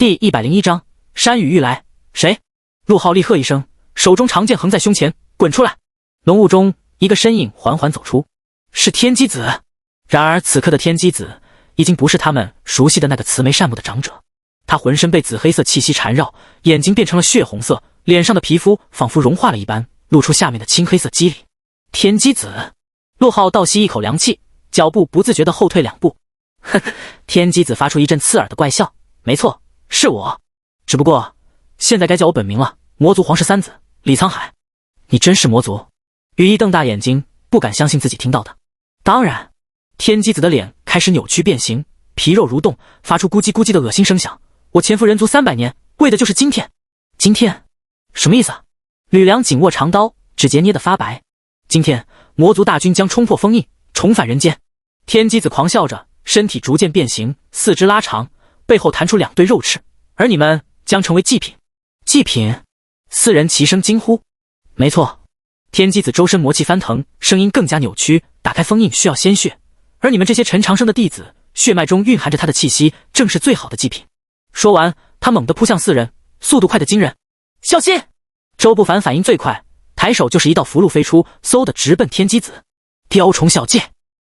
第101章山雨欲来。谁？陆浩厉喝一声，手中长剑横在胸前，滚出来！浓雾中，一个身影缓缓走出，是天机子。然而此刻的天机子已经不是他们熟悉的那个慈眉善目的长者，他浑身被紫黑色气息缠绕，眼睛变成了血红色，脸上的皮肤仿佛融化了一般，露出下面的青黑色肌理。天机子，陆浩倒吸一口凉气，脚步不自觉地后退2步。呵呵，天机子发出一阵刺耳的怪笑，没错，是我，只不过现在该叫我本名了，魔族皇室三子李沧海。你真是魔族？羽翼瞪大眼睛，不敢相信自己听到的。当然。天机子的脸开始扭曲变形，皮肉蠕动，发出咕叽咕叽的恶心声响。我潜伏人族300年，为的就是今天。今天？什么意思啊？吕梁紧握长刀，指节捏得发白。今天魔族大军将冲破封印，重返人间。天机子狂笑着，身体逐渐变形，四肢拉长，背后弹出2对肉翅，而你们将成为祭品。祭品？4人齐声惊呼。没错。天机子周身魔气翻腾，声音更加扭曲。打开封印需要鲜血，而你们这些陈长生的弟子，血脉中蕴含着他的气息，正是最好的祭品。说完，他猛地扑向4人，速度快得惊人。小心！周不凡反应最快，抬手就是一道符箓飞出，嗖的直奔天机子。雕虫小技！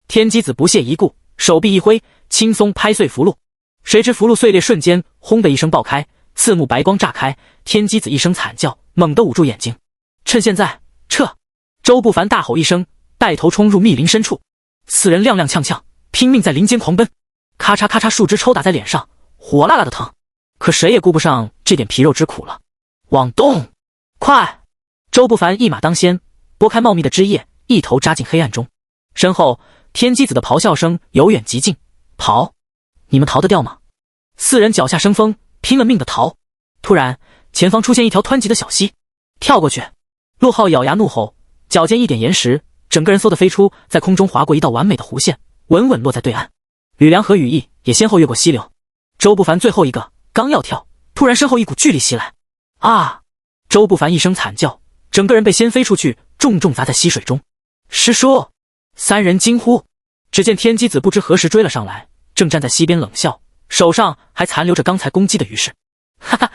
天机子不屑一顾，手臂一挥，轻松拍碎符箓。谁知符箓碎裂瞬间，轰的一声爆开，刺目白光炸开。天机子一声惨叫，猛地捂住眼睛。趁现在，撤！周不凡大吼一声，带头冲入密林深处。4人踉踉跄跄，拼命在林间狂奔，咔嚓咔嚓，树枝抽打在脸上，火辣辣的疼。可谁也顾不上这点皮肉之苦了。往东，快！周不凡一马当先，拨开茂密的枝叶，一头扎进黑暗中。身后，天机子的咆哮声由远及近。跑！你们逃得掉吗？4人脚下生风，拼了命的逃。突然，前方出现一条湍急的小溪，跳过去！陆浩咬牙怒吼，脚尖一点岩石，整个人嗖地飞出，在空中划过一道完美的弧线，稳稳落在对岸。吕梁和羽翼也先后越过溪流。周不凡最后一个，刚要跳，突然身后一股巨力袭来。啊！周不凡一声惨叫，整个人被掀飞出去，重重砸在溪水中。师叔！3人惊呼。只见天机子不知何时追了上来，正站在溪边冷笑，手上还残留着刚才攻击的鱼势。哈哈，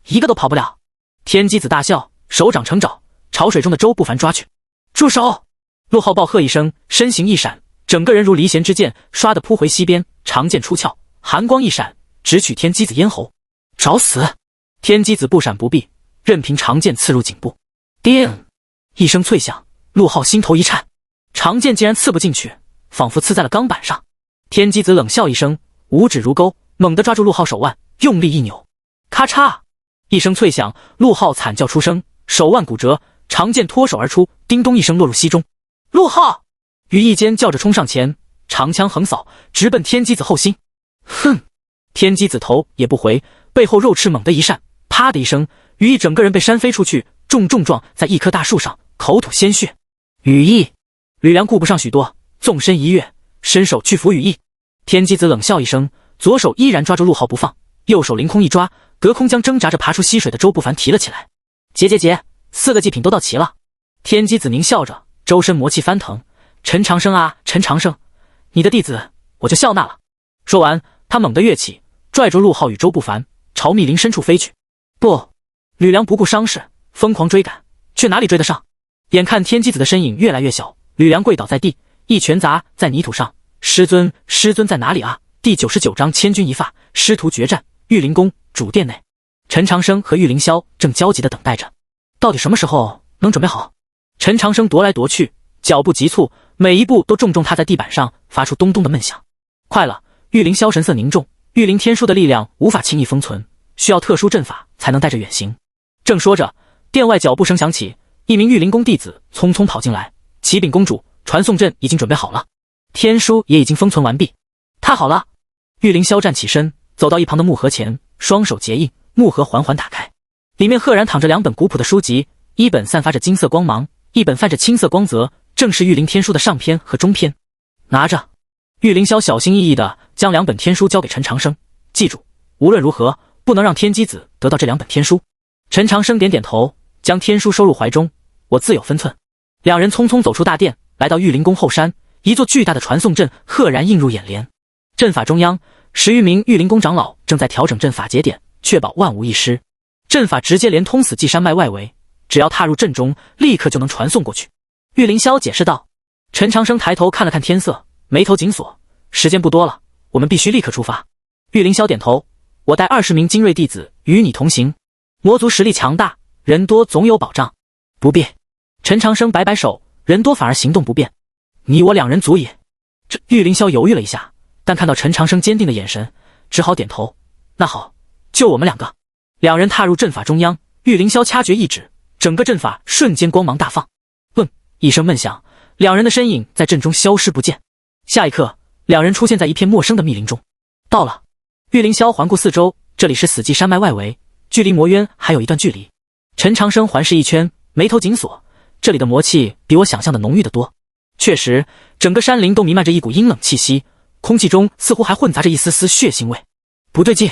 一个都跑不了！天机子大笑，手掌成爪，朝水中的周不凡抓去。住手！陆浩暴喝一声，身形一闪，整个人如离弦之箭，唰地扑回溪边，长剑出鞘，寒光一闪，直取天机子咽喉。找死！天机子不闪不避，任凭长剑刺入颈部。叮！一声脆响，陆浩心头一颤，长剑竟然刺不进去，仿佛刺在了钢板上。天机子冷笑一声，五指如钩，猛地抓住陆浩手腕，用力一扭。咔嚓！一声脆响，陆浩惨叫出声，手腕骨折，长剑脱手而出，叮咚一声落入溪中。陆浩！羽翼尖叫着冲上前，长枪横扫，直奔天机子后心。哼！天机子头也不回，背后肉翅猛地一闪，啪的一声，羽翼整个人被扇飞出去，重撞在一棵大树上，口吐鲜血。羽翼！吕梁顾不上许多，纵身一跃，伸手去扶羽翼。天机子冷笑一声，左手依然抓住陆浩不放，右手凌空一抓，隔空将挣扎着爬出溪水的周不凡提了起来。结，4个祭品都到齐了。天机子狞笑着，周身魔气翻腾。陈长生啊，陈长生，你的弟子我就笑纳了。说完，他猛地跃起，拽住陆浩与周不凡，朝密林深处飞去。不！吕梁不顾伤势，疯狂追赶，却哪里追得上？眼看天机子的身影越来越小，吕梁跪倒在地，一拳砸在泥土上。师尊在哪里啊？第99章千钧一发，师徒决战。玉灵宫主殿内，陈长生和玉凌霄正焦急地等待着，到底什么时候能准备好？陈长生踱来踱去，脚步急促，每一步都重踏在地板上，发出咚咚的闷响。快了！玉凌霄神色凝重，玉灵天书的力量无法轻易封存，需要特殊阵法才能带着远行。正说着，殿外脚步声响起，一名玉灵宫弟子匆匆跑进来。启禀公主，传送阵已经准备好了，天书也已经封存完毕。太好了！玉凌霄站起身，走到一旁的木盒前，双手结印，木盒缓缓打开，里面赫然躺着2本古朴的书籍，一本散发着金色光芒，一本泛着青色光泽，正是玉灵天书的上篇和中篇。拿着！玉凌霄小心翼翼地将2本天书交给陈长生，记住，无论如何不能让天机子得到这2本天书。陈长生点点头，将天书收入怀中，我自有分寸。2人匆匆走出大殿，来到玉灵宫后山，一座巨大的传送阵赫然映入眼帘。阵法中央，10余名玉灵宫长老正在调整阵法节点，确保万无一失。阵法直接连通死寂山脉外围，只要踏入阵中，立刻就能传送过去。玉凌霄解释道。陈长生抬头看了看天色，眉头紧锁，时间不多了，我们必须立刻出发。玉凌霄点头，我带20名精锐弟子与你同行。魔族实力强大，人多总有保障。不必。陈长生摆摆手，人多反而行动不便。你我2人足矣。这玉凌霄犹豫了一下，但看到陈长生坚定的眼神，只好点头。那好，就我们2个。2人踏入阵法中央，玉凌霄掐诀一指，整个阵法瞬间光芒大放。嗡，一声闷响，2人的身影在阵中消失不见。下一刻，2人出现在一片陌生的密林中。到了。玉凌霄环顾四周，这里是死寂山脉外围，距离魔渊还有一段距离。陈长生环视一圈，眉头紧锁，这里的魔气比我想象的浓郁得多。确实，整个山林都弥漫着一股阴冷气息，空气中似乎还混杂着一丝丝血腥味。不对劲！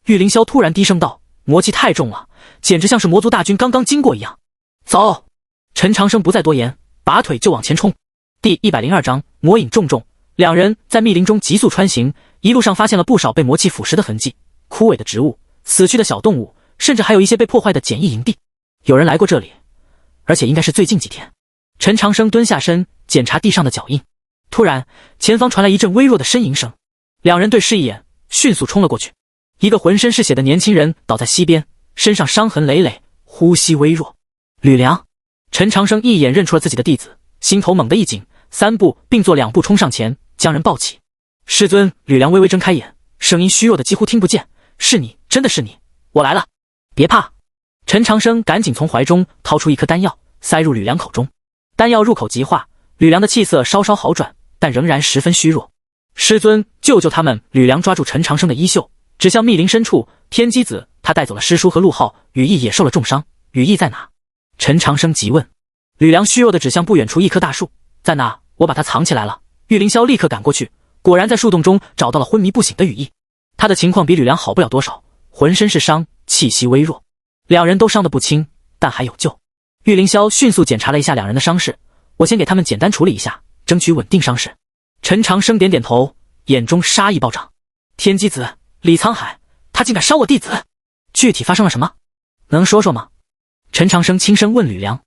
玉凌霄突然低声道，魔气太重了，简直像是魔族大军刚刚经过一样。走！陈长生不再多言，拔腿就往前冲。第102章魔影重重。2人在密林中急速穿行，一路上发现了不少被魔气腐蚀的痕迹，枯萎的植物，死去的小动物，甚至还有一些被破坏的简易营地。有人来过这里，而且应该是最近几天。陈长生蹲下身检查地上的脚印，突然前方传来一阵微弱的呻吟声，2人对视一眼，迅速冲了过去。一个浑身是血的年轻人倒在溪边，身上伤痕累累，呼吸微弱。吕梁。陈长生一眼认出了自己的弟子，心头猛地一紧，3步并作2步冲上前，将人抱起。师尊。吕梁微微睁开眼，声音虚弱的几乎听不见。是你，真的是你，我来了。别怕。陈长生赶紧从怀中掏出一颗丹药，塞入吕梁口中。丹药入口即化，吕梁的气色稍稍好转，但仍然十分虚弱。师尊，救救他们！吕梁抓住陈长生的衣袖，指向密林深处。天机子他带走了师叔和陆浩，羽翼也受了重伤，羽翼在哪？陈长生急问。吕梁虚弱地指向不远处一棵大树，在那，我把它藏起来了。玉凌霄立刻赶过去，果然在树洞中找到了昏迷不醒的羽翼。他的情况比吕梁好不了多少，浑身是伤，气息微弱。2人都伤得不轻，但还有救。玉凌霄迅速检查了一下2人的伤势，我先给他们简单处理一下，争取稳定伤势。陈长生点点头，眼中杀意暴涨。天机子，李沧海，他竟敢伤我弟子，具体发生了什么？能说说吗？陈长生轻声问吕梁。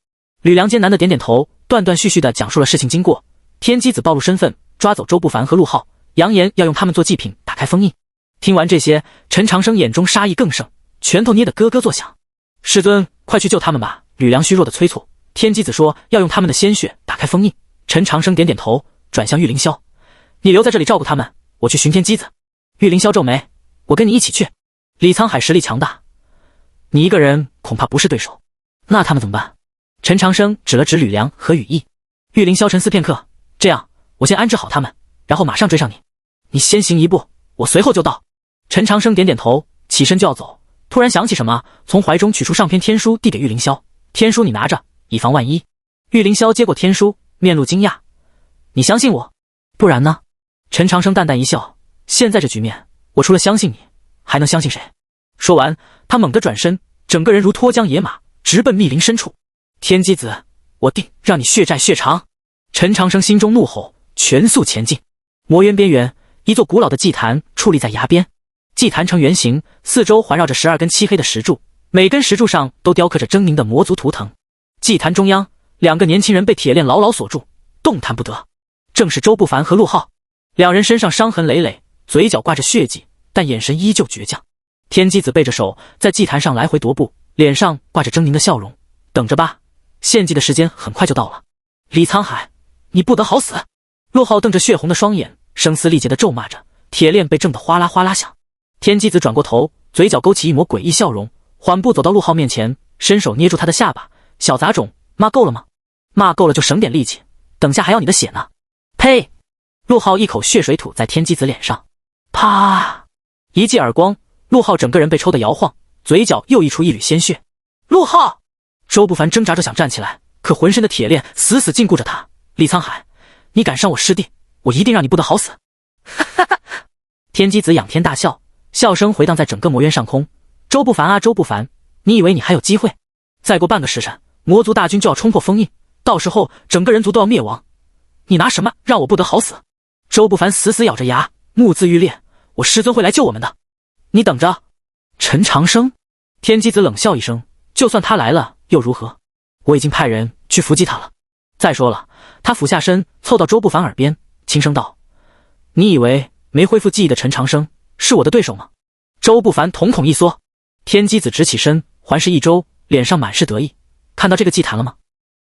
吕梁艰难的点点头，断断续续地讲述了事情经过。天机子暴露身份，抓走周不凡和陆浩，扬言要用他们做祭品，打开封印。听完这些，陈长生眼中杀意更盛，拳头捏得咯咯作响。师尊，快去救他们吧！吕梁虚弱的催促。天机子说要用他们的鲜血打开封印。陈长生点点头，转向玉凌霄：你留在这里照顾他们，我去寻天机子。玉凌霄皱眉：我跟你一起去。李沧海实力强大，你一个人恐怕不是对手。那他们怎么办？陈长生指了指吕梁和羽翼。玉凌霄沉思片刻：这样，我先安置好他们，然后马上追上你。你先行一步，我随后就到。陈长生点点头，起身就要走，突然想起什么，从怀中取出上篇天书递给玉凌霄：天书你拿着，以防万一。玉凌霄接过天书，面露惊讶：你相信我？不然呢？陈长生淡淡一笑：现在这局面，我除了相信你，还能相信谁？说完，他猛地转身，整个人如脱缰野马，直奔密林深处。天机子，我定让你血债血偿！陈长生心中怒吼，全速前进。魔渊边缘，一座古老的祭坛矗立在崖边，祭坛呈圆形，四周环绕着12根漆黑的石柱，每根石柱上都雕刻着狰狞的魔族图腾。祭坛中央，2个年轻人被铁链牢牢锁住，动弹不得。正是周不凡和陆浩，2人身上伤痕累累，嘴角挂着血迹，但眼神依旧倔强。天机子背着手在祭坛上来回踱步，脸上挂着狰狞的笑容。等着吧，献祭的时间很快就到了。李沧海，你不得好死！陆浩瞪着血红的双眼，声嘶力竭地咒骂着，铁链被震得哗啦哗啦响。天机子转过头，嘴角勾起一抹诡异笑容，缓步走到陆浩面前，伸手捏住他的下巴：小杂种，骂够了吗？骂够了就省点力气，等下还要你的血呢。呸！陆浩一口血水吐在天机子脸上，啪！一记耳光，陆浩整个人被抽得摇晃，嘴角又溢出一缕鲜血。陆浩！周不凡挣扎着想站起来，可浑身的铁链死死禁锢着他。李沧海，你敢伤我师弟，我一定让你不得好死！哈哈哈！天机子仰天大笑，笑声回荡在整个魔渊上空。周不凡啊，周不凡，你以为你还有机会？再过半个时辰，魔族大军就要冲破封印，到时候整个人族都要灭亡，你拿什么让我不得好死？周不凡死死咬着牙，目眦欲裂：我师尊会来救我们的，你等着！陈长生，天机子冷笑一声，就算他来了又如何？我已经派人去伏击他了。再说了，他俯下身凑到周不凡耳边，轻声道：你以为没恢复记忆的陈长生是我的对手吗？周不凡瞳孔一缩，天机子直起身，环视一周，脸上满是得意。看到这个祭坛了吗？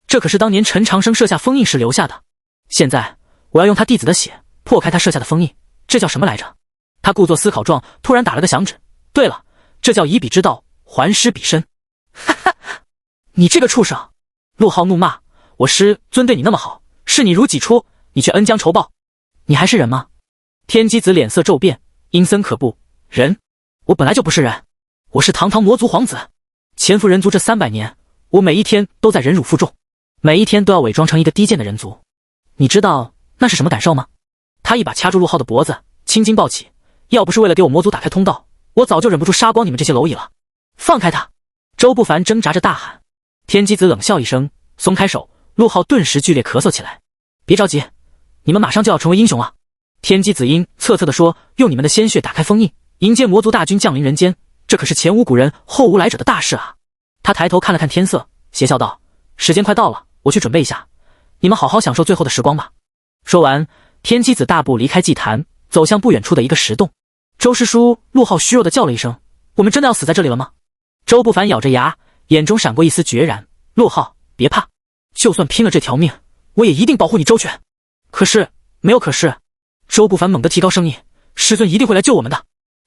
这可是当年陈长生设下封印时留下的。现在我要用他弟子的血破开他设下的封印，这叫什么来着？他故作思考状，突然打了个响指。对了，这叫以彼之道还施彼身。哈哈，你这个畜生！陆浩怒骂，我师尊对你那么好，视你如己出，你却恩将仇报，你还是人吗？天机子脸色骤变，阴森可怖。人？我本来就不是人，我是堂堂魔族皇子，潜伏人族这300年，我每一天都在忍辱负重，每一天都要伪装成一个低贱的人族。你知道那是什么感受吗？他一把掐住陆浩的脖子，青筋暴起，要不是为了给我魔族打开通道，我早就忍不住杀光你们这些蝼蚁了。放开他！周不凡挣扎着大喊。天机子冷笑一声，松开手，陆浩顿时剧烈咳嗽起来。别着急，你们马上就要成为英雄了。天机子阴恻恻地说，用你们的鲜血打开封印，迎接魔族大军降临人间，这可是前无古人后无来者的大事啊。他抬头看了看天色，邪笑道，时间快到了，我去准备一下，你们好好享受最后的时光吧。说完，天机子大步离开祭坛，走向不远处的一个石洞。周师叔，陆浩虚弱地叫了一声，我们真的要死在这里了吗？周不凡咬着牙，眼中闪过一丝决然。陆浩，别怕，就算拼了这条命，我也一定保护你周全。可是，没有可是。周不凡猛地提高声音，师尊一定会来救我们的，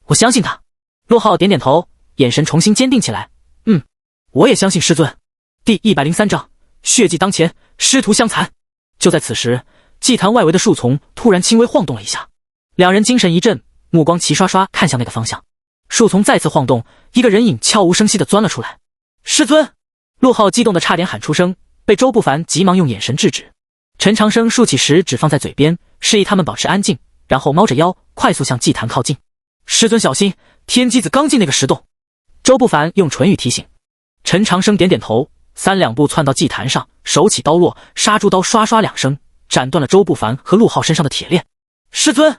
我相信他。陆浩点点头，眼神重新坚定起来。我也相信师尊。第103章，血祭当前，师徒相残。就在此时，祭坛外围的树丛突然轻微晃动了一下，两人精神一振，目光齐刷刷看向那个方向。树丛再次晃动，一个人影悄无声息地钻了出来。师尊！陆浩激动得差点喊出声，被周不凡急忙用眼神制止。陈长生竖起食指放在嘴边，示意他们保持安静，然后猫着腰快速向祭坛靠近。师尊小心，天机子刚进那个石洞。周不凡用唇语提醒。陈长生点点头，3两步窜到祭坛上，手起刀落，杀猪刀刷刷2声，斩断了周不凡和陆浩身上的铁链。师尊！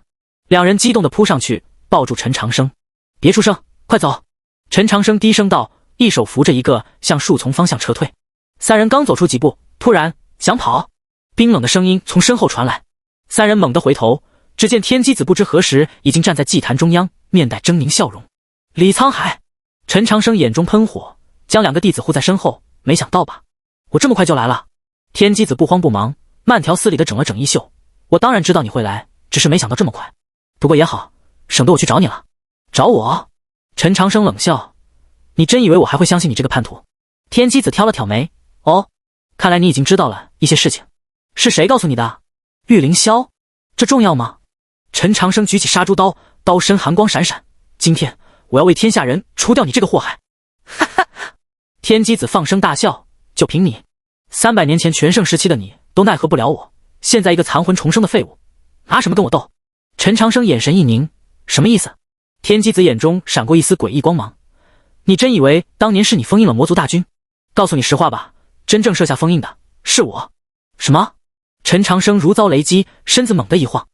两人激动地扑上去，抱住陈长生。别出声，快走！陈长生低声道，一手扶着一个向树丛方向撤退。3人刚走出几步，突然想跑。冰冷的声音从身后传来，3人猛地回头，只见天机子不知何时已经站在祭坛中央，面带狰狞笑容。李沧海！陈长生眼中喷火，将2个弟子护在身后。没想到吧，我这么快就来了。天机子不慌不忙，慢条斯理地整了整衣袖。我当然知道你会来，只是没想到这么快。不过也好，省得我去找你了。找我？陈长生冷笑，你真以为我还会相信你这个叛徒？天机子挑了挑眉，哦，看来你已经知道了一些事情。是谁告诉你的？玉凌霄？这重要吗？陈长生举起杀猪刀，刀身寒光闪闪。今天我要为天下人除掉你这个祸害！哈哈！天机子放声大笑，就凭你，300年前全盛时期的你都奈何不了我，现在一个残魂重生的废物，拿什么跟我斗？陈长生眼神一凝，什么意思？天机子眼中闪过一丝诡异光芒。你真以为当年是你封印了魔族大军？告诉你实话吧，真正设下封印的是我。什么？陈长生如遭雷击，身子猛地一晃。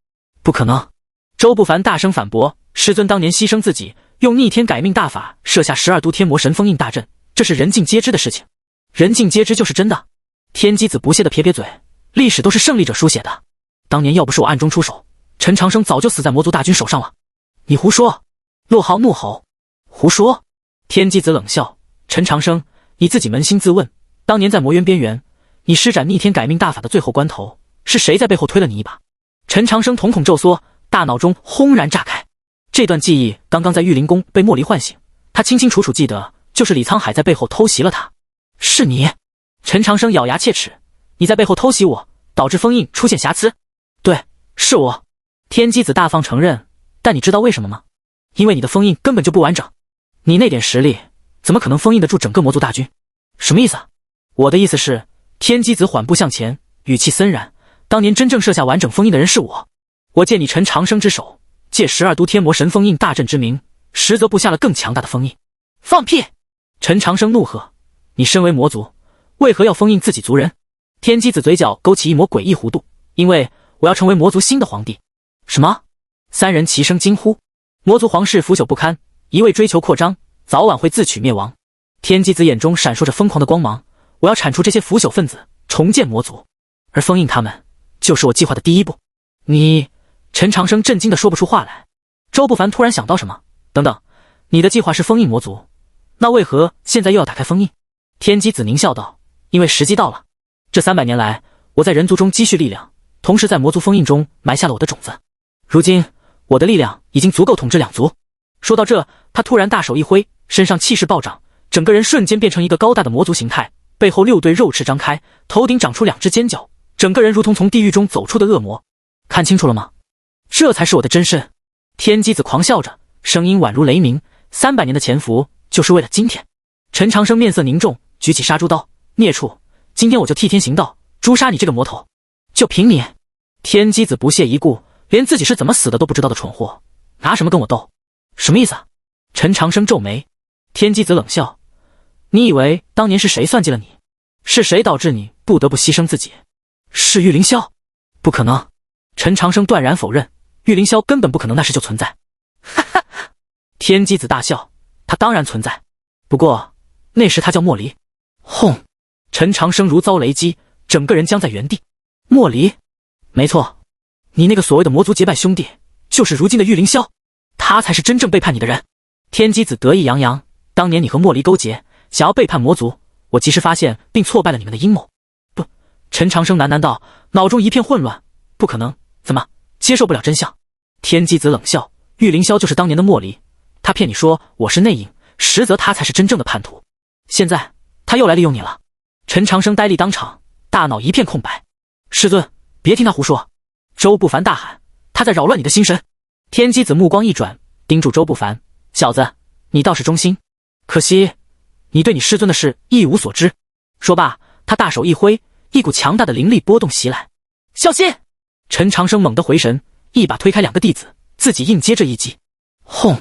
不可能！周不凡大声反驳，师尊当年牺牲自己，用逆天改命大法设下12都天魔神封印大阵，这是人尽皆知的事情。人尽皆知就是真的。天机子不屑地撇撇嘴，历史都是胜利者书写的，当年要不是我暗中出手，陈长生早就死在魔族大军手上了。你胡说！陆浩怒吼。胡说！天机子冷笑，陈长生，你自己扪心自问，当年在魔渊边缘，你施展逆天改命大法的最后关头，是谁在背后推了你一把？陈长生瞳孔骤缩，大脑中轰然炸开。这段记忆刚刚在玉灵宫被莫离唤醒，他清清楚楚记得，就是李沧海在背后偷袭了他。是你？陈长生咬牙切齿，你在背后偷袭我，导致封印出现瑕疵？对，是我。天机子大方承认，但你知道为什么吗？因为你的封印根本就不完整，你那点实力怎么可能封印得住整个魔族大军？什么意思？我的意思是，天机子缓步向前，语气森然，当年真正设下完整封印的人是我，我借你陈长生之手，借12都天魔神封印大阵之名，实则布下了更强大的封印。放屁！陈长生怒喝，你身为魔族，为何要封印自己族人？天机子嘴角勾起一抹诡异弧度，因为我要成为魔族新的皇帝。什么？3人齐声惊呼。魔族皇室腐朽不堪，一味追求扩张，早晚会自取灭亡。天机子眼中闪烁着疯狂的光芒，我要铲除这些腐朽分子，重建魔族，而封印他们就是我计划的第一步。你……陈长生震惊地说不出话来。周不凡突然想到什么，等等，你的计划是封印魔族，那为何现在又要打开封印？天机子狞笑道，因为时机到了。这300年来，我在人族中积蓄力量，同时在魔族封印中埋下了我的种子。如今，我的力量已经足够统治2族。说到这，他突然大手一挥，身上气势暴涨，整个人瞬间变成一个高大的魔族形态，背后6对肉翅张开，头顶长出2只尖角，整个人如同从地狱中走出的恶魔。看清楚了吗？这才是我的真身！天机子狂笑着，声音宛如雷鸣。300年的潜伏，就是为了今天。陈长生面色凝重，举起杀猪刀，孽畜，今天我就替天行道，诛杀你这个魔头！就凭你！天机子不屑一顾，连自己是怎么死的都不知道的蠢货，拿什么跟我斗？什么意思啊？陈长生皱眉。天机子冷笑，你以为当年是谁算计了你？是谁导致你不得不牺牲自己？是玉凌霄？不可能！陈长生断然否认，玉凌霄根本不可能那时就存在。哈哈！天机子大笑，他当然存在，不过那时他叫莫离。轰！陈长生如遭雷击，整个人僵在原地。莫离？没错，你那个所谓的魔族结拜兄弟，就是如今的玉凌霄，他才是真正背叛你的人。天机子得意洋洋，当年你和莫离勾结，想要背叛魔族，我及时发现并挫败了你们的阴谋。不，陈长生喃喃道，脑中一片混乱。不可能，怎么接受不了真相？天机子冷笑，玉凌霄就是当年的莫离，他骗你说我是内应，实则他才是真正的叛徒。现在他又来利用你了。陈长生呆立当场，大脑一片空白。师尊，别听他胡说！周不凡大喊，他在扰乱你的心神。天机子目光一转，盯住周不凡，小子，你倒是忠心，可惜你对你师尊的事一无所知。说罢，他大手一挥，一股强大的灵力波动袭来。小心！陈长生猛地回神，一把推开2个弟子，自己硬接这一击。轰！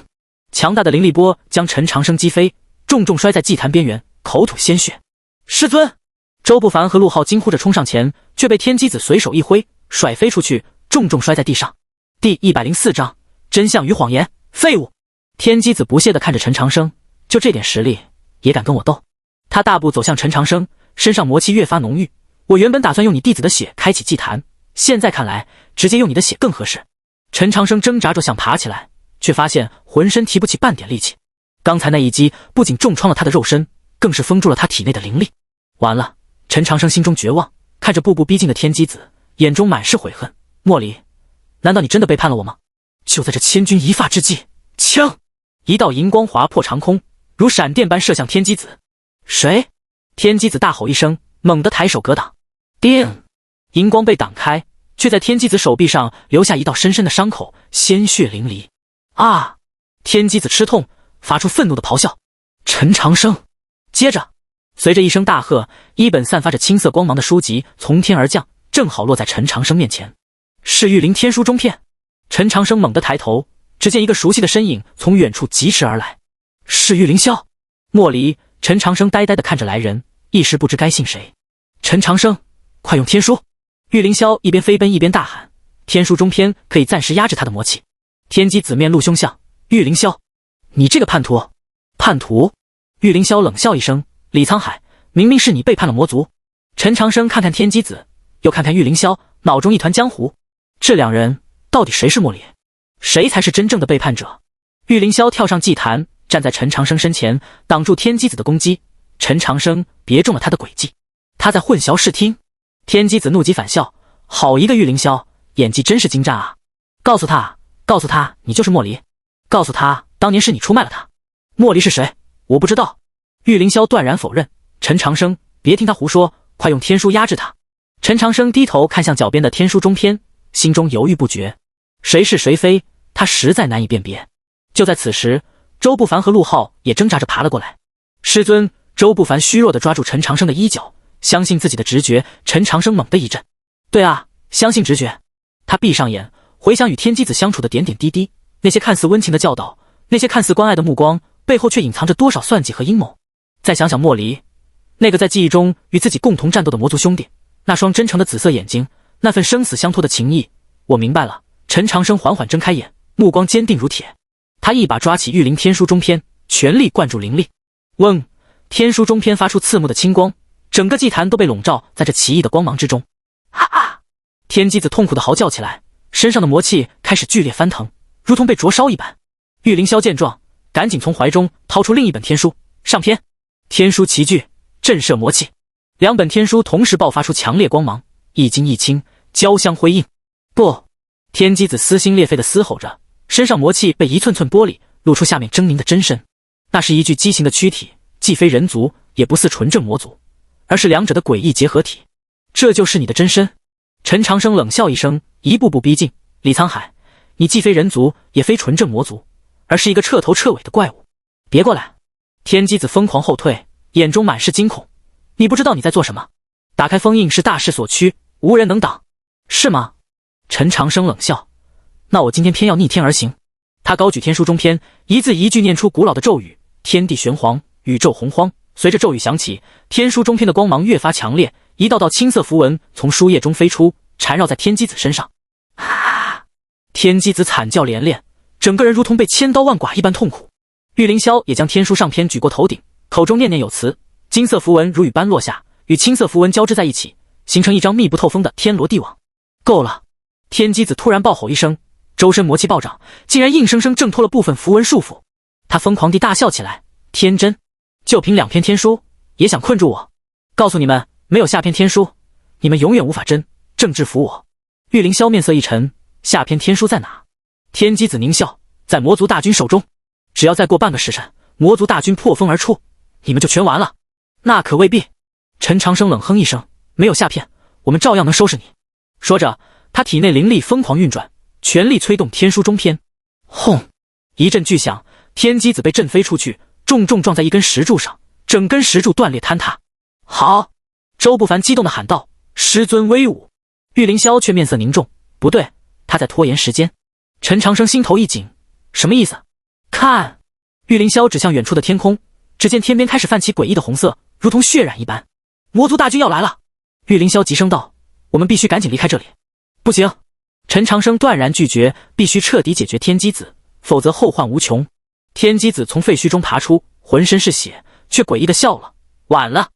强大的灵力波将陈长生击飞，重重摔在祭坛边缘，口吐鲜血。师尊！周不凡和陆浩惊呼着冲上前，却被天机子随手一挥，甩飞出去，重重摔在地上。第104章，真相与谎言，废物！天机子不屑地看着陈长生，就这点实力也敢跟我斗？他大步走向陈长生，身上魔气越发浓郁。我原本打算用你弟子的血开启祭坛，现在看来直接用你的血更合适。陈长生挣扎着想爬起来，却发现浑身提不起半点力气。刚才那一击不仅重创了他的肉身，更是封住了他体内的灵力。完了！陈长生心中绝望，看着步步逼近的天机子，眼中满是悔恨。莫离，难道你真的背叛了我吗？就在这千钧一发之际，枪！一道银光划破长空，如闪电般射向天机子。谁？天机子大吼一声，猛地抬手格挡。叮！银光被挡开，却在天机子手臂上留下一道深深的伤口，鲜血淋漓。啊！天机子吃痛，发出愤怒的咆哮。陈长生！接着，随着一声大喝，一本散发着青色光芒的书籍从天而降，正好落在陈长生面前。是玉灵天书中片。陈长生猛地抬头，只见一个熟悉的身影从远处疾驰而来。是玉凌霄。莫离！陈长生呆呆地看着来人，一时不知该信谁。陈长生，快用天书！玉凌霄一边飞奔一边大喊，天书中篇可以暂时压制他的魔气。天机子面露凶相，玉凌霄，你这个叛徒！叛徒！玉凌霄冷笑一声，李沧海，明明是你背叛了魔族。陈长生看看天机子，又看看玉凌霄，脑中一团浆糊。这2人到底谁是莫离？谁才是真正的背叛者？玉凌霄跳上祭坛，站在陈长生身前，挡住天机子的攻击。陈长生别中了他的诡计，他在混淆视听。天机子怒极反笑，好一个玉凌霄，演技真是精湛啊！告诉他你就是莫离，告诉他当年是你出卖了他。莫离是谁？我不知道。玉凌霄断然否认。陈长生，别听他胡说，快用天书压制他。陈长生低头看向脚边的天书中篇，心中犹豫不决，谁是谁非，他实在难以辨别。就在此时，周不凡和陆浩也挣扎着爬了过来。师尊！周不凡虚弱地抓住陈长生的衣角，相信自己的直觉。陈长生猛地一震，对啊，相信直觉。他闭上眼，回想与天机子相处的点点滴滴，那些看似温情的教导，那些看似关爱的目光，背后却隐藏着多少算计和阴谋。再想想莫离，那个在记忆中与自己共同战斗的魔族兄弟，那双真诚的紫色眼睛，那份生死相托的情谊，我明白了。陈长生缓缓睁开眼，目光坚定如铁。他一把抓起玉灵天书中篇，全力灌注灵力。嗡！天书中篇发出刺目的青光，整个祭坛都被笼罩在这奇异的光芒之中。啊啊！天机子痛苦地嚎叫起来，身上的魔气开始剧烈翻腾，如同被灼烧一般。玉凌霄见状，赶紧从怀中掏出另一本天书，上篇。天书齐聚，震慑魔气。两本天书同时爆发出强烈光芒，一金一青，交相辉映。不！天机子撕心裂肺地嘶吼着，身上魔气被一寸寸剥离，露出下面狰狞的真身。那是一具畸形的躯体，既非人族，也不似纯正魔族，而是两者的诡异结合体。这就是你的真身？陈长生冷笑一声，一步步逼近。李沧海，你既非人族，也非纯正魔族，而是一个彻头彻尾的怪物。别过来！天机子疯狂后退，眼中满是惊恐。你不知道你在做什么？打开封印是大势所趋，无人能挡，是吗？陈长生冷笑。那我今天偏要逆天而行。他高举天书中篇，一字一句念出古老的咒语，天地玄黄，宇宙洪荒。随着咒语响起，天书中篇的光芒越发强烈，一道道青色符文从书页中飞出，缠绕在天机子身上。啊！天机子惨叫连连，整个人如同被千刀万剐一般痛苦。玉凌霄也将天书上篇举过头顶，口中念念有词，金色符文如雨般落下，与青色符文交织在一起，形成一张密不透风的天罗地网。够了！天机子突然爆吼一声，周身魔气暴涨，竟然硬生生挣脱了部分符文束缚。他疯狂地大笑起来，天真，就凭2篇天书也想困住我？告诉你们，没有下篇天书，你们永远无法真正制服我。玉凌霄面色一沉，下篇天书在哪？天机子狞笑，在魔族大军手中。只要再过半个时辰，魔族大军破风而出，你们就全完了。那可未必。陈长生冷哼一声，没有下篇，我们照样能收拾你。说着，他体内灵力疯狂运转，全力催动天书中篇。轰！一阵巨响，天机子被震飞出去，重重撞在一根石柱上，整根石柱断裂坍塌。好！周不凡激动地喊道：“师尊威武！”玉凌霄却面色凝重，不对，他在拖延时间。陈长生心头一紧，什么意思？看！玉凌霄指向远处的天空，只见天边开始泛起诡异的红色，如同血染一般。魔族大军要来了！玉凌霄急声道：“我们必须赶紧离开这里。”不行！陈长生断然拒绝，必须彻底解决天机子，否则后患无穷。天机子从废墟中爬出，浑身是血，却诡异地笑了。晚了，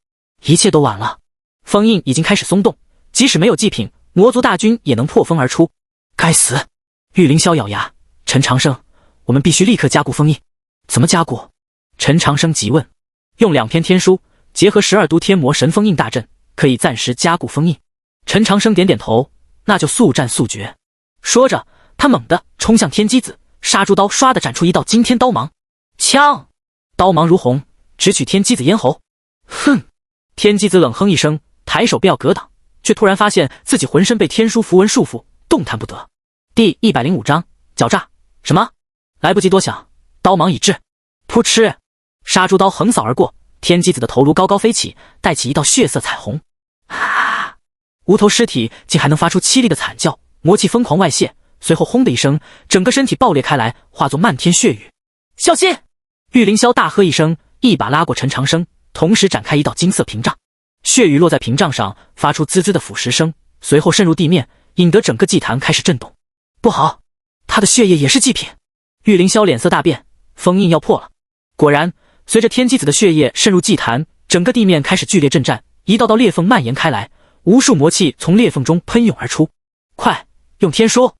一切都晚了。封印已经开始松动，即使没有祭品，魔族大军也能破风而出。该死！玉凌霄咬牙，陈长生，我们必须立刻加固封印。怎么加固？陈长生急问。用2篇天书，结合12都天魔神封印大阵，可以暂时加固封印。陈长生点点头，那就速战速决。说着，他猛地冲向天机子，杀猪刀唰地斩出一道惊天刀芒。枪！刀芒如虹，直取天机子咽喉。哼！天机子冷哼一声，抬手便要格挡，却突然发现自己浑身被天书符文束缚，动弹不得。第105章狡诈。什么？来不及多想，刀芒已至。噗嗤！杀猪刀横扫而过，天机子的头颅高高飞起，带起一道血色彩虹。啊！无头尸体竟还能发出凄厉的惨叫，魔气疯狂外泄，随后轰的一声，整个身体爆裂开来，化作漫天血雨。小心！玉凌霄大喝一声，一把拉过陈长生，同时展开一道金色屏障。血雨落在屏障上，发出滋滋的腐蚀声，随后渗入地面，引得整个祭坛开始震动。不好，他的血液也是祭品！玉凌霄脸色大变，封印要破了。果然，随着天机子的血液渗入祭坛，整个地面开始剧烈震颤，一道道裂缝蔓延开来，无数魔气从裂缝中喷涌而出。快，用天书！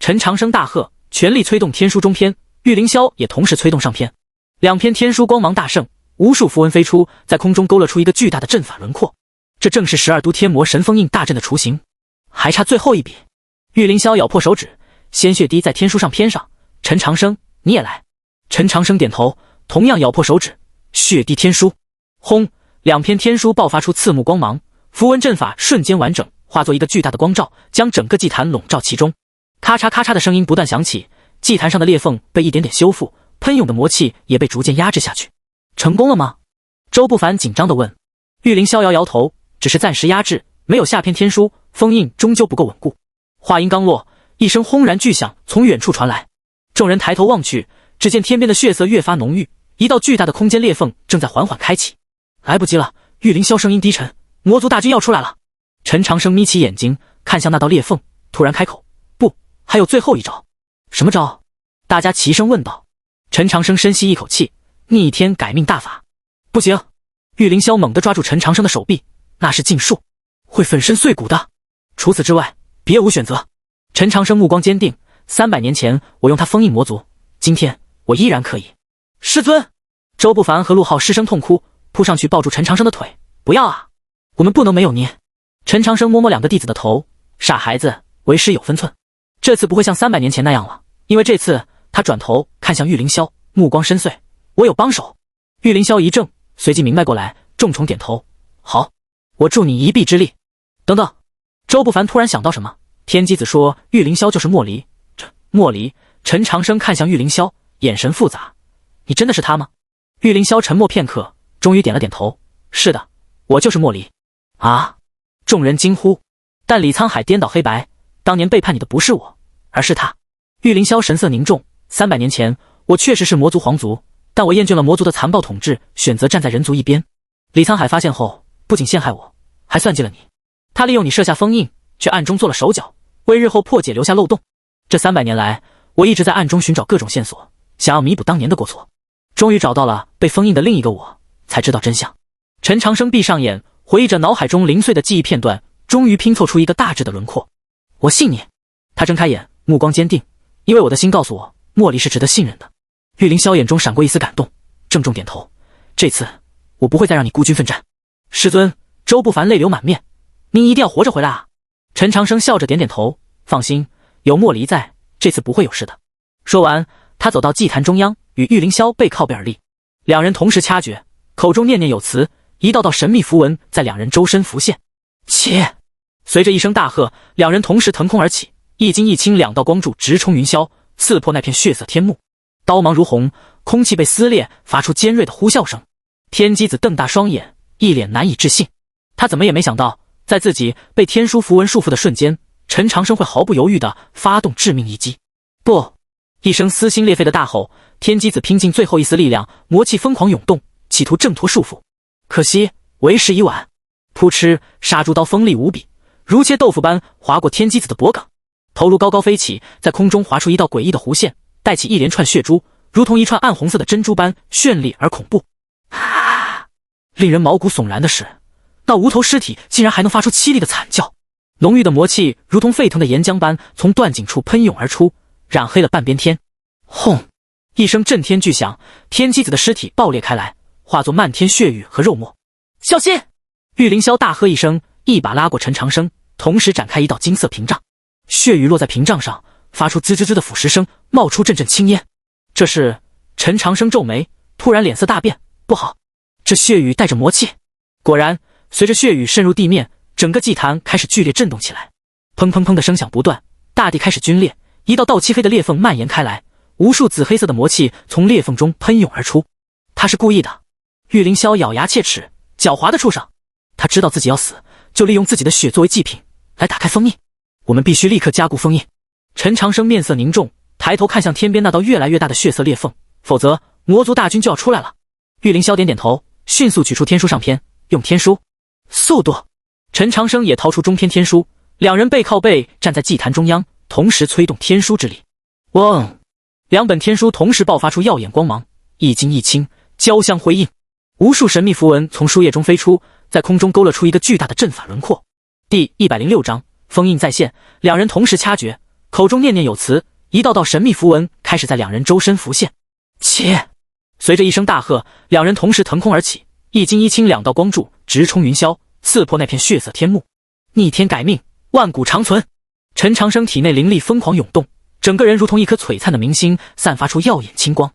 陈长生大喝，全力催动天书中篇，玉凌霄也同时催动上篇。2篇天书光芒大盛，无数符文飞出，在空中勾勒出一个巨大的阵法轮廓。这正是12都天魔神封印大阵的雏形，还差最后一笔。玉凌霄咬破手指，鲜血滴在天书上篇上。陈长生，你也来。陈长生点头，同样咬破手指，血滴天书。轰！2篇天书爆发出刺目光芒，符文阵法瞬间完整，化作一个巨大的光罩，将整个祭坛笼罩其中。咔嚓咔嚓的声音不断响起，祭坛上的裂缝被一点点修复，喷涌的魔气也被逐渐压制下去。成功了吗？周不凡紧张地问。玉凌霄摇摇头，只是暂时压制，没有下篇天书，封印终究不够稳固。话音刚落，一声轰然巨响从远处传来，众人抬头望去，只见天边的血色越发浓郁，一道巨大的空间裂缝正在缓缓开启。来不及了！玉凌霄声音低沉，魔族大军要出来了。陈长生眯起眼睛看向那道裂缝，突然开口：不，还有最后一招。什么招？大家齐声问道。陈长生深吸一口气，逆天改命大法。不行！玉凌霄猛地抓住陈长生的手臂，那是禁术，会粉身碎骨的。除此之外，别无选择。陈长生目光坚定，300年前我用他封印魔族，今天我依然可以。师尊！周不凡和陆浩失声痛哭，扑上去抱住陈长生的腿。不要啊！我们不能没有您。陈长生摸摸两个弟子的头，傻孩子，为师有分寸。这次不会像300年前那样了，因为这次他转头看向玉凌霄，目光深邃。我有帮手。玉凌霄一怔，随即明白过来，重重点头。好，我助你一臂之力。等等，周不凡突然想到什么。天机子说玉凌霄就是莫离，这莫离。陈长生看向玉凌霄，眼神复杂。你真的是他吗？玉凌霄沉默片刻，终于点了点头。是的，我就是莫离。啊！众人惊呼。但李沧海颠倒黑白，当年背叛你的不是我，而是他。玉凌霄神色凝重。300年前，我确实是魔族皇族，但我厌倦了魔族的残暴统治，选择站在人族一边。李沧海发现后，不仅陷害我，还算计了你。他利用你设下封印，却暗中做了手脚，为日后破解留下漏洞。这300年来，我一直在暗中寻找各种线索，想要弥补当年的过错。终于找到了被封印的另一个我，才知道真相。陈长生闭上眼，回忆着脑海中零碎的记忆片段，终于拼凑出一个大致的轮廓。我信你。他睁开眼，目光坚定，因为我的心告诉我，莫离是值得信任的。玉凌霄眼中闪过一丝感动，郑重点头。这次我不会再让你孤军奋战。师尊，周不凡泪流满面。您一定要活着回来啊！陈长生笑着点点头，放心，有莫离在，这次不会有事的。说完，他走到祭坛中央，与玉凌霄背靠背而立。两人同时掐诀，口中念念有词，一道道神秘符文在两人周身浮现。切！随着一声大喝，两人同时腾空而起，一金一青两道光柱直冲云霄，刺破那片血色天幕。刀芒如虹，空气被撕裂，发出尖锐的呼啸声。天机子瞪大双眼，一脸难以置信。他怎么也没想到，在自己被天书符文束缚的瞬间，陈长生会毫不犹豫地发动致命一击。不！一声撕心裂肺的大吼，天机子拼尽最后一丝力量，魔气疯狂涌动，企图挣脱束缚。可惜为时已晚。扑哧，杀猪刀锋利无比，如切豆腐般划过天机子的脖颈，头颅高高飞起，在空中划出一道诡异的弧线，带起一连串血珠，如同一串暗红色的珍珠般绚丽而恐怖。啊！令人毛骨悚然的是，那无头尸体竟然还能发出凄厉的惨叫，浓郁的魔气如同沸腾的岩浆般从断颈处喷涌而出，染黑了半边天。轰！一声震天巨响，天机子的尸体爆裂开来，化作漫天血雨和肉沫。小心！玉凌霄大喝一声，一把拉过陈长生，同时展开一道金色屏障。血雨落在屏障上，发出滋滋滋的腐蚀声，冒出阵阵青烟。这是……陈长生皱眉，突然脸色大变，不好，这血雨带着魔气。果然，随着血雨渗入地面，整个祭坛开始剧烈震动起来，砰砰砰的声响不断，大地开始皲裂，一道道漆黑的裂缝蔓延开来，无数紫黑色的魔气从裂缝中喷涌而出。他是故意的。玉凌霄咬牙切齿，狡猾的畜生！他知道自己要死，就利用自己的血作为祭品来打开封印。我们必须立刻加固封印。陈长生面色凝重，抬头看向天边那道越来越大的血色裂缝，否则魔族大军就要出来了。玉凌霄点点头，迅速取出天书上篇，用天书。速度！陈长生也掏出中篇天书，两人背靠背站在祭坛中央，同时催动天书之力。嗡！两本天书同时爆发出耀眼光芒，一金一青，交相辉映。无数神秘符文从书页中飞出，在空中勾勒出一个巨大的阵法轮廓。第106章封印再现，两人同时掐诀，口中念念有词，一道道神秘符文开始在两人周身浮现。切！随着一声大喝，两人同时腾空而起，一金一青两道光柱直冲云霄，刺破那片血色天幕。逆天改命，万古长存！陈长生体内灵力疯狂涌动，整个人如同一颗璀璨的明星，散发出耀眼青光。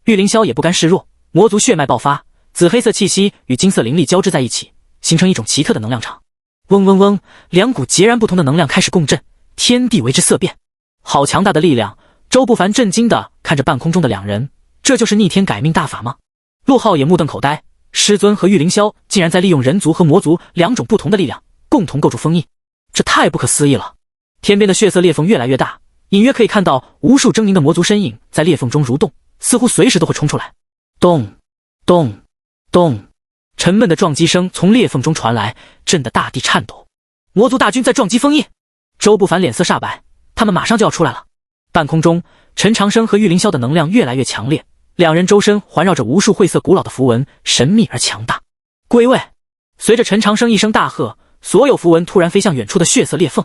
玉凌霄也不甘示弱，魔族血脉爆发，紫黑色气息与金色灵力交织在一起，形成一种奇特的能量场。嗡嗡嗡，两股截然不同的能量开始共振，天地为之色变。好强大的力量！周不凡震惊地看着半空中的两人，这就是逆天改命大法吗？陆浩也目瞪口呆，师尊和玉凌霄竟然在利用人族和魔族两种不同的力量，共同构筑封印，这太不可思议了！天边的血色裂缝越来越大，隐约可以看到无数狰狞的魔族身影在裂缝中蠕动，似乎随时都会冲出来。咚咚咚！沉闷的撞击声从裂缝中传来，震得大地颤抖。魔族大军在撞击封印！周不凡脸色煞白，他们马上就要出来了。半空中，陈长生和玉凌霄的能量越来越强烈，两人周身环绕着无数晦涩古老的符文，神秘而强大。归位！随着陈长生一声大喝，所有符文突然飞向远处的血色裂缝。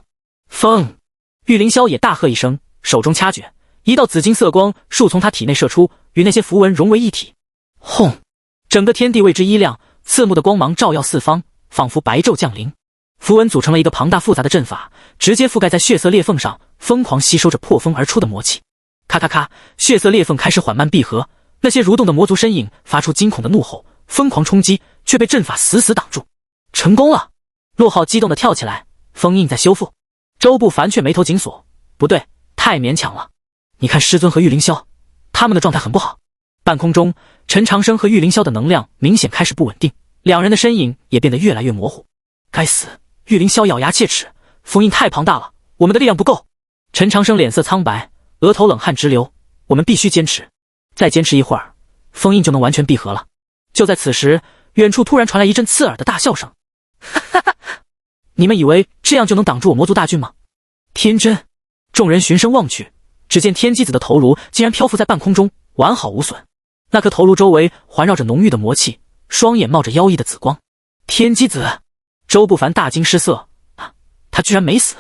风！玉凌霄也大喝一声，手中掐诀，一道紫金色光束从他体内射出，与那些符文融为一体。轰！整个天地为之一亮，刺目的光芒照耀四方，仿佛白昼降临。符文组成了一个庞大复杂的阵法，直接覆盖在血色裂缝上，疯狂吸收着破风而出的魔气。咔咔咔，血色裂缝开始缓慢闭合，那些蠕动的魔族身影发出惊恐的怒吼，疯狂冲击，却被阵法死死挡住。成功了！陆浩激动地跳起来，封印在修复。周不凡却眉头紧锁，不对，太勉强了。你看师尊和玉凌霄，他们的状态很不好。半空中，陈长生和玉凌霄的能量明显开始不稳定，两人的身影也变得越来越模糊。该死！玉凌霄咬牙切齿，封印太庞大了，我们的力量不够。陈长生脸色苍白，额头冷汗直流。我们必须坚持，再坚持一会儿，封印就能完全闭合了。就在此时，远处突然传来一阵刺耳的大笑声。哈哈哈！你们以为这样就能挡住我魔族大军吗？天真！众人循声望去，只见天机子的头颅竟然漂浮在半空中，完好无损。那颗头颅周围环绕着浓郁的魔气，双眼冒着妖异的紫光。天机子！周不凡大惊失色，他居然没死。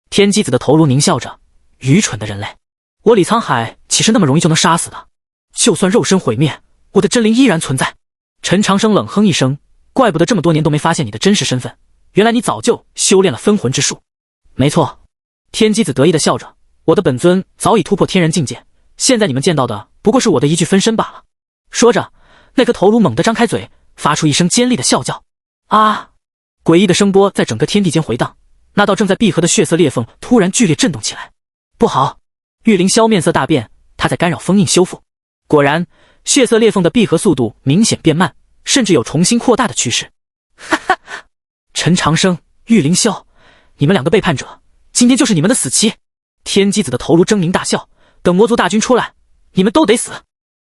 天机子的头颅狞笑着，愚蠢的人类，我李沧海岂是那么容易就能杀死的？就算肉身毁灭，我的真灵依然存在。陈长生冷哼一声，怪不得这么多年都没发现你的真实身份，原来你早就修炼了分魂之术。没错，天机子得意地笑着，我的本尊早已突破天人境界，现在你们见到的不过是我的一具分身罢了。说着，那颗头颅猛地张开嘴，发出一声尖利的笑叫。啊！诡异的声波在整个天地间回荡，那道正在闭合的血色裂缝突然剧烈震动起来。不好！玉凌霄面色大变，他在干扰封印修复。果然，血色裂缝的闭合速度明显变慢，甚至有重新扩大的趋势。哈哈！陈长生、玉凌霄，你们两个背叛者，今天就是你们的死期！天机子的头颅狰狞大笑，等魔族大军出来，你们都得死！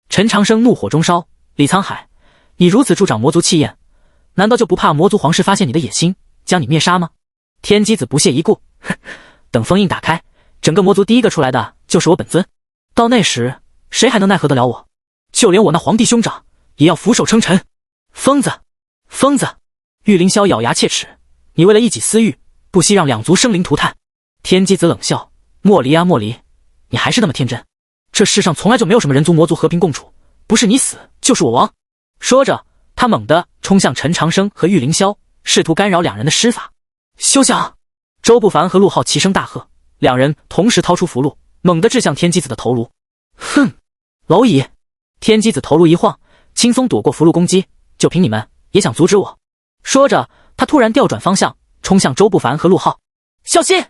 陈长生怒火中烧，李沧海，你如此助长魔族气焰，难道就不怕魔族皇室发现你的野心，将你灭杀吗？天机子不屑一顾，哼，等封印打开，整个魔族第一个出来的就是我本尊，到那时谁还能奈何得了我？就连我那皇帝兄长也要俯首称臣！疯子，疯子！玉凌霄咬牙切齿，你为了一己私欲，不惜让两族生灵涂炭。天机子冷笑，莫离啊莫离，你还是那么天真。这世上从来就没有什么人族魔族和平共处，不是你死就是我亡。说着，他猛地冲向陈长生和玉凌霄，试图干扰两人的施法。休想！周不凡和陆浩齐声大喝，两人同时掏出符箓，猛地掷向天机子的头颅。哼，蝼蚁！天机子头颅一晃，轻松躲过符箓攻击，就凭你们也想阻止我？说着，他突然调转方向，冲向周不凡和陆浩。小心！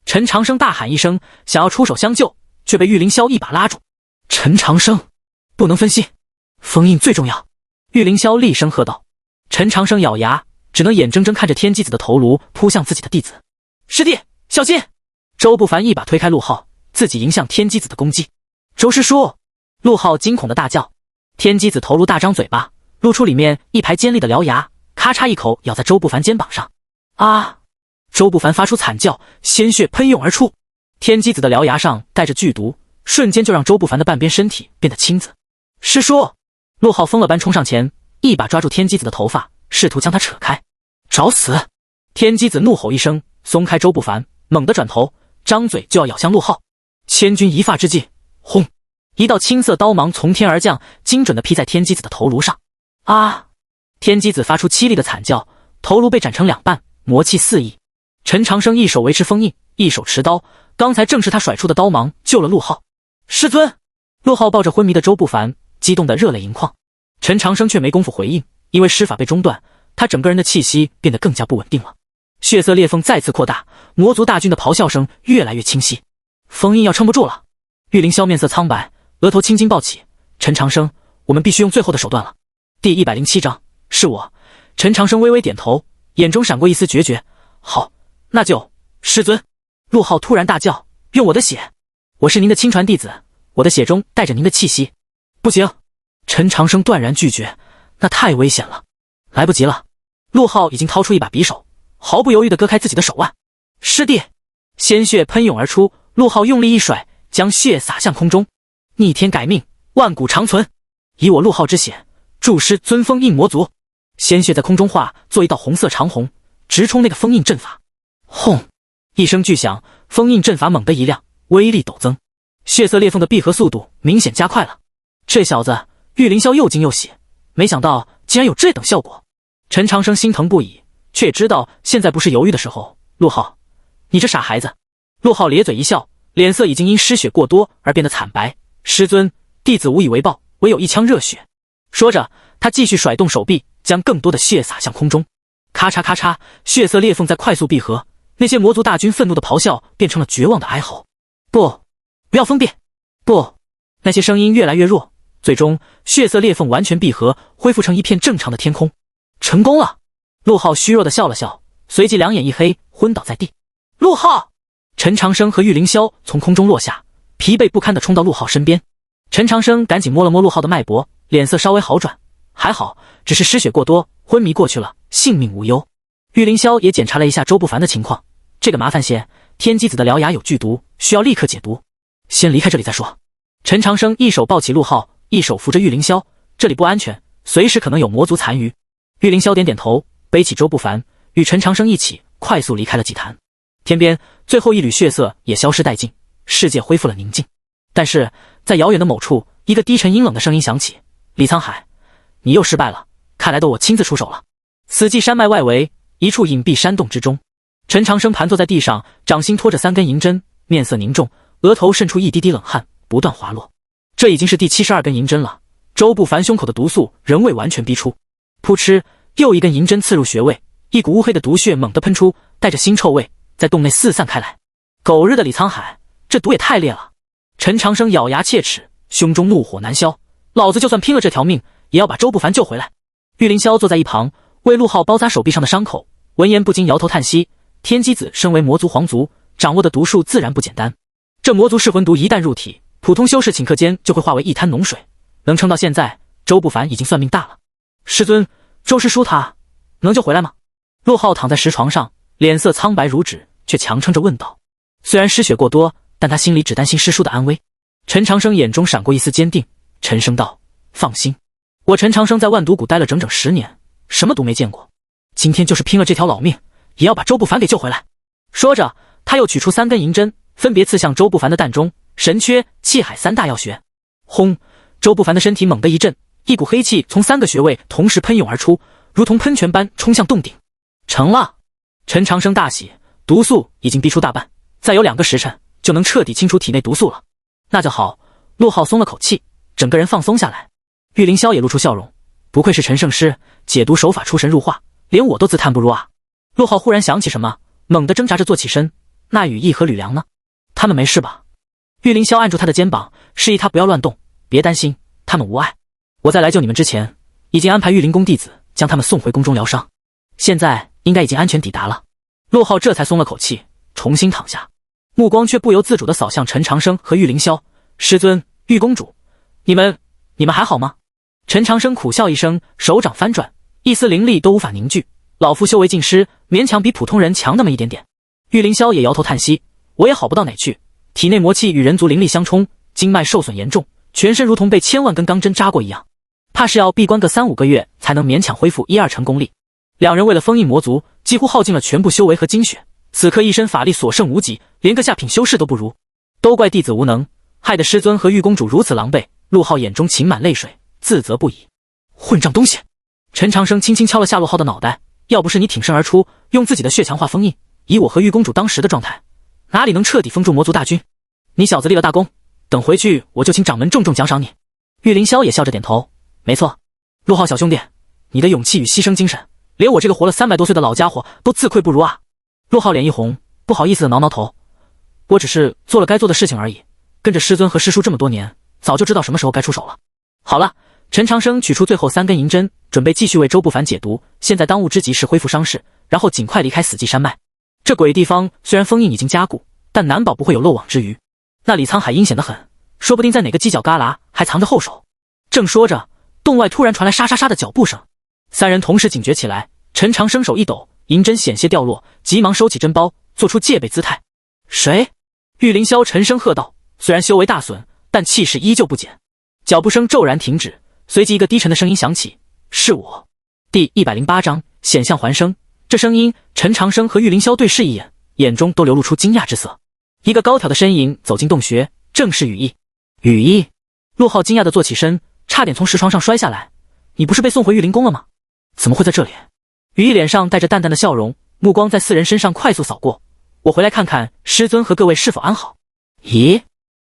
陈长生大喊一声，想要出手相救，却被玉凌霄一把拉住。陈长生，不能分心，封印最重要！玉凌霄厉声喝道。陈长生咬牙，只能眼睁睁看着天机子的头颅扑向自己的弟子。师弟，小心！周不凡一把推开陆浩，自己迎向天机子的攻击。周师叔！陆浩惊恐的大叫。天机子头颅大张嘴巴，露出里面一排尖利的獠牙，咔嚓一口咬在周不凡肩膀上。啊！周不凡发出惨叫，鲜血喷涌而出。天机子的獠牙上带着剧毒，瞬间就让周不凡的半边身体变得青紫。师叔！陆浩疯了般冲上前，一把抓住天机子的头发，试图将他扯开。找死！天机子怒吼一声，松开周不凡，猛地转头，张嘴就要咬向陆浩。千钧一发之际，轰！一道青色刀芒从天而降，精准地劈在天机子的头颅上。啊！天机子发出凄厉的惨叫，头颅被斩成两半，魔气四溢。陈长生一手维持封印，一手持刀，刚才正是他甩出的刀芒救了陆浩。师尊！陆浩抱着昏迷的周不凡，激动得热泪盈眶。陈长生却没工夫回应，因为施法被中断，他整个人的气息变得更加不稳定了。血色裂缝再次扩大，魔族大军的咆哮声越来越清晰。封印要撑不住了。玉凌霄面色苍白，额头青筋暴起。陈长生，我们必须用最后的手段了。第107章，是我。陈长生微微点头，眼中闪过一丝决绝。好，那就，师尊。陆浩突然大叫，用我的血！我是您的亲传弟子，我的血中带着您的气息。不行！陈长生断然拒绝，那太危险了。来不及了。陆浩已经掏出一把匕首，毫不犹豫地割开自己的手腕。师弟！鲜血喷涌而出，陆浩用力一甩，将血洒向空中。逆天改命，万古长存！以我陆浩之血，铸师尊封印魔族。鲜血在空中化作一道红色长虹，直冲那个封印阵法。轰！一声巨响，封印阵法猛地一亮，威力陡增。血色裂缝的闭合速度明显加快了。这小子，玉凌霄又惊又喜，没想到竟然有这等效果。陈长生心疼不已，却也知道现在不是犹豫的时候。陆浩，你这傻孩子！陆浩咧嘴一笑，脸色已经因失血过多而变得惨白。师尊，弟子无以为报，唯有一腔热血。说着，他继续甩动手臂，将更多的血洒向空中。咔嚓咔嚓，血色裂缝在快速闭合，那些魔族大军愤怒的咆哮变成了绝望的哀嚎。不要封闭！不！那些声音越来越弱，最终血色裂缝完全闭合，恢复成一片正常的天空。成功了！陆浩虚弱的笑了笑，随即两眼一黑，昏倒在地。陆浩！陈长生和玉凌霄从空中落下，疲惫不堪地冲到陆浩身边。陈长生赶紧摸了摸陆浩的脉搏，脸色稍微好转，还好，只是失血过多，昏迷过去了，性命无忧。玉凌霄也检查了一下周不凡的情况，这个麻烦些，天机子的獠牙有剧毒，需要立刻解毒。先离开这里再说。陈长生一手抱起陆浩，一手扶着玉凌霄，这里不安全，随时可能有魔族残余。玉凌霄点点头，背起周不凡，与陈长生一起快速离开了祭坛。天边最后一缕血色也消失殆尽，世界恢复了宁静。但是在遥远的某处，一个低沉阴冷的声音响起：李沧海，你又失败了，看来得我亲自出手了。死寂山脉外围一处隐蔽山洞之中，陈长生盘坐在地上，掌心托着3根银针，面色凝重，额头渗出一滴滴冷汗，不断滑落。这已经是第72根银针了，周不凡胸口的毒素仍未完全逼出。扑哧，又一根银针刺入穴位，一股乌黑的毒血猛地喷出，带着腥臭味在洞内四散开来。狗日的李沧海，这毒也太烈了！陈长生咬牙切齿，胸中怒火难消，老子就算拼了这条命，也要把周不凡救回来。玉凌霄坐在一旁，为陆浩包扎手臂上的伤口，闻言不禁摇头叹息。天机子身为魔族皇族，掌握的毒术自然不简单。这魔族噬魂毒一旦入体，普通修士顷刻间就会化为一滩脓水，能撑到现在，周不凡已经算命大了。师尊，周师叔他能救回来吗？陆浩躺在石床上，脸色苍白如纸，却强撑着问道。虽然失血过多，但他心里只担心师叔的安危。陈长生眼中闪过一丝坚定，沉声道：放心，我陈长生在万毒谷待了整整10年，什么毒没见过，今天就是拼了这条老命，也要把周不凡给救回来。说着，他又取出3根银针，分别刺向周不凡的膻中、神阙、气海3大要穴。轰！周不凡的身体猛地一震，一股黑气从3个穴位同时喷涌而出，如同喷泉般冲向洞顶。成了！陈长生大喜，毒素已经逼出大半，再有2个时辰就能彻底清除体内毒素了。那就好。陆浩松了口气，整个人放松下来。玉凌霄也露出笑容，不愧是陈圣师，解毒手法出神入化，连我都自叹不如啊。陆浩忽然想起什么，猛地挣扎着坐起身。那羽翼和吕梁呢？他们没事吧？玉凌霄按住他的肩膀，示意他不要乱动，别担心，他们无碍。我在来救你们之前，已经安排御林宫弟子将他们送回宫中疗伤，现在应该已经安全抵达了。陆浩这才松了口气，重新躺下，目光却不由自主地扫向陈长生和玉凌霄。师尊，玉公主，你们还好吗？陈长生苦笑一声，手掌翻转，一丝灵力都无法凝聚。老夫修为尽失，勉强比普通人强那么一点点。玉凌霄也摇头叹息，我也好不到哪去，体内魔气与人族灵力相冲，经脉受损严重，全身如同被1000万根钢针扎过一样，怕是要闭关个3-5个月才能勉强恢复1-2成功力。两人为了封印魔族，几乎耗尽了全部修为和精血，此刻一身法力所剩无几，连个下品修士都不如。都怪弟子无能，害得师尊和玉公主如此狼狈。陆浩眼中噙满泪水，自责不已。混账东西！陈长生轻轻敲了下陆浩的脑袋，要不是你挺身而出，用自己的血强化封印，以我和玉公主当时的状态，哪里能彻底封住魔族大军？你小子立了大功，等回去我就请掌门重重奖赏你。玉凌霄也笑着点头，没错，陆浩小兄弟，你的勇气与牺牲精神，连我这个活了300多岁的老家伙都自愧不如啊。陆浩脸一红，不好意思的挠挠头，我只是做了该做的事情而已，跟着师尊和师叔这么多年，早就知道什么时候该出手了。好了，陈长生取出最后3根银针，准备继续为周不凡解毒，现在当务之急是恢复伤势，然后尽快离开死寂山脉。这鬼地方虽然封印已经加固，但难保不会有漏网之鱼。那李沧海阴险得很，说不定在哪个犄角旮旯还藏着后手。正说着，洞外突然传来沙沙沙的脚步声，3人同时警觉起来。陈长生手一抖，银针险些掉落，急忙收起针包，做出戒备姿态。谁？玉凌霄沉声喝道，虽然修为大损，但气势依旧不减。脚步声骤然停止，随即一个低沉的声音响起：“是我。”第108章险象环生。这声音，陈长生和玉凌霄对视一眼，眼中都流露出惊讶之色。一个高挑的身影走进洞穴，正是羽翼。羽翼！陆浩惊讶地坐起身，差点从石床上摔下来。你不是被送回玉灵宫了吗？怎么会在这里？羽翼脸上带着淡淡的笑容，目光在四人身上快速扫过。我回来看看师尊和各位是否安好。咦，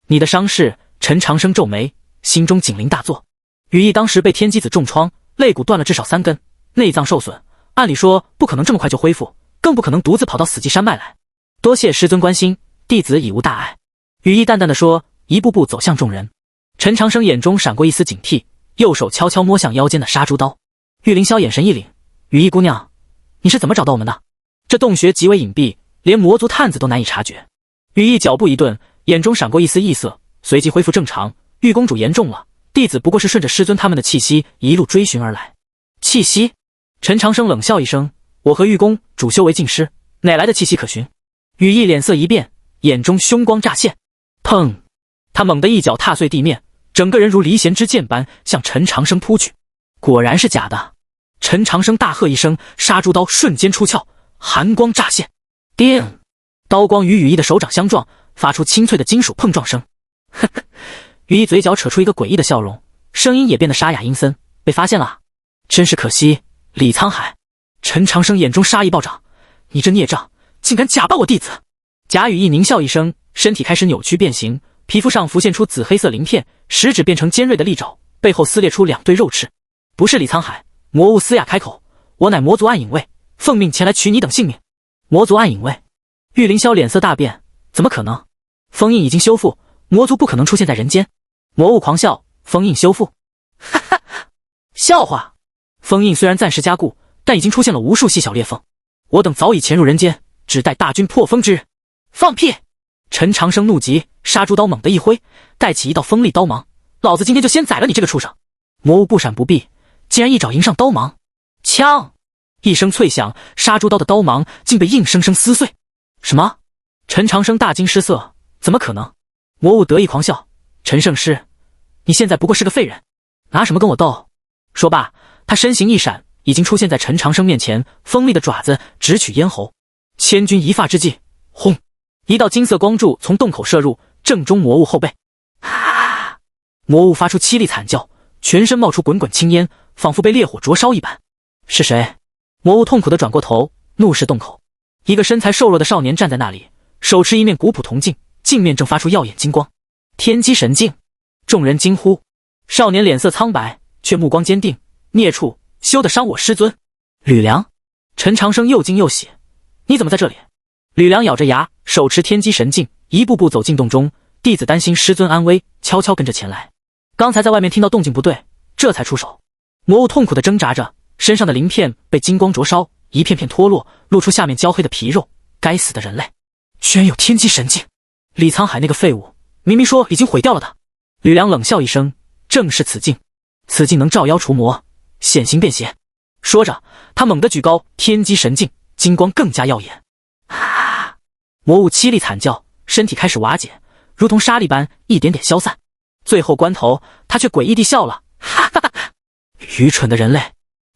你的伤势？陈长生皱眉，心中警铃大作。羽翼当时被天机子重创，肋骨断了至少3根，内脏受损。按理说不可能这么快就恢复，更不可能独自跑到死寂山脉来。多谢师尊关心，弟子已无大碍。羽翼淡淡的说，一步步走向众人。陈长生眼中闪过一丝警惕，右手悄悄摸向腰间的杀猪刀。玉凌霄眼神一凛，羽翼姑娘，你是怎么找到我们的？这洞穴极为隐蔽，连魔族探子都难以察觉。羽翼脚步一顿，眼中闪过一丝异色，随即恢复正常。玉公主言重了，弟子不过是顺着师尊他们的气息一路追寻而来。气息？陈长生冷笑一声，我和玉公主修为尽失，哪来的气息可寻？羽翼脸色一变，眼中凶光乍现。砰！他猛地一脚踏碎地面，整个人如离弦之箭般向陈长生扑去。果然是假的！陈长生大喝一声，杀猪刀瞬间出鞘，寒光乍现。叮！刀光与羽翼的手掌相撞，发出清脆的金属碰撞声。呵呵，羽翼嘴角扯出一个诡异的笑容，声音也变得沙哑阴森。被发现了，真是可惜。李沧海！陈长生眼中杀意暴涨，你这孽障，竟敢假扮我弟子！贾羽翼狞笑一声，身体开始扭曲变形，皮肤上浮现出紫黑色鳞片，食指变成尖锐的利爪，背后撕裂出2对肉翅。不是李沧海！魔物嘶哑开口，我乃魔族暗影卫，奉命前来取你等性命。魔族暗影卫！玉凌霄脸色大变，怎么可能？封印已经修复，魔族不可能出现在人间。魔物狂笑，封印修复？哈哈，笑话！封印虽然暂时加固，但已经出现了无数细小裂缝，我等早已潜入人间，只待大军破封之日。放屁！陈长生怒极，杀猪刀猛地一挥，带起一道锋利刀芒，老子今天就先宰了你这个畜生！魔物不闪不避，竟然一爪迎上刀芒，枪！一声脆响，杀猪刀的刀芒竟被硬生生撕碎。什么？陈长生大惊失色，怎么可能？魔物得意狂笑，陈圣师，你现在不过是个废人，拿什么跟我斗？说罢，他身形一闪，已经出现在陈长生面前，锋利的爪子直取咽喉。千钧一发之际，轰！一道金色光柱从洞口射入，正中魔物后背。啊！魔物发出凄厉惨叫，全身冒出滚滚青烟，仿佛被烈火灼烧一般。是谁？魔物痛苦地转过头，怒视洞口。一个身材瘦弱的少年站在那里，手持一面古朴铜镜，镜面正发出耀眼金光。天机神镜！众人惊呼。少年脸色苍白，却目光坚定。孽畜，休得伤我师尊！吕梁！陈长生又惊又喜，你怎么在这里？吕梁咬着牙，手持天机神镜，一步步走进洞中。弟子担心师尊安危，悄悄跟着前来。刚才在外面听到动静不对，这才出手。魔物痛苦地挣扎着，身上的鳞片被金光灼烧，一片片脱落，露出下面焦黑的皮肉。该死的人类，居然有天机神镜！李沧海那个废物，明明说已经毁掉了的。吕梁冷笑一声，正是此镜，此镜能照妖除魔，显形便邪。说着，他猛地举高天机神镜，金光更加耀眼。啊！魔物凄厉惨叫，身体开始瓦解，如同沙粒般一点点消散。最后关头，他却诡异地笑了，哈哈哈！愚蠢的人类，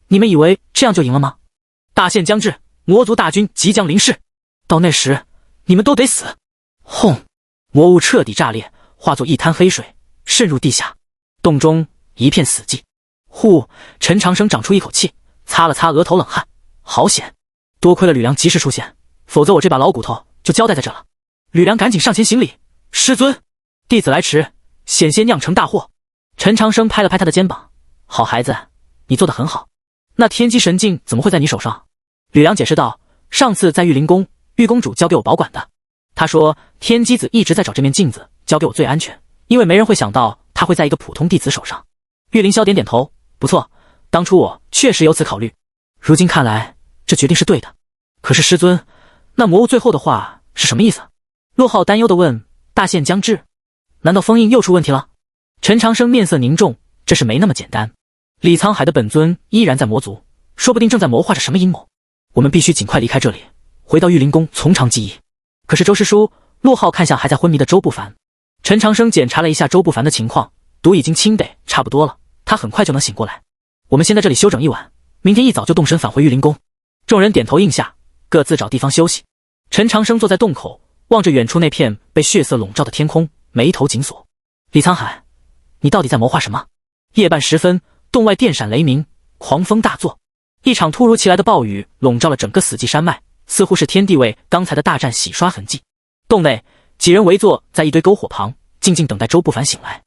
你们以为这样就赢了吗？大限将至，魔族大军即将临逝，到那时，你们都得死！轰！魔物彻底炸裂，化作一滩黑水，渗入地下。洞中一片死寂。呼！陈长生长出一口气，擦了擦额头冷汗，好险！多亏了吕梁及时出现，否则我这把老骨头就交代在这了。吕梁赶紧上前行礼，师尊，弟子来迟，险些酿成大祸。陈长生拍了拍他的肩膀，好孩子，你做得很好。那天机神镜怎么会在你手上？吕梁解释道，上次在玉灵宫，玉公主交给我保管的。她说天机子一直在找这面镜子，交给我最安全，因为没人会想到她会在一个普通弟子手上。玉凌霄点点头，不错，当初我确实有此考虑，如今看来这决定是对的。可是师尊，那魔物最后的话是什么意思？洛浩担忧地问，大限将至，难道封印又出问题了？陈长生面色凝重，这事没那么简单。李沧海的本尊依然在魔族，说不定正在谋划着什么阴谋。我们必须尽快离开这里，回到玉灵宫从长计议。可是周师叔，洛浩看向还在昏迷的周不凡。陈长生检查了一下周不凡的情况，毒已经清得差不多了，他很快就能醒过来。我们先在这里休整一晚，明天一早就动身返回玉灵宫。众人点头应下，各自找地方休息。陈长生坐在洞口，望着远处那片被血色笼罩的天空，眉头紧锁。李沧海，你到底在谋划什么？夜半时分，洞外电闪雷鸣，狂风大作，一场突如其来的暴雨笼罩了整个死寂山脉，似乎是天地为刚才的大战洗刷痕迹。洞内几人围坐在一堆篝火旁，静静等待周不凡醒来。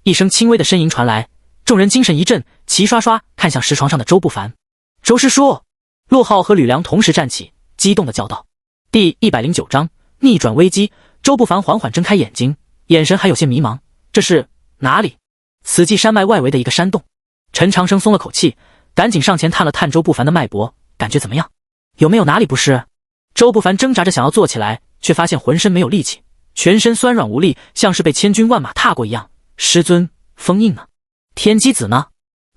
一声轻微的呻吟传来，众人精神一振，齐刷刷看向石床上的周不凡。周师叔！陆浩和吕梁同时站起，激动地叫道。第109章逆转危机。周不凡缓缓睁开眼睛，眼神还有些迷茫。这是哪里？死寂山脉外围的一个山洞。陈长生松了口气，赶紧上前探了探周不凡的脉搏，感觉怎么样？有没有哪里不适？周不凡挣扎着想要坐起来，却发现浑身没有力气，全身酸软无力，像是被千军万马踏过一样。师尊，封印呢？天机子呢？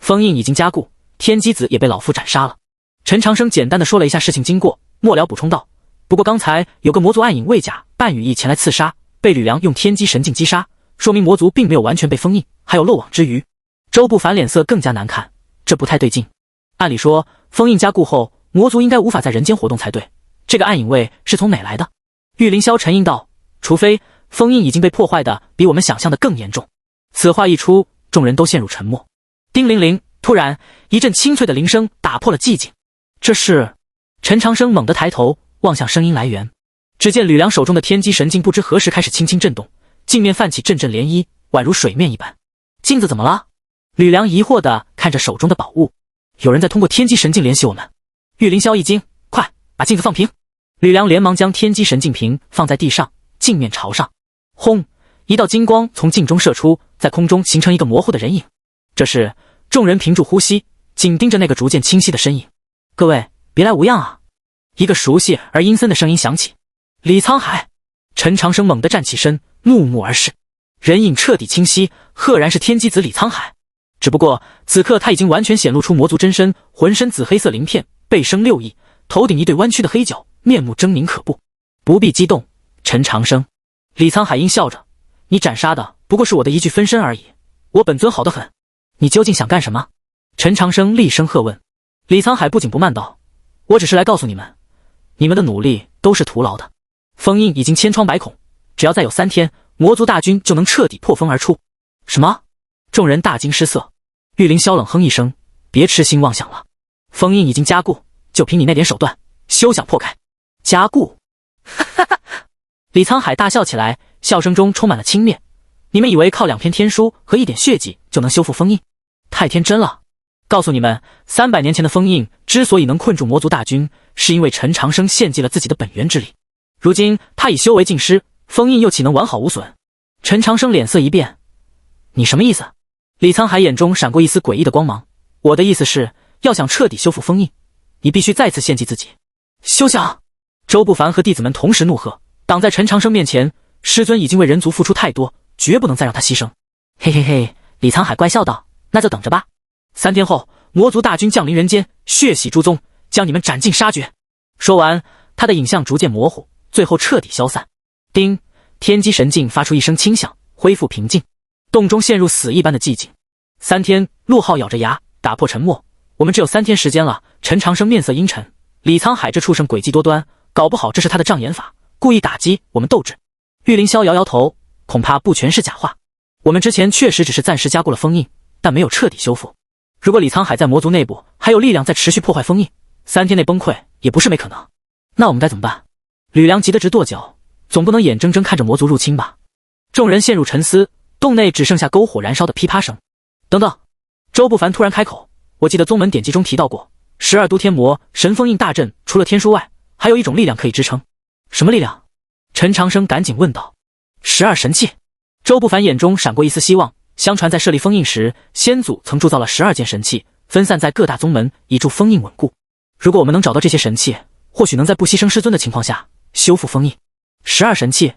封印已经加固，天机子也被老夫斩杀了。陈长生简单的说了一下事情经过，末了补充道：不过刚才有个魔族暗影魏甲半羽翼前来刺杀，被吕梁用天机神境击杀，说明魔族并没有完全被封印，还有漏网之鱼。周不凡脸色更加难看，这不太对劲。按理说封印加固后，魔族应该无法在人间活动才对，这个暗影卫是从哪来的？玉凌霄沉吟道：除非封印已经被破坏的比我们想象的更严重。此话一出，众人都陷入沉默。叮铃铃，突然一阵清脆的铃声打破了寂静。这是……陈长生猛地抬头望向声音来源，只见吕梁手中的天机神镜不知何时开始轻轻震动，镜面泛起阵阵涟漪，宛如水面一般。镜子怎么了？吕梁疑惑地看着手中的宝物。有人在通过天机神镜联系我们。玉凌霄一惊，快把镜子放平。吕梁连忙将天机神镜瓶放在地上，镜面朝上。轰！一道金光从镜中射出，在空中形成一个模糊的人影。这时众人屏住呼吸，紧盯着那个逐渐清晰的身影。各位别来无恙啊！一个熟悉而阴森的声音响起。李沧海！陈长生猛地站起身，怒目而视。人影彻底清晰，赫然是天机子李沧海。只不过此刻他已经完全显露出魔族真身，浑身紫黑色鳞片，背生6翼，头顶一对弯曲的黑角，面目狰狞可怖。不必激动，陈长生。李沧海阴笑着，你斩杀的不过是我的一具分身而已，我本尊好得很，你究竟想干什么？陈长生厉声喝问。李沧海不紧不慢道：我只是来告诉你们，你们的努力都是徒劳的。封印已经千疮百孔，只要再有3天，魔族大军就能彻底破封而出。什么？众人大惊失色。玉凌霄冷哼一声，别痴心妄想了，封印已经加固，就凭你那点手段，休想破开。加固？哈哈！李沧海大笑起来，笑声中充满了轻蔑。你们以为靠2篇天书和一点血迹就能修复封印？太天真了！告诉你们，300年前的封印之所以能困住魔族大军，是因为陈长生献祭了自己的本源之力。如今他已修为尽失，封印又岂能完好无损？陈长生脸色一变，你什么意思？李沧海眼中闪过一丝诡异的光芒。我的意思是，要想彻底修复封印，你必须再次献祭自己。休想！周不凡和弟子们同时怒喝，挡在陈长生面前。师尊已经为人族付出太多，绝不能再让他牺牲。嘿嘿嘿，李沧海怪笑道，那就等着吧。3天后，魔族大军降临人间，血洗诸宗，将你们斩尽杀绝。说完，他的影像逐渐模糊，最后彻底消散。叮！天机神镜发出一声轻响，恢复平静。洞中陷入死一般的寂静。3天，陆浩咬着牙打破沉默。我们只有3天时间了。陈长生面色阴沉。李沧海这畜生诡计多端，搞不好这是他的障眼法，故意打击我们斗志。玉凌霄摇摇头，恐怕不全是假话。我们之前确实只是暂时加固了封印，但没有彻底修复。如果李沧海在魔族内部还有力量在持续破坏封印，3天内崩溃也不是没可能。那我们该怎么办？吕梁急得直跺脚，总不能眼睁睁看着魔族入侵吧？众人陷入沉思，洞内只剩下篝火燃烧的噼啪声。等等！周不凡突然开口，我记得宗门典籍中提到过，12都天魔神封印大阵，除了天书外，还有一种力量可以支撑。什么力量？陈长生赶紧问道。12神器。周不凡眼中闪过一丝希望。相传在设立封印时，先祖曾铸造了12件神器，分散在各大宗门，以助封印稳固。如果我们能找到这些神器，或许能在不牺牲师尊的情况下修复封印。12神器。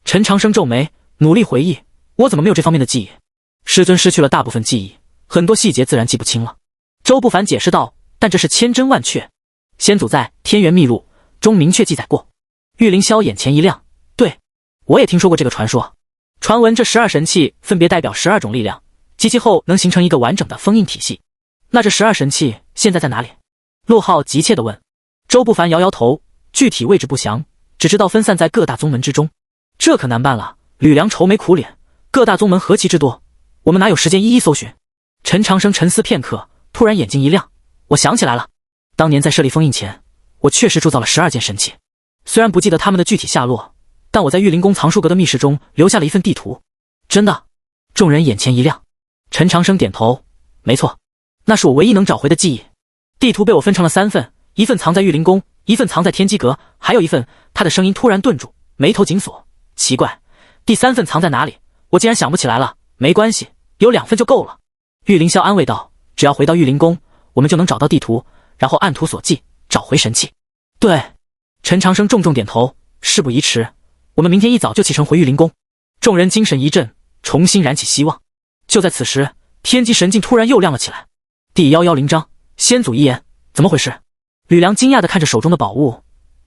陈长生皱眉，努力回忆，我怎么没有这方面的记忆？师尊失去了大部分记忆，很多细节自然记不清了。周不凡解释道，但这是千真万确，先祖在《天元秘录》中明确记载过。玉凌霄眼前一亮，对，我也听说过这个传说。传闻这12神器分别代表12种力量，集齐后能形成一个完整的封印体系。那这12神器现在在哪里？陆浩急切地问。周不凡摇摇头，具体位置不详，只知道分散在各大宗门之中。这可难办了。吕梁愁眉苦脸，各大宗门何其之多，我们哪有时间一一搜寻？陈长生沉思片刻，突然眼睛一亮，我想起来了，当年在设立封印前，我确实铸造了12件神器，虽然不记得他们的具体下落，但我在玉灵宫藏书阁的密室中留下了一份地图。真的？众人眼前一亮。陈长生点头，没错，那是我唯一能找回的记忆。地图被我分成了3份，一份藏在玉灵宫，一份藏在天机阁，还有一份……他的声音突然顿住，眉头紧锁。奇怪，第3份藏在哪里？我竟然想不起来了。没关系，有2份就够了。玉凌霄安慰道，只要回到玉灵宫，我们就能找到地图，然后按图索骥，找回神器。对，陈长生重重点头，事不宜迟，我们明天一早就启程回玉灵宫。众人精神一振，重新燃起希望。就在此时，天机神镜突然又亮了起来。第110章，先祖遗言，怎么回事？吕梁惊讶地看着手中的宝物，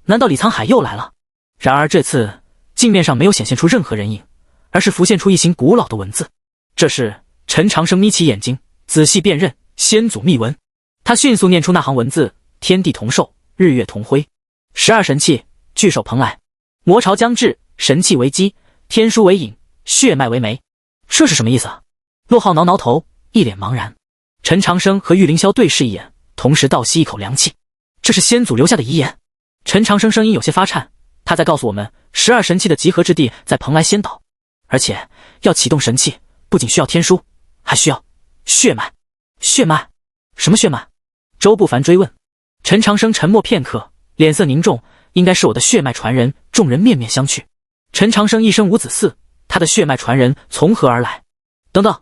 难道李沧海又来了？然而这次镜面上没有显现出任何人影，而是浮现出一行古老的文字。这是陈长生眯起眼睛，仔细辨认先祖秘文。他迅速念出那行文字：天地同寿，日月同辉，12神器，聚首蓬莱，魔潮将至，神器为基，天书为引，血脉为媒。这是什么意思啊？陆浩挠挠头，一脸茫然。陈长生和玉凌霄对视一眼，同时倒吸一口凉气。这是先祖留下的遗言。陈长生声音有些发颤，他在告诉我们，12神器的集合之地在蓬莱仙岛，而且要启动神器，不仅需要天书，还需要血脉。血脉？什么血脉？周不凡追问。陈长生沉默片刻，脸色凝重，应该是我的血脉传人。众人面面相觑。陈长生一生无子嗣，他的血脉传人从何而来？等等，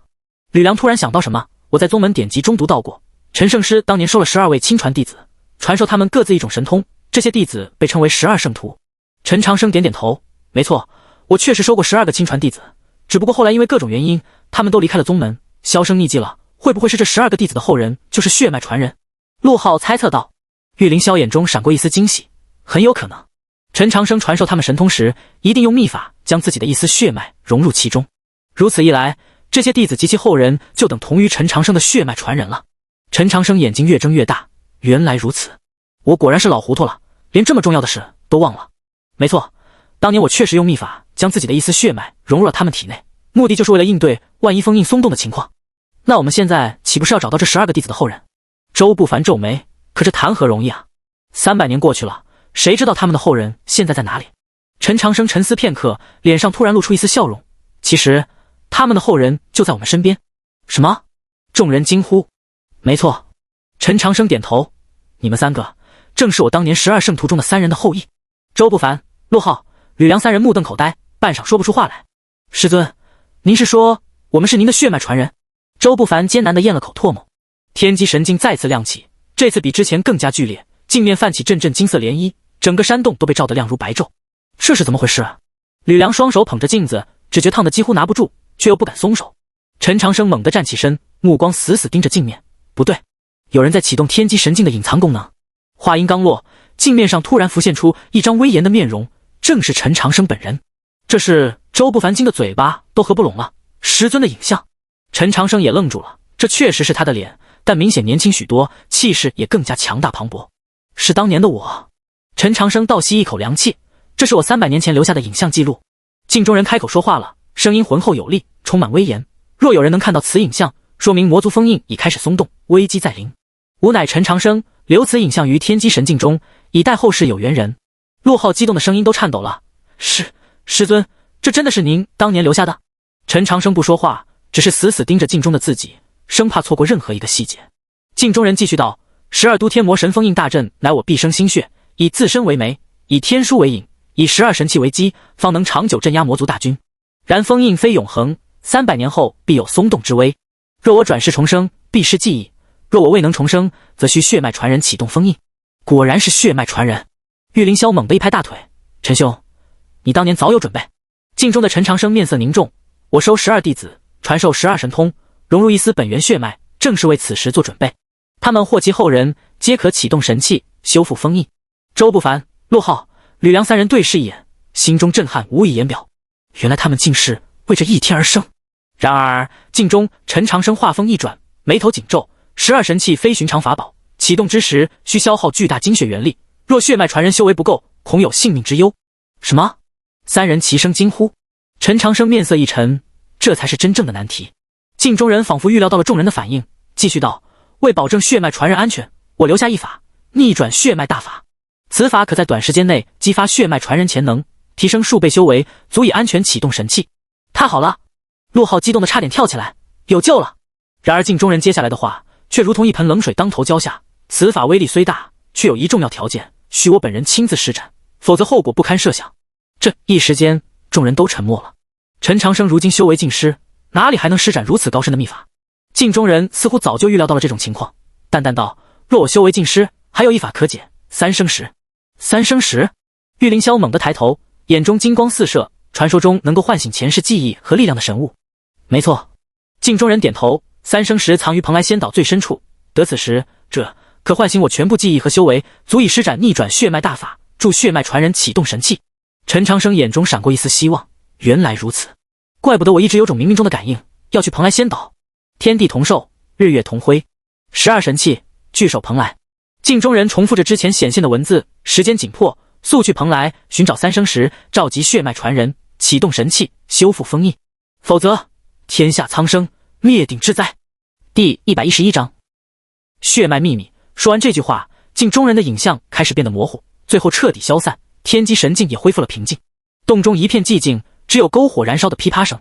吕梁突然想到什么，我在宗门典籍中读到过，陈圣师当年收了12位亲传弟子，传授他们各自一种神通，这些弟子被称为12圣徒。陈长生点点头，没错，我确实收过12个亲传弟子，只不过后来因为各种原因，他们都离开了宗门，销声匿迹了。会不会是这12个弟子的后人就是血脉传人？陆浩猜测道。玉凌霄眼中闪过一丝惊喜，很有可能。陈长生传授他们神通时，一定用秘法将自己的一丝血脉融入其中，如此一来，这些弟子及其后人就等同于陈长生的血脉传人了。陈长生眼睛越睁越大，原来如此，我果然是老糊涂了，连这么重要的事都忘了。没错，当年我确实用秘法将自己的一丝血脉融入了他们体内，目的就是为了应对万一封印松动的情况。那我们现在岂不是要找到这12个弟子的后人？周不凡皱眉，可这谈何容易啊！300年过去了，谁知道他们的后人现在在哪里？陈长生沉思片刻，脸上突然露出一丝笑容。其实，他们的后人就在我们身边。什么？众人惊呼。没错。陈长生点头。你们3个，正是我当年12圣徒中的3人的后裔。周不凡、陆浩、吕梁3人目瞪口呆，半晌说不出话来。师尊，您是说我们是您的血脉传人？周不凡艰难地咽了口唾沫。天机神镜再次亮起，这次比之前更加剧烈，镜面泛起阵阵金色涟漪，整个山洞都被照得亮如白昼。这是怎么回事啊？吕梁双手捧着镜子，只觉烫得几乎拿不住，却又不敢松手。陈长生猛地站起身，目光死死盯着镜面。不对，有人在启动天机神镜的隐藏功能。话音刚落，镜面上突然浮现出一张威严的面容，正是陈长生本人。这是周不凡惊的嘴巴都合不拢了。师尊的影像。陈长生也愣住了，这确实是他的脸，但明显年轻许多，气势也更加强大磅礴。是当年的我。陈长生倒吸一口凉气，这是我300年前留下的影像记录。镜中人开口说话了，声音浑厚有力，充满威严。若有人能看到此影像，说明魔族封印已开始松动，危机在临。吾乃陈长生，留此影像于天机神镜中，以待后世有缘人。陆浩激动的声音都颤抖了。师尊，这真的是您当年留下的？陈长生不说话，只是死死盯着镜中的自己，生怕错过任何一个细节。镜中人继续道：12都天魔神封印大阵乃我毕生心血，以自身为媒，以天书为引，以12神器为基，方能长久镇压魔族大军。然封印非永恒，300年后必有松动之危。若我转世重生，必失记忆；若我未能重生，则需血脉传人启动封印。果然是血脉传人。玉凌霄猛地一拍大腿：陈兄，你当年早有准备。镜中的陈长生面色凝重：我收12弟子，传授12神通，融入一丝本源血脉，正是为此时做准备。他们或其后人皆可启动神器，修复封印。周不凡、陆浩、吕梁3人对视一眼，心中震撼无以言表。原来他们竟是为这一天而生。然而镜中陈长生话锋一转，眉头紧皱，12神器非寻常法宝，启动之时需消耗巨大精血元力，若血脉传人修为不够，恐有性命之忧。什么？三人齐声惊呼。陈长生面色一沉，这才是真正的难题。镜中人仿佛预料到了众人的反应，继续道：为保证血脉传人安全，我留下一法，逆转血脉大法。此法可在短时间内激发血脉传人潜能，提升数倍修为，足以安全启动神器。太好了！陆浩激动的差点跳起来，有救了。然而镜中人接下来的话却如同一盆冷水当头浇下，此法威力虽大，却有一重要条件，需我本人亲自施展，否则后果不堪设想。这一时间众人都沉默了。陈长生如今修为尽失，哪里还能施展如此高深的秘法？镜中人似乎早就预料到了这种情况，淡淡道：若我修为尽失，还有一法可解，三生石。三生石？玉凌霄猛地抬头，眼中金光四射，传说中能够唤醒前世记忆和力量的神物。没错。镜中人点头，三生石藏于蓬莱仙岛最深处，得此时，这可唤醒我全部记忆和修为，足以施展逆转血脉大法，助血脉传人启动神器。陈长生眼中闪过一丝希望，原来如此，怪不得我一直有种冥冥中的感应，要去蓬莱仙岛。天地同寿，日月同辉，12神器，聚首蓬莱。镜中人重复着之前显现的文字，时间紧迫，速去蓬莱寻找三生石，召集血脉传人，启动神器，修复封印，否则天下苍生，灭顶之灾。第111章血脉秘密。说完这句话，镜中人的影像开始变得模糊，最后彻底消散，天机神境也恢复了平静。洞中一片寂静，只有篝火燃烧的噼啪声。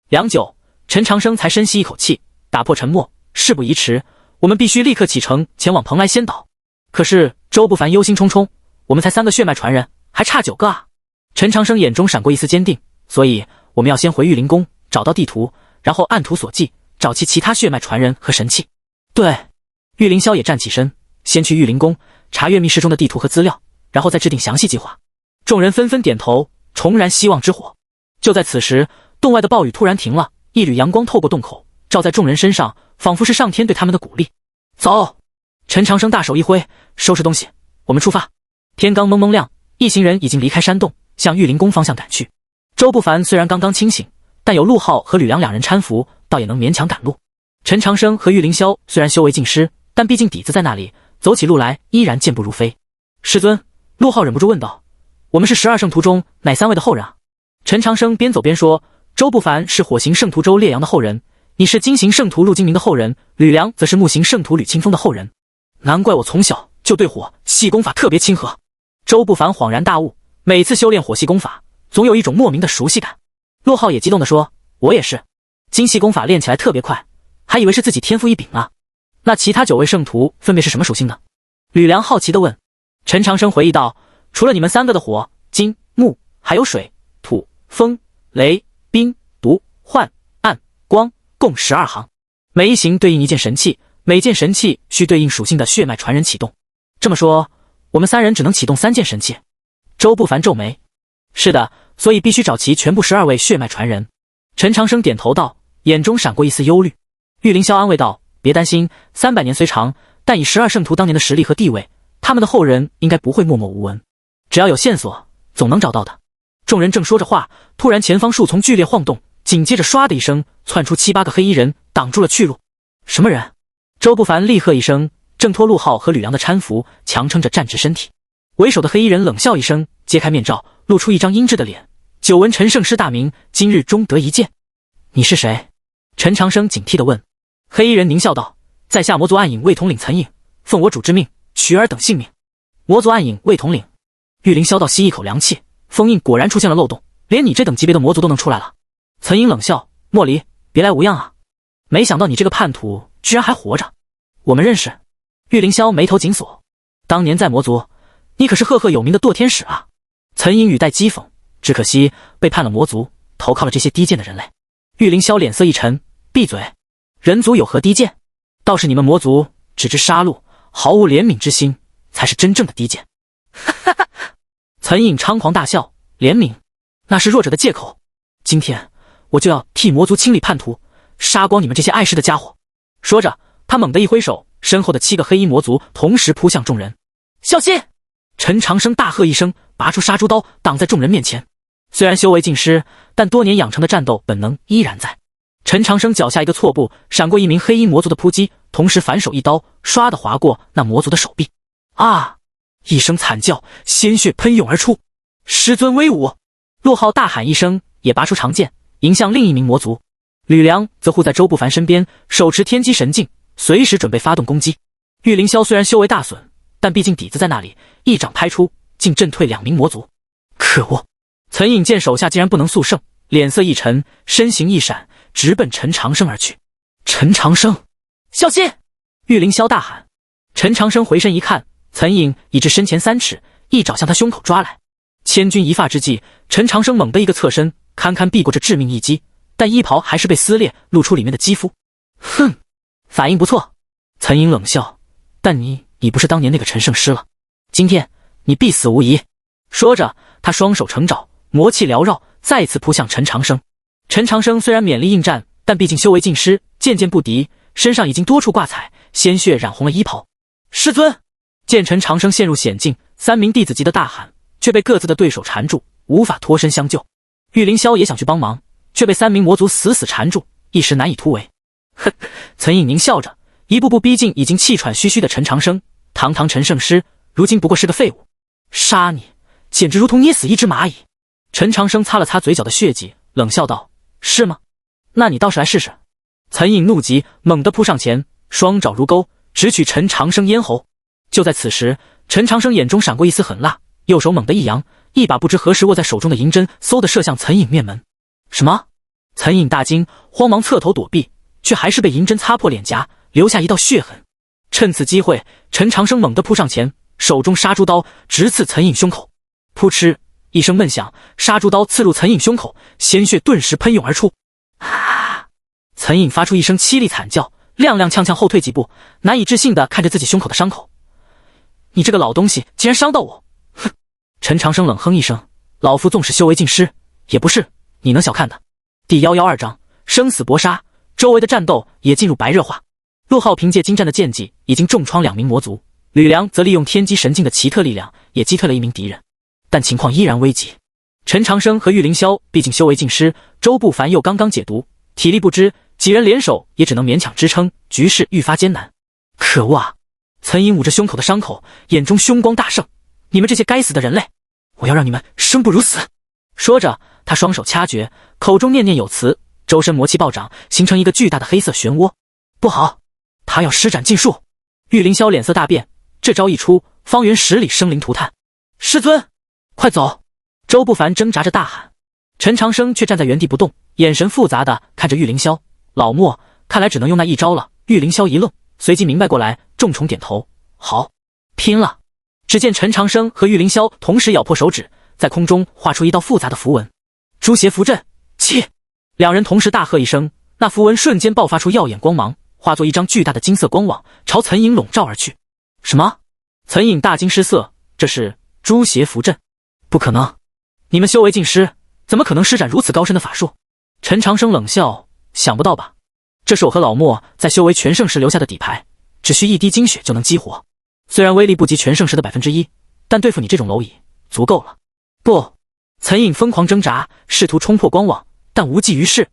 良久，陈长生才深吸一口气，打破沉默：事不宜迟，我们必须立刻启程前往蓬莱仙岛。可是周不凡忧心忡忡：我们才3个血脉传人，还差9个啊！陈长生眼中闪过一丝坚定：所以我们要先回玉灵宫，找到地图，然后按图索骥，找齐其他血脉传人和神器。对。玉凌霄也站起身，先去玉灵宫查阅密室中的地图和资料，然后再制定详细计划。众人纷纷点头，重燃希望之火。就在此时，洞外的暴雨突然停了，一缕阳光透过洞口，照在众人身上，仿佛是上天对他们的鼓励。走！陈长生大手一挥，收拾东西，我们出发。天刚蒙蒙亮，一行人已经离开山洞，向玉灵宫方向赶去。周不凡虽然刚刚清醒，但有陆浩和吕梁两人搀扶，倒也能勉强赶路。陈长生和玉凌霄虽然修为尽失，但毕竟底子在那里，走起路来依然健步如飞。师尊，陆浩忍不住问道：我们是12圣徒中哪3位的后人啊？陈长生边走边说：周不凡是火行圣徒周烈阳的后人，你是金行圣徒陆金明的后人，吕梁则是木行圣徒吕清风的后人。难怪我从小就对火系功法特别亲和。周不凡恍然大悟，每次修炼火系功法，总有一种莫名的熟悉感。陆浩也激动地说：我也是，金系功法练起来特别快，还以为是自己天赋异禀呢。那其他9位圣徒分别是什么属性呢？吕梁好奇地问。陈长生回忆道：除了你们3个的火、金、木，还有水、土、风、雷、冰、毒、幻、暗、光，共12行，每一行对应一件神器，每件神器需对应属性的血脉传人启动。这么说，我们3人只能启动3件神器？周不凡皱眉。是的，所以必须找齐全部12位血脉传人。陈长生点头道，眼中闪过一丝忧虑。玉凌霄安慰道：别担心，300年虽长，但以12圣徒当年的实力和地位，他们的后人应该不会默默无闻，只要有线索，总能找到的。众人正说着话，突然前方树丛剧烈晃动，紧接着唰的一声，窜出7、8个黑衣人，挡住了去路。什么人？周不凡厉喝一声，挣脱陆浩和吕梁的搀扶，强撑着站直身体。为首的黑衣人冷笑一声，揭开面罩，露出一张英质的脸。久闻陈圣师大名，今日终得一见。你是谁？陈长生警惕地问。黑衣人狞笑道：在下魔族暗影卫统领岑颖，奉我主之命，取尔等性命。魔族暗影卫统领。玉凌霄道吸一口凉气，封印果然出现了漏洞，连你这等级别的魔族都能出来了。岑颖冷笑：莫离，别来无恙啊！没想到你这个叛徒居然还活着。我们认识。玉凌霄眉头紧锁。当年在魔族，你可是赫赫有名的堕天使啊！岑颖语带讥讽，只可惜背叛了魔族，投靠了这些低贱的人类。玉凌霄脸色一沉，闭嘴！人族有何低贱？倒是你们魔族只知杀戮，毫无怜悯之心，才是真正的低贱。哈哈哈！岑颖猖狂大笑，怜悯那是弱者的借口。今天我就要替魔族清理叛徒，杀光你们这些碍事的家伙。说着，他猛地一挥手，身后的7个黑衣魔族同时扑向众人。小心！陈长生大喝一声，拔出杀猪刀挡在众人面前。虽然修为尽失，但多年养成的战斗本能依然在。陈长生脚下一个错步，闪过一名黑衣魔族的扑击，同时反手一刀，唰的划过那魔族的手臂。啊！一声惨叫，鲜血喷涌而出。师尊威武！陆浩大喊一声，也拔出长剑，迎向另一名魔族。吕梁则护在周不凡身边，手持天机神镜，随时准备发动攻击。玉凌霄虽然修为大损，但毕竟底子在那里，一掌拍出，竟震退2名魔族。可恶！岑颖见手下竟然不能速胜，脸色一沉，身形一闪，直奔陈长生而去。陈长生，小心！玉凌霄大喊。陈长生回身一看，岑颖已至身前3尺，一爪向他胸口抓来。千钧一发之际，陈长生猛地一个侧身，堪堪避过这致命一击，但衣袍还是被撕裂，露出里面的肌肤。哼，反应不错。岑颖冷笑，但你不是当年那个陈圣师了，今天你必死无疑。说着，他双手成爪，魔气缭绕，再次扑向陈长生。陈长生虽然勉力应战，但毕竟修为尽失，渐渐不敌，身上已经多处挂彩，鲜血染红了衣袍。师尊！见陈长生陷入险境，3名弟子急得大喊，却被各自的对手缠住，无法脱身相救。玉凌霄也想去帮忙，却被3名魔族死死缠住，一时难以突围。哼！岑颖狞笑着，一步步逼近已经气喘吁吁的陈长生。堂堂陈圣师，如今不过是个废物，杀你简直如同捏死一只蚂蚁。陈长生擦了擦嘴角的血迹，冷笑道：是吗？那你倒是来试试。岑颖怒极，猛地扑上前，双爪如钩，直取陈长生咽喉。就在此时，陈长生眼中闪过一丝狠辣，右手猛地一扬，一把不知何时握在手中的银针嗖地射向岑颖面门。什么？岑颖大惊，慌忙侧头躲避，却还是被银针擦破脸颊，留下一道血痕。趁此机会，陈长生猛地扑上前，手中杀猪刀直刺岑颖胸口。扑哧一声闷响，杀猪刀刺入岑颖胸口，鲜血顿时喷涌而出。啊！岑颖发出一声凄厉惨叫，踉踉跄跄后退几步，难以置信地看着自己胸口的伤口。你这个老东西，竟然伤到我！哼！陈长生冷哼一声，老夫纵使修为尽失，也不是你能小看的。第112章生死搏杀，周围的战斗也进入白热化。陆浩凭借精湛的剑技，已经重创2名魔族，吕梁则利用天机神镜的奇特力量，也击退了1名敌人，但情况依然危急。陈长生和玉凌霄毕竟修为尽失，周不凡又刚刚解毒，体力不支，几人联手也只能勉强支撑，局势愈发艰难。可恶啊！岑颖捂着胸口的伤口，眼中凶光大盛，你们这些该死的人类，我要让你们生不如死！说着，他双手掐诀，口中念念有词，周身魔气暴涨，形成一个巨大的黑色漩涡。不好，他要施展禁术！玉凌霄脸色大变，这招一出，方圆10里生灵涂炭。师尊，快走！周不凡挣扎着大喊。陈长生却站在原地不动，眼神复杂的看着玉凌霄。老莫，看来只能用那一招了。玉凌霄一愣，随即明白过来，重重点头。好，拼了！只见陈长生和玉凌霄同时咬破手指，在空中画出一道复杂的符文。诛邪符阵，起！两人同时大喝一声，那符文瞬间爆发出耀眼光芒，化作一张巨大的金色光网，朝岑颖笼罩而去。什么？岑颖大惊失色，这是诛邪符阵？不可能！你们修为尽失，怎么可能施展如此高深的法术？陈长生冷笑，想不到吧？这是我和老莫在修为全盛时留下的底牌，只需一滴精血就能激活。虽然威力不及全盛时的1%，但对付你这种蝼蚁足够了。不！岑颖疯狂挣扎，试图冲破光网，但无济于事。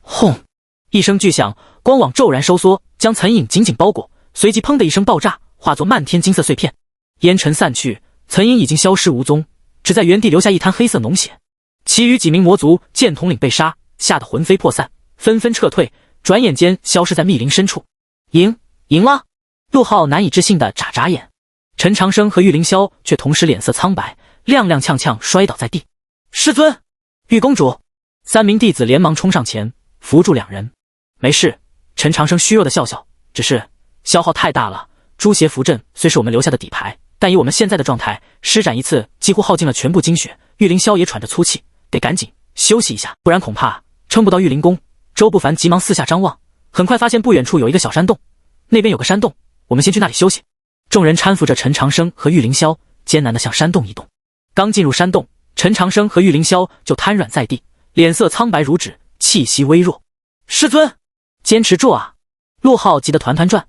轰！一声巨响，光网骤然收缩，将岑颖紧紧包裹，随即砰的一声爆炸，化作漫天金色碎片。烟尘散去，岑颖已经消失无踪，只在原地留下一滩黑色脓血。其余几名魔族见统领被杀，吓得魂飞魄散，纷纷撤退，转眼间消失在密林深处。赢了！陆浩难以置信地眨眨眼，陈长生和玉凌霄却同时脸色苍白，踉踉跄跄摔倒在地。师尊，玉公主！3名弟子连忙冲上前扶住2人。没事，陈长生虚弱地笑笑，只是消耗太大了。诛邪符阵虽是我们留下的底牌，但以我们现在的状态，施展一次几乎耗尽了全部精血。玉凌霄也喘着粗气，得赶紧休息一下，不然恐怕撑不到玉灵宫。周不凡急忙四下张望，很快发现不远处有一个小山洞，那边有个山洞，我们先去那里休息。众人搀扶着陈长生和玉凌霄，艰难地向山洞移动。刚进入山洞，陈长生和玉凌霄就瘫软在地，脸色苍白如纸，气息微弱。师尊，坚持住啊！陆浩急得团团转。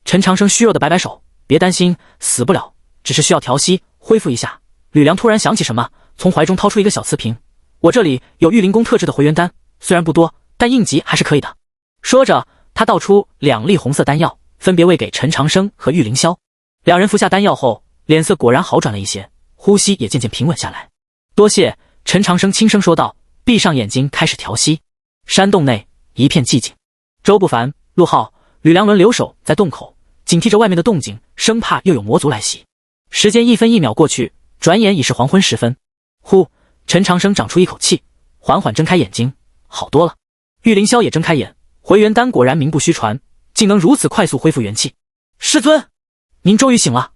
陈长生虚弱地摆摆手，别担心，死不了，只是需要调息恢复一下。吕梁突然想起什么，从怀中掏出一个小瓷瓶，我这里有玉灵宫特制的回元丹，虽然不多，但应急还是可以的。说着，他倒出2粒红色丹药，分别喂给陈长生和玉凌霄。两人服下丹药后，脸色果然好转了一些，呼吸也渐渐平稳下来。多谢，陈长生轻声说道，闭上眼睛开始调息。山洞内一片寂静，周不凡、陆浩、吕良伦留守在洞口，警惕着外面的动静，生怕又有魔族来袭。时间1分1秒过去，转眼已是黄昏时分。呼，陈长生长出一口气，缓缓睁开眼睛，好多了。玉凌霄也睁开眼，回元丹果然名不虚传，竟能如此快速恢复元气。师尊，您终于醒了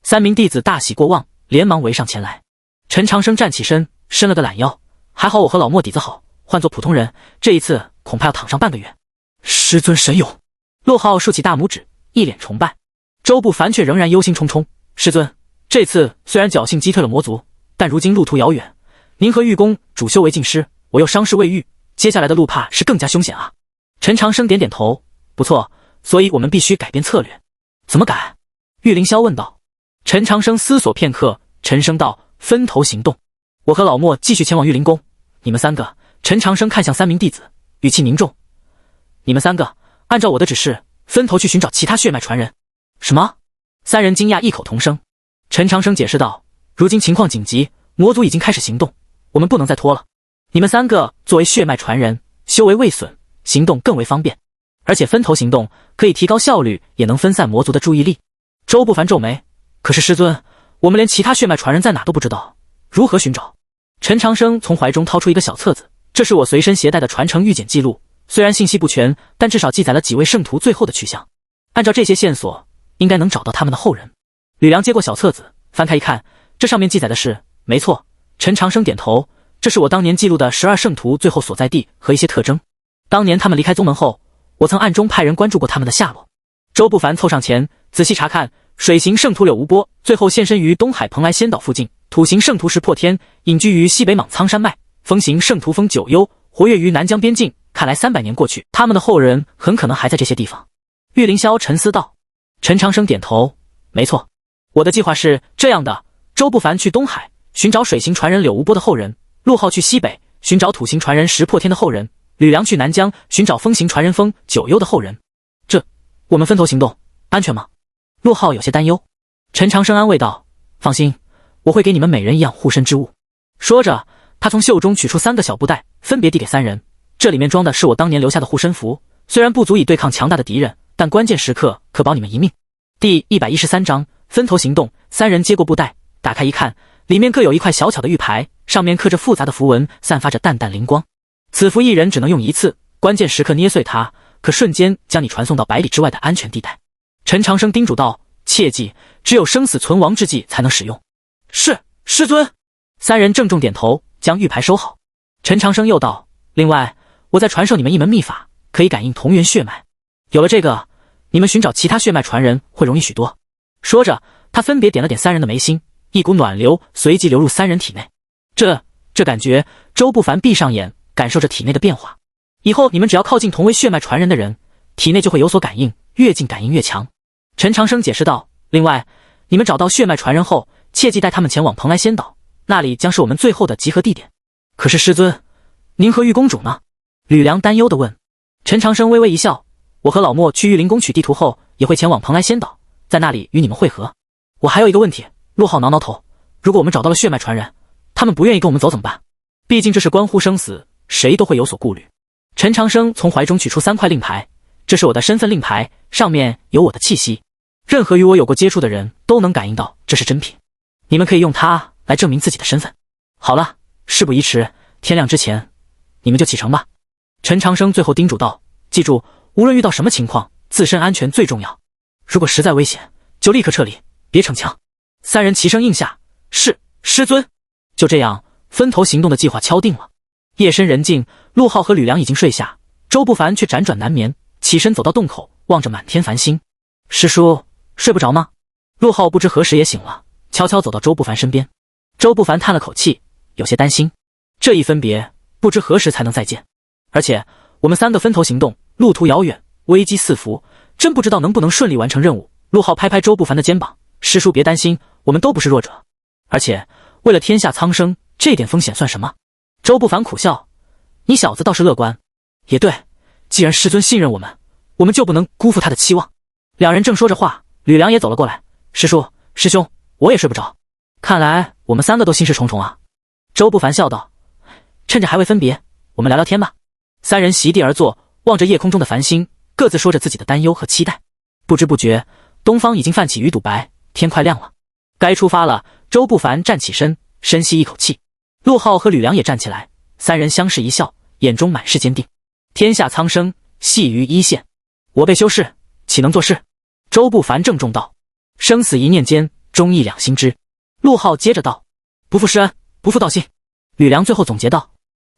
！3名弟子大喜过望，连忙围上前来。陈长生站起身，伸了个懒腰，还好我和老莫底子好，换做普通人，这一次恐怕要躺上半个月。师尊神勇！陆浩竖起大拇指，一脸崇拜。周不凡却仍然忧心忡忡。师尊，这次虽然侥幸击退了魔族，但如今路途遥远，您和玉公主修为尽失，我又伤势未愈，接下来的路怕是更加凶险啊。陈长生点点头，不错，所以我们必须改变策略。怎么改？玉凌霄问道。陈长生思索片刻，沉声道，分头行动。我和老莫继续前往玉灵宫，你们3个，陈长生看向3名弟子，语气凝重，你们3个按照我的指示，分头去寻找其他血脉传人。什么？3人惊讶异口同声。陈长生解释道，如今情况紧急，魔族已经开始行动，我们不能再拖了。你们3个作为血脉传人，修为未损，行动更为方便，而且分头行动可以提高效率，也能分散魔族的注意力。周不凡皱眉，可是师尊，我们连其他血脉传人在哪都不知道，如何寻找？陈长生从怀中掏出一个小册子，这是我随身携带的传承预检记录，虽然信息不全，但至少记载了几位圣徒最后的去向。按照这些线索，应该能找到他们的后人。吕良接过小册子，翻开一看，这上面记载的是，没错。陈长生点头，这是我当年记录的12圣徒最后所在地和一些特征。当年他们离开宗门后，我曾暗中派人关注过他们的下落。周不凡凑上前仔细查看，水行圣徒柳无波最后现身于东海蓬莱仙岛附近，土行圣徒石破天隐居于西北莽苍山脉，风行圣徒风九幽活跃于南疆边境。看来300年过去，他们的后人很可能还在这些地方。玉凌霄沉思道。陈长生点头，没错，我的计划是这样的，周不凡去东海寻找水行传人柳无波的后人，陆浩去西北寻找土行传人石破天的后人，吕良去南疆寻找风行传人风九幽的后人。这我们分头行动安全吗？陆浩有些担忧。陈长生安慰道，放心，我会给你们每人一样护身之物。说着，他从袖中取出3个小布袋，分别递给3人，这里面装的是我当年留下的护身符，虽然不足以对抗强大的敌人，但关键时刻可保你们一命。第113章分头行动。3人接过布袋，打开一看，里面各有一块小巧的玉牌，上面刻着复杂的符文，散发着淡淡灵光。此符一人只能用1次，关键时刻捏碎它，可瞬间将你传送到100里之外的安全地带。陈长生叮嘱道，切记，只有生死存亡之际才能使用。是，师尊。3人郑重点头，将玉牌收好。陈长生又道，另外，我再传授你们一门秘法，可以感应同源血脉。有了这个，你们寻找其他血脉传人会容易许多。说着，他分别点了点3人的眉心，一股暖流随即流入3人体内。这感觉，周不凡闭上眼，感受着体内的变化。以后你们只要靠近同为血脉传人的人，体内就会有所感应，越近感应越强。陈长生解释道，另外，你们找到血脉传人后，切记带他们前往蓬莱仙岛，那里将是我们最后的集合地点。可是师尊，您和玉公主呢？吕良担忧地问。陈长生微微一笑，我和老莫去玉灵宫取地图后，也会前往蓬莱仙岛，在那里与你们会合。我还有一个问题。陆浩挠挠头，如果我们找到了血脉传人，他们不愿意跟我们走怎么办？毕竟这是关乎生死，谁都会有所顾虑。陈长生从怀中取出3块令牌，这是我的身份令牌，上面有我的气息，任何与我有过接触的人都能感应到这是真品，你们可以用它来证明自己的身份。好了，事不宜迟，天亮之前你们就启程吧。陈长生最后叮嘱道，记住，无论遇到什么情况，自身安全最重要，如果实在危险，就立刻撤离，别逞强。3人齐声应下，是，师尊。就这样，分头行动的计划敲定了。夜深人静，陆浩和吕良已经睡下，周不凡却辗转难眠，起身走到洞口，望着满天繁星。师叔，睡不着吗？陆浩不知何时也醒了，悄悄走到周不凡身边。周不凡叹了口气，有些担心，这一分别，不知何时才能再见。而且，我们3个分头行动，路途遥远，危机四伏，真不知道能不能顺利完成任务。陆浩拍拍周不凡的肩膀，师叔别担心，我们都不是弱者，而且为了天下苍生，这点风险算什么？周不凡苦笑，你小子倒是乐观。也对，既然师尊信任我们，我们就不能辜负他的期望。两人正说着话，吕梁也走了过来。师叔，师兄，我也睡不着，看来我们三个都心事重重啊。周不凡笑道：趁着还未分别，我们聊聊天吧。三人席地而坐，望着夜空中的繁星，各自说着自己的担忧和期待。不知不觉，东方已经泛起鱼肚白，天快亮了，该出发了。周不凡站起身，深吸一口气，陆浩和吕梁也站起来，三人相视一笑，眼中满是坚定。天下苍生，系于一线，我辈修士岂能做事？周不凡郑重道：生死一念间，忠义两心知。陆浩接着道：不负师恩，不负道信。吕梁最后总结道。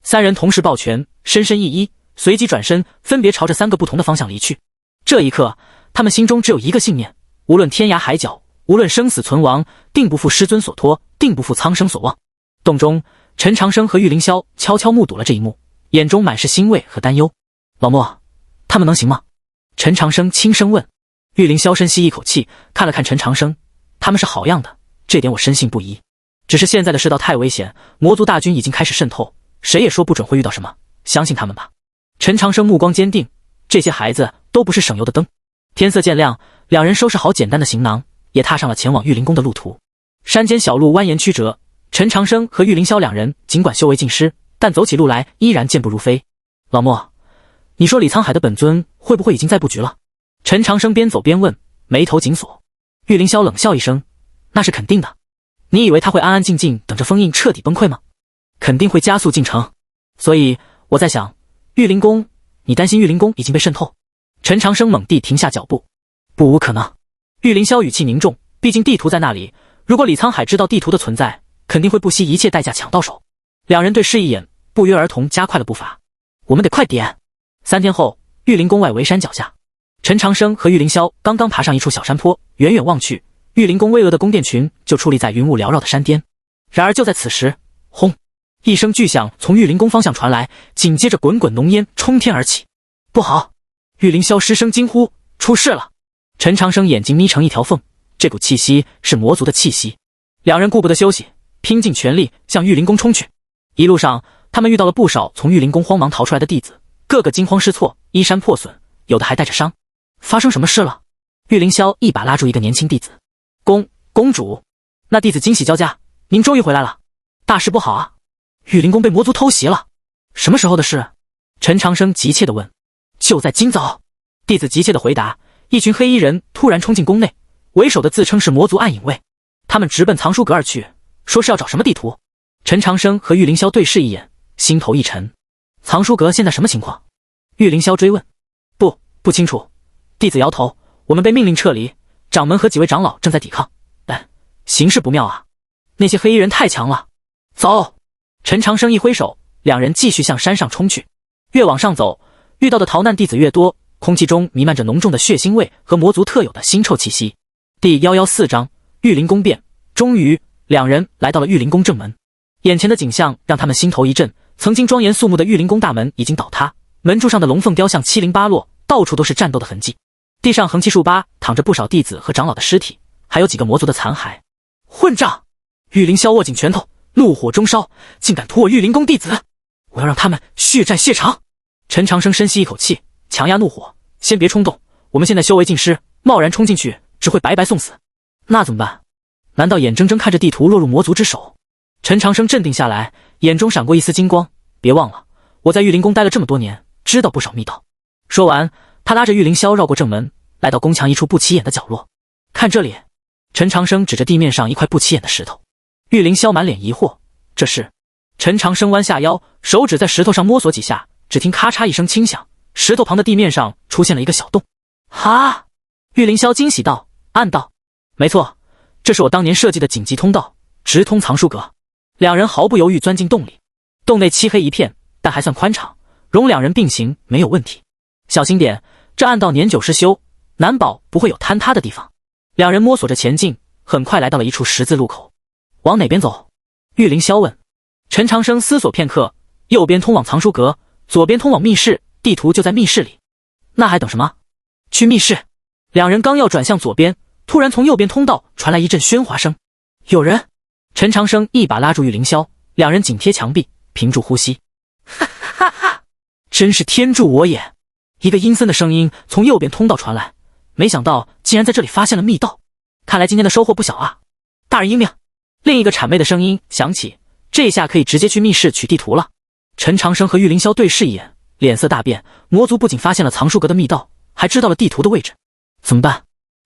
三人同时抱拳，深深一揖，随即转身，分别朝着三个不同的方向离去。这一刻，他们心中只有一个信念，无论天涯海角，无论生死存亡，定不负师尊所托，定不负苍生所望。洞中，陈长生和玉凌霄悄悄目睹了这一幕，眼中满是欣慰和担忧。老莫，他们能行吗？陈长生轻声问。玉凌霄深吸一口气，看了看陈长生，他们是好样的，这点我深信不疑。只是现在的世道太危险，魔族大军已经开始渗透，谁也说不准会遇到什么，相信他们吧。陈长生目光坚定，这些孩子都不是省油的灯。天色渐亮，两人收拾好简单的行囊，也踏上了前往玉灵宫的路途。山间小路蜿蜒曲折，陈长生和玉凌霄两人尽管修为尽失，但走起路来依然健步如飞。老莫，你说李沧海的本尊会不会已经在布局了？陈长生边走边问，眉头紧锁。玉凌霄冷笑一声，那是肯定的。你以为他会安安静静等着封印彻底崩溃吗？肯定会加速进程。所以我在想，玉灵宫，你担心玉灵宫已经被渗透？陈长生猛地停下脚步，不无可能。玉凌霄语气凝重，毕竟地图在那里，如果李沧海知道地图的存在，肯定会不惜一切代价抢到手。两人对视一眼，不约而同加快了步伐。我们得快点。3天后，玉灵宫外围山脚下，陈长生和玉凌霄刚刚爬上一处小山坡，远远望去，玉灵宫巍峨的宫殿群就矗立在云雾缭绕的山巅。然而就在此时，轰！一声巨响从玉灵宫方向传来，紧接着滚滚浓烟冲天而起。不好！玉凌霄失声惊呼，出事了！陈长生眼睛眯成一条缝，这股气息是魔族的气息。两人顾不得休息，拼尽全力向玉灵宫冲去。一路上，他们遇到了不少从玉灵宫慌忙逃出来的弟子，个个惊慌失措，衣衫破损，有的还带着伤。发生什么事了？玉凌霄一把拉住一个年轻弟子。公主，那弟子惊喜交加，您终于回来了。大事不好啊！玉灵宫被魔族偷袭了。什么时候的事？陈长生急切地问。就在今早。弟子急切地回答。一群黑衣人突然冲进宫内，为首的自称是魔族暗影卫，他们直奔藏书阁而去，说是要找什么地图。陈长生和玉凌霄对视一眼，心头一沉。藏书阁现在什么情况？玉凌霄追问。不清楚。弟子摇头。我们被命令撤离，掌门和几位长老正在抵抗，但形势不妙啊！那些黑衣人太强了。走！陈长生一挥手，两人继续向山上冲去。越往上走，遇到的逃难弟子越多，空气中弥漫着浓重的血腥味和魔族特有的腥臭气息。第114章玉灵宫变。终于，两人来到了玉灵宫正门。眼前的景象让他们心头一震，曾经庄严肃穆的玉灵宫大门已经倒塌，门柱上的龙凤雕像七零八落，到处都是战斗的痕迹。地上横七竖八躺着不少弟子和长老的尸体，还有几个魔族的残骸。混账！玉凌霄握紧拳头，怒火中烧，竟敢屠我玉灵宫弟子！我要让他们血债血偿！陈长生深吸一口气，强压怒火，先别冲动，我们现在修为尽失，贸然冲进去只会白白送死。那怎么办？难道眼睁睁看着地图落入魔族之手？陈长生镇定下来，眼中闪过一丝金光。别忘了，我在玉灵宫待了这么多年，知道不少密道。说完，他拉着玉凌霄绕过正门，来到宫墙一处不起眼的角落。看这里！陈长生指着地面上一块不起眼的石头。玉凌霄满脸疑惑，这是？陈长生弯下腰，手指在石头上摸索几下，只听咔嚓一声轻响，石头旁的地面上出现了一个小洞。哈！玉凌霄惊喜道，暗道：没错，这是我当年设计的紧急通道，直通藏书阁。两人毫不犹豫钻进洞里。洞内漆黑一片，但还算宽敞，容两人并行没有问题。小心点，这暗道年久失修，难保不会有坍塌的地方。两人摸索着前进，很快来到了一处十字路口。往哪边走？玉凌霄问。陈长生思索片刻，右边通往藏书阁，左边通往密室，地图就在密室里。那还等什么？去密室！两人刚要转向左边，突然从右边通道传来一阵喧哗声。有人！陈长生一把拉住玉凌霄，两人紧贴墙壁，屏住呼吸。哈哈哈！真是天助我也！一个阴森的声音从右边通道传来，没想到竟然在这里发现了密道，看来今天的收获不小啊！大人英明！另一个谄媚的声音响起，这下可以直接去密室取地图了。陈长生和玉凌霄对视一眼，脸色大变。魔族不仅发现了藏书阁的密道，还知道了地图的位置，怎么办？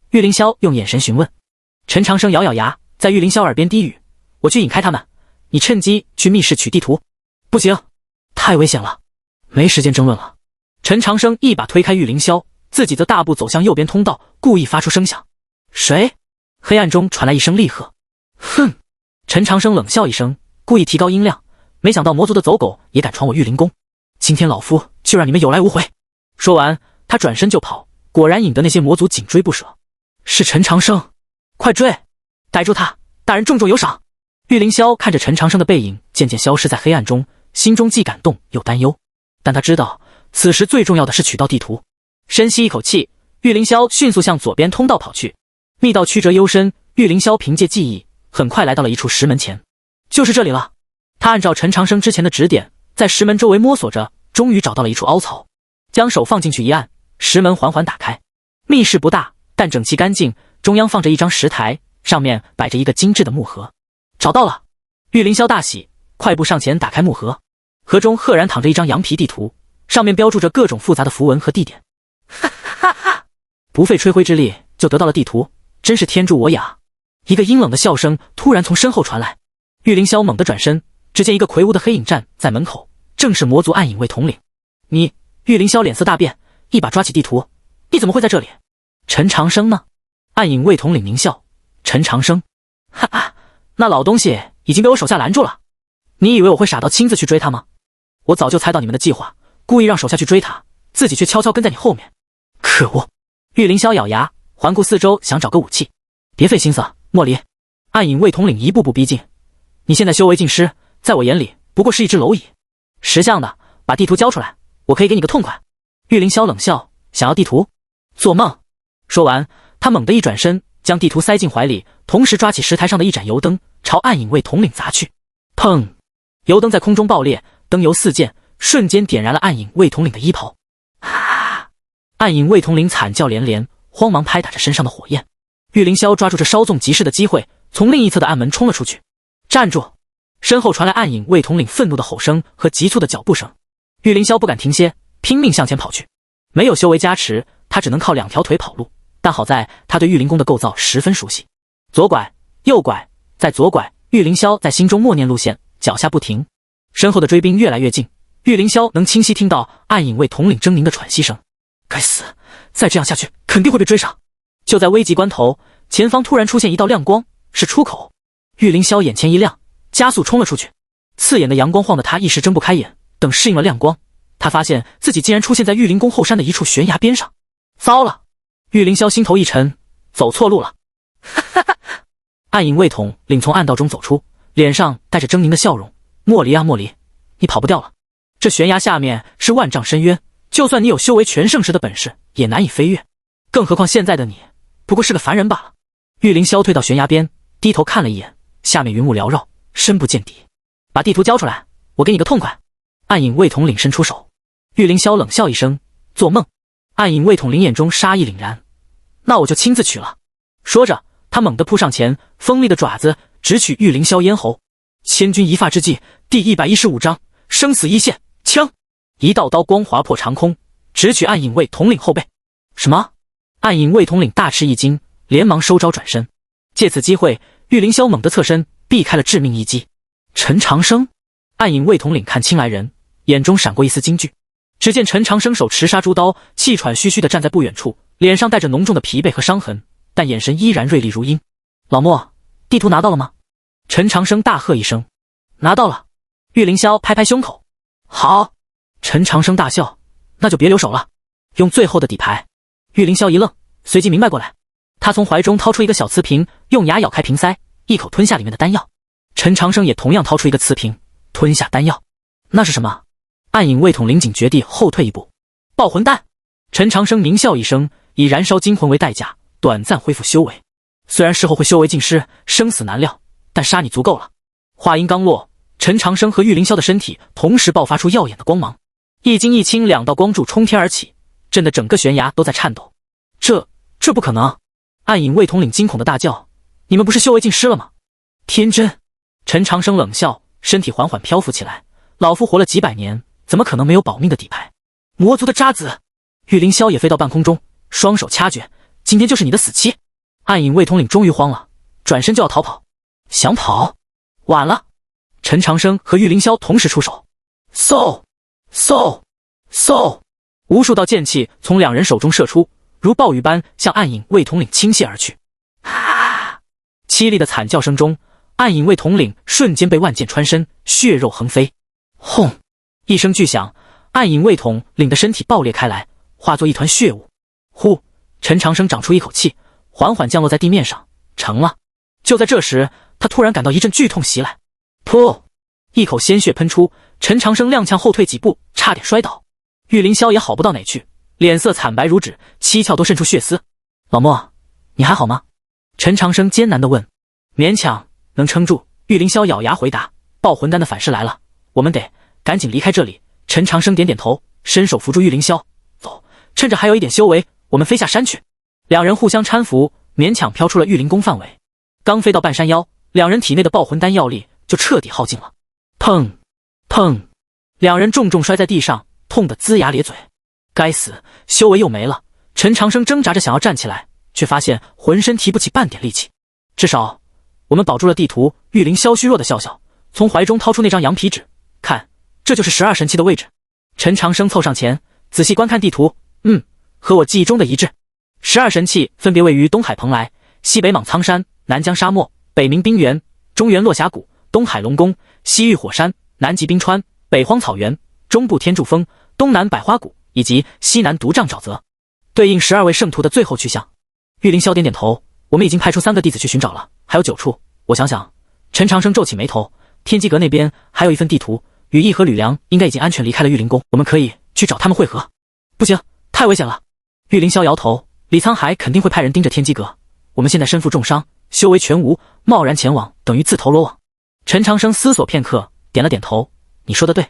玉凌霄用眼神询问。陈长生咬咬牙，在玉凌霄耳边低语：“我去引开他们，你趁机去密室取地图。”不行，太危险了，没时间争论了。陈长生一把推开玉凌霄，自己则大步走向右边通道，故意发出声响。谁？黑暗中传来一声厉喝。哼！陈长生冷笑一声，故意提高音量。没想到魔族的走狗也敢闯我玉灵宫，今天老夫就让你们有来无回。说完，他转身就跑，果然引得那些魔族紧追不舍。是陈长生，快追！逮住他！大人重重有赏！玉凌霄看着陈长生的背影渐渐消失在黑暗中，心中既感动又担忧，但他知道此时最重要的是取到地图。深吸一口气，玉凌霄迅速向左边通道跑去。密道曲折幽深，玉凌霄凭借记忆很快来到了一处石门前。就是这里了。他按照陈长生之前的指点，在石门周围摸索着，终于找到了一处凹槽，将手放进去一按，石门缓缓打开。密室不大，但整齐干净，中央放着一张石台，上面摆着一个精致的木盒。找到了！玉凌霄大喜，快步上前打开木盒，盒中赫然躺着一张羊皮地图，上面标注着各种复杂的符文和地点。哈哈哈！不费吹灰之力就得到了地图，真是天助我也啊！一个阴冷的笑声突然从身后传来，玉凌霄猛地转身，只见一个魁梧的黑影站在门口，正是魔族暗影卫统领。你！玉凌霄脸色大变，一把抓起地图。你怎么会在这里？陈长生呢？暗影卫统领狞笑。陈长生？哈哈，那老东西已经被我手下拦住了。你以为我会傻到亲自去追他吗？我早就猜到你们的计划，故意让手下去追他，自己却悄悄跟在你后面。可恶！玉凌霄咬牙，环顾四周，想找个武器。别费心思，莫离。暗影卫统领一步步逼近。你现在修为尽失，在我眼里不过是一只蝼蚁。识相的，把地图交出来，我可以给你个痛快。玉凌霄冷笑，想要地图？做梦！说完，他猛地一转身，将地图塞进怀里，同时抓起石台上的一盏油灯，朝暗影卫统领砸去。砰！油灯在空中爆裂，灯油四溅，瞬间点燃了暗影卫统领的衣袍。啊！暗影卫统领惨叫连连，慌忙拍打着身上的火焰。玉凌霄抓住这稍纵即逝的机会，从另一侧的暗门冲了出去。站住！身后传来暗影卫统领愤怒的吼声和急促的脚步声。玉凌霄不敢停歇，拼命向前跑去。没有修为加持，他只能靠两条腿跑路，但好在他对玉灵宫的构造十分熟悉。左拐，右拐，再左拐，玉凌霄在心中默念路线，脚下不停。身后的追兵越来越近，玉凌霄能清晰听到暗影卫统领狰狞的喘息声。该死，再这样下去肯定会被追上。就在危急关头，前方突然出现一道亮光，是出口。玉凌霄眼前一亮，加速冲了出去。刺眼的阳光晃得他一时睁不开眼，等适应了亮光，他发现自己竟然出现在玉灵宫后山的一处悬崖边上。糟了！玉凌霄心头一沉，走错路了。哈哈哈！暗影卫统领从暗道中走出，脸上带着狰狞的笑容。莫离啊莫离，你跑不掉了。这悬崖下面是万丈深渊，就算你有修为全盛时的本事，也难以飞跃。更何况现在的你，不过是个凡人罢了。玉凌霄退到悬崖边，低头看了一眼，下面云雾缭绕，深不见底。把地图交出来，我给你个痛快。暗影卫统领伸出手。玉凌霄冷笑一声，做梦。暗影卫统领眼中杀意凛然，那我就亲自取了。说着，他猛地扑上前，锋利的爪子直取玉凌霄咽喉。千钧一发之际，第115章生死一线，枪！一道刀光划破长空，直取暗影卫统领后背。什么？暗影卫统领大吃一惊，连忙收招转身。借此机会，玉凌霄猛地侧身，避开了致命一击。陈长生！暗影卫统领看清来人，眼中闪过一丝惊惧。只见陈长生手持杀猪刀，气喘吁吁地站在不远处，脸上带着浓重的疲惫和伤痕，但眼神依然锐利如鹰。老莫，地图拿到了吗？陈长生大喝一声。拿到了。玉凌霄拍拍胸口。好。陈长生大笑，那就别留手了，用最后的底牌。玉凌霄一愣，随即明白过来。他从怀中掏出一个小瓷瓶，用牙咬开瓶塞，一口吞下里面的丹药。陈长生也同样掏出一个瓷瓶，吞下丹药。那是什么？暗影卫统领警觉地后退一步。爆魂丹。陈长生狞笑一声，以燃烧精魂为代价，短暂恢复修为。虽然事后会修为尽失，生死难料，但杀你足够了。话音刚落，陈长生和玉凌霄的身体同时爆发出耀眼的光芒。一金一青两道光柱冲天而起，震得整个悬崖都在颤抖。这不可能！暗影卫统领惊恐的大叫：“你们不是修为尽失了吗？”天真！陈长生冷笑，身体缓缓漂浮起来。老夫活了几百年，怎么可能没有保命的底牌？魔族的渣子！玉凌霄也飞到半空中，双手掐诀：“今天就是你的死期！”暗影卫统领终于慌了，转身就要逃跑。想跑，晚了！陈长生和玉凌霄同时出手，嗖！无数道剑气从两人手中射出，如暴雨般向暗影卫统领倾泻而去。啊！凄厉的惨叫声中，暗影卫统领瞬间被万剑穿身，血肉横飞。轰！一声巨响，暗影卫统领的身体爆裂开来，化作一团血雾。呼！陈长生长出一口气，缓缓降落在地面上，成了。就在这时，他突然感到一阵剧痛袭来，噗！一口鲜血喷出，陈长生踉跄后退几步，差点摔倒。玉凌霄也好不到哪去，脸色惨白如纸，七窍都渗出血丝。老莫，你还好吗？陈长生艰难地问。勉强能撑住。玉凌霄咬牙回答。爆魂丹的反噬来了，我们得赶紧离开这里。陈长生点点头，伸手扶住玉凌霄，走，趁着还有一点修为，我们飞下山去。两人互相搀扶，勉强飘出了玉灵宫范围。刚飞到半山腰，两人体内的爆魂丹药力就彻底耗尽了。砰砰，两人重重摔在地上，痛得龇牙咧嘴。该死，修为又没了。陈长生挣扎着想要站起来，却发现浑身提不起半点力气。至少我们保住了地图。玉凌霄虚弱的笑笑，从怀中掏出那张羊皮纸，看，这就是12神器的位置。陈长生凑上前，仔细观看地图，和我记忆中的一致。12神器分别位于东海蓬莱、西北莽苍山、南疆沙漠、北冥冰原、中原落峡谷、东海龙宫、西域火山、南极冰川、北荒草原、中部天柱峰、东南百花谷以及西南独障沼泽，对应12位圣徒的最后去向。玉凌霄点点头，我们已经派出3个弟子去寻找了，还有9处。我想想。陈长生皱起眉头，天机阁那边还有一份地图，羽翼和吕梁应该已经安全离开了玉灵宫，我们可以去找他们会合。不行，太危险了。玉凌霄摇头，李沧海肯定会派人盯着天机阁，我们现在身负重伤，修为全无，贸然前往等于自投罗网。陈长生思索片刻，点了点头，你说的对，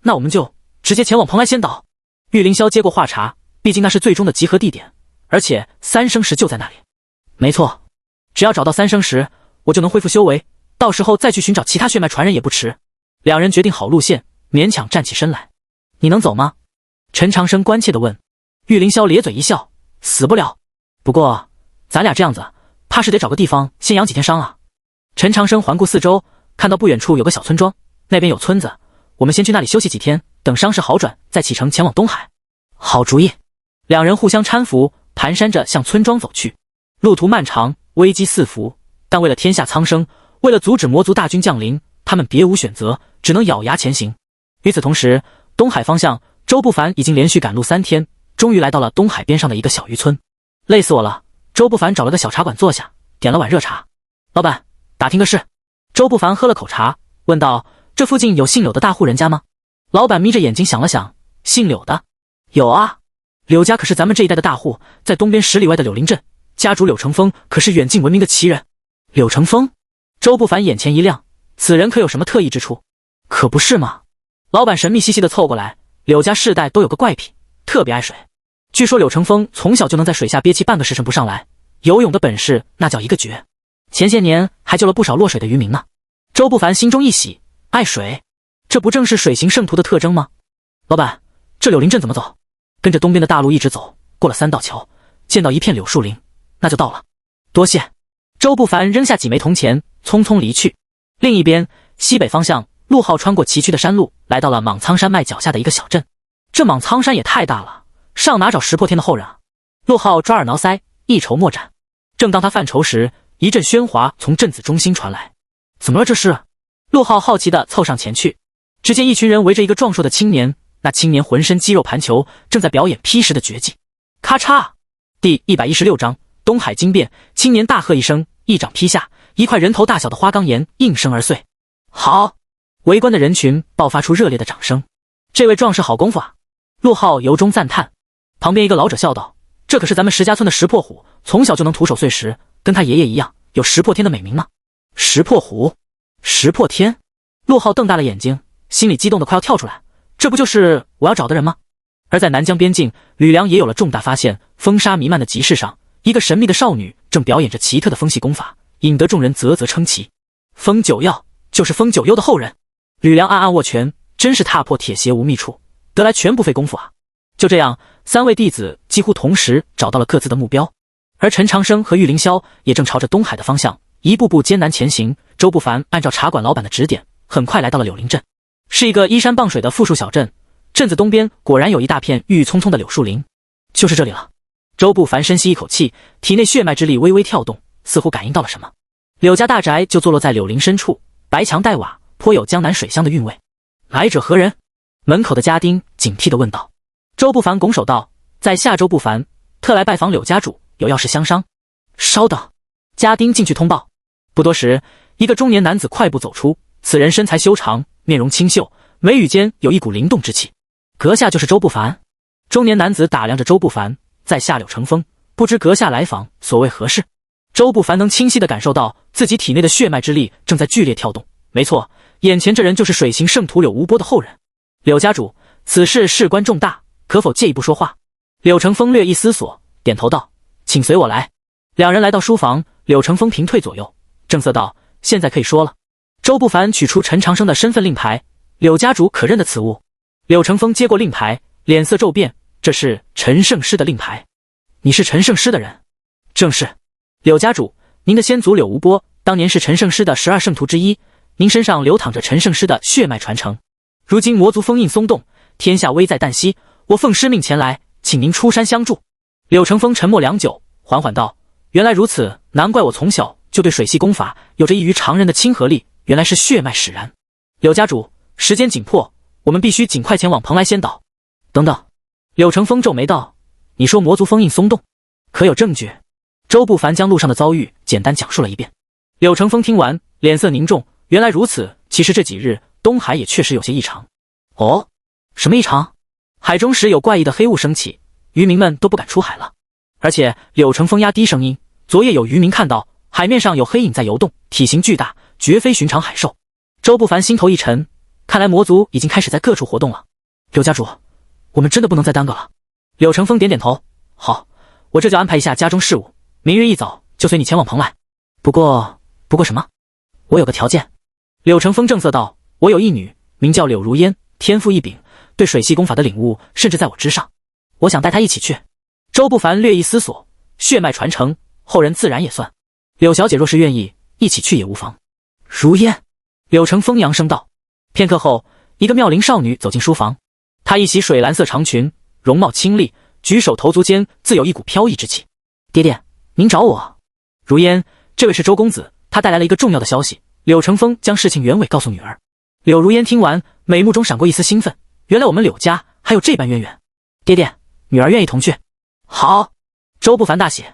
那我们就直接前往蓬莱仙岛。玉凌霄接过话茬，毕竟那是最终的集合地点，而且3生石就在那里。没错，只要找到3生石，我就能恢复修为，到时候再去寻找其他血脉传人也不迟。两人决定好路线，勉强站起身来。你能走吗？陈长生关切地问。玉凌霄咧嘴一笑，死不了。不过咱俩这样子，怕是得找个地方先养几天伤啊。陈长生环顾四周，看到不远处有个小村庄，那边有村子，我们先去那里休息几天，等伤势好转再启程前往东海。好主意。两人互相搀扶，蹒跚着向村庄走去。路途漫长，危机四伏，但为了天下苍生，为了阻止魔族大军降临，他们别无选择，只能咬牙前行。与此同时，东海方向，周不凡已经连续赶路3天，终于来到了东海边上的一个小渔村。累死我了。周不凡找了个小茶馆坐下，点了碗热茶。老板，打听个事。周不凡喝了口茶，问道：这附近有姓柳的大户人家吗？老板眯着眼睛想了想，姓柳的有啊，柳家可是咱们这一带的大户，在东边10里外的柳林镇，家主柳成风可是远近闻名的奇人。柳成风？周不凡眼前一亮，此人可有什么特异之处？可不是嘛。老板神秘兮兮地凑过来，柳家世代都有个怪癖，特别爱水。据说柳成风从小就能在水下憋气半个时辰不上来，游泳的本事那叫一个绝，前些年还救了不少落水的渔民呢。周不凡心中一喜，爱水，这不正是水行圣徒的特征吗？老板，这柳林镇怎么走？跟着东边的大路一直走，过了3道桥，见到一片柳树林，那就到了。多谢。周不凡扔下几枚铜钱，匆匆离去。另一边，西北方向，陆浩穿过崎岖的山路，来到了莽苍山脉脚下的一个小镇。这莽苍山也太大了，上哪找石破天的后人啊？陆浩抓耳挠腮，一筹莫展。正当他犯愁时，一阵喧哗从镇子中心传来。怎么了这是？陆浩好奇地凑上前去，只见一群人围着一个壮硕的青年，那青年浑身肌肉盘球，正在表演劈石的绝技。咔嚓！第116章东海惊变，青年大喝一声，一掌劈下，一块人头大小的花岗岩应声而碎。好！围观的人群爆发出热烈的掌声。这位壮士好功夫啊！陆浩由衷赞叹。旁边一个老者笑道：这可是咱们石家村的石破虎，从小就能徒手碎石，跟他爷爷一样，有石破天的美名呢。石破虎？石破天？陆浩瞪大了眼睛，心里激动得快要跳出来。这不就是我要找的人吗？而在南疆边境，吕梁也有了重大发现。风沙弥漫的集市上，一个神秘的少女正表演着奇特的风系功法，引得众人啧啧称奇。风九曜就是风九幽的后人。吕梁暗暗握拳，真是踏破铁鞋无觅处，得来全不费功夫啊！就这样，3位弟子几乎同时找到了各自的目标，而陈长生和玉凌霄也正朝着东海的方向一步步艰难前行。周不凡按照茶馆老板的指点，很快来到了柳林镇，是一个依山傍水的富庶小镇。镇子东边果然有一大片郁郁葱葱的柳树林，就是这里了。周不凡深吸一口气，体内血脉之力微微跳动，似乎感应到了什么。柳家大宅就坐落在柳林深处，白墙黛瓦，颇有江南水乡的韵味。来者何人？门口的家丁警惕地问道。周不凡拱手道：在下周不凡，特来拜访柳家主，有要事相商。稍等。家丁进去通报。不多时，一个中年男子快步走出，此人身材修长，面容清秀，眉宇间有一股灵动之气。阁下就是周不凡？中年男子打量着周不凡，在下柳成风，不知阁下来访所谓何事？周不凡能清晰地感受到自己体内的血脉之力正在剧烈跳动。没错，眼前这人就是水行圣徒柳无波的后人。柳家主，此事事关重大，可否借一步说话？柳成风略一思索，点头道：请随我来。两人来到书房，柳成风平退左右，正色道：现在可以说了。周不凡取出陈长生的身份令牌，柳家主可认得此物？柳成风接过令牌，脸色骤变，这是陈圣师的令牌。你是陈圣师的人？正是。柳家主，您的先祖柳无波当年是陈圣师的12圣徒之一，您身上流淌着陈圣师的血脉传承。如今魔族封印松动，天下危在旦夕，我奉师命前来，请您出山相助。柳成风沉默良久，缓缓道：原来如此，难怪我从小就对水系功法有着异于常人的亲和力，原来是血脉使然。柳家主，时间紧迫，我们必须尽快前往蓬莱仙岛。等等。柳成风皱眉道：你说魔族封印松动，可有证据？周不凡将路上的遭遇简单讲述了一遍。柳成风听完，脸色凝重，原来如此，其实这几日东海也确实有些异常。哦，什么异常？海中时有怪异的黑雾升起，渔民们都不敢出海了。而且柳成风压低声音，昨夜有渔民看到海面上有黑影在游动，体型巨大，绝非寻常海兽。周不凡心头一沉，看来魔族已经开始在各处活动了。柳家主，我们真的不能再耽搁了。柳成风点点头，好，我这就安排一下家中事务，明日一早就随你前往蓬莱。不过什么？我有个条件。柳成风正色道：我有一女，名叫柳如烟，天赋异禀，对水系功法的领悟甚至在我之上，我想带她一起去。周不凡略一思索，血脉传承，后人自然也算。柳小姐若是愿意，一起去也无妨。如烟，柳成风扬声道。片刻后，一个妙龄少女走进书房，她一袭水蓝色长裙，容貌清丽，举手投足间自有一股飘逸之气。爹爹，您找我？如烟，这位是周公子，他带来了一个重要的消息。柳成风将事情原委告诉女儿。柳如烟听完，美目中闪过一丝兴奋，原来我们柳家还有这般渊源。爹爹，女儿愿意同去。好。周不凡大喜，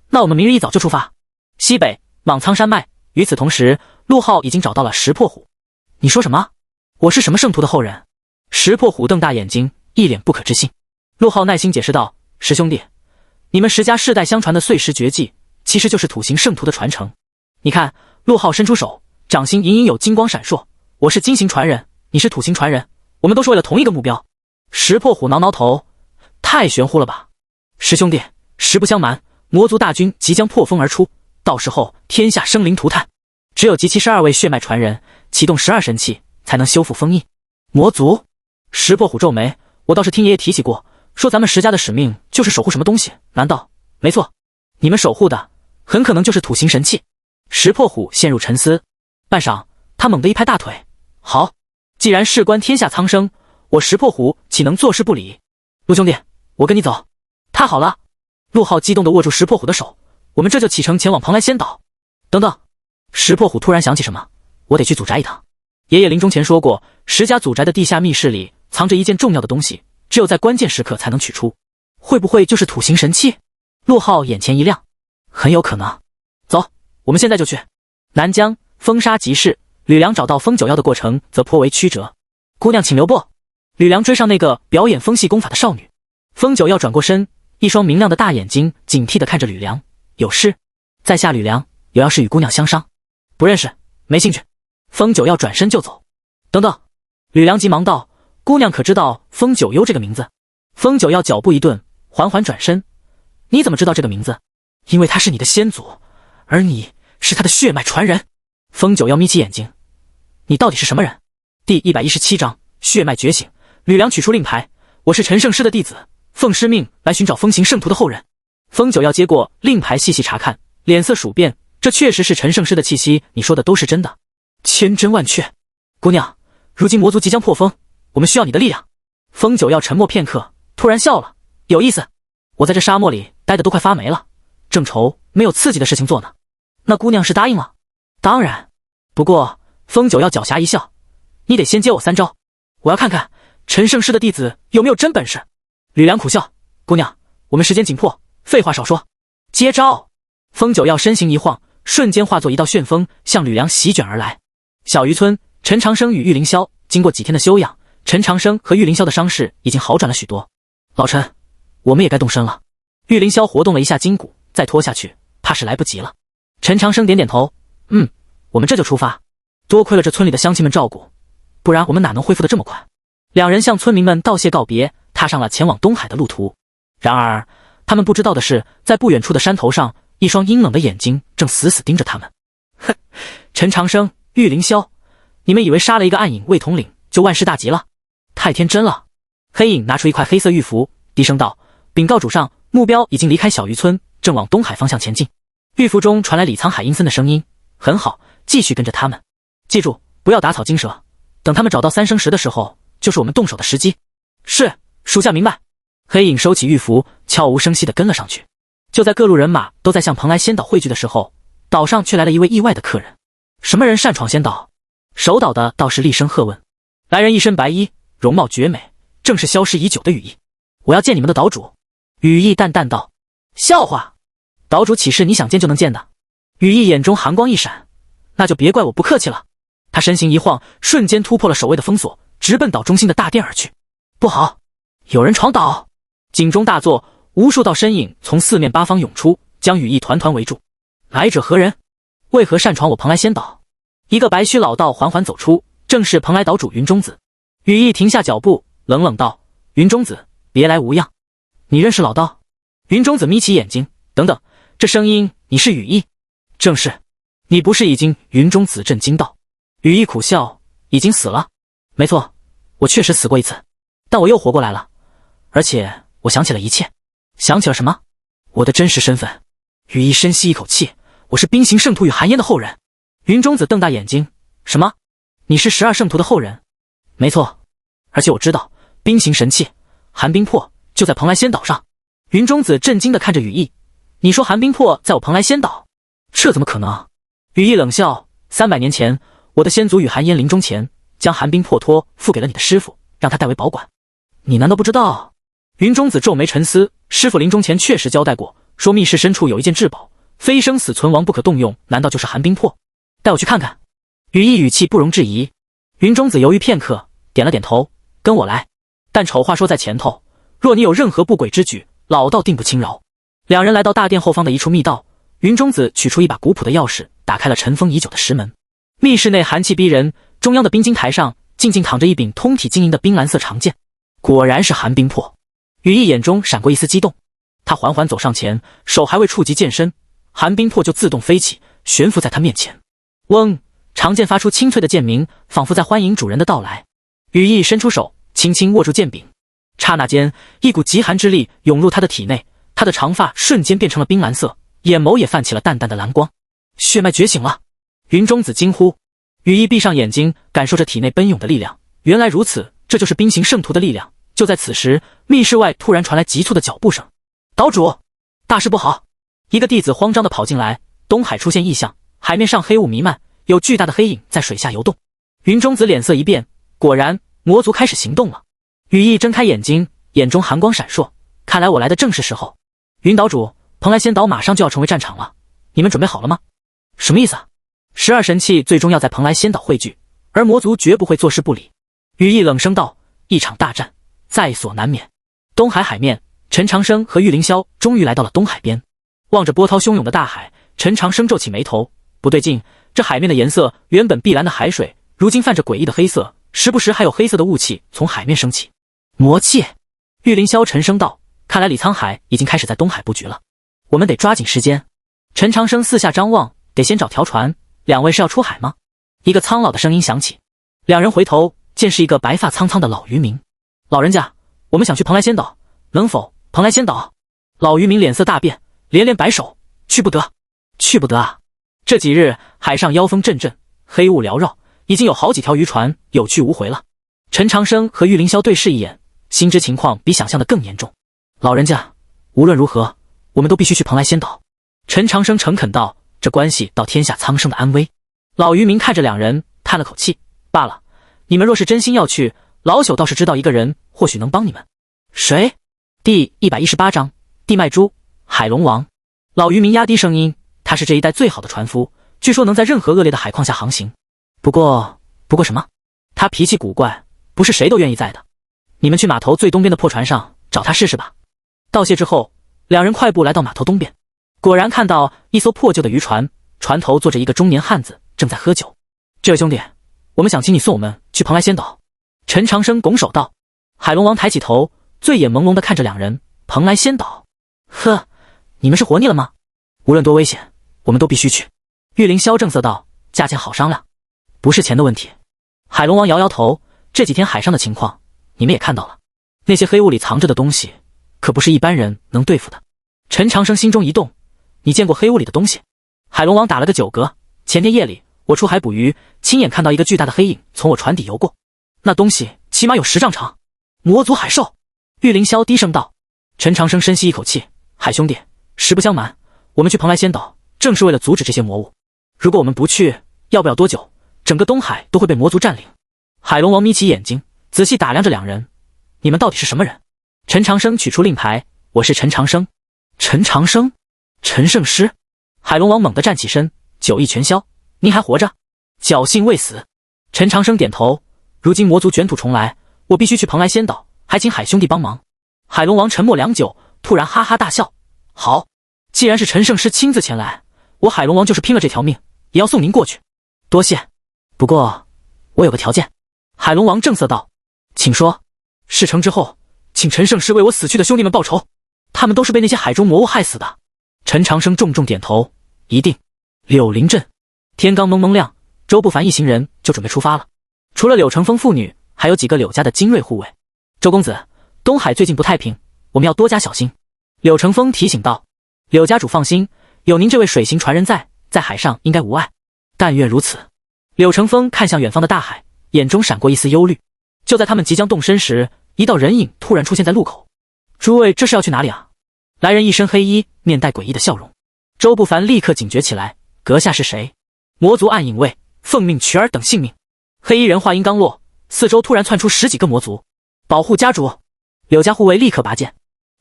那我们明日一早就出发。西北莽苍山脉。与此同时，陆浩已经找到了石破虎。你说什么？我是什么圣徒的后人？石破虎瞪大眼睛，一脸不可置信。陆浩耐心解释道：石兄弟，你们石家世代相传的碎石绝技，其实就是土行圣徒的传承。你看，陆浩伸出手，掌心隐隐有金光闪烁。我是金行传人，你是土行传人，我们都是为了同一个目标。石破虎挠挠头，太玄乎了吧。石兄弟，实不相瞒，魔族大军即将破风而出，到时候天下生灵涂炭，只有集齐12位血脉传人，启动12神器，才能修复封印。魔族？石破虎皱眉，我倒是听爷爷提起过，说咱们石家的使命就是守护什么东西，难道？没错，你们守护的很可能就是土行神器。石破虎陷入沉思，半晌，他猛地一拍大腿，好，既然事关天下苍生，我石破虎岂能坐视不理？陆兄弟，我跟你走。太好了。陆浩激动地握住石破虎的手，我们这就启程前往蓬莱仙岛。等等。石破虎突然想起什么，我得去祖宅一趟。爷爷临终前说过，石家祖宅的地下密室里藏着一件重要的东西，只有在关键时刻才能取出。会不会就是土行神器？陆浩眼前一亮，很有可能。走，我们现在就去。南疆风沙集市，吕梁找到风九妖的过程则颇为曲折。姑娘请留步。吕梁追上那个表演风系功法的少女。风九妖转过身，一双明亮的大眼睛警惕地看着吕梁。有事？在下吕梁，有要事与姑娘相商。不认识，没兴趣。风九妖转身就走。等等。吕梁急忙道：姑娘可知道风九幽这个名字？风九要脚步一顿，缓缓转身。你怎么知道这个名字？因为他是你的先祖，而你是他的血脉传人。风九妖眯起眼睛，你到底是什么人？第117章血脉觉醒。吕梁取出令牌，我是陈圣师的弟子，奉师命来寻找风行圣徒的后人。风九要接过令牌细细查看，脸色数变，这确实是陈圣师的气息，你说的都是真的，千真万确。姑娘，如今魔族即将破风，我们需要你的力量。风九要沉默片刻，突然笑了，有意思。我在这沙漠里待得都快发霉了，正愁没有刺激的事情做呢。那姑娘是答应了？当然。不过风九要狡黠一笑，你得先接我3招，我要看看陈圣师的弟子有没有真本事。吕梁苦笑，姑娘，我们时间紧迫，废话少说，接招。风九要身形一晃，瞬间化作一道旋风向吕梁席卷而来。小渔村，陈长生与玉凌霄经过几天的休养，陈长生和玉凌霄的伤势已经好转了许多。老陈，我们也该动身了。玉凌霄活动了一下筋骨，再拖下去怕是来不及了。陈长生点点头，我们这就出发。多亏了这村里的乡亲们照顾，不然我们哪能恢复得这么快。两人向村民们道谢告别，踏上了前往东海的路途。然而他们不知道的是，在不远处的山头上，一双阴冷的眼睛正死死盯着他们。哼，陈长生、玉凌霄，你们以为杀了一个暗影卫统领就万事大吉了？太天真了。黑影拿出一块黑色玉符，低声道，禀告主上，目标已经离开小渔村，正往东海方向前进。玉符中传来李沧海阴森的声音，很好，继续跟着他们，记住不要打草惊蛇，等他们找到3生石的时候，就是我们动手的时机。是，属下明白。黑影收起玉符，悄无声息地跟了上去。就在各路人马都在向蓬莱仙岛汇聚的时候，岛上却来了一位意外的客人。什么人擅闯仙岛？守岛的道士厉声喝问。来人一身白衣，容貌绝美，正是消失已久的羽翼。我要见你们的岛主。羽翼淡淡道。笑话，岛主岂是你想见就能见的？羽翼眼中寒光一闪，那就别怪我不客气了。他身形一晃，瞬间突破了守卫的封锁，直奔岛中心的大殿而去。不好，有人闯岛！警钟大作，无数道身影从四面八方涌出，将羽翼团团围住。来者何人？为何擅闯我蓬莱仙岛？一个白须老道缓缓走出，正是蓬莱岛主云中子。羽翼停下脚步，冷冷道：云中子，别来无恙。你认识老道？云中子眯起眼睛，等等，这声音你是羽翼？正是。你不是已经？云中子震惊道。羽翼苦笑，已经死了。没错，我确实死过一次，但我又活过来了，而且我想起了一切。想起了什么？我的真实身份。羽翼深吸一口气，我是冰行圣徒与寒烟的后人。云中子瞪大眼睛，什么？你是12圣徒的后人？没错，而且我知道冰行神器寒冰魄就在蓬莱仙岛上。云中子震惊地看着羽翼，你说寒冰魄在我蓬莱仙岛？这怎么可能？羽翼冷笑，300年前，我的先祖与寒烟临终前，将寒冰魄托付给了你的师傅，让他代为保管。你难道不知道？云中子皱眉沉思，师傅临终前确实交代过，说密室深处有一件至宝，非生死存亡不可动用，难道就是寒冰魄？带我去看看。羽翼语气不容置疑。云中子犹豫片刻，点了点头，跟我来。但丑话说在前头，若你有任何不轨之举，老道定不轻饶。两人来到大殿后方的一处密道，云中子取出一把古朴的钥匙，打开了尘封已久的石门。密室内寒气逼人，中央的冰晶台上静静躺着一柄通体晶莹的冰蓝色长剑，果然是寒冰魄。羽翼眼中闪过一丝激动，他缓缓走上前，手还未触及剑身，寒冰魄就自动飞起，悬浮在他面前。嗡，长剑发出清脆的剑鸣，仿佛在欢迎主人的到来。羽翼伸出手，轻轻握住剑柄，刹那间，一股极寒之力涌入他的体内，他的长发瞬间变成了冰蓝色，眼眸也泛起了淡淡的蓝光。血脉觉醒了！云中子惊呼。羽翼闭上眼睛，感受着体内奔涌的力量。原来如此，这就是冰行圣徒的力量。就在此时，密室外突然传来急促的脚步声。岛主，大事不好！一个弟子慌张地跑进来。东海出现异象，海面上黑雾弥漫，有巨大的黑影在水下游动。云中子脸色一变，果然魔族开始行动了。羽翼睁开眼睛，眼中寒光闪烁，看来我来的正是时候。云岛主，蓬莱仙岛马上就要成为战场了，你们准备好了吗？什么意思啊？12神器最终要在蓬莱仙岛汇聚，而魔族绝不会坐视不理。羽翼冷声道，一场大战在所难免。东海海面，陈长生和玉凌霄终于来到了东海边。望着波涛汹涌的大海，陈长生皱起眉头，不对劲，这海面的颜色原本碧蓝的海水，如今泛着诡异的黑色，时不时还有黑色的雾气从海面升起。魔气！玉凌霄沉声道：“看来李沧海已经开始在东海布局了，我们得抓紧时间。”陈长生四下张望，得先找条船。两位是要出海吗？一个苍老的声音响起。两人回头，见是一个白发苍苍的老渔民。老人家，我们想去蓬莱仙岛，能否？蓬莱仙岛？老渔民脸色大变，连连摆手：“去不得，去不得啊！这几日海上妖风阵阵，黑雾缭绕，已经有好几条渔船有去无回了。”陈长生和玉凌霄对视一眼，心知情况比想象的更严重。老人家，无论如何，我们都必须去蓬莱仙岛。陈长生诚恳道：“这关系到天下苍生的安危。”老渔民看着两人，叹了口气：“罢了，你们若是真心要去，老朽倒是知道一个人，或许能帮你们。”谁？第118章地脉珠。海龙王。老渔民压低声音，他是这一带最好的船夫，据说能在任何恶劣的海况下航行。不过什么？他脾气古怪，不是谁都愿意载的。你们去码头最东边的破船上找他试试吧。道谢之后，两人快步来到码头东边，果然看到一艘破旧的渔船，船头坐着一个中年汉子，正在喝酒。这位兄弟，我们想请你送我们去蓬莱仙岛。陈长生拱手道。海龙王抬起头，醉眼朦胧地看着两人。蓬莱仙岛？呵，你们是活腻了吗？无论多危险，我们都必须去。玉凌霄正色道：“价钱好商量，不是钱的问题。”海龙王摇摇头：“这几天海上的情况，你们也看到了，那些黑雾里藏着的东西，可不是一般人能对付的。”陈长生心中一动：“你见过黑雾里的东西？”海龙王打了个酒嗝：“前天夜里，我出海捕鱼，亲眼看到一个巨大的黑影从我船底游过，那东西起码有10丈长，魔族海兽。”玉凌霄低声道。陈长生深吸一口气：“海兄弟，实不相瞒，我们去蓬莱仙岛，正是为了阻止这些魔物。如果我们不去，要不了多久，整个东海都会被魔族占领。”海龙王眯起眼睛，仔细打量着两人：“你们到底是什么人？”陈长生取出令牌：“我是陈长生。”陈长生？陈圣师？海龙王猛地站起身，酒意全消：“您还活着？侥幸未死。”陈长生点头：“如今魔族卷土重来，我必须去蓬莱仙岛，还请海兄弟帮忙。”海龙王沉默良久，突然哈哈大笑：“好，既然是陈圣师亲自前来，我海龙王就是拼了这条命，也要送您过去。多谢。不过我有个条件。”海龙王正色道：“请说。事成之后，请陈圣师为我死去的兄弟们报仇，他们都是被那些海中魔物害死的。”陈长生重重点头：“一定。”柳林镇，天刚蒙蒙亮，周不凡一行人就准备出发了。除了柳成风父女，还有几个柳家的精锐护卫。周公子，东海最近不太平，我们要多加小心。”柳成风提醒道。“柳家主放心，有您这位水行传人在海上应该无碍。但愿如此。”柳成风看向远方的大海，眼中闪过一丝忧虑。就在他们即将动身时，一道人影突然出现在路口。“诸位这是要去哪里啊？”来人一身黑衣，面带诡异的笑容。周不凡立刻警觉起来：“阁下是谁？”“魔族暗影卫，奉命取尔等性命。”黑衣人话音刚落，四周突然窜出10几个魔族。“保护家主！”柳家护卫立刻拔剑。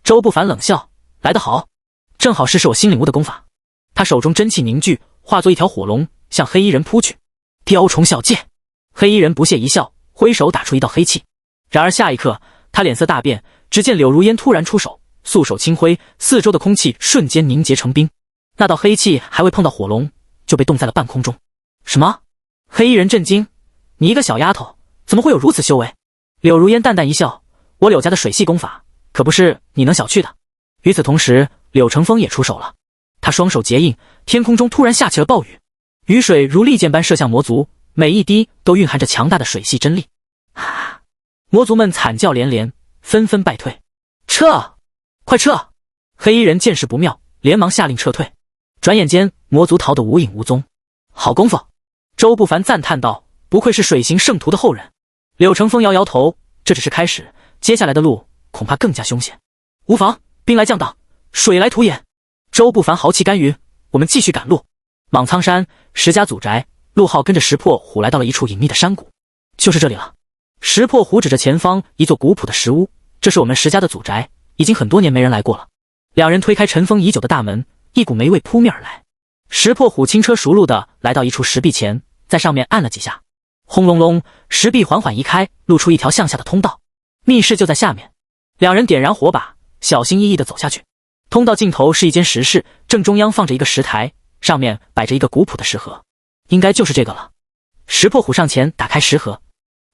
周不凡冷笑：“来得好，正好试试我新领悟的功法。”他手中真气凝聚，化作一条火龙，向黑衣人扑去。“雕虫小技！”黑衣人不屑一笑，挥手打出一道黑气。然而下一刻，他脸色大变，只见柳如烟突然出手，素手轻挥，四周的空气瞬间凝结成冰。那道黑气还未碰到火龙，就被冻在了半空中。“什么？”黑衣人震惊：“你一个小丫头，怎么会有如此修为？”柳如烟淡淡一笑：“我柳家的水系功法，可不是你能小觑的。”与此同时，柳成风也出手了。他双手结印，天空中突然下起了暴雨，雨水如利箭般射向魔族，每一滴都蕴含着强大的水系真力。啊！魔族们惨叫连连，纷纷败退。“撤！快撤！”黑衣人见势不妙，连忙下令撤退。转眼间，魔族逃得无影无踪。“好功夫！”周不凡赞叹道：“不愧是水行圣徒的后人。”柳成风摇摇头：“这只是开始，接下来的路恐怕更加凶险。”“无妨，兵来将挡，水来土掩。”周不凡豪气干云：“我们继续赶路。”莽苍山石家祖宅，陆浩跟着石破虎来到了一处隐秘的山谷。“就是这里了。”石破虎指着前方一座古朴的石屋：“这是我们石家的祖宅，已经很多年没人来过了。”两人推开尘封已久的大门，一股霉味扑面而来。石破虎轻车熟路地来到一处石壁前，在上面按了几下，轰隆隆，石壁缓缓移开，露出一条向下的通道。密室就在下面。两人点燃火把，小心翼翼地走下去。通道尽头是一间石室，正中央放着一个石台，上面摆着一个古朴的石盒。应该就是这个了。石破虎上前打开石盒，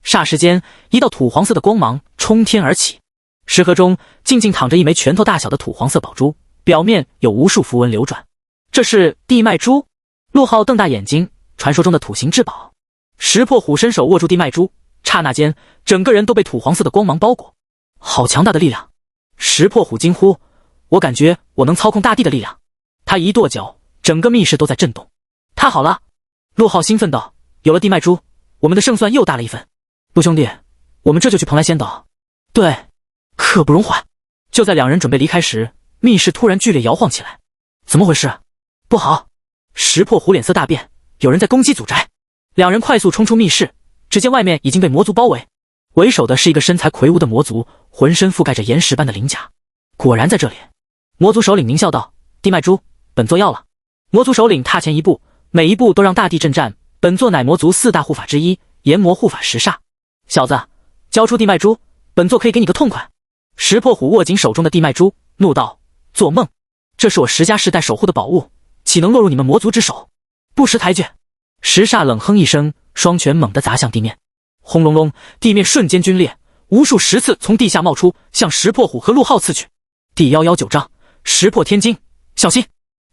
霎时间，一道土黄色的光芒冲天而起，石盒中静静躺着一枚拳头大小的土黄色宝珠，表面有无数符文流转。这是地脉珠。陆浩瞪大眼睛，传说中的土形至宝。石破虎伸手握住地脉珠，刹那间，整个人都被土黄色的光芒包裹。好强大的力量！石破虎惊呼：“我感觉我能操控大地的力量！”他一跺脚，整个密室都在震动。太好了！陆浩兴奋道：“有了地脉珠，我们的胜算又大了一分。陆兄弟，我们这就去蓬莱仙岛。”对，刻不容缓。就在两人准备离开时，密室突然剧烈摇晃起来。怎么回事？不好！石破虎脸色大变，有人在攻击祖宅。两人快速冲出密室，只见外面已经被魔族包围，为首的是一个身材魁梧的魔族，浑身覆盖着岩石般的鳞甲。果然在这里。魔族首领狞笑道：“地脉珠，本座要了。”魔族首领踏前一步，每一步都让大地震颤。本座乃魔族4大护法之一，炎魔护法石煞。小子，交出地脉珠，本座可以给你个痛快。石破虎握紧手中的地脉珠，怒道：“做梦！这是我石家世代守护的宝物，岂能落入你们魔族之手？不识抬举！”石煞冷哼一声，双拳猛地砸向地面。轰隆隆，地面瞬间皲裂，无数石刺从地下冒出，向石破虎和陆浩刺去。第119章石破天惊，小心！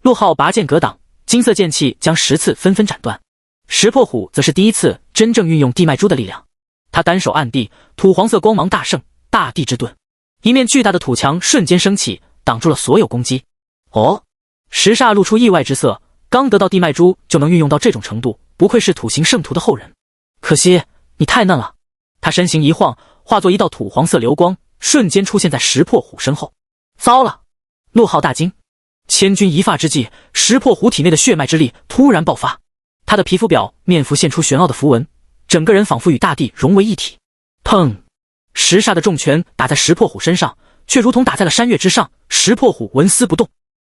陆浩拔剑格挡，金色剑气将石刺纷纷斩断。石破虎则是第一次真正运用地脉珠的力量，他单手按地，土黄色光芒大盛，大地之盾。一面巨大的土墙瞬间升起，挡住了所有攻击。哦，石煞露出意外之色，刚得到地脉珠就能运用到这种程度，不愧是土形圣徒的后人。可惜你太嫩了。他身形一晃，化作一道土黄色流光，瞬间出现在石破虎身后。糟了！陆浩大惊。千钧一发之际，石破虎体内的血脉之力突然爆发，他的皮肤表面浮现出玄奥的符文，整个人仿佛与大地融为一体。砰！石煞的重拳打在石破虎身上，却如同打在了山岳之上。石破虎纹丝不动。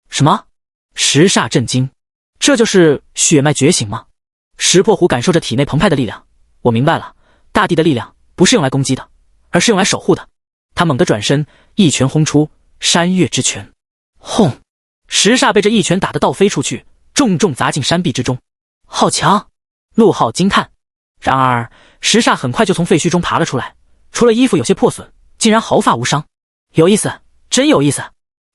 什么？石煞震惊，这就是血脉觉醒吗？石破虎感受着体内澎湃的力量，我明白了，大地的力量不是用来攻击的，而是用来守护的。他猛地转身，一拳轰出山岳之拳。轰！石煞被这一拳打得倒飞出去，重重砸进山壁之中。好强！陆浩惊叹。然而石煞很快就从废墟中爬了出来，除了衣服有些破损，竟然毫发无伤。有意思，真有意思。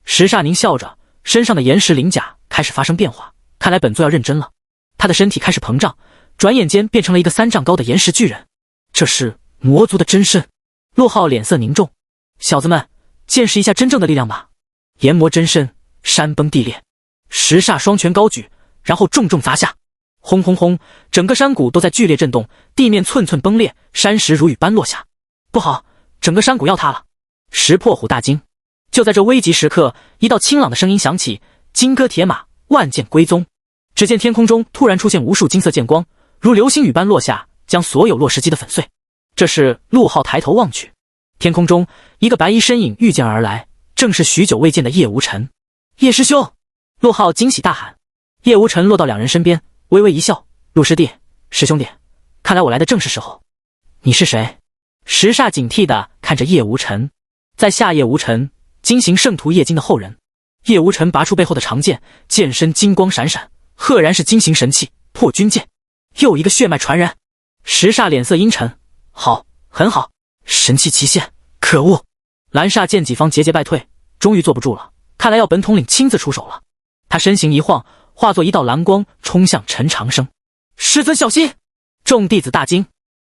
石煞狞笑着，身上的岩石鳞甲开始发生变化，看来本座要认真了。他的身体开始膨胀，转眼间变成了一个3丈高的岩石巨人。这是魔族的真身。陆浩脸色凝重，小子们，见识一下真正的力量吧。炎魔真身，山崩地裂。石煞双拳高举，然后重重砸下。轰轰轰，整个山谷都在剧烈震动，地面寸寸崩裂，山石如雨般落下。不好，整个山谷要塌了！石破虎大惊。就在这危急时刻，一道清朗的声音响起：“金戈铁马，万剑归宗。”只见天空中突然出现无数金色剑光，如流星雨般落下，将所有落石击得粉碎。这时陆浩抬头望去，天空中一个白衣身影御剑而来，正是许久未见的叶无尘。叶师兄！陆浩惊喜大喊。叶无尘落到两人身边，微微一笑：“陆师弟，师兄弟，看来我来的正是时候。”你是谁？石煞警惕地看着叶无尘。在下叶无尘，金行圣徒叶金的后人。叶无尘拔出背后的长剑，剑身金光闪闪，赫然是金行神器破军剑。又一个血脉传人。石煞脸色阴沉：“好，很好，神器齐现，可恶！”蓝煞见己方节节败退，终于坐不住了，看来要本统领亲自出手了。他身形一晃，化作一道蓝光，冲向陈长生。师尊小心！众弟子大惊。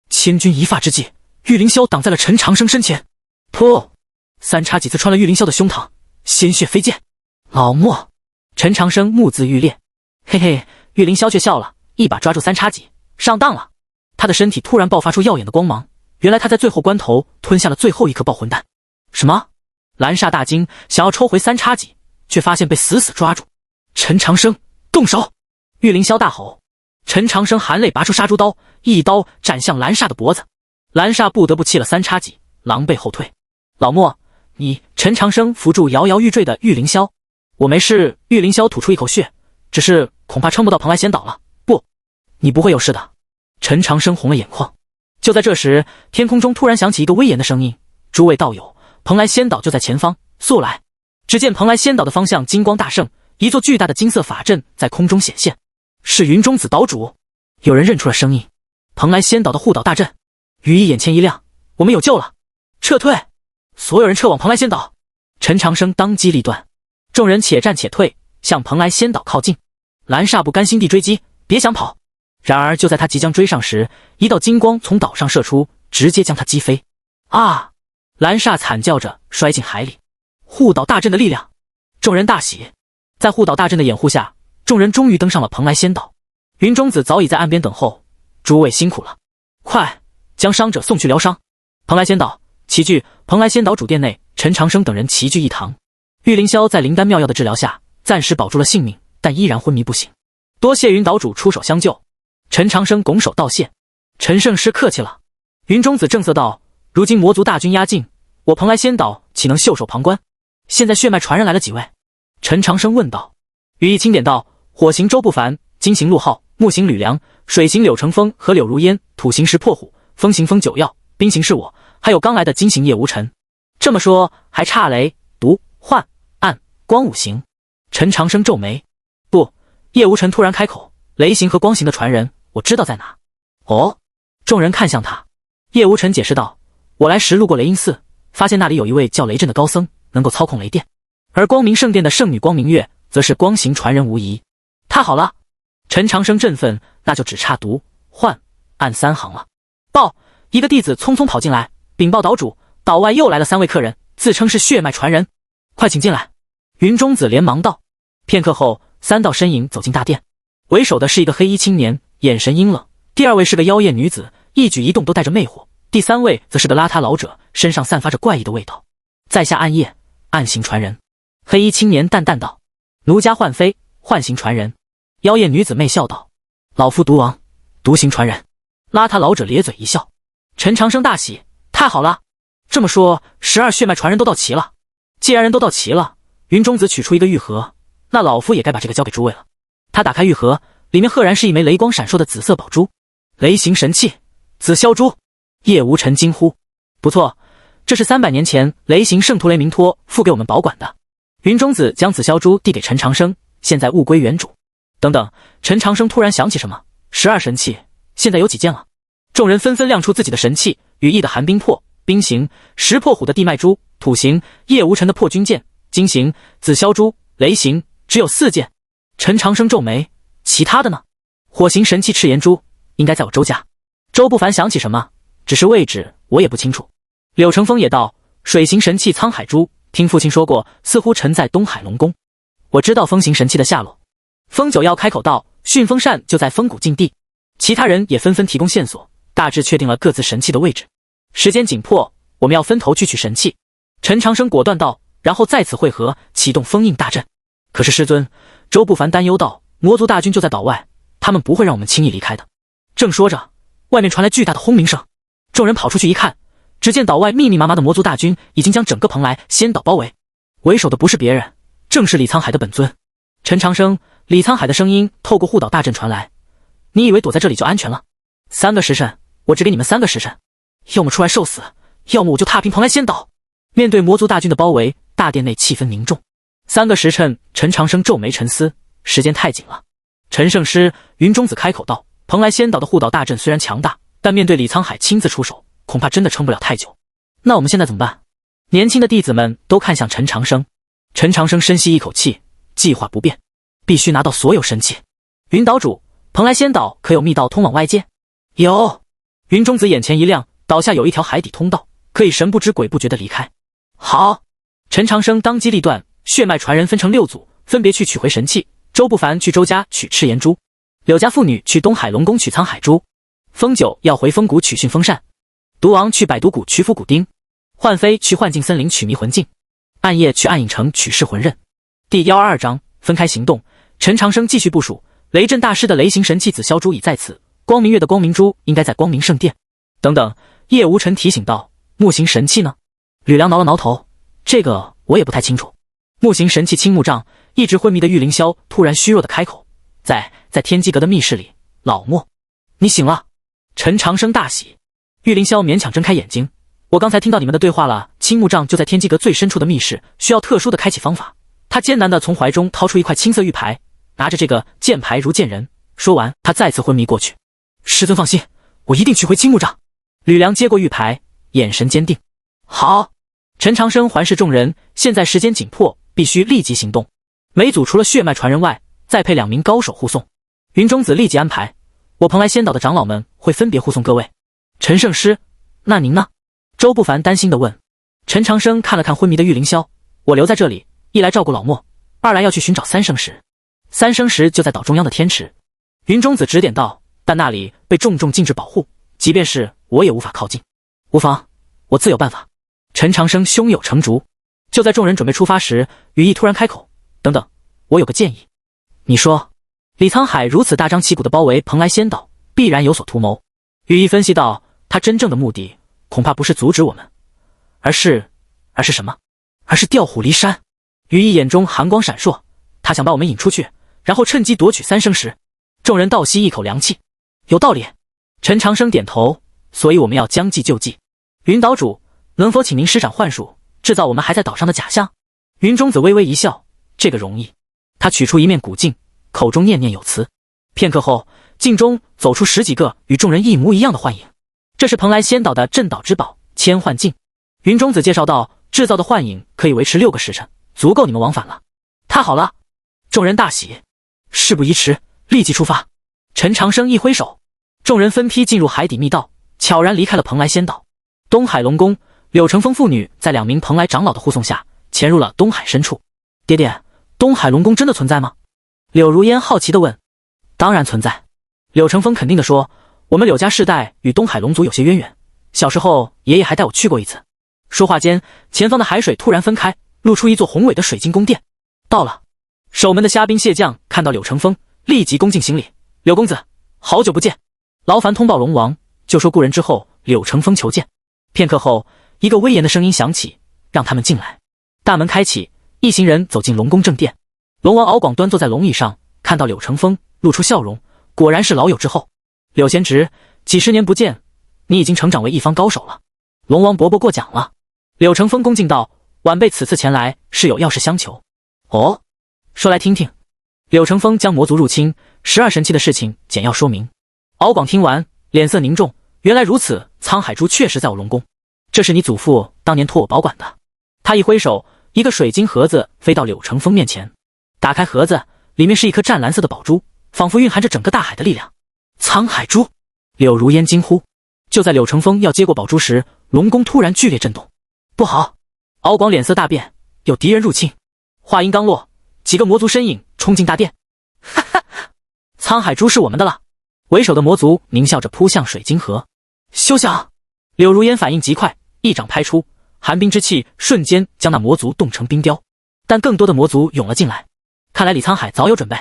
千钧一发之际，玉凌霄挡在了陈长生身前。噗！三叉戟刺穿了玉凌霄的胸膛，鲜血飞溅。老莫！陈长生目眦欲裂。嘿嘿，玉凌霄却笑了，一把抓住三叉戟，上当了。他的身体突然爆发出耀眼的光芒，原来他在最后关头吞下了最后一颗爆魂弹。什么？蓝煞大惊，想要抽回三叉戟，却发现被死死抓住。陈长生，动手！玉凌霄大吼。陈长生含泪拔出杀猪刀，一刀斩向蓝煞的脖子。蓝煞不得不弃了三叉戟，狼狈后退。老莫，你……陈长生扶住摇摇欲坠的玉凌霄。我没事。玉凌霄吐出一口血，只是恐怕撑不到蓬莱仙岛了。不，你不会有事的。陈长生红了眼眶。就在这时，天空中突然响起一个威严的声音：“诸位道友，蓬莱仙岛就在前方，速来！”只见蓬莱仙岛的方向金光大盛，一座巨大的金色法阵在空中显现，是云中子岛主。有人认出了声音，蓬莱仙岛的护岛大阵。羽翼眼前一亮，我们有救了！撤退！所有人撤往蓬莱仙岛！陈长生当机立断，众人且战且退，向蓬莱仙岛靠近。蓝煞不甘心地追击，别想跑！然而就在他即将追上时，一道金光从岛上射出，直接将他击飞。啊！蓝煞惨叫着摔进海里。护岛大阵的力量！众人大喜。在护岛大阵的掩护下，众人终于登上了蓬莱仙岛。云中子早已在岸边等候，诸位辛苦了，快将伤者送去疗伤。蓬莱仙岛齐聚。蓬莱仙岛主殿内，陈长生等人齐聚一堂。玉凌霄在灵丹妙药的治疗下，暂时保住了性命，但依然昏迷不醒。多谢云岛主出手相救。陈长生拱手道谢。陈圣师客气了。云中子正色道：如今魔族大军压境，我蓬莱仙岛岂能袖手旁观？现在血脉传人来了几位？陈长生问道。羽翼轻点道：火行周不凡，金行陆浩，木行吕梁，水行柳成风和柳如烟，土行石破虎，风行风九曜，冰行是我，还有刚来的金行叶无尘。这么说还差雷、毒、幻、暗、光五行。陈长生皱眉。不，叶无尘突然开口，雷行和光行的传人我知道在哪。哦，众人看向他。叶无尘解释道：我来时路过雷音寺，发现那里有一位叫雷震的高僧，能够操控雷电，而光明圣殿的圣女光明月则是光行传人无疑。太好了！陈长生振奋，那就只差毒、幻、暗3行了。报！一个弟子匆匆跑进来，禀报岛主，岛外又来了3位客人，自称是血脉传人，快请进来。云中子连忙道。片刻后，3道身影走进大殿，为首的是一个黑衣青年，眼神阴冷；第2位是个妖艳女子，一举一动都带着魅惑；第3位则是个邋遢老者，身上散发着怪异的味道。在下暗夜，暗行传人。黑衣青年淡淡道。奴家幻飞，幻行传人。妖艳女子媚笑道：老夫毒王，毒行传人。邋遢老者咧嘴一笑。陈长生大喜，太好了！这么说，12血脉传人都到齐了。既然人都到齐了，云中子取出一个玉盒，那老夫也该把这个交给诸位了。他打开玉盒，里面赫然是一枚雷光闪烁的紫色宝珠，雷行神器，紫霄珠。叶无尘惊呼：不错，这是300年前雷行圣徒雷明托付给我们保管的。云中子将紫霄珠递给陈长生，现在物归原主。等等，陈长生突然想起什么，12神器现在有几件了？众人纷纷亮出自己的神器：羽翼的寒冰破、冰行；石破虎的地脉珠、土行；叶无尘的破军剑、金行；紫霄珠、雷行，只有4件。陈长生皱眉，其他的呢？火行神器赤炎珠应该在我周家。周不凡想起什么，只是位置我也不清楚。柳成风也道：水行神器沧海珠，听父亲说过，似乎沉在东海龙宫。我知道风行神器的下落。风九曜开口道：驯风扇就在风谷禁地。其他人也纷纷提供线索，大致确定了各自神器的位置。时间紧迫，我们要分头去取神器。陈长生果断道，然后再次汇合，启动封印大阵。可是师尊，周不凡担忧道：魔族大军就在岛外，他们不会让我们轻易离开的。正说着，外面传来巨大的轰鸣声，众人跑出去一看，只见岛外密密麻麻的魔族大军已经将整个蓬莱仙岛包围，为首的不是别人，正是李沧海的本尊。陈长生，李沧海的声音透过护岛大阵传来：你以为躲在这里就安全了？3个时辰，我只给你们3个时辰，要么出来受死，要么我就踏平蓬莱仙岛。面对魔族大军的包围，大殿内气氛凝重。3个时辰，陈长生皱眉沉思，时间太紧了。陈圣师，云中子开口道：蓬莱仙岛的护岛大阵虽然强大，但面对李沧海亲自出手，恐怕真的撑不了太久。那我们现在怎么办？年轻的弟子们都看向陈长生。陈长生深吸一口气，计划不变，必须拿到所有神器。云岛主，蓬莱仙岛可有密道通往外界？有。云中子眼前一亮，岛下有一条海底通道，可以神不知鬼不觉地离开。好。陈长生当机立断，血脉传人分成6组，分别去取回神器。周不凡去周家取赤炎珠，柳家妇女去东海龙宫取沧海珠，风九要回风谷取驯风扇，毒王去百毒谷取伏骨钉，幻飞去幻境森林取迷魂镜，暗夜去暗影城取噬魂刃。第122章分开行动。陈长生继续部署，雷震大师的雷行神器紫霄珠已在此，光明月的光明珠应该在光明圣殿。等等，叶无尘提醒道：木行神器呢？吕梁挠了挠头，这个我也不太清楚。木行神器青木杖。一直昏迷的玉凌霄突然虚弱的开口：在天机阁的密室里，老莫，你醒了。陈长生大喜。玉凌霄勉强睁开眼睛，我刚才听到你们的对话了，青木杖就在天机阁最深处的密室，需要特殊的开启方法。他艰难地从怀中掏出一块青色玉牌，拿着这个剑牌如见人。说完，他再次昏迷过去。师尊放心，我一定取回青木杖。吕梁接过玉牌，眼神坚定。好。陈长生环视众人，现在时间紧迫，必须立即行动。每组除了血脉传人外，再配2名高手护送。云中子立即安排，我蓬莱仙岛的长老们会分别护送各位。陈圣师，那您呢？周不凡担心地问。陈长生看了看昏迷的玉凌霄，我留在这里，一来照顾老莫，二来要去寻找三生石。三生石就在岛中央的天池。云中子指点道，但那里被重重禁制保护，即便是我也无法靠近。无妨，我自有办法。陈长生胸有成竹。就在众人准备出发时，羽翼突然开口，等等，我有个建议。你说。李沧海如此大张旗鼓地包围蓬莱仙岛，必然有所图谋。羽翼分析道，他真正的目的恐怕不是阻止我们，而是什么？而是调虎离山。羽翼眼中寒光闪烁，他想把我们引出去，然后趁机夺取三生石。众人倒吸一口凉气。有道理。陈长生点头，所以我们要将计就计。云岛主，能否请您施展幻术，制造我们还在岛上的假象？云中子微微一笑，这个容易。他取出一面古镜，口中念念有词。片刻后，镜中走出10几个与众人一模一样的幻影。这是蓬莱仙岛的镇岛之宝千幻镜。云中子介绍道，制造的幻影可以维持6个时辰，足够你们往返了。太好了。众人大喜。事不宜迟，立即出发。陈长生一挥手，众人分批进入海底密道，悄然离开了蓬莱仙岛。东海龙宫，柳成风父女在2名蓬莱长老的护送下潜入了东海深处。爹爹，东海龙宫真的存在吗？柳如烟好奇地问。当然存在。柳成风肯定地说，我们柳家世代与东海龙族有些渊源，小时候爷爷还带我去过一次。说话间，前方的海水突然分开，露出一座宏伟的水晶宫殿。到了。守门的虾兵蟹将看到柳成风，立即恭敬行礼。柳公子，好久不见。劳烦通报龙王，就说故人之后，柳成风求见。片刻后，一个威严的声音响起，让他们进来。大门开启，一行人走进龙宫正殿。龙王敖广端坐在龙椅上，看到柳成风，露出笑容，果然是老友之后。柳贤侄，几十年不见，你已经成长为一方高手了。龙王伯伯过奖了。柳成风恭敬道，晚辈此次前来是有要事相求。哦，说来听听。柳成风将魔族入侵12神器的事情简要说明。敖广听完，脸色凝重，原来如此，沧海珠确实在我龙宫，这是你祖父当年托我保管的。他一挥手，一个水晶盒子飞到柳成风面前。打开盒子，里面是一颗湛蓝色的宝珠，仿佛蕴含着整个大海的力量。沧海珠！柳如烟惊呼。就在柳成风要接过宝珠时，龙宫突然剧烈震动。不好！敖广脸色大变，有敌人入侵。话音刚落，几个魔族身影冲进大殿。哈哈，沧海珠是我们的了！为首的魔族狞笑着扑向水晶盒。休想！柳如烟反应极快，一掌拍出，寒冰之气瞬间将那魔族冻成冰雕。但更多的魔族涌了进来。看来李沧海早有准备。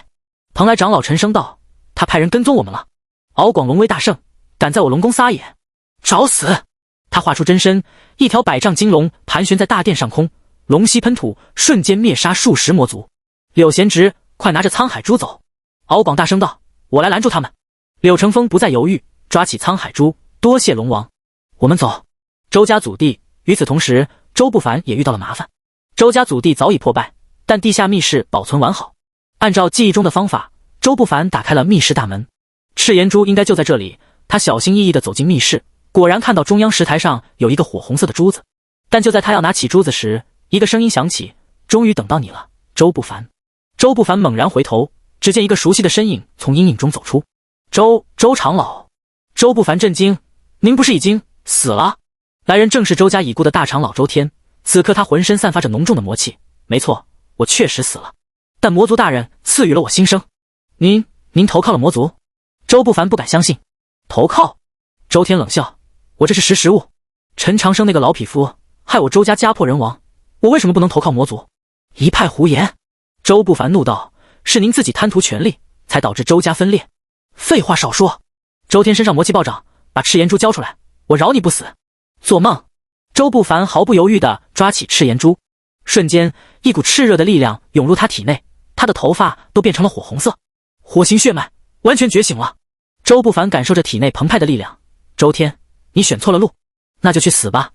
蓬莱长老沉声道，他派人跟踪我们了。敖广龙威大盛，敢在我龙宫撒野，找死！他化出真身，一条100丈金龙盘旋在大殿上空，龙息喷吐，瞬间灭杀数十魔族。柳贤侄，快拿着沧海珠走！敖广大声道，我来拦住他们。柳成风不再犹豫，抓起沧海珠，多谢龙王。我们走。周家祖弟。与此同时，周不凡也遇到了麻烦。周家祖弟早已破败，但地下密室保存完好。按照记忆中的方法，周不凡打开了密室大门。赤炎珠应该就在这里。他小心翼翼地走进密室，果然看到中央石台上有一个火红色的珠子。但就在他要拿起珠子时，一个声音响起，终于等到你了，周不凡。周不凡猛然回头，只见一个熟悉的身影从阴影中走出。周长老。周不凡震惊，您不是已经死了？来人正是周家已故的大长老周天。此刻他浑身散发着浓重的魔气。没错，我确实死了，但魔族大人赐予了我新生。您投靠了魔族？周不凡不敢相信。投靠？周天冷笑，我这是识时务。陈长生那个老匹夫害我周家家破人亡，我为什么不能投靠魔族？一派胡言！周不凡怒道，是您自己贪图权力，才导致周家分裂。废话少说！周天身上魔气暴涨，把赤炎珠交出来，我饶你不死。做梦！周不凡毫不犹豫地抓起赤炎珠，瞬间一股炽热的力量涌入他体内，他的头发都变成了火红色，火星血脉完全觉醒了。周不凡感受着体内澎湃的力量。周天，你选错了路，那就去死吧！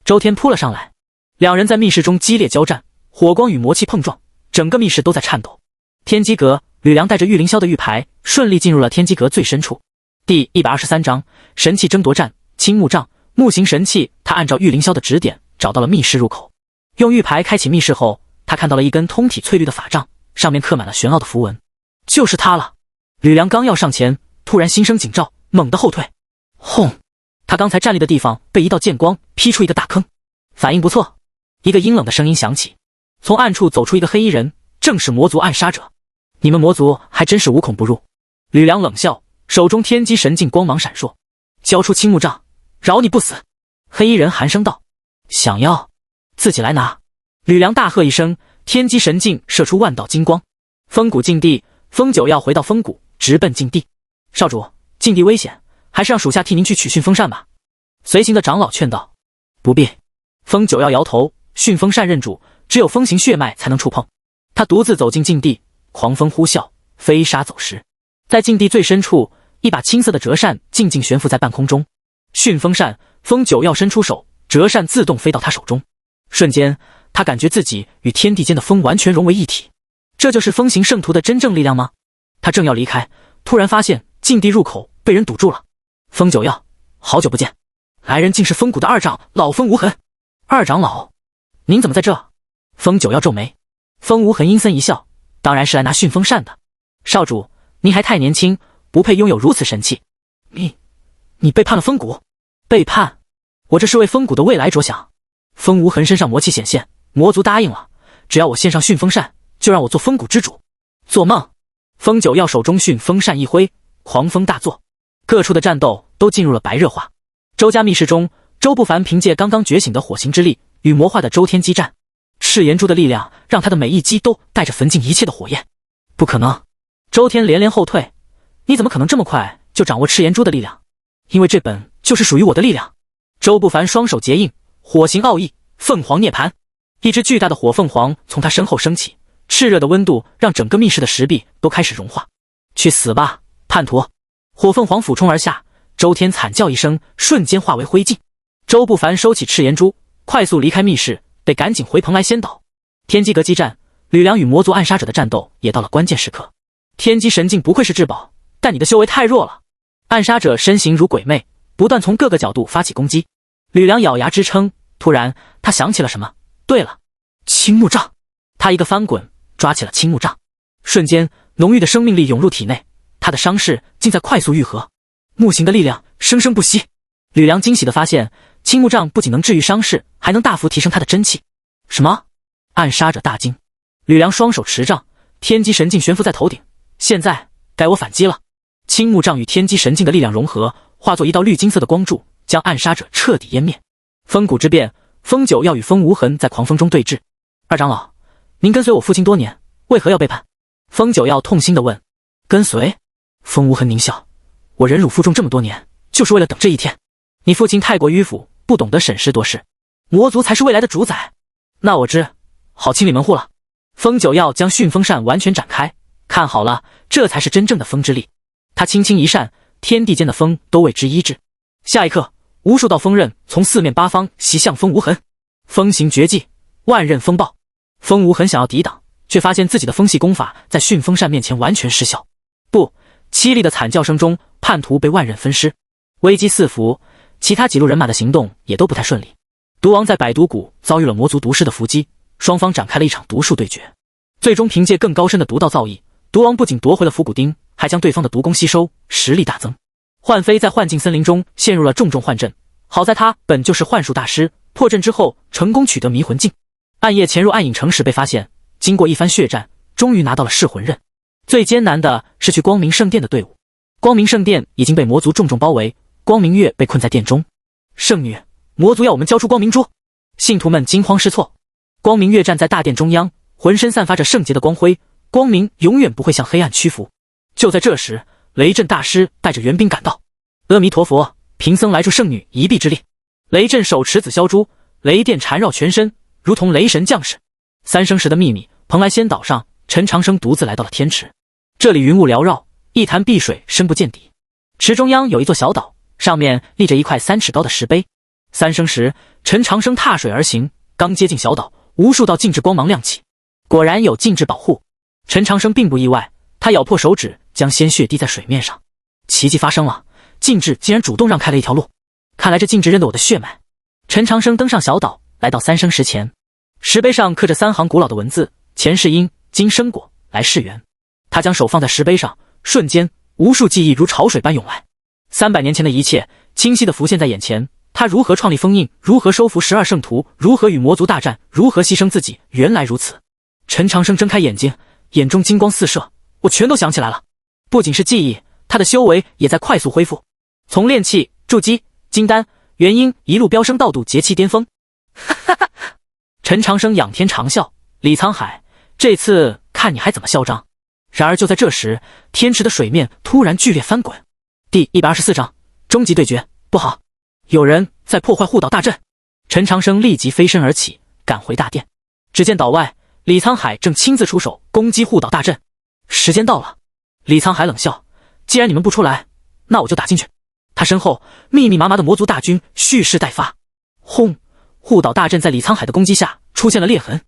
周天扑了上来，两人在密室中激烈交战，火光与魔气碰撞，整个密室都在颤抖。天机阁，吕梁带着玉凌霄的玉牌顺利进入了天机阁最深处。第123章神器争夺战。青木杖木形神器，他按照玉凌霄的指点找到了密室入口。用玉牌开启密室后，他看到了一根通体翠绿的法杖，上面刻满了玄奥的符文。就是它了！吕梁刚要上前，突然心生警兆，猛地后退。轰！他刚才站立的地方被一道剑光劈出一个大坑。反应不错。一个阴冷的声音响起，从暗处走出一个黑衣人，正是魔族暗杀者。你们魔族还真是无孔不入。吕梁冷笑，手中天机神镜光芒闪烁。交出青木杖，饶你不死。黑衣人寒声道：想要自己来拿。吕梁大喝一声，天机神镜射出万道金光。风谷禁地，风九要回到风谷，直奔禁地。少主，禁地危险，还是让属下替您去取旋风扇吧。随行的长老劝道。不必。风九要摇头，旋风扇认主，只有风行血脉才能触碰。他独自走进禁地，狂风呼啸，飞沙走石。在禁地最深处，一把青色的折扇静静悬浮在半空中。旋风扇，风九要伸出手，折扇自动飞到他手中。瞬间，他感觉自己与天地间的风完全融为一体。这就是风行圣徒的真正力量吗？他正要离开，突然发现禁地入口被人堵住了。风九要，好久不见。来人竟是风谷的二长老风无痕。二长老，您怎么在这？风九要皱眉。风无痕阴森一笑，当然是来拿旋风扇的。少主，您还太年轻，不配拥有如此神器。你背叛了风谷？背叛？我这是为风谷的未来着想。风无痕身上魔气显现，魔族答应了，只要我献上旋风扇，就让我做风谷之主。做梦！风九要手中旋风扇一挥，狂风大作，各处的战斗都进入了白热化。周家密室中，周不凡凭借刚刚觉醒的火行之力与魔化的周天激战，赤炎珠的力量让他的每一击都带着焚尽一切的火焰。不可能！周天连连后退，你怎么可能这么快就掌握赤炎珠的力量？因为这本就是属于我的力量。周不凡双手结印，火行奥义，凤凰涅槃。一只巨大的火凤凰从他身后升起，炽热的温度让整个密室的石壁都开始融化。去死吧，叛徒！火凤凰俯冲而下，周天惨叫一声，瞬间化为灰烬。周不凡收起赤炎珠，快速离开密室，得赶紧回蓬莱仙岛。天机阁激战，吕梁与魔族暗杀者的战斗也到了关键时刻。天机神镜不愧是至宝，但你的修为太弱了。暗杀者身形如鬼魅，不断从各个角度发起攻击。吕梁咬牙支撑，突然他想起了什么。对了，青木杖！他一个翻滚，抓起了青木杖。瞬间，浓郁的生命力涌入体内，他的伤势竟在快速愈合。木形的力量生生不息。吕梁惊喜地发现，青木杖不仅能治愈伤势，还能大幅提升他的真气。什么？暗杀者大惊。吕梁双手持杖，天机神镜悬浮在头顶。现在该我反击了。青木杖与天机神镜的力量融合，化作一道绿金色的光柱，将暗杀者彻底湮灭。风谷之变，风九要与风无痕在狂风中对峙。二长老，您跟随我父亲多年，为何要背叛？风九要痛心地问。跟随？风无痕狞笑，我忍辱负重这么多年，就是为了等这一天。你父亲太过迂腐，不懂得审时度势，魔族才是未来的主宰。那我知，好清理门户了。风九要将旋风扇完全展开，看好了，这才是真正的风之力。他轻轻一扇，天地间的风都为之医治。下一刻，无数道风刃从四面八方袭向风无痕。风行绝技，万刃风暴。风无痕想要抵挡，却发现自己的风系功法在旋风扇面前完全失效。不，凄厉的惨叫声中，叛徒被万刃分尸。危机四伏，其他几路人马的行动也都不太顺利。毒王在百毒谷遭遇了魔族毒师的伏击，双方展开了一场毒术对决。最终凭借更高深的毒道造诣，毒王不仅夺回了伏骨钉，还将对方的毒功吸收，实力大增。幻飞在幻境森林中陷入了重重幻阵，好在他本就是幻术大师，破阵之后成功取得迷魂镜。暗夜潜入暗影城时被发现，经过一番血战，终于拿到了噬魂刃。最艰难的是去光明圣殿的队伍。光明圣殿已经被魔族重重包围，光明月被困在殿中。圣女，魔族要我们交出光明珠！信徒们惊慌失措。光明月站在大殿中央，浑身散发着圣洁的光辉，光明永远不会向黑暗屈服。就在这时，雷震大师带着援兵赶到。阿弥陀佛，贫僧来助圣女一臂之力。雷震手持紫霄珠，雷电缠绕全身，如同雷神降世。三生石的秘密，蓬莱仙岛上，陈长生独自来到了天池。这里云雾缭绕，一潭碧水深不见底。池中央有一座小岛，上面立着一块3尺高的石碑。三生石，陈长生踏水而行，刚接近小岛，无数道禁制光芒亮起。果然有禁制保护。陈长生并不意外，他咬破手指，将鲜血滴在水面上。奇迹发生了，禁制竟然主动让开了一条路。看来这径直认得我的血脉。陈长生登上小岛，来到三生石前，石碑上刻着3行古老的文字：前世因，今生果，来世缘。他将手放在石碑上，瞬间无数记忆如潮水般涌来。300年前的一切清晰地浮现在眼前，他如何创立封印，如何收服12圣徒，如何与魔族大战，如何牺牲自己，原来如此。陈长生睁开眼睛，眼中金光四射，我全都想起来了。不仅是记忆，他的修为也在快速恢复，从炼气、筑基、金丹、元婴一路飙升到渡劫气巅峰。哈哈哈！陈长生仰天长啸，李沧海，这次看你还怎么嚣张。然而就在这时，天池的水面突然剧烈翻滚。第124章终极对决，不好，有人在破坏护岛大阵。陈长生立即飞身而起，赶回大殿。只见岛外，李沧海正亲自出手攻击护岛大阵。时间到了，李沧海冷笑，既然你们不出来，那我就打进去。他身后密密麻麻的魔族大军蓄势待发。轰！护岛大阵在李沧海的攻击下出现了裂痕。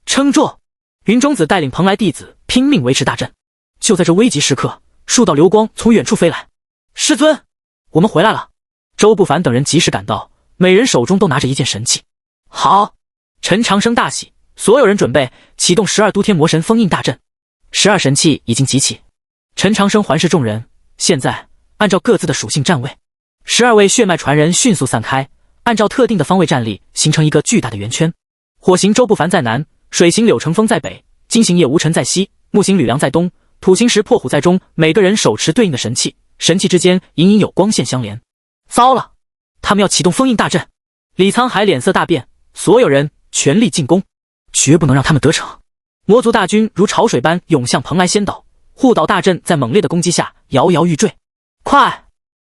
撑住！云中子带领蓬莱弟子拼命维持大阵。就在这危急时刻，数道流光从远处飞来。师尊，我们回来了！周不凡等人及时赶到，每人手中都拿着一件神器。好！陈长生大喜，所有人准备启动12都天魔神封印大阵。12神器已经集齐。陈长生环视众人，现在按照各自的属性站位。12位血脉传人迅速散开，按照特定的方位站立，形成一个巨大的圆圈。火行周不凡在南，水行柳成风在北，金行叶无尘在西，木行吕梁在东，土行石破虎在中。每个人手持对应的神器，神器之间隐隐有光线相连。糟了，他们要启动封印大阵！李沧海脸色大变，所有人全力进攻，绝不能让他们得逞。魔族大军如潮水般涌向蓬莱仙岛，护岛大阵在猛烈的攻击下摇摇欲坠。快，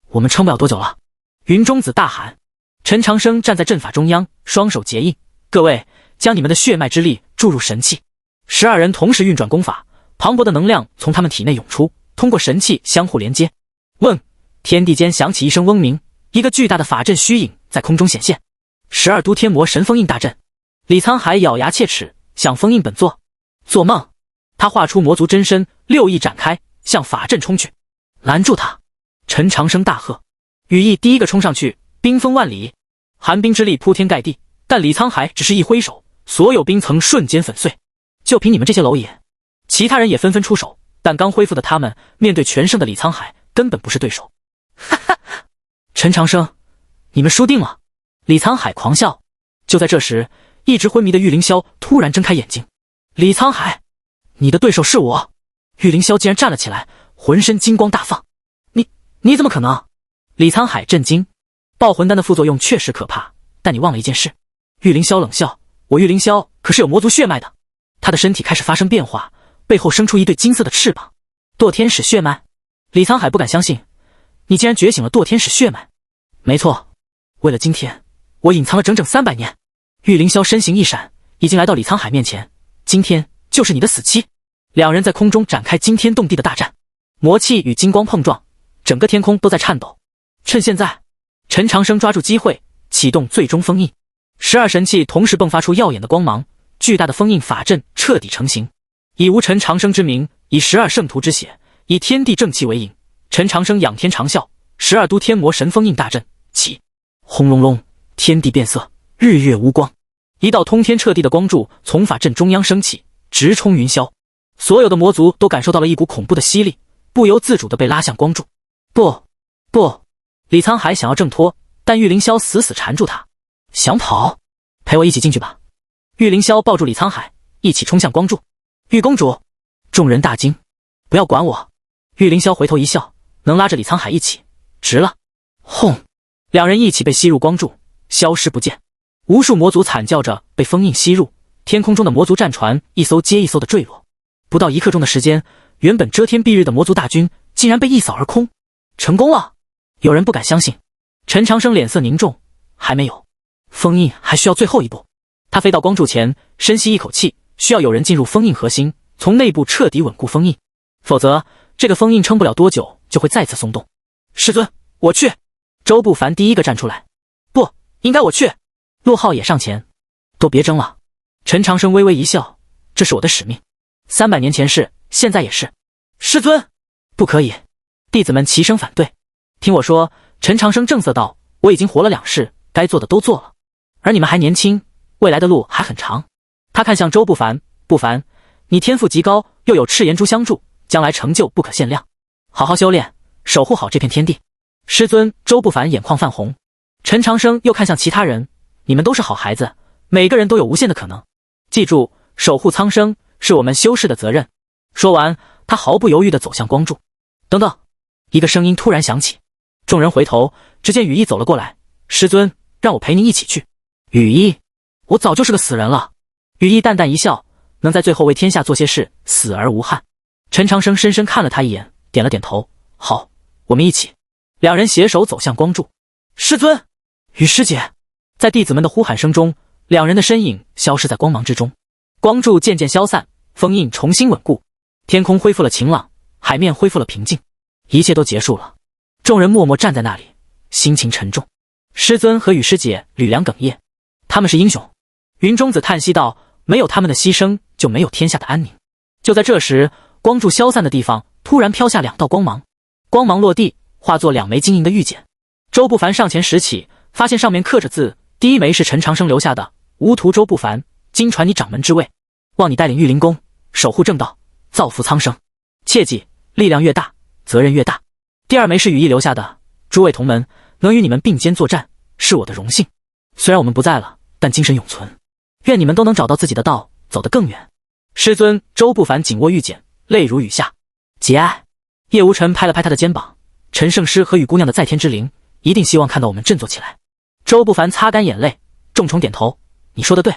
我们撑不了多久了！云中子大喊。陈长生站在阵法中央，双手结印，各位将你们的血脉之力注入神器。12人同时运转功法，磅礴的能量从他们体内涌出，通过神器相互连接。嗡！天地间响起一声嗡鸣，一个巨大的法阵虚影在空中显现。12都天魔神封印大阵。李沧海咬牙切齿，想封印本座。做梦！他画出魔族真身，6翼展开，向法阵冲去。拦住他！陈长生大喝。羽翼第一个冲上去，冰封万里，寒冰之力铺天盖地。但李沧海只是一挥手，所有冰层瞬间粉碎。就凭你们这些蝼蚁！其他人也纷纷出手，但刚恢复的他们面对全胜的李沧海根本不是对手。哈哈！陈长生，你们输定了！李沧海狂笑。就在这时，一直昏迷的玉凌霄突然睁开眼睛。李沧海，你的对手是我！玉凌霄竟然站了起来，浑身金光大放。你怎么可能？李沧海震惊。爆魂丹的副作用确实可怕，但你忘了一件事。玉凌霄冷笑，我玉凌霄可是有魔族血脉的。他的身体开始发生变化，背后生出一对金色的翅膀。堕天使血脉？李沧海不敢相信，你竟然觉醒了堕天使血脉。没错，为了今天，我隐藏了整整300年。玉凌霄身形一闪，已经来到李沧海面前。今天就是你的死期！两人在空中展开惊天动地的大战，魔气与金光碰撞，整个天空都在颤抖。趁现在，陈长生抓住机会，启动最终封印。12神器同时迸发出耀眼的光芒，巨大的封印法阵彻底成型。以无陈长生之名，以12圣徒之血，以天地正气为引，陈长生仰天长啸，12都天魔神封印大阵起！轰隆隆，天地变色，日月无光。一道通天彻地的光柱从法阵中央升起，直冲云霄。所有的魔族都感受到了一股恐怖的吸力，不由自主地被拉向光柱。不！李沧海想要挣脱，但玉凌霄死死缠住他。想跑？陪我一起进去吧！玉凌霄抱住李沧海，一起冲向光柱。玉公主！众人大惊。不要管我！玉凌霄回头一笑，能拉着李沧海一起，值了。轰！两人一起被吸入光柱，消失不见。无数魔族惨叫着被封印吸入，天空中的魔族战船一艘接一艘的坠落。不到1刻钟的时间，原本遮天蔽日的魔族大军竟然被一扫而空。成功了！有人不敢相信。陈长生脸色凝重，还没有，封印还需要最后一步。他飞到光柱前，深吸一口气，需要有人进入封印核心，从内部彻底稳固封印，否则这个封印撑不了多久就会再次松动。师尊，我去！周不凡第一个站出来。不，应该我去。陆浩也上前。都别争了。陈长生微微一笑，这是我的使命。300年前是，现在也是。师尊，不可以！弟子们齐声反对。听我说，陈长生正色道，我已经活了2世，该做的都做了，而你们还年轻，未来的路还很长。他看向周不凡，不凡，你天赋极高，又有赤炎珠相助，将来成就不可限量。好好修炼，守护好这片天地。师尊，周不凡眼眶泛红。陈长生又看向其他人，你们都是好孩子，每个人都有无限的可能。记住，守护苍生是我们修士的责任。说完，他毫不犹豫地走向光柱。等等，一个声音突然响起，众人回头，只见羽翼走了过来。师尊，让我陪您一起去。羽翼，我早就是个死人了。羽翼淡淡一笑，能在最后为天下做些事，死而无憾。陈长生深深看了他一眼，点了点头。好，我们一起。两人携手走向光柱。师尊，羽师姐。在弟子们的呼喊声中，两人的身影消失在光芒之中。光柱渐渐消散，封印重新稳固，天空恢复了晴朗，海面恢复了平静，一切都结束了。众人默默站在那里，心情沉重。师尊和羽师姐吕梁哽咽，他们是英雄。云中子叹息道，没有他们的牺牲，就没有天下的安宁。就在这时，光柱消散的地方突然飘下2道光芒，光芒落地，化作2枚晶莹的玉简。周不凡上前拾起，发现上面刻着字，第一枚是陈长生留下的，无图周不凡，今传你掌门之位，望你带领御灵宫，守护正道，造福苍生。切记，力量越大，责任越大。第2枚是羽翼留下的，诸位同门，能与你们并肩作战，是我的荣幸。虽然我们不在了，但精神永存。愿你们都能找到自己的道，走得更远。师尊，周不凡紧握玉简，泪如雨下。节哀。叶无尘拍了拍他的肩膀，陈圣师和雨姑娘的在天之灵，一定希望看到我们振作起来。周不凡擦干眼泪，重重点头，你说的对，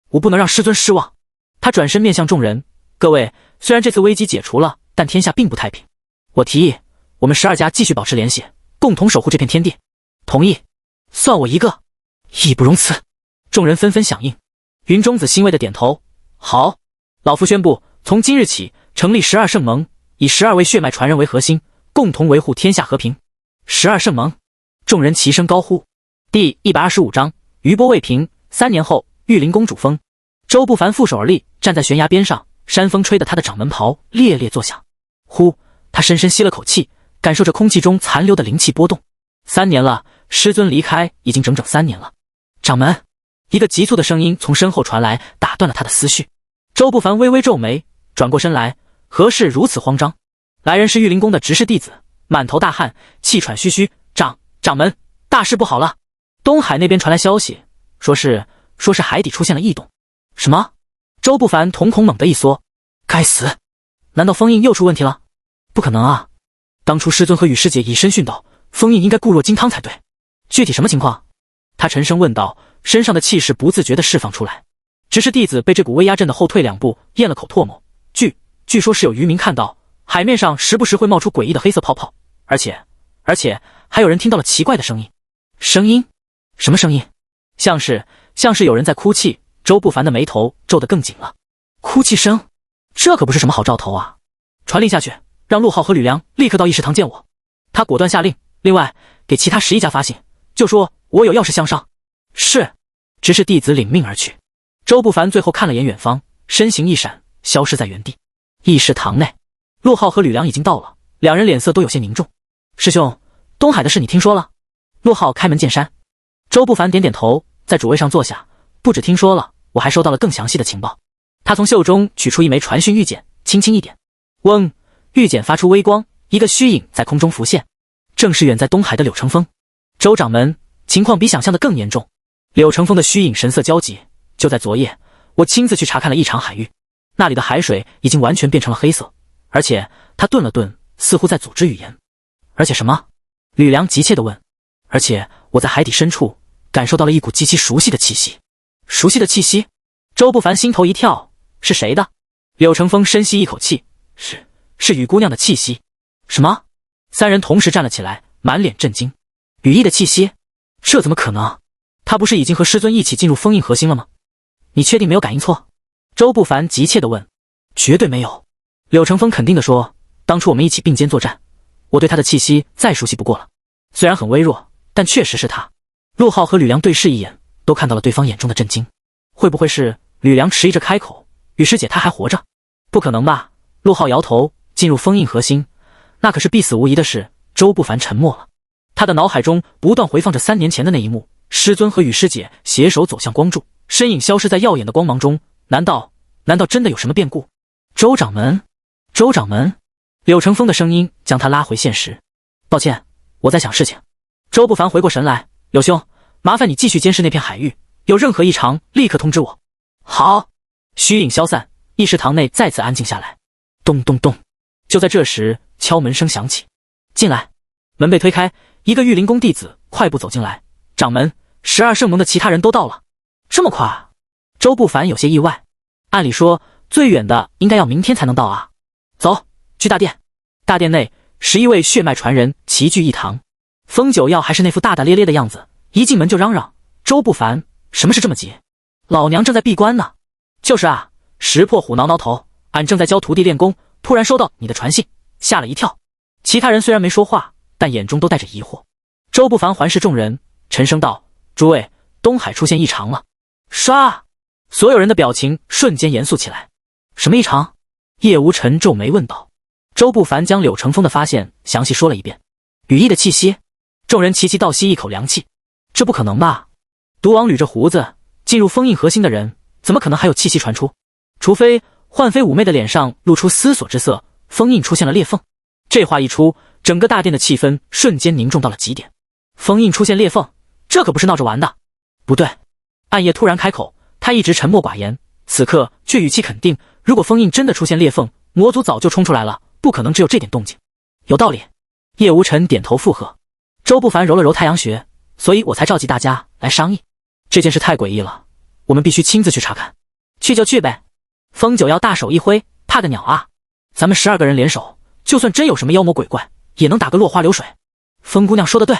我不能让师尊失望。他转身面向众人，各位，虽然这次危机解除了，但天下并不太平。我提议，我们12家继续保持联系，共同守护这片天地。同意，算我一个。义不容辞。众人纷纷响应。云中子欣慰的点头，好，老夫宣布，从今日起成立12圣盟，以12位血脉传人为核心，共同维护天下和平。12圣盟，众人齐声高呼。第125章，余波未平，3年后，御灵公主封。周不凡负手而立，站在悬崖边上，山风吹得他的掌门袍猎猎作响。呼，他深深吸了口气，感受着空气中残留的灵气波动。3年了，师尊离开已经整整3年了。掌门，一个急促的声音从身后传来，打断了他的思绪。周不凡微微皱眉，转过身来，何事如此慌张？来人是御灵宫的执事弟子，满头大汗，气喘吁吁。掌门，大事不好了！东海那边传来消息，说是海底出现了异动。什么？周不凡瞳孔猛地一缩，该死，难道封印又出问题了？不可能啊！当初师尊和羽师姐以身殉道，封印应该固若金汤才对。具体什么情况？他沉声问道，身上的气势不自觉地释放出来。执事弟子被这股威压震得后退2步，咽了口唾沫。据说是有渔民看到海面上时不时会冒出诡异的黑色泡泡，而且还有人听到了奇怪的声音。声音？什么声音？像是有人在哭泣。周不凡的眉头皱得更紧了。哭泣声？这可不是什么好兆头啊！传令下去，让陆浩和吕梁立刻到议事堂见我。他果断下令。另外，给其他11家发信，就说我有要事相商。是。执事弟子领命而去。周不凡最后看了眼远方，身形一闪，消失在原地。议事堂内，陆浩和吕梁已经到了，两人脸色都有些凝重。师兄，东海的事你听说了？陆浩开门见山。周不凡点点头，在主位上坐下。不止听说了，我还收到了更详细的情报。他从袖中取出1枚传讯玉简，轻轻一点，嗡，玉简发出微光，一个虚影在空中浮现，正是远在东海的柳成风。周掌门，情况比想象的更严重。柳成风的虚影神色焦急。就在昨夜，我亲自去查看了异常海域，那里的海水已经完全变成了黑色，而且他顿了顿，似乎在组织语言。而且什么？吕梁急切地问。而且我在海底深处感受到了一股极其熟悉的气息。熟悉的气息？周不凡心头一跳，是谁的？柳成风深吸一口气，是雨姑娘的气息。什么？3人同时站了起来，满脸震惊。羽翼的气息？这怎么可能？他不是已经和师尊一起进入封印核心了吗？你确定没有感应错？周不凡急切地问。绝对没有。柳成风肯定地说，当初我们一起并肩作战，我对他的气息再熟悉不过了。虽然很微弱，但确实是他。陆浩和吕梁对视一眼，都看到了对方眼中的震惊。会不会是？吕梁迟疑着开口，羽师姐她还活着？不可能吧？陆浩摇头，进入封印核心，那可是必死无疑的事。周不凡沉默了。他的脑海中不断回放着3年前的那一幕，师尊和雨师姐携手走向光柱，身影消失在耀眼的光芒中。难道真的有什么变故？周掌门，周掌门，柳成风的声音将他拉回现实。抱歉，我在想事情。周不凡回过神来，柳兄，麻烦你继续监视那片海域，有任何异常立刻通知我。好。虚影消散，议事堂内再次安静下来。咚咚咚，就在这时，敲门声响起。进来。门被推开，一个御林宫弟子快步走进来。掌门，12圣盟的其他人都到了。这么快？周不凡有些意外。按理说，最远的应该要明天才能到啊。走，去大殿。大殿内，11位血脉传人齐聚一堂。风九曜还是那副大大咧咧的样子，一进门就嚷嚷：“周不凡，什么事这么急？老娘正在闭关呢。”就是啊，石破虎挠挠头，俺正在教徒弟练功，突然收到你的传信，吓了一跳。其他人虽然没说话，但眼中都带着疑惑。周不凡环视众人，沉声道：“诸位，东海出现异常了。”唰，所有人的表情瞬间严肃起来。什么异常？叶无尘皱眉问道。周不凡将柳成风的发现详细说了一遍。羽翼的气息。众人齐齐倒吸一口凉气。这不可能吧？毒王捋着胡子，进入封印核心的人怎么可能还有气息传出？除非幻飞妩媚的脸上露出思索之色，封印出现了裂缝。这话一出，整个大殿的气氛瞬间凝重到了极点。封印出现裂缝，这可不是闹着玩的。不对，暗夜突然开口，他一直沉默寡言，此刻却语气肯定，如果封印真的出现裂缝，魔族早就冲出来了，不可能只有这点动静。有道理。叶无尘点头附和。周不凡揉了揉太阳穴，所以我才召集大家来商议。这件事太诡异了，我们必须亲自去查看。去就去呗。风九曜大手一挥，怕个鸟啊！咱们12个人联手，就算真有什么妖魔鬼怪，也能打个落花流水。风姑娘说的对。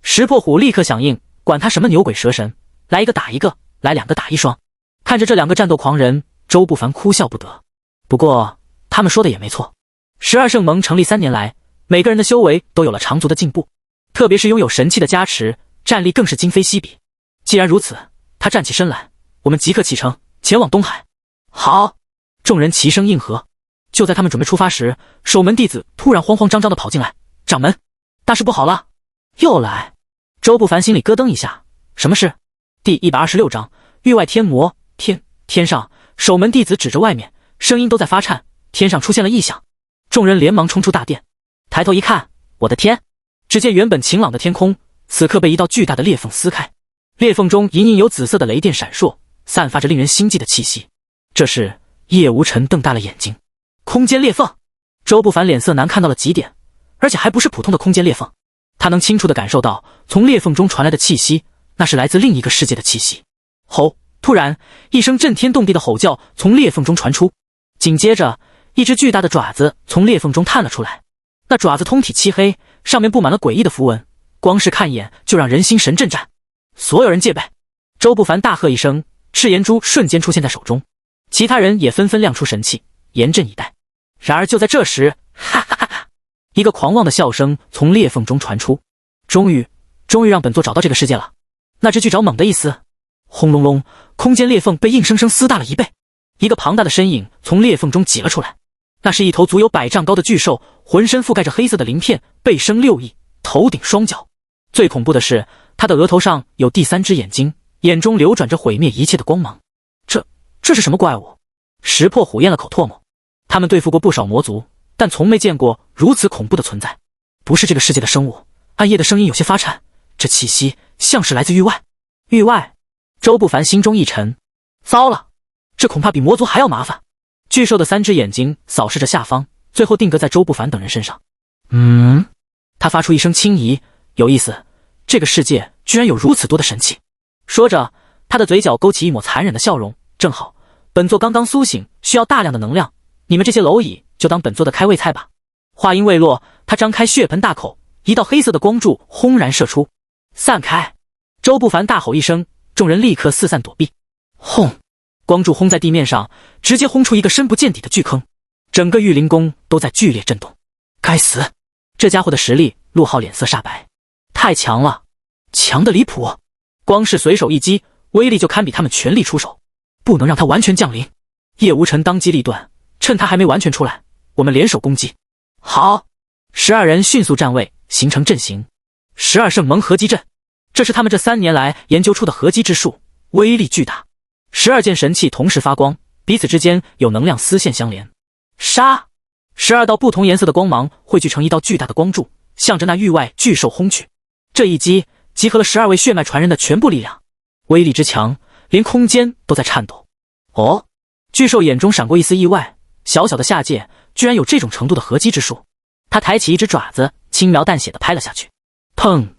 石破虎立刻响应，管他什么牛鬼蛇神，来一个打一个，来2个打1双。看着这2个战斗狂人，周不凡哭笑不得。不过他们说的也没错，12圣盟成立3年来，每个人的修为都有了长足的进步，特别是拥有神器的加持，战力更是今非昔比。既然如此，他站起身来，我们即刻启程，前往东海。好！众人齐声应和。就在他们准备出发时，守门弟子突然慌慌张张地跑进来：“掌门，大事不好了！”又来！周不凡心里咯噔一下，什么事？第126章域外天魔。天上，守门弟子指着外面，声音都在发颤，天上出现了异象。众人连忙冲出大殿，抬头一看，我的天！只见原本晴朗的天空，此刻被一道巨大的裂缝撕开，裂缝中隐隐有紫色的雷电闪烁，散发着令人心悸的气息。这是叶无尘瞪大了眼睛。空间裂缝！周不凡脸色难看到了极点，而且还不是普通的空间裂缝，他能清楚地感受到从裂缝中传来的气息，那是来自另一个世界的气息。吼！突然，一声震天动地的吼叫从裂缝中传出，紧接着，一只巨大的爪子从裂缝中探了出来。那爪子通体漆黑，上面布满了诡异的符文，光是看一眼就让人心神震颤。所有人戒备！周不凡大喝一声，赤炎珠瞬间出现在手中，其他人也纷纷亮出神器，严阵以待。然而就在这时，哈哈哈哈！一个狂妄的笑声从裂缝中传出。终于让本座找到这个世界了。那只巨爪猛地一撕，轰隆隆，空间裂缝被硬生生撕大了1倍。一个庞大的身影从裂缝中挤了出来，那是一头足有100丈高的巨兽，浑身覆盖着黑色的鳞片，背生6翼，头顶双角。最恐怖的是，他的额头上有第3只眼睛，眼中流转着毁灭一切的光芒。这是什么怪物？石破虎咽了口唾沫。他们对付过不少魔族，但从没见过如此恐怖的存在。不是这个世界的生物。暗夜的声音有些发颤，这气息像是来自域外。域外？周不凡心中一沉，糟了，这恐怕比魔族还要麻烦。巨兽的3只眼睛扫视着下方，最后定格在周不凡等人身上。他发出一声轻疑，有意思，这个世界居然有如此多的神器。说着，他的嘴角勾起一抹残忍的笑容。正好，本座刚刚苏醒，需要大量的能量，你们这些蝼蚁就当本座的开胃菜吧。话音未落，他张开血盆大口，一道黑色的光柱轰然射出。散开！周不凡大吼一声，众人立刻四散躲避。轰！光柱轰在地面上，直接轰出一个深不见底的巨坑，整个御灵宫都在剧烈震动。该死！这家伙的实力，陆浩脸色煞白，太强了，强得离谱！光是随手一击，威力就堪比他们全力出手，不能让他完全降临。叶无尘当机立断，趁他还没完全出来，我们联手攻击。好！12人迅速站位，形成阵型。12圣盟合击阵，这是他们这3年来研究出的合击之术，威力巨大。12件神器同时发光，彼此之间有能量丝线相连。杀！12道不同颜色的光芒汇聚成一道巨大的光柱，向着那域外巨兽轰去。这一击集合了12位血脉传人的全部力量，威力之强，连空间都在颤抖。哦，巨兽眼中闪过一丝意外，小小的下界居然有这种程度的合击之术。他抬起一只爪子，轻描淡写地拍了下去。砰！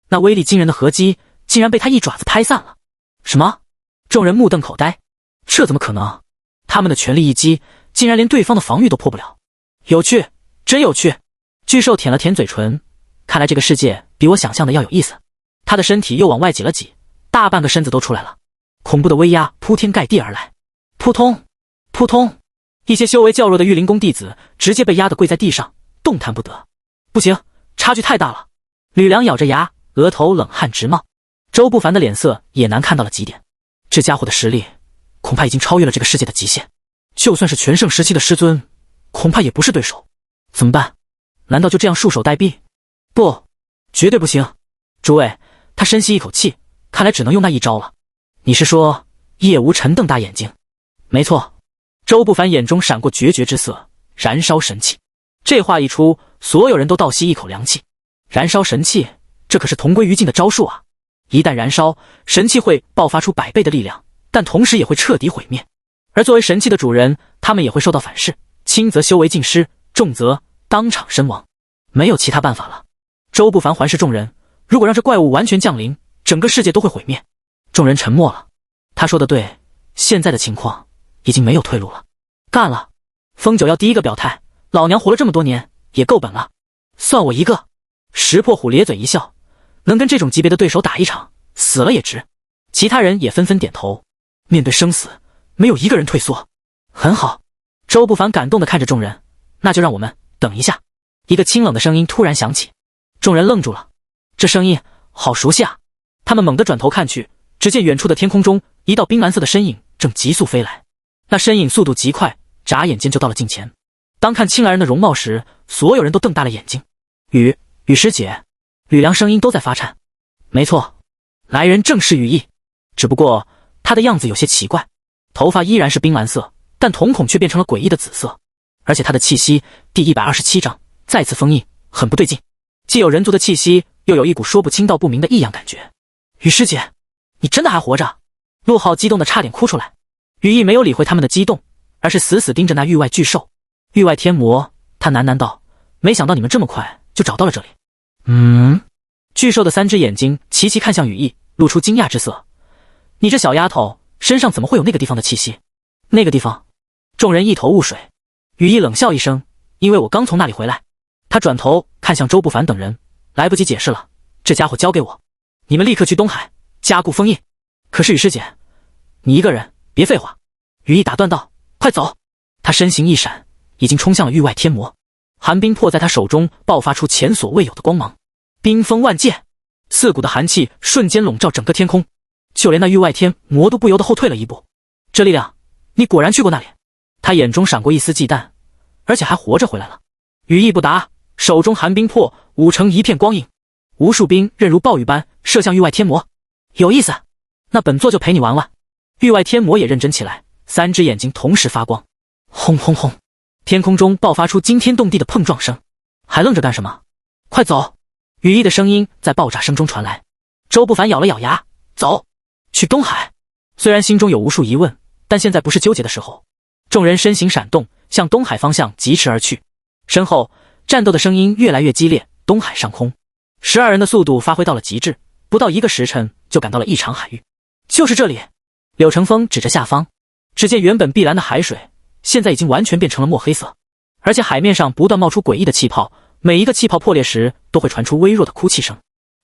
那威力惊人的合击竟然被他一爪子拍散了。什么？众人目瞪口呆，这怎么可能？他们的全力一击竟然连对方的防御都破不了。有趣，真有趣。巨兽舔了舔嘴唇，看来这个世界比我想象的要有意思。他的身体又往外挤了挤，大半个身子都出来了。恐怖的威压铺天盖地而来，扑通扑通，一些修为较弱的御灵宫弟子直接被压得跪在地上，动弹不得。不行，差距太大了。吕梁咬着牙，额头冷汗直冒。周不凡的脸色也难看到了极点，这家伙的实力恐怕已经超越了这个世界的极限，就算是全盛时期的师尊，恐怕也不是对手。怎么办？难道就这样束手待毙？不，绝对不行。诸位，他深吸一口气，看来只能用那一招了。你是说叶无尘瞪大眼睛？没错。周不凡眼中闪过决绝之色，燃烧神器。这话一出，所有人都倒吸一口凉气。燃烧神器，这可是同归于尽的招数啊！一旦燃烧，神器会爆发出100倍的力量，但同时也会彻底毁灭。而作为神器的主人，他们也会受到反噬，轻则修为尽失，重则当场身亡。没有其他办法了。周不凡环视众人，如果让这怪物完全降临，整个世界都会毁灭。众人沉默了。他说的对，现在的情况已经没有退路了。干了！风九要第一个表态，老娘活了这么多年，也够本了，算我一个。石破虎咧嘴一笑，能跟这种级别的对手打一场，死了也值。其他人也纷纷点头。面对生死，没有一个人退缩。很好。周不凡感动地看着众人，那就让我们等一下。一个清冷的声音突然响起，众人愣住了。这声音好熟悉啊！他们猛地转头看去，只见远处的天空中，一道冰蓝色的身影正急速飞来。那身影速度极快，眨眼间就到了近前。当看清来人的容貌时，所有人都瞪大了眼睛。雨师姐，吕梁声音都在发颤。没错，来人正是羽翼，只不过他的样子有些奇怪，头发依然是冰蓝色，但瞳孔却变成了诡异的紫色，而且他的气息第127章再次封印，很不对劲，既有人族的气息，又有一股说不清道不明的异样感觉。羽师姐，你真的还活着？陆浩激动的差点哭出来。羽翼没有理会他们的激动，而是死死盯着那域外巨兽。域外天魔，他喃喃道，没想到你们这么快就找到了这里。巨兽的3只眼睛齐齐看向羽翼，露出惊讶之色。你这小丫头身上怎么会有那个地方的气息？那个地方？众人一头雾水。羽翼冷笑一声，因为我刚从那里回来。他转头看向周不凡等人，来不及解释了，这家伙交给我，你们立刻去东海加固封印。可是羽师姐，你一个人，别废话。羽翼打断道，快走。他身形一闪，已经冲向了域外天魔。寒冰魄在他手中爆发出前所未有的光芒，冰封万界，刺骨的寒气瞬间笼罩整个天空，就连那域外天魔都不由得后退了一步。这力量，你果然去过那里？他眼中闪过一丝忌惮，而且还活着回来了。羽翼不答，手中寒冰魄舞成一片光影，无数冰刃如暴雨般射向域外天魔。有意思，那本座就陪你玩玩。域外天魔也认真起来，3只眼睛同时发光，轰轰轰，天空中爆发出惊天动地的碰撞声。还愣着干什么？快走！羽翼的声音在爆炸声中传来。周不凡咬了咬牙，走，去东海。虽然心中有无数疑问，但现在不是纠结的时候。众人身形闪动，向东海方向疾驰而去。身后战斗的声音越来越激烈，东海上空12人的速度发挥到了极致，不到1个时辰就赶到了一场海域。就是这里。柳成风指着下方，只见原本碧蓝的海水现在已经完全变成了墨黑色，而且海面上不断冒出诡异的气泡，每一个气泡破裂时都会传出微弱的哭泣声。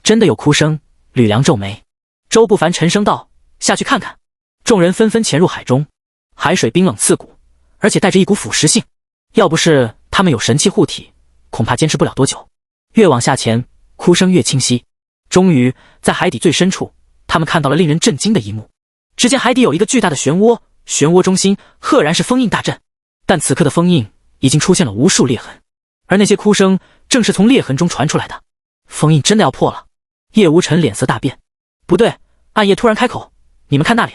真的有哭声？吕梁皱眉。周不凡沉声道，下去看看。众人纷纷潜入海中，海水冰冷刺骨，而且带着一股腐蚀性，要不是他们有神器护体，恐怕坚持不了多久。越往下潜，哭声越清晰。终于在海底最深处，他们看到了令人震惊的一幕。只见海底有一个巨大的漩涡，漩涡中心赫然是封印大阵，但此刻的封印已经出现了无数裂痕，而那些哭声正是从裂痕中传出来的。封印真的要破了。叶无尘脸色大变。不对，暗夜突然开口，你们看那里。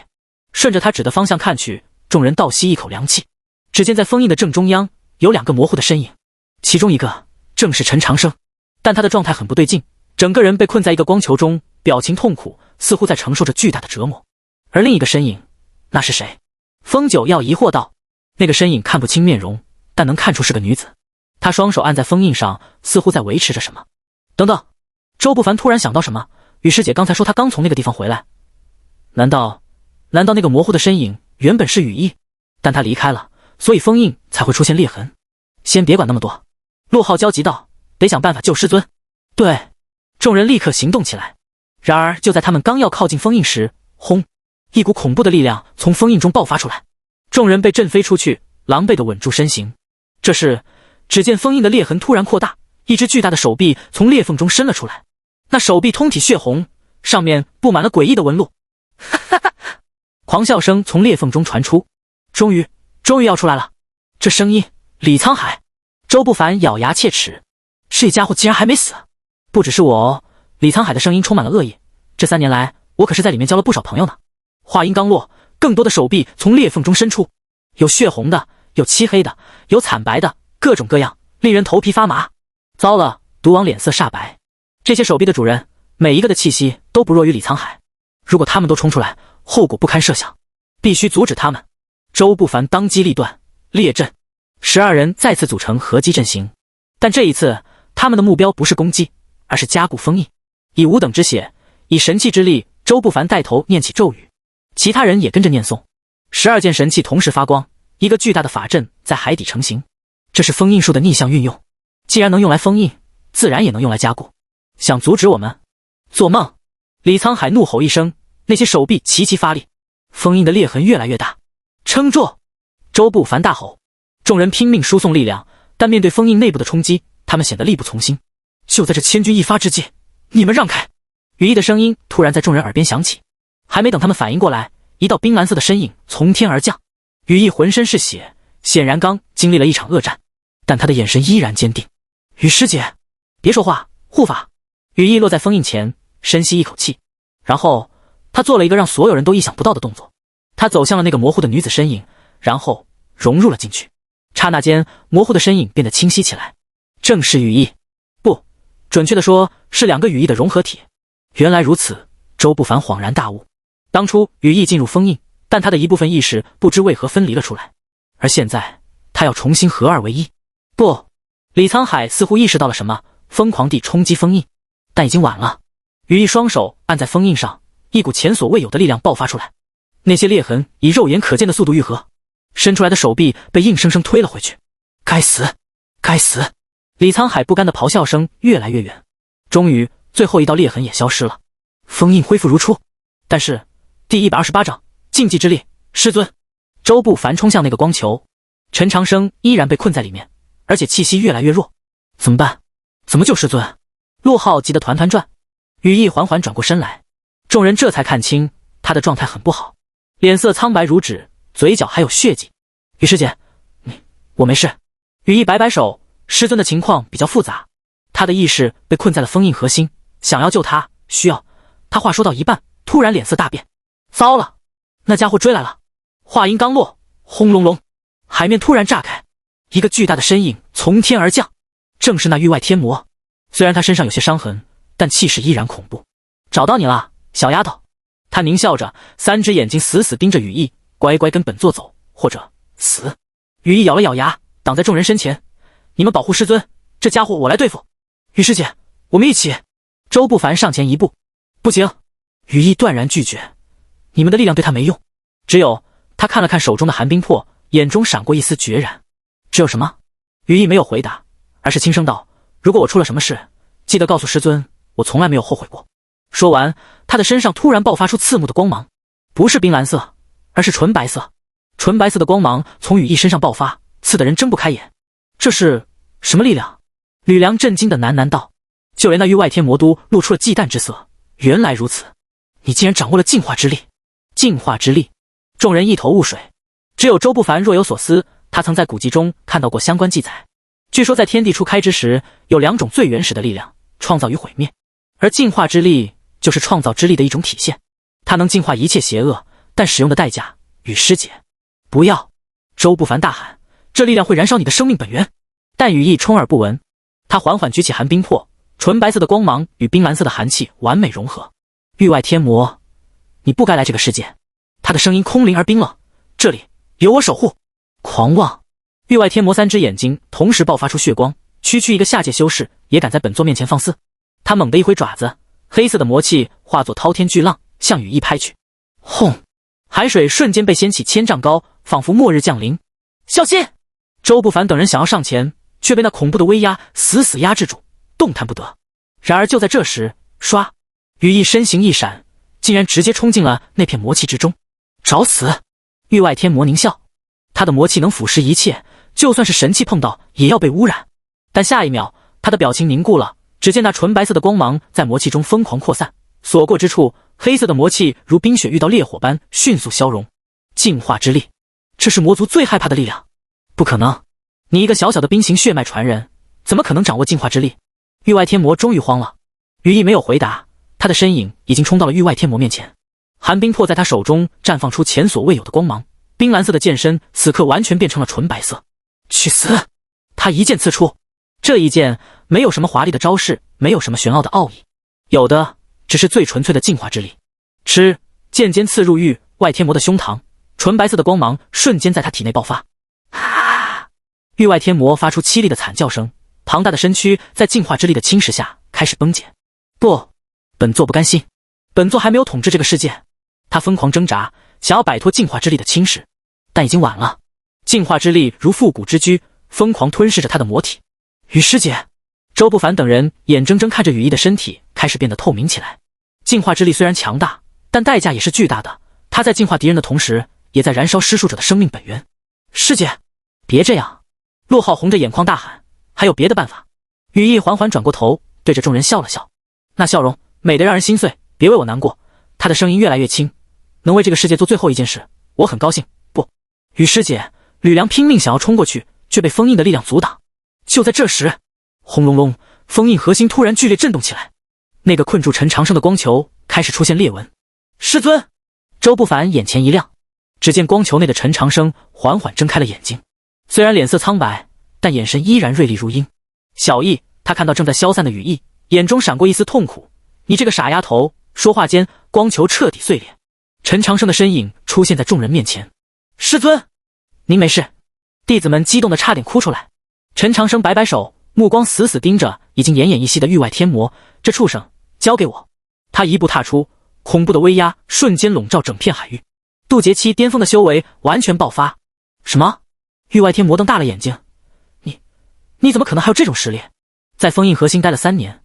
顺着他指的方向看去，众人倒吸一口凉气。只见在封印的正中央有2个模糊的身影，其中一个正是陈长生，但他的状态很不对劲，整个人被困在一个光球中，表情痛苦，似乎在承受着巨大的折磨。而另一个身影，那是谁？风九要疑惑道。那个身影看不清面容，但能看出是个女子。她双手按在封印上，似乎在维持着什么。等等，周不凡突然想到什么，雨师姐刚才说她刚从那个地方回来，难道那个模糊的身影原本是雨衣？但她离开了，所以封印才会出现裂痕。先别管那么多，陆浩焦急道，得想办法救师尊。对，众人立刻行动起来。然而就在他们刚要靠近封印时，轰！一股恐怖的力量从封印中爆发出来，众人被震飞出去，狼狈地稳住身形。这时，只见封印的裂痕突然扩大，一只巨大的手臂从裂缝中伸了出来，那手臂通体血红，上面布满了诡异的纹路。哈哈哈！狂笑声从裂缝中传出。终于要出来了！这声音，李沧海。周不凡咬牙切齿，这家伙竟然还没死！不只是我哦，李沧海的声音充满了恶意。这3年来，我可是在里面交了不少朋友呢。话音刚落，更多的手臂从裂缝中伸出，有血红的，有漆黑的，有惨白的，各种各样，令人头皮发麻。糟了，毒王脸色煞白。这些手臂的主人，每一个的气息都不弱于李沧海。如果他们都冲出来，后果不堪设想，必须阻止他们。周不凡当机立断，列阵，12人再次组成合击阵型。但这一次，他们的目标不是攻击，而是加固封印。以5等之血，以神器之力，周不凡带头念起咒语，其他人也跟着念诵。12件神器同时发光，一个巨大的法阵在海底成型。这是封印术的逆向运用，既然能用来封印，自然也能用来加固。想阻止我们？做梦！李沧海怒吼一声，那些手臂齐齐发力，封印的裂痕越来越大。撑住！周不凡大吼。众人拼命输送力量，但面对封印内部的冲击，他们显得力不从心。就在这千钧一发之际，你们让开！羽翼的声音突然在众人耳边响起。还没等他们反应过来，一道冰蓝色的身影从天而降。羽翼浑身是血，显然刚经历了一场恶战，但他的眼神依然坚定。羽师姐，别说话，护法。羽翼落在封印前，深吸一口气，然后他做了一个让所有人都意想不到的动作。他走向了那个模糊的女子身影，然后融入了进去。刹那间，模糊的身影变得清晰起来，正是羽翼，不，准确的说是2个羽翼的融合体。原来如此，周不凡恍然大悟。当初羽翼进入封印，但他的一部分意识不知为何分离了出来，而现在他要重新合二为一。不，李沧海似乎意识到了什么，疯狂地冲击封印，但已经晚了。羽翼双手按在封印上，一股前所未有的力量爆发出来，那些裂痕以肉眼可见的速度愈合，伸出来的手臂被硬生生推了回去。该死，该死！李沧海不甘的咆哮声越来越远，终于最后一道裂痕也消失了，封印恢复如初。但是第128章禁忌之力，师尊！周不凡冲向那个光球，陈长生依然被困在里面，而且气息越来越弱。怎么办？怎么救师尊？陆浩急得团团转。羽翼缓缓转过身来，众人这才看清他的状态很不好，脸色苍白如纸，嘴角还有血迹。羽师姐，我没事。羽翼摆摆手，师尊的情况比较复杂，他的意识被困在了封印核心，想要救他需要……他话说到一半，突然脸色大变。糟了，那家伙追来了！话音刚落，轰隆隆，海面突然炸开，一个巨大的身影从天而降，正是那域外天魔。虽然他身上有些伤痕，但气势依然恐怖。找到你了，小丫头。他狞笑着，3只眼睛死死盯着羽翼，乖乖跟本座走，或者死。羽翼咬了咬牙，挡在众人身前。你们保护师尊，这家伙我来对付。羽师姐，我们一起。周不凡上前一步。不行，羽翼断然拒绝。你们的力量对他没用。只有他看了看手中的寒冰魄，眼中闪过一丝决然。只有什么？羽翼没有回答，而是轻声道：如果我出了什么事，记得告诉师尊，我从来没有后悔过。说完，他的身上突然爆发出刺目的光芒，不是冰蓝色，而是纯白色。纯白色的光芒从羽翼身上爆发，刺得人睁不开眼。这是什么力量？吕梁震惊的喃喃道。就连那域外天魔都露出了忌惮之色。原来如此，你竟然掌握了净化之力！净化之力！众人一头雾水，只有周不凡若有所思。他曾在古籍中看到过相关记载，据说在天地初开之时，有2种最原始的力量，创造与毁灭，而进化之力就是创造之力的一种体现。它能净化一切邪恶，但使用的代价与师姐。不要！周不凡大喊，这力量会燃烧你的生命本源。但羽翼充耳不闻。他缓缓举起寒冰魄，纯白色的光芒与冰蓝色的寒气完美融合。域外天魔，你不该来这个世界。他的声音空灵而冰冷，这里有我守护。狂妄！域外天魔三只眼睛同时爆发出血光，区区一个下界修士也敢在本座面前放肆。他猛地一挥爪子，黑色的魔气化作滔天巨浪向羽翼拍去。轰！海水瞬间被掀起1000丈高，仿佛末日降临。小心！周不凡等人想要上前，却被那恐怖的威压死死压制住，动弹不得。然而就在这时，唰！羽翼身形一闪，竟然直接冲进了那片魔气之中。找死！域外天魔狞笑，他的魔气能腐蚀一切，就算是神器碰到也要被污染。但下一秒，他的表情凝固了，只见那纯白色的光芒在魔气中疯狂扩散，所过之处，黑色的魔气如冰雪遇到烈火般迅速消融。净化之力，这是魔族最害怕的力量。不可能，你一个小小的冰行血脉传人，怎么可能掌握净化之力？域外天魔终于慌了。羽翼没有回答，他的身影已经冲到了域外天魔面前。寒冰魄在他手中绽放出前所未有的光芒，冰蓝色的剑身此刻完全变成了纯白色。去死！他一剑刺出，这一剑没有什么华丽的招式，没有什么玄奥的奥义，有的只是最纯粹的净化之力。吃！剑尖刺入域外天魔的胸膛，纯白色的光芒瞬间在他体内爆发。域外天魔发出凄厉的惨叫声，庞大的身躯在净化之力的侵蚀下开始崩解。不，本座不甘心，本座还没有统治这个世界。他疯狂挣扎，想要摆脱净化之力的侵蚀，但已经晚了。净化之力如复古之居，疯狂吞噬着他的魔体。羽师姐，周不凡等人眼睁睁看着羽翼的身体开始变得透明起来。净化之力虽然强大，但代价也是巨大的。他在净化敌人的同时，也在燃烧施术者的生命本源。师姐，别这样！陆浩红着眼眶大喊，还有别的办法？羽翼缓缓转过头，对着众人笑了笑，那笑容美得让人心碎。别为我难过。他的声音越来越轻，能为这个世界做最后一件事，我很高兴。不，羽师姐，吕梁拼命想要冲过去，却被封印的力量阻挡。就在这时，轰隆隆，封印核心突然剧烈震动起来，那个困住陈长生的光球开始出现裂纹。师尊！周不凡眼前一亮，只见光球内的陈长生缓缓睁开了眼睛，虽然脸色苍白，但眼神依然锐利如鹰。小易，他看到正在消散的羽翼，眼中闪过一丝痛苦。你这个傻丫头！说话间，光球彻底碎裂，陈长生的身影出现在众人面前。师尊，您没事？弟子们激动得差点哭出来。陈长生摆摆手，目光死死盯着已经奄奄一息的域外天魔。这畜生，交给我！他一步踏出，恐怖的威压瞬间笼罩整片海域。渡劫期巅峰的修为完全爆发。什么？域外天魔瞪大了眼睛。你怎么可能还有这种实力？在封印核心待了3年，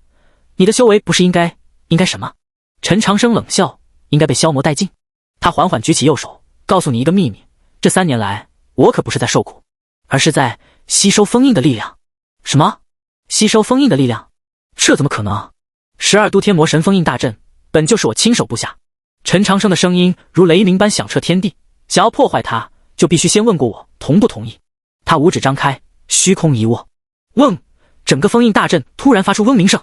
你的修为不是应该什么？陈长生冷笑，应该被消磨殆尽。他缓缓举起右手，告诉你一个秘密，这3年来，我可不是在受苦，而是在吸收封印的力量。什么？吸收封印的力量？这怎么可能？12都天魔神封印大阵，本就是我亲手布下。陈长生的声音如雷鸣般响彻天地，想要破坏它，就必须先问过我同不同意。他五指张开，虚空一握，嗡！整个封印大阵突然发出嗡鸣声。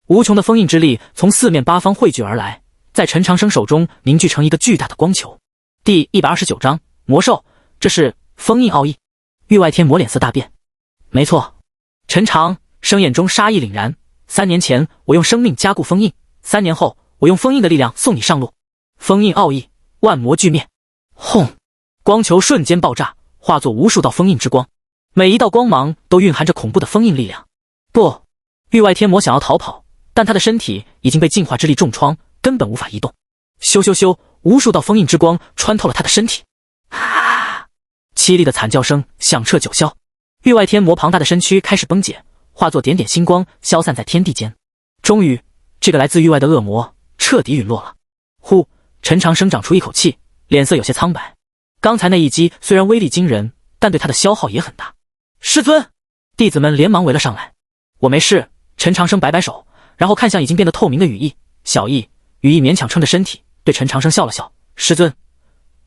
无穷的封印之力从四面八方汇聚而来，在陈长生手中凝聚成一个巨大的光球。第129章魔兽，这是封印奥义。域外天魔脸色大变。没错，陈长生眼中杀意凛然。3年前我用生命加固封印，3年后我用封印的力量送你上路。封印奥义，万魔俱灭。轰！光球瞬间爆炸，化作无数道封印之光，每一道光芒都蕴含着恐怖的封印力量。不，域外天魔想要逃跑，但他的身体已经被净化之力重创，根本无法移动。咻咻咻，无数道封印之光穿透了他的身体。啊！凄厉的惨叫声响彻九霄。域外天魔庞大的身躯开始崩解，化作点点星光消散在天地间。终于，这个来自域外的恶魔彻底陨落了。呼！陈长生长出一口气，脸色有些苍白。刚才那一击虽然威力惊人，但对他的消耗也很大。师尊！弟子们连忙围了上来。我没事。陈长生摆摆手，然后看向已经变得透明的羽翼。小翼，羽翼勉强撑着身体，对陈长生笑了笑。师尊，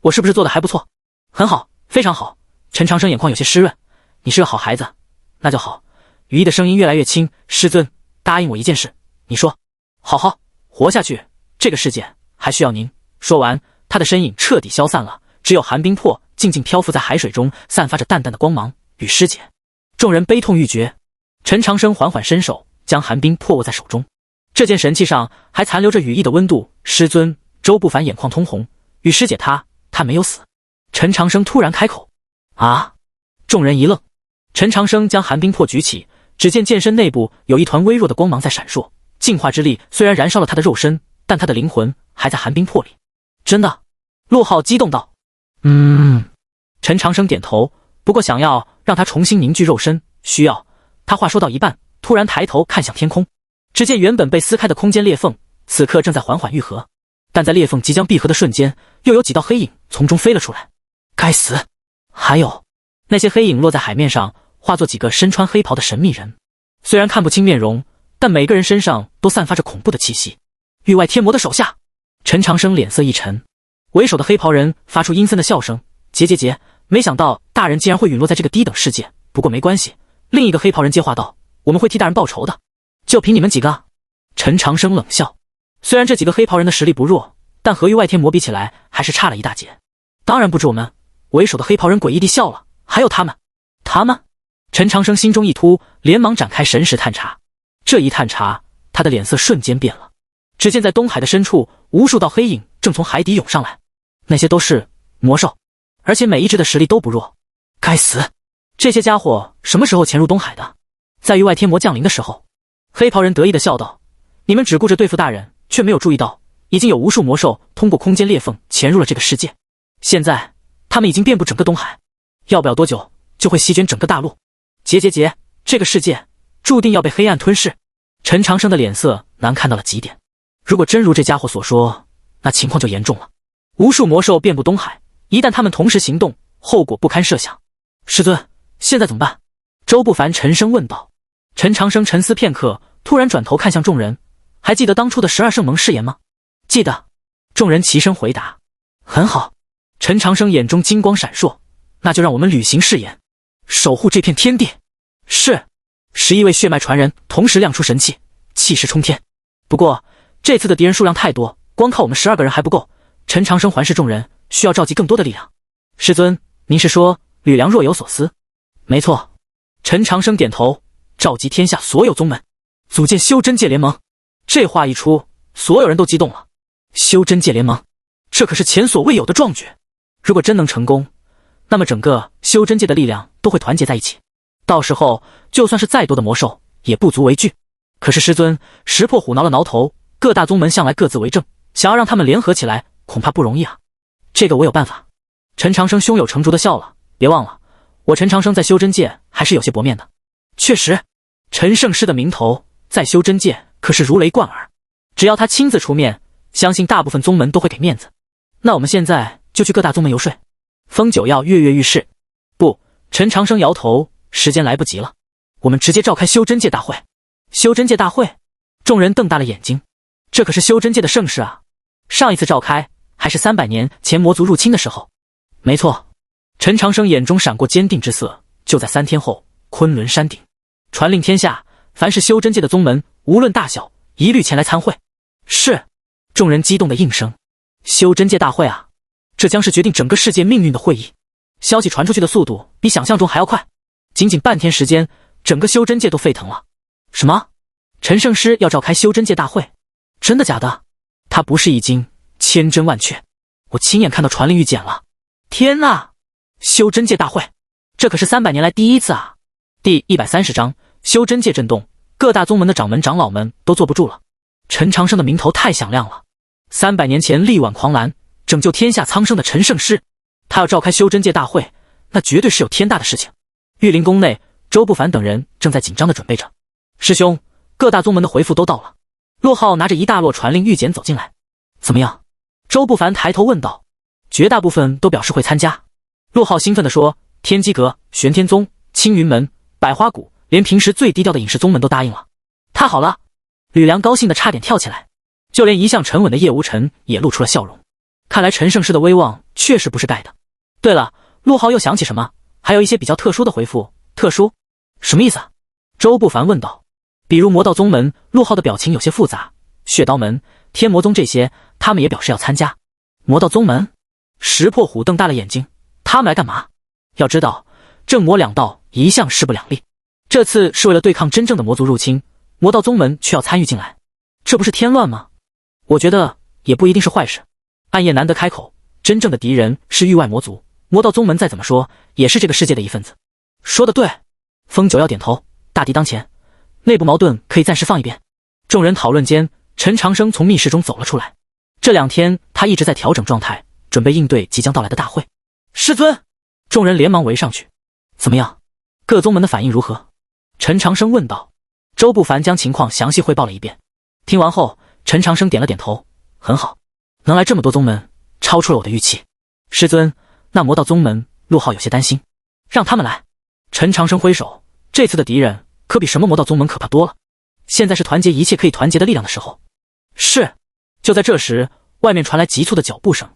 我是不是做的还不错？很好，非常好。陈长生眼眶有些湿润。你是个好孩子，那就好。羽翼的声音越来越轻。师尊，答应我一件事，你说，好好活下去，这个世界还需要您。说完，他的身影彻底消散了，只有寒冰魄静静漂浮在海水中，散发着淡淡的光芒。与师姐，众人悲痛欲绝。陈长生缓缓伸手，将寒冰魄握在手中。这件神器上还残留着羽翼的温度。师尊，周不凡眼眶通红。与师姐他没有死。陈长生突然开口。啊！众人一愣。陈长生将寒冰魄举起，只见剑身内部有一团微弱的光芒在闪烁。净化之力虽然燃烧了他的肉身，但他的灵魂还在寒冰魄里。真的？陆浩激动道。陈长生点头，不过想要让他重新凝聚肉身，需要。他话说到一半，突然抬头看向天空，只见原本被撕开的空间裂缝，此刻正在缓缓愈合。但在裂缝即将闭合的瞬间，又有几道黑影从中飞了出来。该死！还有，那些黑影落在海面上，化作几个身穿黑袍的神秘人。虽然看不清面容，但每个人身上都散发着恐怖的气息。域外天魔的手下。陈长生脸色一沉，为首的黑袍人发出阴森的笑声：结，没想到大人竟然会陨落在这个低等世界，不过没关系。另一个黑袍人接话道：我们会替大人报仇的，就凭你们几个？陈长生冷笑，虽然这几个黑袍人的实力不弱，但和域外天魔比起来还是差了一大截。当然不止我们。为首的黑袍人诡异地笑了，还有他们。陈长生心中一突，连忙展开神识探查。这一探查，他的脸色瞬间变了。只见在东海的深处，无数道黑影正从海底涌上来，那些都是魔兽，而且每一只的实力都不弱。该死！这些家伙什么时候潜入东海的？在域外天魔降临的时候。黑袍人得意地笑道：你们只顾着对付大人，却没有注意到，已经有无数魔兽通过空间裂缝潜入了这个世界。现在他们已经遍布整个东海，要不了多久就会席卷整个大陆。结，这个世界注定要被黑暗吞噬。陈长生的脸色难看到了极点。如果真如这家伙所说，那情况就严重了。无数魔兽遍布东海，一旦他们同时行动，后果不堪设想。师尊，现在怎么办？周不凡沉声问道。陈长生沉思片刻，突然转头看向众人：还记得当初的12圣盟誓言吗？记得。众人齐声回答。很好。陈长生眼中金光闪烁，那就让我们履行誓言，守护这片天地。是。11位血脉传人同时亮出神器，气势冲天。不过这次的敌人数量太多，光靠我们12个人还不够。陈长生环视众人，需要召集更多的力量。师尊，您是说吕梁若有所思？没错。陈长生点头，召集天下所有宗门，组建修真界联盟。这话一出，所有人都激动了。修真界联盟，这可是前所未有的壮举。如果真能成功，那么整个修真界的力量都会团结在一起，到时候就算是再多的魔兽也不足为惧。可是师尊，石破虎挠了挠头，各大宗门向来各自为政，想要让他们联合起来恐怕不容易啊。这个我有办法。陈长生胸有成竹地笑了，别忘了，我陈长生在修真界还是有些薄面的。确实，陈圣师的名头在修真界可是如雷贯耳，只要他亲自出面，相信大部分宗门都会给面子。那我们现在就去各大宗门游说，封九曜跃跃欲试。不，陈长生摇头，时间来不及了，我们直接召开修真界大会。修真界大会？众人瞪大了眼睛，这可是修真界的盛事啊，上一次召开还是300年前魔族入侵的时候。没错。陈长生眼中闪过坚定之色，就在3天后，昆仑山顶，传令天下，凡是修真界的宗门，无论大小，一律前来参会。是。众人激动的应声。修真界大会啊，这将是决定整个世界命运的会议。消息传出去的速度比想象中还要快，仅仅半天时间，整个修真界都沸腾了。什么？陈圣师要召开修真界大会？真的假的？他不是已经千真万确？我亲眼看到传令预检了。天哪！修真界大会，这可是300年来第一次啊！第130章，修真界震动，各大宗门的掌门长老们都坐不住了。陈长生的名头太响亮了，300年前力挽狂澜，拯救天下苍生的陈圣师，他要召开修真界大会，那绝对是有天大的事情。玉灵宫内，周不凡等人正在紧张地准备着。师兄，各大宗门的回复都到了。洛浩拿着一大摞传令预检走进来。怎么样？周不凡抬头问道。绝大部分都表示会参加。洛浩兴奋地说，天机阁、玄天宗、青云门、百花谷，连平时最低调的隐士宗门都答应了。太好了！吕梁高兴得差点跳起来，就连一向沉稳的叶无尘也露出了笑容。看来陈圣师的威望确实不是盖的。对了，陆浩又想起什么，还有一些比较特殊的回复。特殊？什么意思啊？周不凡问道。比如魔道宗门陆浩的表情有些复杂，血刀门、天魔宗这些，他们也表示要参加。魔道宗门，石破虎瞪大了眼睛，他们来干嘛？要知道，正魔两道一向势不两立，这次是为了对抗真正的魔族入侵，魔道宗门却要参与进来，这不是添乱吗？我觉得也不一定是坏事。暗夜难得开口，真正的敌人是域外魔族，魔道宗门再怎么说也是这个世界的一份子。说得对，风九要点头，大敌当前，内部矛盾可以暂时放一边。众人讨论间，陈长生从密室中走了出来。这2天他一直在调整状态，准备应对即将到来的大会。师尊，众人连忙围上去。怎么样？各宗门的反应如何？陈长生问道。周不凡将情况详细汇报了一遍。听完后，陈长生点了点头，很好，能来这么多宗门，超出了我的预期。师尊，那魔道宗门陆浩有些担心，让他们来。陈长生挥手，这次的敌人可比什么魔道宗门可怕多了，现在是团结一切可以团结的力量的时候。是。就在这时，外面传来急促的脚步声，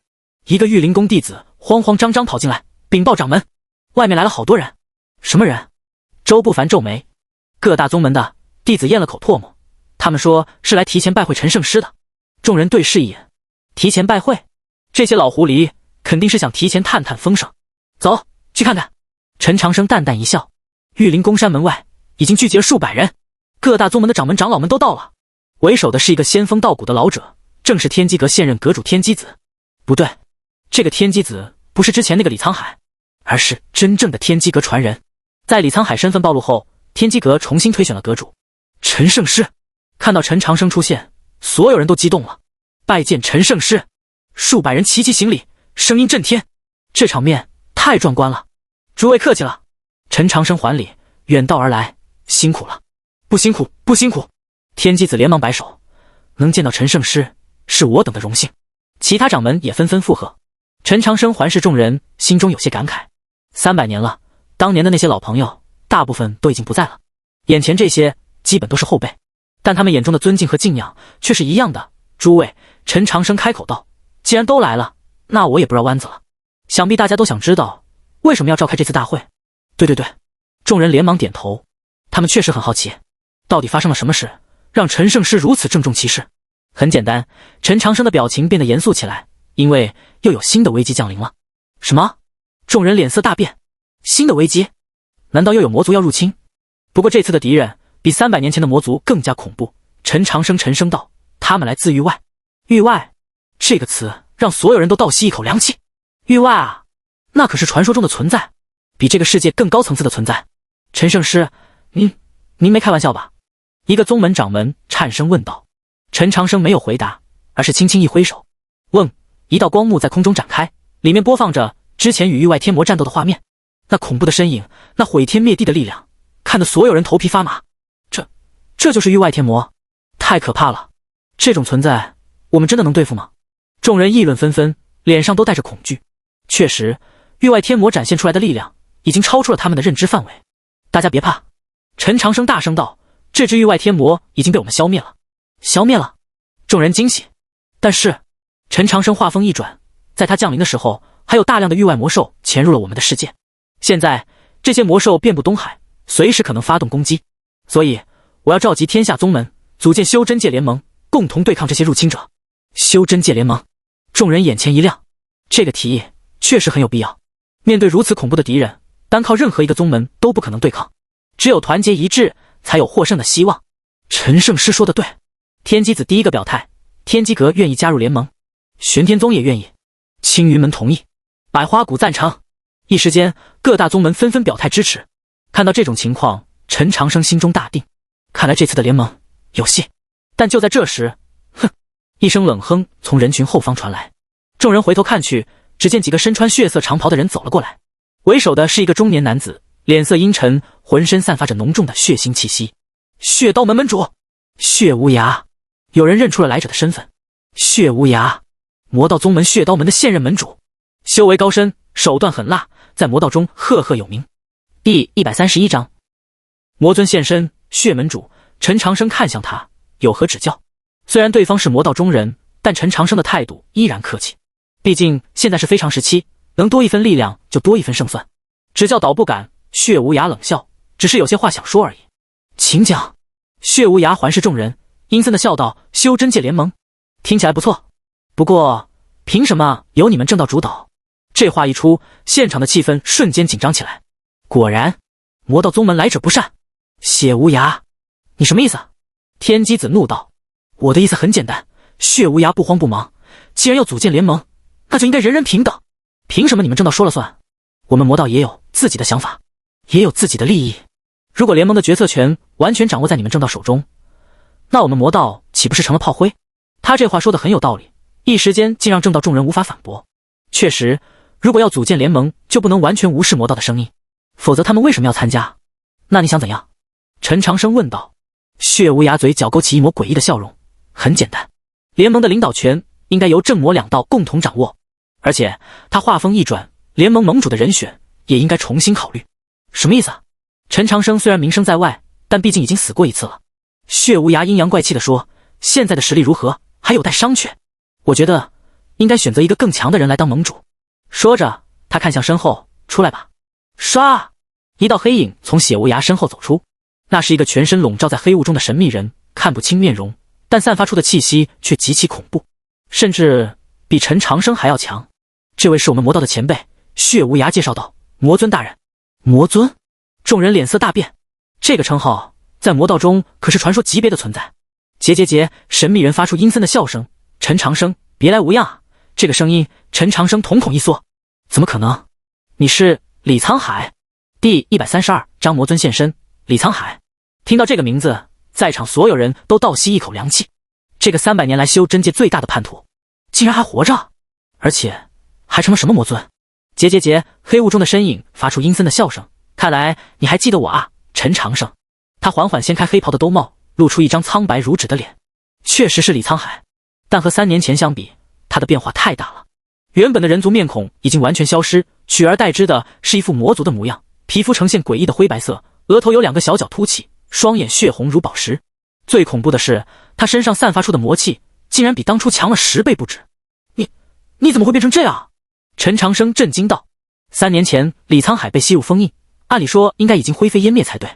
一个御灵宫弟子慌慌张张跑进来，禀报掌门，外面来了好多人。什么人？周不凡皱眉。各大宗门的弟子咽了口唾沫，他们说是来提前拜会陈圣师的。众人对视一眼，提前拜会？这些老狐狸肯定是想提前探探风声。走，去看看。陈长生淡淡一笑。御灵宫山门外已经聚集了数百人，各大宗门的掌门长老们都到了。为首的是一个仙风道骨的老者，正是天机阁现任阁主天机子。不对，这个天机子不是之前那个李沧海，而是真正的天机阁传人。在李沧海身份暴露后，天机阁重新推选了阁主陈圣师。看到陈长生出现，所有人都激动了，拜见陈圣师。数百人齐齐行礼，声音震天，这场面太壮观了。诸位客气了。陈长生还礼，远道而来，辛苦了。不辛苦，不辛苦。天机子连忙摆手，能见到陈圣师是我等的荣幸。其他掌门也纷纷附和。陈长生环视众人，心中有些感慨，300年了，当年的那些老朋友大部分都已经不在了，眼前这些基本都是后辈，但他们眼中的尊敬和敬仰却是一样的。诸位，陈长生开口道，既然都来了，那我也不绕弯子了。想必大家都想知道为什么要召开这次大会。对，众人连忙点头，他们确实很好奇，到底发生了什么事让陈圣师如此郑重其事。很简单，陈长生的表情变得严肃起来，因为又有新的危机降临了。什么？众人脸色大变。新的危机？难道又有魔族要入侵？不过这次的敌人比300年前的魔族更加恐怖。陈长生沉声道，他们来自域外。域外这个词让所有人都倒吸一口凉气。域外啊，那可是传说中的存在，比这个世界更高层次的存在。陈圣师，您没开玩笑吧？一个宗门掌门颤声问道。陈长生没有回答，而是轻轻一挥手，嗡，一道光幕在空中展开，里面播放着之前与域外天魔战斗的画面。那恐怖的身影，那毁天灭地的力量，看得所有人头皮发麻。这就是域外天魔，太可怕了！这种存在，我们真的能对付吗？众人议论纷纷，脸上都带着恐惧。确实，域外天魔展现出来的力量已经超出了他们的认知范围。大家别怕，陈长生大声道，这只域外天魔已经被我们消灭了。消灭了？众人惊喜。但是，陈长生话锋一转，在他降临的时候，还有大量的域外魔兽潜入了我们的世界。现在，这些魔兽遍布东海，随时可能发动攻击。所以，我要召集天下宗门，组建修真界联盟，共同对抗这些入侵者。修真界联盟，众人眼前一亮，这个提议确实很有必要。面对如此恐怖的敌人，单靠任何一个宗门都不可能对抗，只有团结一致，才有获胜的希望。陈圣师说的对。天机子第一个表态，天机阁愿意加入联盟，玄天宗也愿意，青云门同意，百花谷赞成。一时间，各大宗门纷纷表态支持。看到这种情况，陈长生心中大定，看来这次的联盟有戏。但就在这时，哼！一声冷哼从人群后方传来，众人回头看去，只见几个身穿血色长袍的人走了过来。为首的是一个中年男子，脸色阴沉，浑身散发着浓重的血腥气息。血刀门门主血无涯。有人认出了来者的身份，血无涯，魔道宗门血刀门的现任门主，修为高深，手段狠辣，在魔道中赫赫有名。第131章，魔尊现身。血门主陈长生看向他，有何指教？虽然对方是魔道中人，但陈长生的态度依然客气。毕竟现在是非常时期，能多一分力量就多一分胜算。指教倒不敢。血无涯冷笑，只是有些话想说而已。请讲。血无涯环视众人，阴森的笑道：“修真界联盟，听起来不错。不过，凭什么由你们正道主导？”这话一出，现场的气氛瞬间紧张起来。果然，魔道宗门来者不善。血无涯，你什么意思？天机子怒道：“我的意思很简单，血无涯不慌不忙，既然要组建联盟，那就应该人人平等。凭什么你们正道说了算？我们魔道也有自己的想法，也有自己的利益。如果联盟的决策权完全掌握在你们正道手中，那我们魔道岂不是成了炮灰？”他这话说的很有道理，一时间竟让正道众人无法反驳。确实，如果要组建联盟，就不能完全无视魔道的声音，否则他们为什么要参加？那你想怎样？陈长生问道。血无涯嘴角勾起一抹诡异的笑容。很简单，联盟的领导权应该由正魔两道共同掌握，而且他话锋一转，联盟盟主的人选也应该重新考虑。什么意思啊？陈长生虽然名声在外，但毕竟已经死过一次了。血无涯阴阳怪气地说：“现在的实力如何，还有待商榷。我觉得应该选择一个更强的人来当盟主。”说着，他看向身后：“出来吧。”唰，一道黑影从血无涯身后走出。那是一个全身笼罩在黑雾中的神秘人，看不清面容，但散发出的气息却极其恐怖，甚至比陈长生还要强。这位是我们魔道的前辈，血无涯介绍道：“魔尊大人。”魔尊？众人脸色大变，这个称号在魔道中可是传说级别的存在。结，神秘人发出阴森的笑声：“陈长生，别来无恙啊！”这个声音，陈长生瞳孔一缩：“怎么可能？你是李沧海？”第132章魔尊现身。李沧海听到这个名字，在场所有人都倒吸一口凉气。这个300年来修真界最大的叛徒，竟然还活着，而且还成了什么魔尊？结，黑雾中的身影发出阴森的笑声：“看来你还记得我啊，陈长生。”他缓缓掀开黑袍的兜帽，露出一张苍白如纸的脸。确实是李沧海，但和3年前相比，他的变化太大了。原本的人族面孔已经完全消失，取而代之的是一副魔族的模样，皮肤呈现诡异的灰白色，额头有2个小角凸起，双眼血红如宝石。最恐怖的是，他身上散发出的魔气竟然比当初强了10倍不止。你怎么会变成这样？陈长生震惊道。3年前李沧海被吸入封印，按理说应该已经灰飞烟灭才对，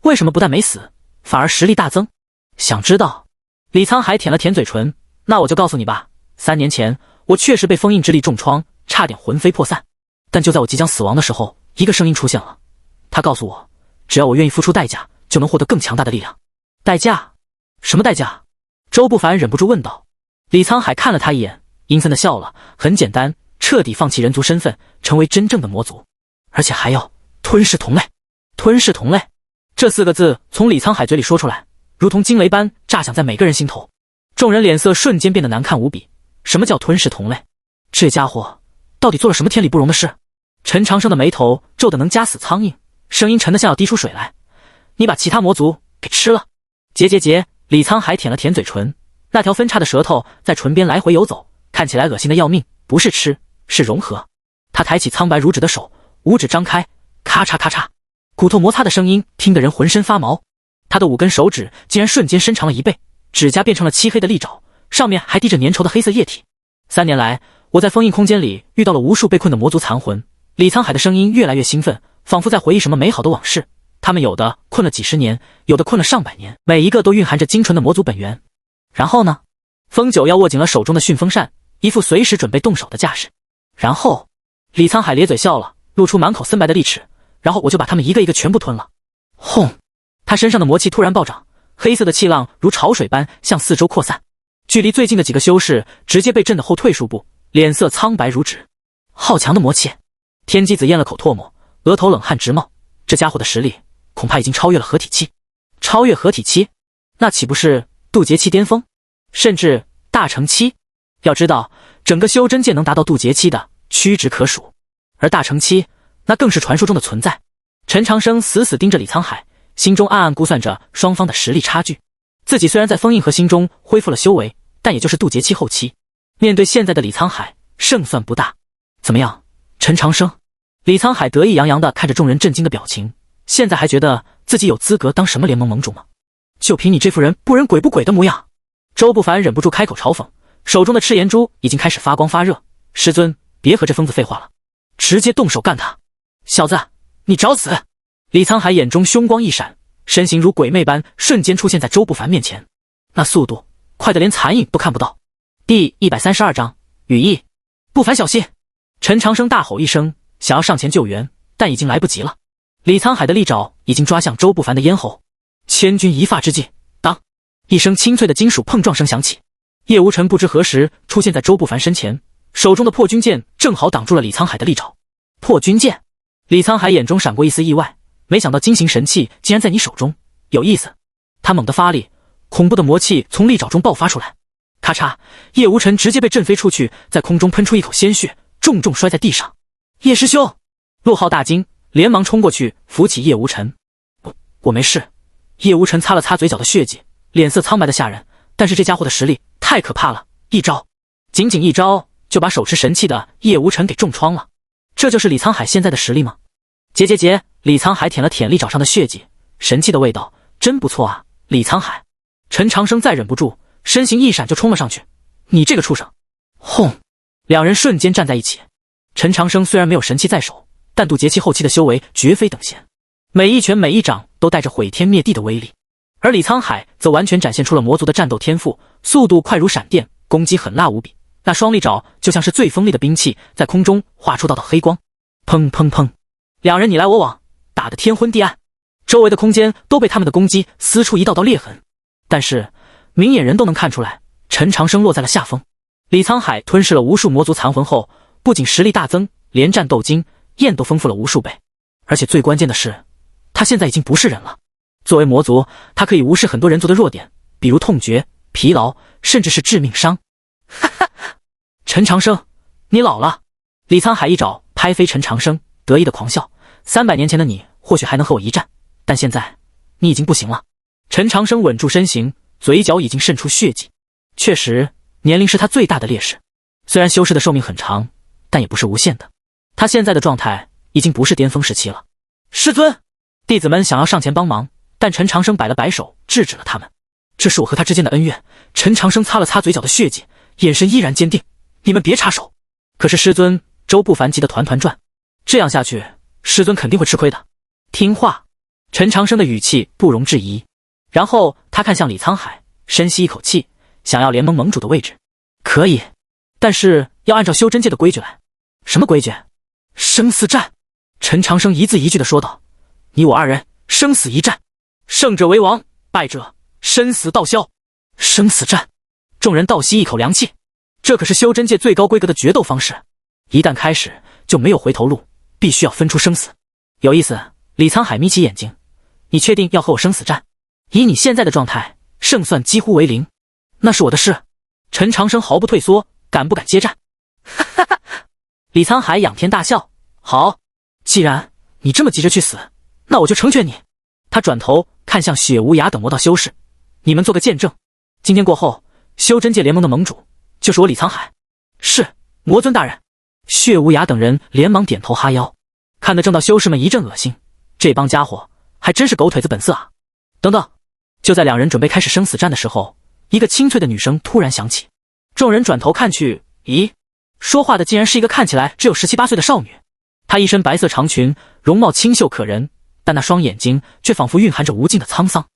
为什么不但没死，反而实力大增？想知道？李沧海舔了舔嘴唇：“那我就告诉你吧，3年前我确实被封印之力重创，差点魂飞魄散。但就在我即将死亡的时候，一个声音出现了，他告诉我，只要我愿意付出代价，就能获得更强大的力量。”代价？什么代价？周不凡忍不住问道。李沧海看了他一眼，阴森的笑了：“很简单，彻底放弃人族身份，成为真正的魔族，而且还要吞噬同类。”吞噬同类，这4个字从李沧海嘴里说出来，如同惊雷般炸响在每个人心头。众人脸色瞬间变得难看无比。什么叫吞噬同类？这家伙到底做了什么天理不容的事？陈长生的眉头皱得能夹死苍蝇，声音沉得像要滴出水来：“你把其他魔族给吃了。”结，李沧海舔了舔嘴唇，那条分叉的舌头在唇边来回游走，看起来恶心的要命。不是吃，是融合。他抬起苍白如纸的手，五指张开，咔嚓咔嚓，骨头摩擦的声音听得人浑身发毛。他的5根手指竟然瞬间伸长了1倍，指甲变成了漆黑的利爪，上面还滴着粘稠的黑色液体。3年来，我在封印空间里遇到了无数被困的魔族残魂。李沧海的声音越来越兴奋，仿佛在回忆什么美好的往事。他们有的困了几十年，有的困了上百年，每一个都蕴含着精纯的魔族本源。然后呢？风九要握紧了手中的旋风扇，一副随时准备动手的架势。然后，李沧海咧嘴笑了，露出满口森白的利齿。然后我就把他们一个一个全部吞了。轰！他身上的魔气突然暴涨，黑色的气浪如潮水般向四周扩散。距离最近的几个修士直接被震得后退数步，脸色苍白如纸。好强的魔气！天机子咽了口唾沫，额头冷汗直冒。这家伙的实力恐怕已经超越了合体期。超越合体期，那岂不是渡劫期巅峰，甚至大成期？要知道，整个修真界能达到渡劫期的屈指可数，而大成期那更是传说中的存在。陈长生死死盯着李沧海，心中暗暗估算着双方的实力差距。自己虽然在封印核心中恢复了修为，但也就是渡劫期后期，面对现在的李沧海，胜算不大。怎么样，陈长生？李沧海得意洋洋地看着众人震惊的表情，现在还觉得自己有资格当什么联盟盟主吗？就凭你这副人不人鬼不鬼的模样。周不凡忍不住开口嘲讽，手中的赤炎珠已经开始发光发热。师尊，别和这疯子废话了，直接动手干他！小子，你找死！李沧海眼中凶光一闪，身形如鬼魅般瞬间出现在周不凡面前，那速度快得连残影都看不到。第132章羽翼。不凡小心！陈长生大吼一声，想要上前救援，但已经来不及了。李沧海的利爪已经抓向周不凡的咽喉，千钧一发之际，当一声清脆的金属碰撞声响起，叶无尘不知何时出现在周不凡身前，手中的破军剑正好挡住了李沧海的利爪。破军剑！李沧海眼中闪过一丝意外，没想到金型神器竟然在你手中，有意思。他猛地发力，恐怖的魔气从利爪中爆发出来，咔嚓，叶无尘直接被震飞出去，在空中喷出一口鲜血，重重摔在地上。叶师兄！陆浩大惊，连忙冲过去扶起叶无尘。我没事。叶无尘擦了擦嘴角的血迹，脸色苍白的吓人，但是这家伙的实力太可怕了，一招，仅仅一招就把手持神器的叶无尘给重创了。这就是李沧海现在的实力吗？结，李沧海舔了舔利爪上的血迹，神器的味道真不错啊，李沧海。陈长生再忍不住，身形一闪就冲了上去。你这个畜生！轰！两人瞬间站在一起。陈长生虽然没有神器在手，但渡劫期后期的修为绝非等闲，每一拳每一掌都带着毁天灭地的威力。而李沧海则完全展现出了魔族的战斗天赋，速度快如闪电，攻击狠辣无比，那双利爪就像是最锋利的兵器，在空中画出道道黑光。砰砰砰，两人你来我往，打得天昏地暗，周围的空间都被他们的攻击撕出一道道裂痕。但是明眼人都能看出来，陈长生落在了下风。李沧海吞噬了无数魔族残魂后，不仅实力大增，连战斗经验都丰富了无数倍。而且最关键的是，他现在已经不是人了。作为魔族，他可以无视很多人族的弱点，比如痛觉、疲劳，甚至是致命伤。哈哈，陈长生，你老了！李沧海一爪拍飞陈长生，得意的狂笑。300年前的你或许还能和我一战，但现在你已经不行了。陈长生稳住身形，嘴角已经渗出血迹。确实，年龄是他最大的劣势。虽然修士的寿命很长，但也不是无限的。他现在的状态已经不是巅峰时期了。师尊，弟子们想要上前帮忙，但陈长生摆了摆手，制止了他们。这是我和他之间的恩怨。陈长生擦了擦嘴角的血迹，眼神依然坚定。你们别插手。可是师尊，周不凡急得团团转。这样下去，师尊肯定会吃亏的。听话。陈长生的语气不容置疑。然后他看向李沧海，深吸一口气，想要联盟盟主的位置。可以，但是要按照修真界的规矩来。什么规矩？生死战。陈长生一字一句地说道。你我二人生死一战，胜者为王，败者生死道消。生死战。众人倒吸一口凉气。这可是修真界最高规格的决斗方式，一旦开始就没有回头路，必须要分出生死。有意思。李沧海眯起眼睛，你确定要和我生死战？以你现在的状态，胜算几乎为零。那是我的事。陈长生毫不退缩，敢不敢接战？哈哈哈！李沧海仰天大笑。好，既然你这么急着去死，那我就成全你。他转头看向雪无涯等魔道修士，你们做个见证，今天过后，修真界联盟的盟主就是我李沧海。是，魔尊大人。血无涯等人连忙点头哈腰，看得正道修士们一阵恶心，这帮家伙还真是狗腿子本色啊。等等，就在两人准备开始生死战的时候，一个清脆的女声突然响起。众人转头看去，咦，说话的竟然是一个看起来只有17、18岁的少女。她一身白色长裙，容貌清秀可人，但那双眼睛却仿佛蕴含着无尽的沧桑。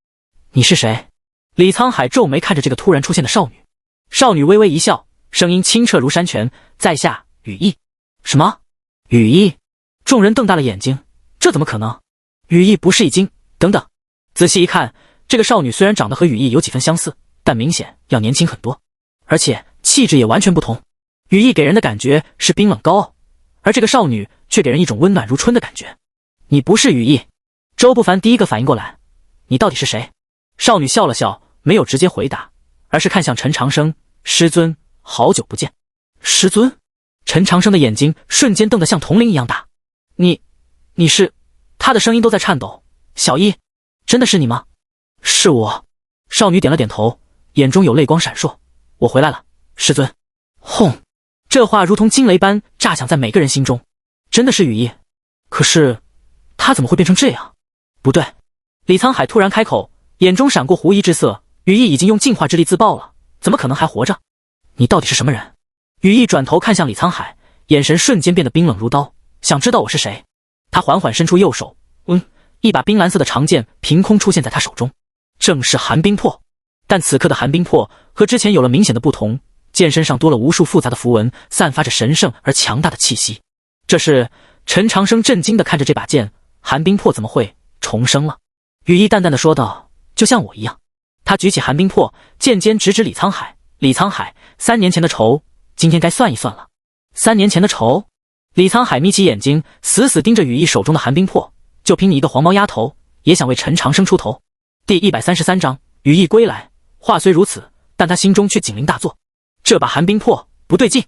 你是谁？李沧海皱眉看着这个突然出现的少女。少女微微一笑，声音清澈如山泉，在下羽翼。什么？羽翼？众人瞪大了眼睛，这怎么可能？羽翼不是已经……等等，仔细一看，这个少女虽然长得和羽翼有几分相似，但明显要年轻很多，而且气质也完全不同。羽翼给人的感觉是冰冷高傲，而这个少女却给人一种温暖如春的感觉。你不是羽翼？周不凡第一个反应过来，你到底是谁？少女笑了笑，没有直接回答，而是看向陈长生。师尊，好久不见。师尊？陈长生的眼睛瞬间瞪得像铜铃一样大。你是？他的声音都在颤抖。小一，真的是你吗？是我。少女点了点头，眼中有泪光闪烁。我回来了，师尊。轰！这话如同惊雷般炸响在每个人心中。真的是羽翼？可是他怎么会变成这样？不对。李沧海突然开口，眼中闪过狐疑之色。羽翼已经用进化之力自爆了，怎么可能还活着？你到底是什么人？羽翼转头看向李沧海，眼神瞬间变得冰冷如刀，想知道我是谁？他缓缓伸出右手，一把冰蓝色的长剑凭空出现在他手中，正是寒冰魄。但此刻的寒冰魄和之前有了明显的不同，剑身上多了无数复杂的符文，散发着神圣而强大的气息。这是陈长生震惊地看着这把剑，寒冰魄怎么会重生了？羽翼淡淡的说道：“就像我一样。”他举起寒冰魄，剑尖直指李沧海。李沧海，3年前的仇，今天该算一算了。3年前的仇？李沧海眯起眼睛，死死盯着羽翼手中的寒冰魄。就凭你一个黄毛丫头，也想为陈长生出头？第133章，羽翼归来。话虽如此，但他心中却警铃大作。这把寒冰魄不对劲，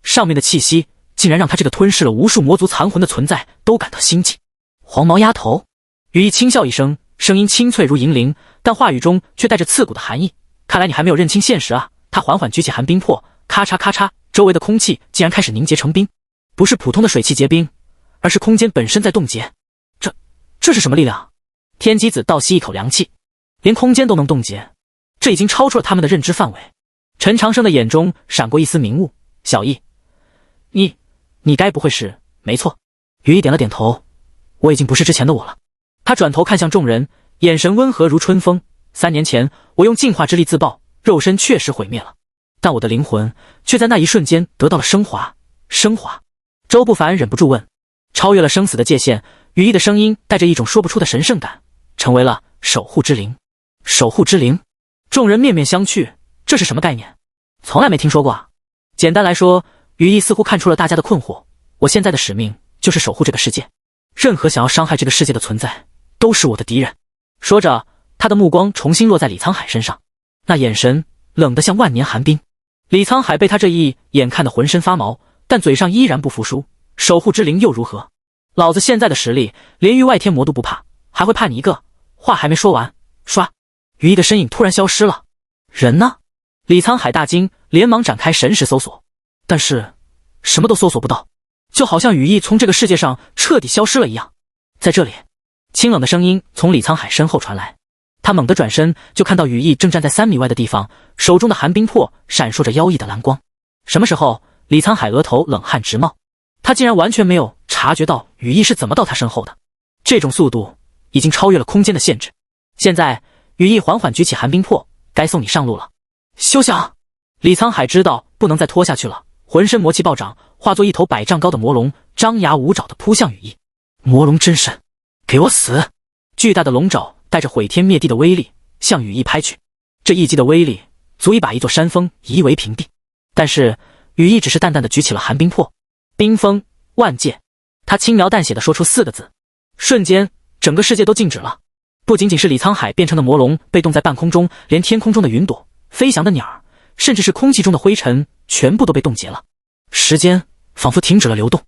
上面的气息竟然让他这个吞噬了无数魔族残魂的存在都感到心悸。黄毛丫头，羽翼轻笑一声，声音清脆如银铃，但话语中却带着刺骨的寒意。看来你还没有认清现实啊！他缓缓举起寒冰魄，咔嚓咔嚓，周围的空气竟然开始凝结成冰，不是普通的水汽结冰，而是空间本身在冻结。这是什么力量？天机子倒吸一口凉气，连空间都能冻结，这已经超出了他们的认知范围。陈长生的眼中闪过一丝明悟，小易，你该不会是……没错。羽翼点了点头，我已经不是之前的我了。他转头看向众人，眼神温和如春风。3年前，我用进化之力自爆，肉身确实毁灭了，但我的灵魂却在那一瞬间得到了升华。升华？周不凡忍不住问。超越了生死的界限，羽翼的声音带着一种说不出的神圣感，成为了守护之灵。守护之灵？众人面面相觑，这是什么概念？从来没听说过啊。简单来说，羽翼似乎看出了大家的困惑，我现在的使命就是守护这个世界，任何想要伤害这个世界的存在都是我的敌人。说着，他的目光重新落在李沧海身上，那眼神冷得像万年寒冰。李沧海被他这一眼看得浑身发毛，但嘴上依然不服输。守护之灵又如何？老子现在的实力连域外天魔都不怕，还会怕你一个？话还没说完，唰，羽翼的身影突然消失了。人呢？李沧海大惊，连忙展开神识搜索，但是什么都搜索不到，就好像羽翼从这个世界上彻底消失了一样。在这里，清冷的声音从李沧海身后传来。他猛地转身，就看到羽翼正站在3米外的地方，手中的寒冰魄闪烁着妖异的蓝光。什么时候？李沧海额头冷汗直冒，他竟然完全没有察觉到羽翼是怎么到他身后的。这种速度已经超越了空间的限制。现在，羽翼缓缓举起寒冰魄，该送你上路了。休想！李沧海知道不能再拖下去了，浑身魔气暴涨，化作一头100丈高的魔龙，张牙舞爪地扑向羽翼。魔龙真身，给我死！巨大的龙爪带着毁天灭地的威力向羽翼拍去，这一击的威力足以把一座山峰夷为平地。但是羽翼只是淡淡地举起了寒冰魄，冰封万界。他轻描淡写地说出4个字，瞬间整个世界都静止了。不仅仅是李沧海变成的魔龙被冻在半空中，连天空中的云朵、飞翔的鸟儿，甚至是空气中的灰尘，全部都被冻结了。时间仿佛停止了流动。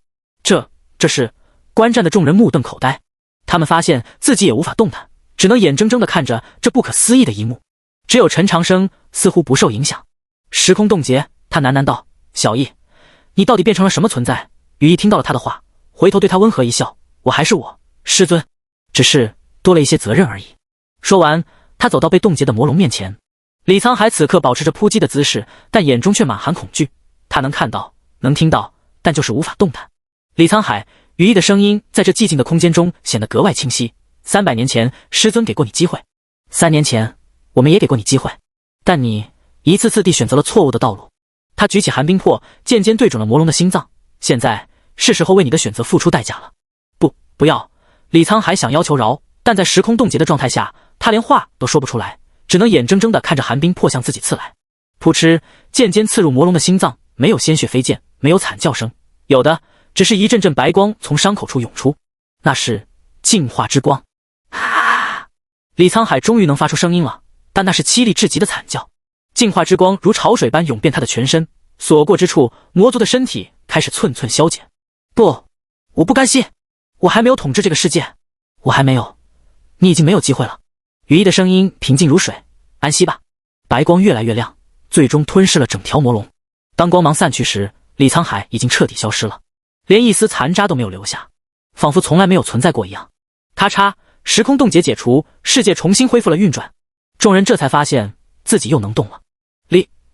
这是观战的众人目瞪口呆，他们发现自己也无法动弹，只能眼睁睁地看着这不可思议的一幕。只有陈长生似乎不受影响。时空冻结，他喃喃道：“小易，你到底变成了什么存在？”羽翼听到了他的话，回头对他温和一笑：“我还是我，师尊，只是多了一些责任而已。”说完，他走到被冻结的魔龙面前。李沧海此刻保持着扑击的姿势，但眼中却满含恐惧。他能看到，能听到，但就是无法动弹。李沧海，羽翼的声音在这寂静的空间中显得格外清晰。300年前，师尊给过你机会；3年前，我们也给过你机会，但你一次次地选择了错误的道路。他举起寒冰魄，渐渐对准了魔龙的心脏。现在是时候为你的选择付出代价了。不要！李沧海想要求饶，但在时空冻结的状态下，他连话都说不出来，只能眼睁睁地看着寒冰魄向自己刺来。扑哧，剑尖刺入魔龙的心脏，没有鲜血飞溅，没有惨叫声，有的只是一阵阵白光从伤口处涌出，那是净化之光。啊！李沧海终于能发出声音了，但那是凄厉至极的惨叫。净化之光如潮水般涌遍他的全身，所过之处，魔族的身体开始寸寸消减。不，我不甘心，我还没有统治这个世界，我还没有，你已经没有机会了。羽翼的声音平静如水，安息吧。白光越来越亮，最终吞噬了整条魔龙。当光芒散去时，李沧海已经彻底消失了，连一丝残渣都没有留下，仿佛从来没有存在过一样。咔嚓，时空冻结解除，世界重新恢复了运转。众人这才发现自己又能动了。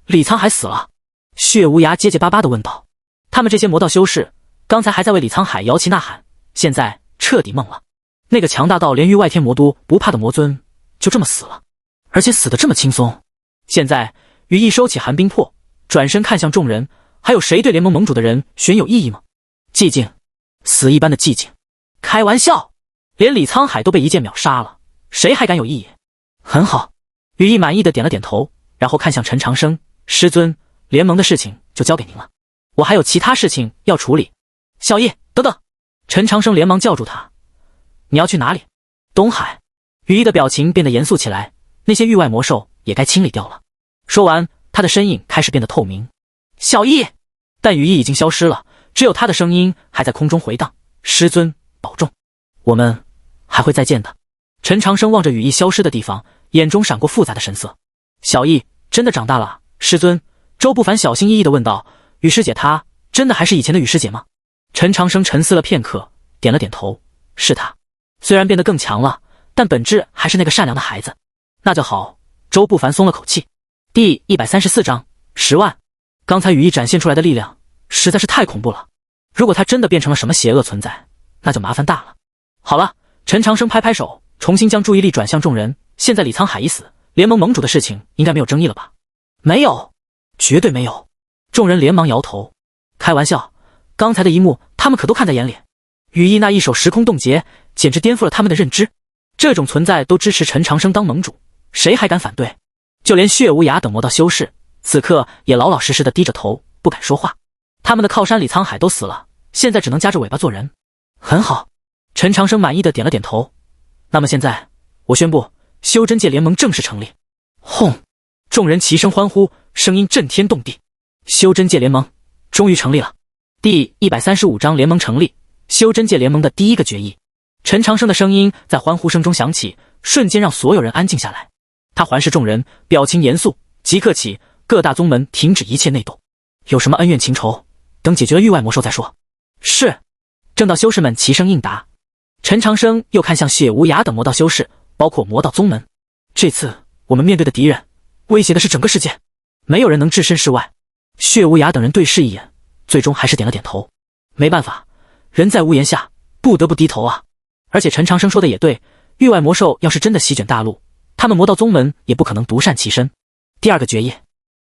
李沧海死了？血无涯结结巴巴地问道。他们这些魔道修士，刚才还在为李沧海摇旗呐喊，现在彻底懵了。那个强大到连域外天魔都不怕的魔尊就这么死了，而且死得这么轻松。现在羽翼收起寒冰魄，转身看向众人，还有谁对联盟盟主的人选有异议吗？寂静，死一般的寂静。开玩笑，连李沧海都被一剑秒杀了，谁还敢有异议？很好，羽翼满意的点了点头，然后看向陈长生，师尊，联盟的事情就交给您了，我还有其他事情要处理。小翼，等等！陈长生连忙叫住他，你要去哪里？东海。羽翼的表情变得严肃起来，那些域外魔兽也该清理掉了。说完，他的身影开始变得透明。小翼，但羽翼已经消失了，只有他的声音还在空中回荡。师尊，保重，我们还会再见的。陈长生望着羽翼消失的地方，眼中闪过复杂的神色。小翼真的长大了？师尊，周不凡小心翼翼地问道。羽师姐她真的还是以前的羽师姐吗？陈长生沉思了片刻，点了点头，是她。虽然变得更强了，但本质还是那个善良的孩子。那就好，周不凡松了口气。第134章10万。刚才羽翼展现出来的力量实在是太恐怖了，如果他真的变成了什么邪恶存在，那就麻烦大了。好了，陈长生拍拍手，重新将注意力转向众人。现在李沧海已死，联盟盟主的事情应该没有争议了吧？没有，绝对没有。众人连忙摇头。开玩笑，刚才的一幕他们可都看在眼里。羽翼那一手时空冻结简直颠覆了他们的认知，这种存在都支持陈长生当盟主，谁还敢反对？就连血无涯等魔道修士此刻也老老实实的低着头，不敢说话。他们的靠山李沧海都死了，现在只能夹着尾巴做人。很好，陈长生满意的点了点头。那么现在，我宣布修真界联盟正式成立。轰！众人齐声欢呼，声音震天动地。修真界联盟终于成立了。第135章联盟成立。修真界联盟的第一个决议。陈长生的声音在欢呼声中响起，瞬间让所有人安静下来。他环视众人，表情严肃。即刻起，各大宗门停止一切内斗，有什么恩怨情仇，等解决了域外魔兽再说。是。正道修士们齐声应答。陈长生又看向血无涯等魔道修士，包括魔道宗门。这次我们面对的敌人，威胁的是整个世界，没有人能置身事外。血无涯等人对视一眼，最终还是点了点头。没办法，人在屋檐下，不得不低头啊。而且陈长生说的也对，域外魔兽要是真的席卷大陆，他们魔道宗门也不可能独善其身。第二个决议，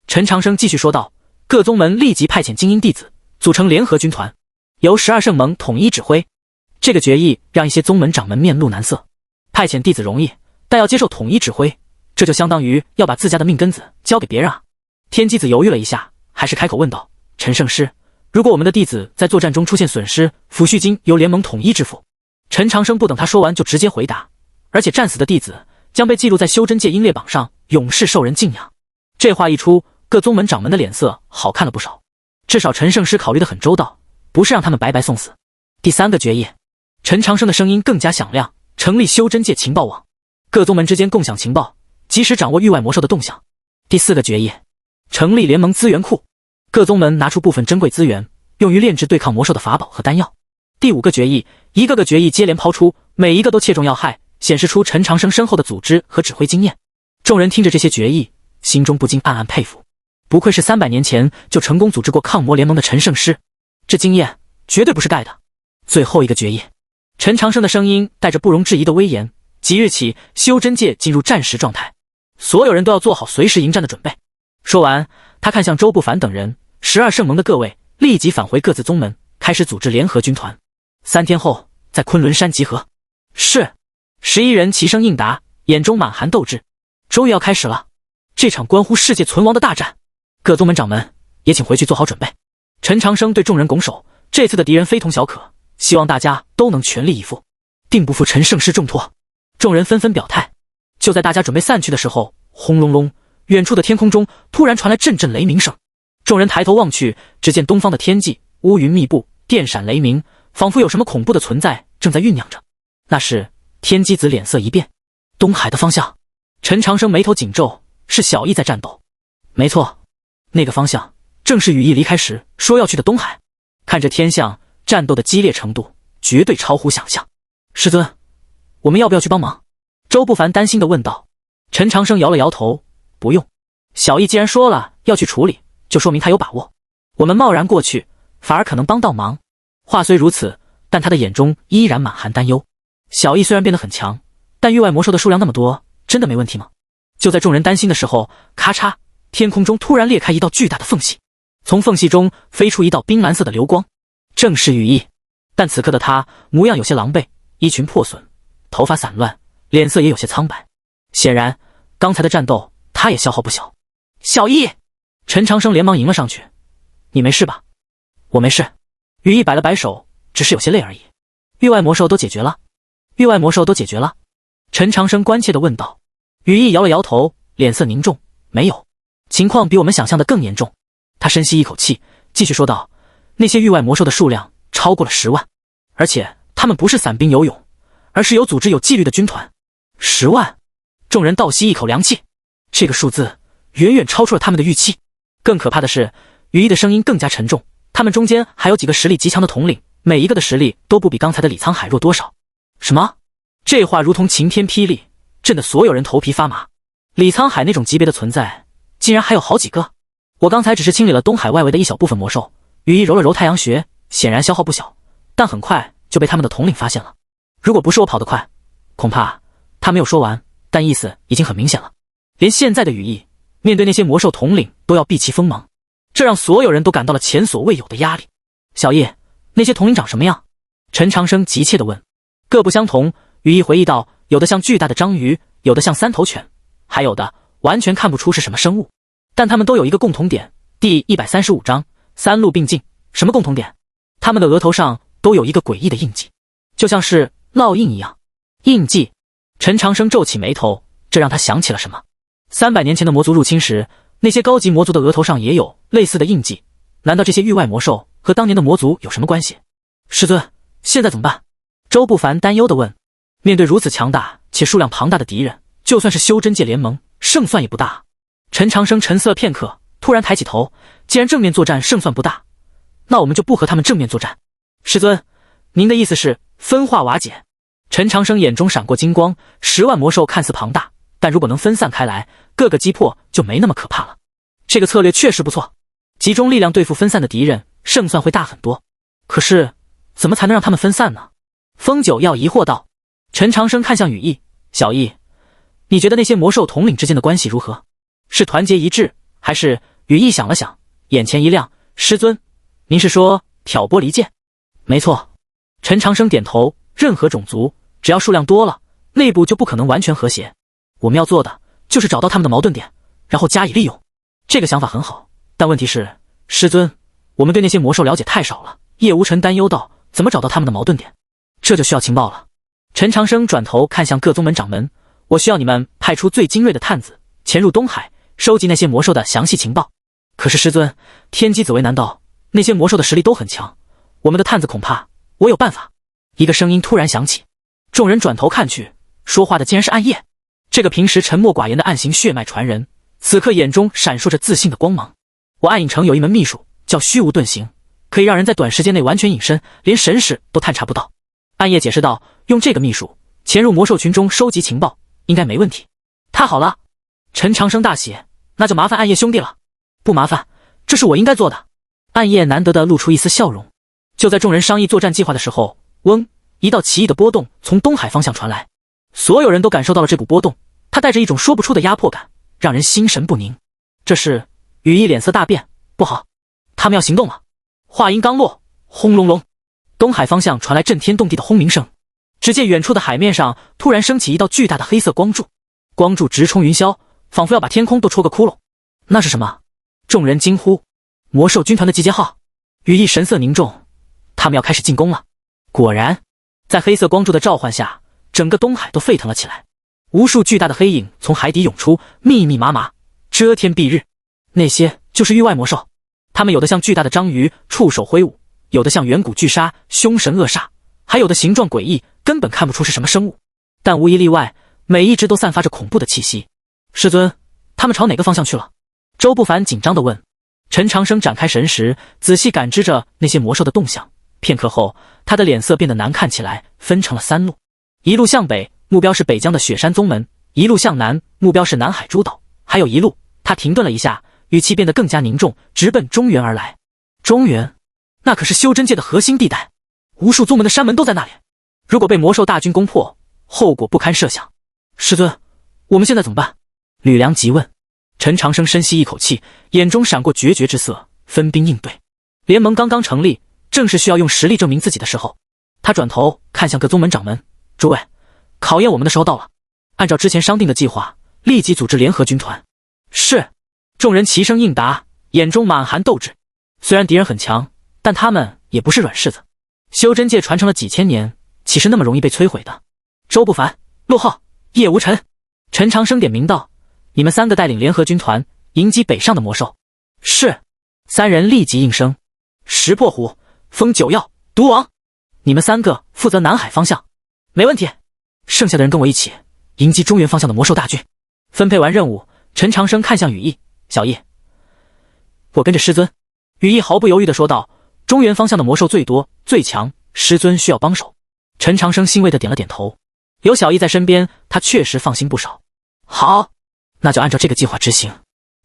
陈长生继续说道，各宗门立即派遣精英弟子，组成联合军团，由12圣盟统一指挥。这个决议让一些宗门掌门面露难色。派遣弟子容易，但要接受统一指挥，这就相当于要把自家的命根子交给别人啊。天机子犹豫了一下，还是开口问道，陈圣师，如果我们的弟子在作战中出现损失，抚恤金由联盟统一支付。陈长生不等他说完就直接回答，而且战死的弟子将被记录在修真界英烈榜上，永世受人敬仰。这话一出，各宗门掌门的脸色好看了不少，至少陈圣师考虑得很周到，不是让他们白白送死。第三个决议，陈长生的声音更加响亮，成立修真界情报网，各宗门之间共享情报，及时掌握域外魔兽的动向。第四个决议，成立联盟资源库，各宗门拿出部分珍贵资源，用于炼制对抗魔兽的法宝和丹药。第五个决议，一个个决议接连抛出，每一个都切中要害，显示出陈长生深厚的组织和指挥经验。众人听着这些决议，心中不禁暗暗佩服，不愧是300年前就成功组织过抗魔联盟的陈圣师，这经验绝对不是盖的。最后一个决议，陈长生的声音带着不容置疑的威严，即日起修真界进入战时状态，所有人都要做好随时迎战的准备。说完，他看向周不凡等人，12圣盟的各位立即返回各自宗门，开始组织联合军团。3天后在昆仑山集合。是。11人齐声应答，眼中满含斗志。终于要开始了，这场关乎世界存亡的大战，各宗门掌门也请回去做好准备。陈长生对众人拱手，这次的敌人非同小可，希望大家都能全力以赴，定不负陈圣师重托。众人纷纷表态。就在大家准备散去的时候，轰隆隆，远处的天空中突然传来阵阵雷鸣声。众人抬头望去，只见东方的天际乌云密布，电闪雷鸣，仿佛有什么恐怖的存在正在酝酿着。那时天机子脸色一变，东海的方向。陈长生眉头紧皱，是小翼在战斗。没错，那个方向正是羽翼离开时说要去的东海。看着天象，战斗的激烈程度绝对超乎想象。师尊，我们要不要去帮忙？周不凡担心地问道。陈长生摇了摇头，不用。小翼既然说了要去处理，就说明他有把握。我们贸然过去，反而可能帮到忙。话虽如此，但他的眼中依然满含担忧。小易虽然变得很强，但域外魔兽的数量那么多，真的没问题吗？就在众人担心的时候，咔嚓，天空中突然裂开一道巨大的缝隙，从缝隙中飞出一道冰蓝色的流光，正是羽翼。但此刻的他模样有些狼狈，衣裙破损，头发散乱，脸色也有些苍白。显然，刚才的战斗他也消耗不小。小易，陈长生连忙迎了上去：“你没事吧？”“我没事。”羽翼摆了摆手，只是有些累而已。域外魔兽都解决了？域外魔兽都解决了？陈长生关切地问道。羽翼摇了摇头，脸色凝重：“没有，情况比我们想象的更严重。”他深吸一口气，继续说道：“那些域外魔兽的数量超过了10万，而且他们不是散兵游勇，而是有组织有纪律的军团。10万！”众人倒吸一口凉气，这个数字远远超出了他们的预期。更可怕的是，羽翼的声音更加沉重，他们中间还有几个实力极强的统领，每一个的实力都不比刚才的李沧海弱多少。什么？这话如同晴天霹雳，震得所有人头皮发麻。李沧海那种级别的存在，竟然还有好几个。我刚才只是清理了东海外围的一小部分魔兽。羽翼揉了揉太阳穴，显然消耗不小，但很快就被他们的统领发现了。如果不是我跑得快，恐怕……他没有说完，但意思已经很明显了。连现在的羽翼面对那些魔兽统领都要避其锋芒，这让所有人都感到了前所未有的压力。小叶，那些统领长什么样？陈长生急切地问。各不相同，羽翼回忆道，有的像巨大的章鱼，有的像3头犬，还有的完全看不出是什么生物。但他们都有一个共同点，第135章3路并进。什么共同点？他们的额头上都有一个诡异的印记，就像是烙印一样。印记？陈长生皱起眉头，这让他想起了什么。300年前的魔族入侵时，那些高级魔族的额头上也有类似的印记，难道这些域外魔兽和当年的魔族有什么关系？师尊，现在怎么办？周不凡担忧地问。面对如此强大且数量庞大的敌人，就算是修真界联盟，胜算也不大。陈长生沉思了片刻，突然抬起头，既然正面作战胜算不大，那我们就不和他们正面作战。师尊，您的意思是分化瓦解？陈长生眼中闪过金光，10万魔兽看似庞大，但如果能分散开来，各个击破就没那么可怕了。这个策略确实不错，集中力量对付分散的敌人，胜算会大很多。可是，怎么才能让他们分散呢？风九要疑惑道。陈长生看向羽翼，小翼，你觉得那些魔兽统领之间的关系如何？是团结一致，还是……羽翼想了想，眼前一亮，师尊，您是说挑拨离间？没错。陈长生点头，任何种族只要数量多了，内部就不可能完全和谐。我们要做的就是找到他们的矛盾点，然后加以利用。这个想法很好，但问题是，师尊，我们对那些魔兽了解太少了。叶无尘担忧道，怎么找到他们的矛盾点？这就需要情报了。陈长生转头看向各宗门掌门，我需要你们派出最精锐的探子，潜入东海，收集那些魔兽的详细情报。可是师尊，天机子为难道那些魔兽的实力都很强，我们的探子恐怕……我有办法。一个声音突然响起，众人转头看去，说话的竟然是暗夜。这个平时沉默寡言的暗行血脉传人，此刻眼中闪烁着自信的光芒。我暗影城有一门秘术叫虚无遁形，可以让人在短时间内完全隐身，连神识都探查不到。暗夜解释道，用这个秘术潜入魔兽群中收集情报，应该没问题。太好了！陈长生大喜，那就麻烦暗夜兄弟了。不麻烦，这是我应该做的。暗夜难得地露出一丝笑容。就在众人商议作战计划的时候，嗡，一道奇异的波动从东海方向传来，所有人都感受到了这股波动，它带着一种说不出的压迫感，让人心神不宁。这时，羽翼脸色大变，不好，他们要行动了。话音刚落，轰隆隆，东海方向传来震天动地的轰鸣声。只见远处的海面上突然升起一道巨大的黑色光柱，光柱直冲云霄，仿佛要把天空都戳个窟窿。那是什么？众人惊呼：魔兽军团的集结号！羽翼神色凝重，他们要开始进攻了。果然，在黑色光柱的召唤下，整个东海都沸腾了起来。无数巨大的黑影从海底涌出，密密麻麻，遮天蔽日。那些就是域外魔兽，他们有的像巨大的章鱼，触手挥舞；有的像远古巨鲨，凶神恶煞；还有的形状诡异，根本看不出是什么生物。但无一例外，每一只都散发着恐怖的气息。师尊，他们朝哪个方向去了？周不凡紧张地问。陈长生展开神识，仔细感知着那些魔兽的动向。片刻后，他的脸色变得难看起来，分成了3路：一路向北，目标是北疆的雪山宗门；一路向南，目标是南海诸岛；还有一路……他停顿了一下，语气变得更加凝重，直奔中原而来。中原，那可是修真界的核心地带，无数宗门的山门都在那里。如果被魔兽大军攻破，后果不堪设想。师尊，我们现在怎么办？吕梁急问。陈长生深吸一口气，眼中闪过决绝之色，分兵应对。联盟刚刚成立，正是需要用实力证明自己的时候。他转头看向各宗门掌门，诸位，考验我们的时候到了，按照之前商定的计划，立即组织联合军团。是。众人齐声应答，眼中满含斗志。虽然敌人很强，但他们也不是软柿子。修真界传承了几千年，岂是那么容易被摧毁的？周不凡、陆浩、叶无尘。陈长生点名道：你们三个带领联合军团迎击北上的魔兽。是。三人立即应声。石破虎、风九曜、毒王，你们三个负责南海方向。没问题。剩下的人跟我一起迎击中原方向的魔兽大军。分配完任务，陈长生看向羽翼，小翼，我跟着师尊。羽翼毫不犹豫地说道：中原方向的魔兽最多最强，师尊需要帮手。陈长生欣慰地点了点头，有小翼在身边，他确实放心不少。好，那就按照这个计划执行。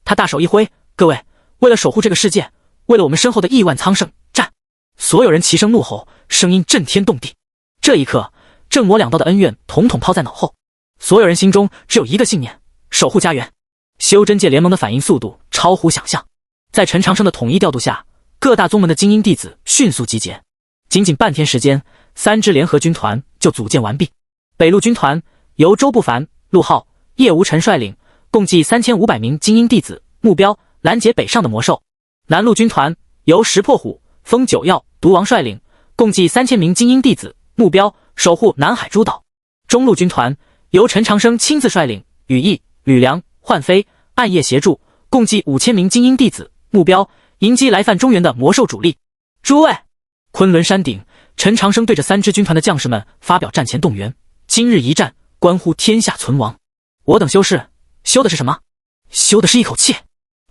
他大手一挥，各位，为了守护这个世界，为了我们身后的亿万苍生，战！所有人齐声怒吼，声音震天动地。这一刻，正魔两道的恩怨统统抛在脑后，所有人心中只有一个信念：守护家园。修真界联盟的反应速度超乎想象，在陈长生的统一调度下，各大宗门的精英弟子迅速集结。仅仅半天时间，3支联合军团就组建完毕。北路军团由周不凡、陆浩、叶无尘率领，共计3500名精英弟子，目标拦截北上的魔兽。南路军团由石破虎、风九曜、毒王率领，共计3000名精英弟子，目标守护南海诸岛。中路军团由陈长生亲自率领，羽翼、吕梁、幻飞、暗夜协助，共计5000名精英弟子，目标迎击来犯中原的魔兽主力。诸位，昆仑山顶，陈长生对着3支军团的将士们发表战前动员。今日一战，关乎天下存亡。我等修士修的是什么？修的是一口气，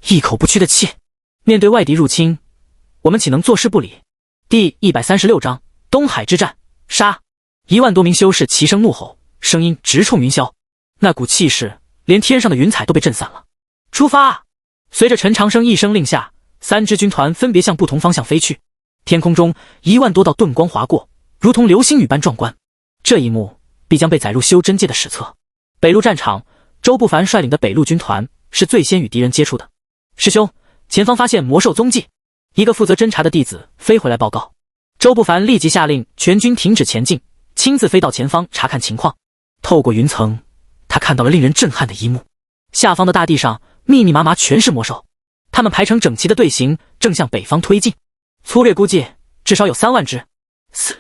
一口不屈的气。面对外敌入侵，我们岂能坐视不理？第136章东海之战，杀！1万多名修士齐声怒吼，声音直冲云霄，那股气势连天上的云彩都被震散了。出发！随着陈长生一声令下，3支军团分别向不同方向飞去。天空中1万多道盾光划过，如同流星雨般壮观。这一幕必将被载入修真界的史册。北路战场，周不凡率领的北路军团是最先与敌人接触的。师兄，前方发现魔兽踪迹。一个负责侦察的弟子飞回来报告。周不凡立即下令全军停止前进，亲自飞到前方查看情况。透过云层，他看到了令人震撼的一幕：下方的大地上密密麻麻全是魔兽，他们排成整齐的队形，正向北方推进。粗略估计，至少有3万只。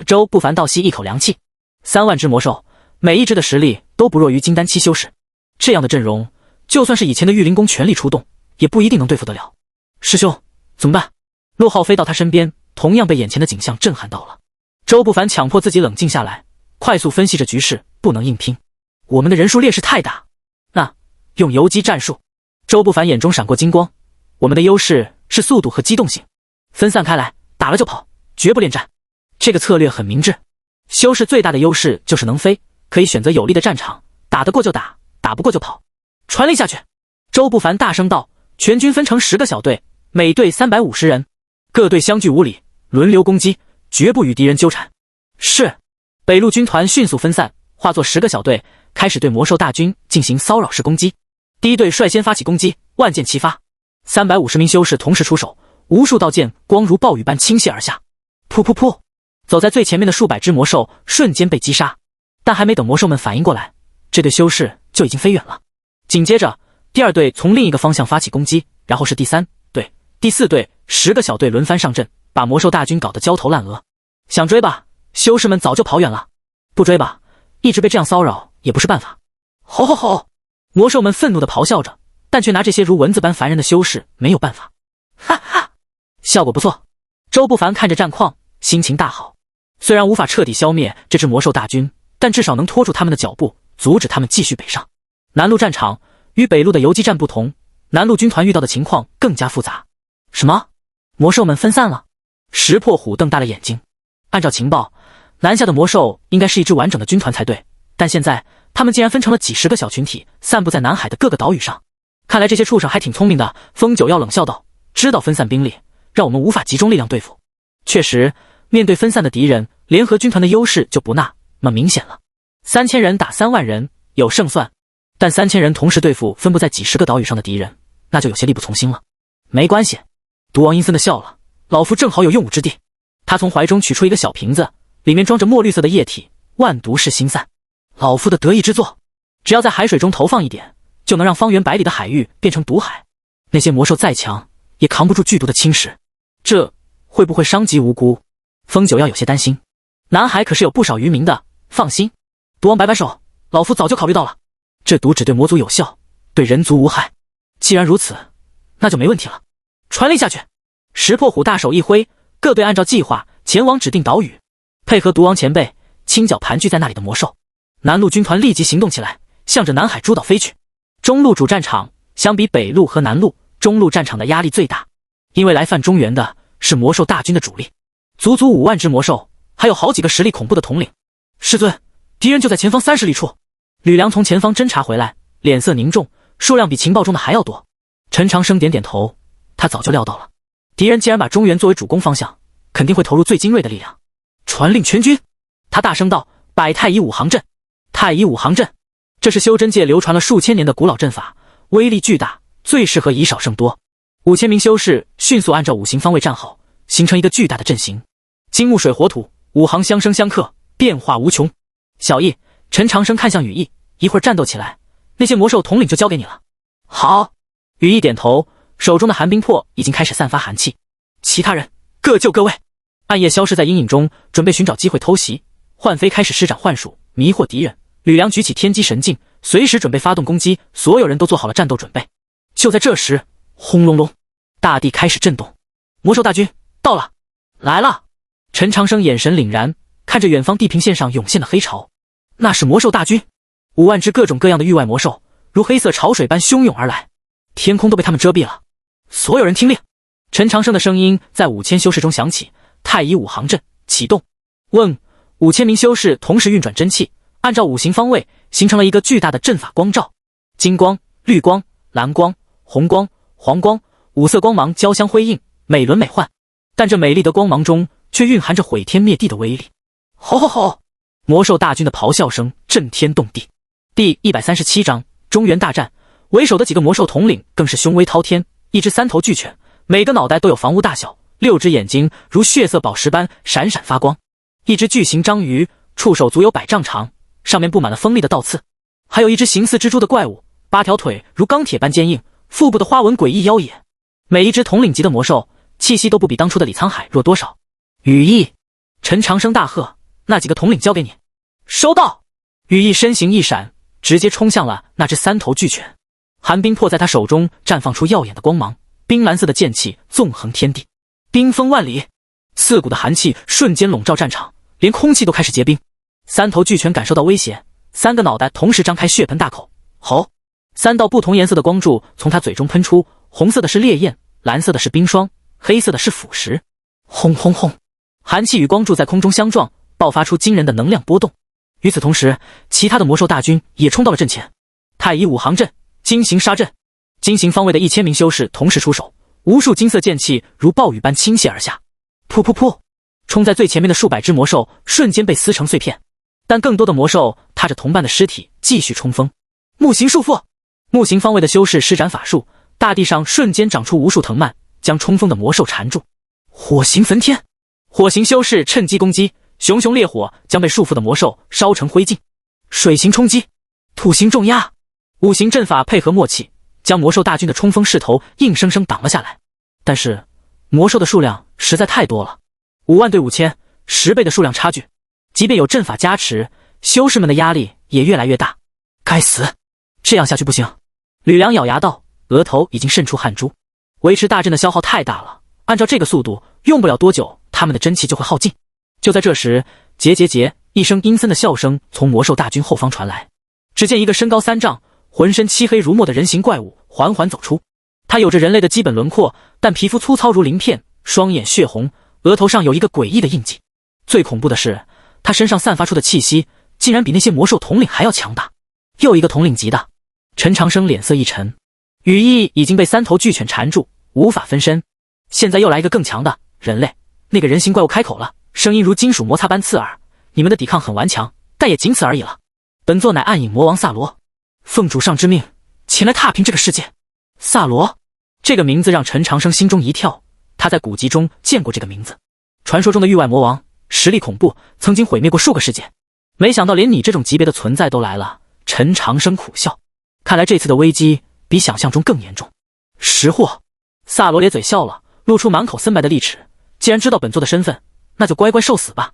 周不凡倒吸一口凉气，3万只魔兽，每一只的实力都不弱于金丹期修士。这样的阵容，就算是以前的御灵宫全力出动，也不一定能对付得了。师兄，怎么办？陆浩飞到他身边，同样被眼前的景象震撼到了。周不凡强迫自己冷静下来，快速分析着局势，不能硬拼。我们的人数劣势太大，那用游击战术。周不凡眼中闪过金光，我们的优势是速度和机动性，分散开来，打了就跑，绝不恋战。这个策略很明智。修士最大的优势就是能飞，可以选择有利的战场，打得过就打，打不过就跑。传令下去！周不凡大声道。全军分成10个小队，每队350人，各队相距5里，轮流攻击，绝不与敌人纠缠。是。北路军团迅速分散，化作10个小队，开始对魔兽大军进行骚扰式攻击。第一队率先发起攻击，万箭齐发，350名修士同时出手，无数道剑光如暴雨般倾泻而下。噗噗噗！走在最前面的数百只魔兽瞬间被击杀，但还没等魔兽们反应过来，这队修士就已经飞远了。紧接着，第2队从另一个方向发起攻击，然后是第3队、第4队，10个小队轮番上阵，把魔兽大军搞得焦头烂额。想追吧，修士们早就跑远了；不追吧，一直被这样骚扰也不是办法。吼吼吼！魔兽们愤怒地咆哮着，但却拿这些如蚊子般烦人的修士没有办法。哈哈，效果不错。周不凡看着战况，心情大好。虽然无法彻底消灭这支魔兽大军，但至少能拖住他们的脚步，阻止他们继续北上。南路战场与北路的游击战不同，南路军团遇到的情况更加复杂。什么？魔兽们分散了？石破虎瞪大了眼睛。按照情报，南下的魔兽应该是一支完整的军团才对，但现在他们竟然分成了几10个小群体，散布在南海的各个岛屿上。看来这些畜生还挺聪明的。风九曜冷笑道，知道分散兵力，让我们无法集中力量对付。确实，面对分散的敌人，联合军团的优势就不大，么明显了。3000人打3万人，有胜算，但3000人同时对付分布在几十个岛屿上的敌人，那就有些力不从心了。没关系，毒王阴森地笑了，老夫正好有用武之地。他从怀中取出一个小瓶子，里面装着墨绿色的液体，万毒式心散。老夫的得意之作，只要在海水中投放一点，就能让方圆百里的海域变成毒海。那些魔兽再强，也扛不住剧毒的侵蚀。这会不会伤及无辜？风九要有些担心。南海可是有不少渔民的，放心。毒王摆摆手，老夫早就考虑到了。这毒只对魔族有效，对人族无害。既然如此，那就没问题了。传令下去。石破虎大手一挥，各队按照计划前往指定岛屿，配合毒王前辈清剿盘踞在那里的魔兽。南路军团立即行动起来，向着南海诸岛飞去。中路主战场相比北路和南路，中路战场的压力最大，因为来犯中原的是魔兽大军的主力，足足5万只魔兽，还有好几个实力恐怖的统领。师尊，敌人就在前方30里处。吕梁从前方侦察回来，脸色凝重，数量比情报中的还要多。陈长生点点头，他早就料到了，敌人既然把中原作为主攻方向，肯定会投入最精锐的力量。传令全军。他大声道，摆太乙五行阵。太乙五行阵，这是修真界流传了数千年的古老阵法，威力巨大，最适合以少胜多。5000名修士迅速按照5行方位站好，形成一个巨大的阵型。金木水火土5行相生相克，变化无穷。小易，陈长生看向羽翼，一会儿战斗起来，那些魔兽统领就交给你了。好。羽翼点头，手中的寒冰魄已经开始散发寒气。其他人各就各位。暗夜消失在阴影中，准备寻找机会偷袭。幻飞开始施展幻术，迷惑敌人。吕梁举起天机神镜，随时准备发动攻击，所有人都做好了战斗准备。就在这时，轰隆隆，大地开始震动。魔兽大军到了，来了！陈长生眼神凛然，看着远方地平线上涌现的黑潮，那是魔兽大军，5万只各种各样的域外魔兽，如黑色潮水般汹涌而来，天空都被他们遮蔽了。所有人听令！陈长生的声音在5000修士中响起，太乙五行阵启动。问，5000名修士同时运转真气，按照5行方位形成了一个巨大的阵法光罩，金光、绿光、蓝光、红光、黄光5色光芒交相辉映，美轮美奂。但这美丽的光芒中却蕴含着毁天灭地的威力。吼吼吼！魔兽大军的咆哮声震天动地。第137章中原大战。为首的几个魔兽统领更是凶威滔天，一只3头巨犬，每个脑袋都有房屋大小，6只眼睛如血色宝石般闪闪发光，一只巨型章鱼，触手足有100丈长，上面布满了锋利的倒刺，还有一只形似蜘蛛的怪物，8条腿如钢铁般坚硬，腹部的花纹诡异妖冶。每一只统领级的魔兽气息都不比当初的李沧海弱多少。羽翼，陈长生大喝，那几个统领交给你。收到。羽翼身形一闪，直接冲向了那只3头巨犬。寒冰魄在他手中绽放出耀眼的光芒，冰蓝色的剑气纵横天地，冰封万里，刺骨的寒气瞬间笼罩战场，连空气都开始结冰。3头巨犬感受到威胁，3个脑袋同时张开血盆大口，吼！3道不同颜色的光柱从他嘴中喷出，红色的是烈焰，蓝色的是冰霜，黑色的是腐蚀。轰轰轰！寒气与光柱在空中相撞，爆发出惊人的能量波动。与此同时，其他的魔兽大军也冲到了阵前。太乙五行阵，金行杀阵。金行方位的1000名修士同时出手，无数金色剑气如暴雨般倾泻而下。噗噗噗！冲在最前面的数百只魔兽瞬间被撕成碎片，但更多的魔兽踏着同伴的尸体继续冲锋。木行束缚。木行方位的修士施展法术，大地上瞬间长出无数藤蔓，将冲锋的魔兽缠住。火行焚天。火行修士趁机攻击，熊熊烈火将被束缚的魔兽烧成灰烬。水行冲击。土行重压。5行阵法配合默契，将魔兽大军的冲锋势头硬生生挡了下来。但是魔兽的数量实在太多了，5万对5000，10倍的数量差距。即便有阵法加持，修士们的压力也越来越大。该死，这样下去不行。吕梁咬牙道，额头已经渗出汗珠。维持大阵的消耗太大了，按照这个速度，用不了多久，他们的真气就会耗尽。就在这时，结结结，一声阴森的笑声从魔兽大军后方传来。只见一个身高3丈，浑身漆黑如墨的人形怪物缓缓走出。他有着人类的基本轮廓，但皮肤粗糙如鳞片，双眼血红，额头上有一个诡异的印记。最恐怖的是，他身上散发出的气息竟然比那些魔兽统领还要强大。又一个统领级的。陈长生脸色一沉，羽翼已经被3头巨犬缠住，无法分身。现在又来一个更强的人类。那个人形怪物开口了，声音如金属摩擦般刺耳，你们的抵抗很顽强，但也仅此而已了。本座乃暗影魔王萨罗，奉主上之命前来踏平这个世界。萨罗这个名字让陈长生心中一跳，他在古籍中见过这个名字，传说中的域外魔王，实力恐怖，曾经毁灭过数个世界。没想到连你这种级别的存在都来了。陈长生苦笑，看来这次的危机比想象中更严重。识货！萨罗咧嘴笑了，露出满口森白的利齿。既然知道本座的身份，那就乖乖受死吧。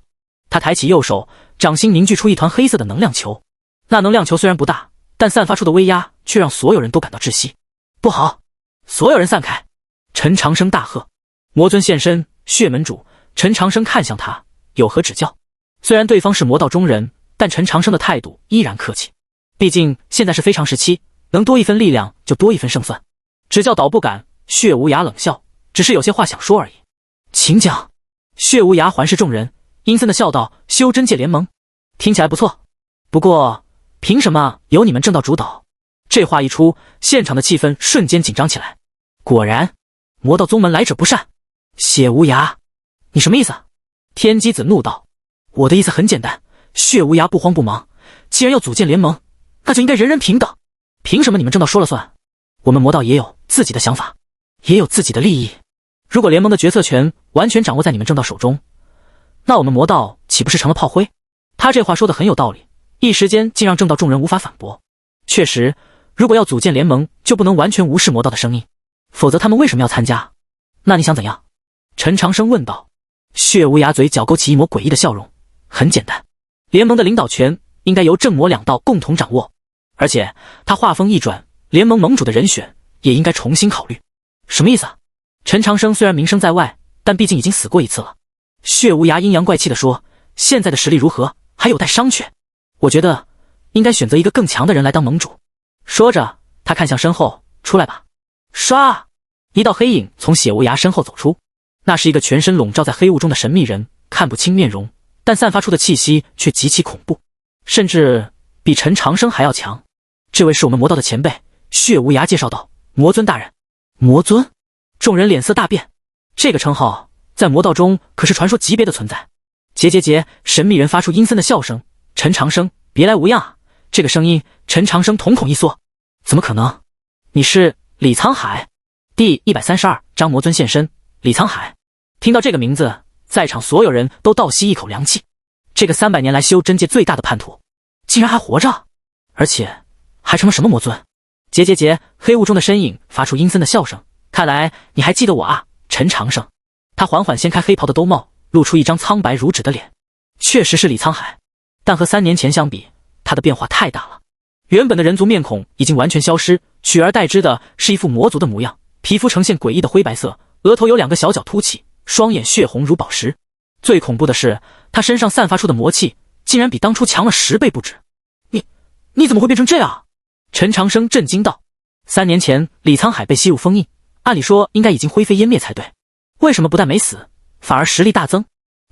他抬起右手，掌心凝聚出一团黑色的能量球。那能量球虽然不大，但散发出的威压却让所有人都感到窒息。不好！所有人散开！陈长生大喝。魔尊现身，血门主。陈长生看向他，有何指教？虽然对方是魔道中人，但陈长生的态度依然客气。毕竟现在是非常时期，能多一分力量就多一分胜算。指教倒不敢。血无涯冷笑，只是有些话想说而已。请讲。血无涯环视众人，阴森的笑道：修真界联盟，听起来不错。不过，凭什么由你们正道主导？这话一出，现场的气氛瞬间紧张起来。果然，魔道宗门来者不善。血无涯，你什么意思？天机子怒道：我的意思很简单，血无涯不慌不忙，既然要组建联盟，那就应该人人平等。凭什么你们正道说了算？我们魔道也有自己的想法，也有自己的利益。如果联盟的决策权完全掌握在你们正道手中，那我们魔道岂不是成了炮灰？他这话说得很有道理，一时间竟让正道众人无法反驳。确实，如果要组建联盟，就不能完全无视魔道的声音，否则他们为什么要参加？那你想怎样？陈长生问道。血无涯嘴角勾起一抹诡异的笑容。很简单，联盟的领导权应该由正魔两道共同掌握，而且他话锋一转，联盟盟主的人选也应该重新考虑。什么意思啊？陈长生虽然名声在外，但毕竟已经死过一次了。血无涯阴阳怪气地说，现在的实力如何，还有待商榷。我觉得应该选择一个更强的人来当盟主。说着，他看向身后，出来吧。唰！一道黑影从血无涯身后走出，那是一个全身笼罩在黑雾中的神秘人，看不清面容，但散发出的气息却极其恐怖，甚至比陈长生还要强。这位是我们魔道的前辈，血无涯介绍道。魔尊大人。魔尊？众人脸色大变，这个称号在魔道中可是传说级别的存在。结，神秘人发出阴森的笑声。陈长生，别来无恙啊！这个声音，陈长生瞳孔一缩，怎么可能？你是李沧海？第132章魔尊现身。李沧海。听到这个名字，在场所有人都倒吸一口凉气。这个300年来修真界最大的叛徒，竟然还活着，而且还成了什么魔尊？结，黑雾中的身影发出阴森的笑声。看来你还记得我啊，陈长生。他缓缓掀开黑袍的兜帽，露出一张苍白如纸的脸。确实是李沧海，但和3年前相比，他的变化太大了。原本的人族面孔已经完全消失，取而代之的是一副魔族的模样，皮肤呈现诡异的灰白色，额头有2个小角凸起，双眼血红如宝石。最恐怖的是，他身上散发出的魔气竟然比当初强了10倍不止。你怎么会变成这样？陈长生震惊道。3年前李沧海被吸入封印，按理说应该已经灰飞烟灭才对，为什么不但没死，反而实力大增？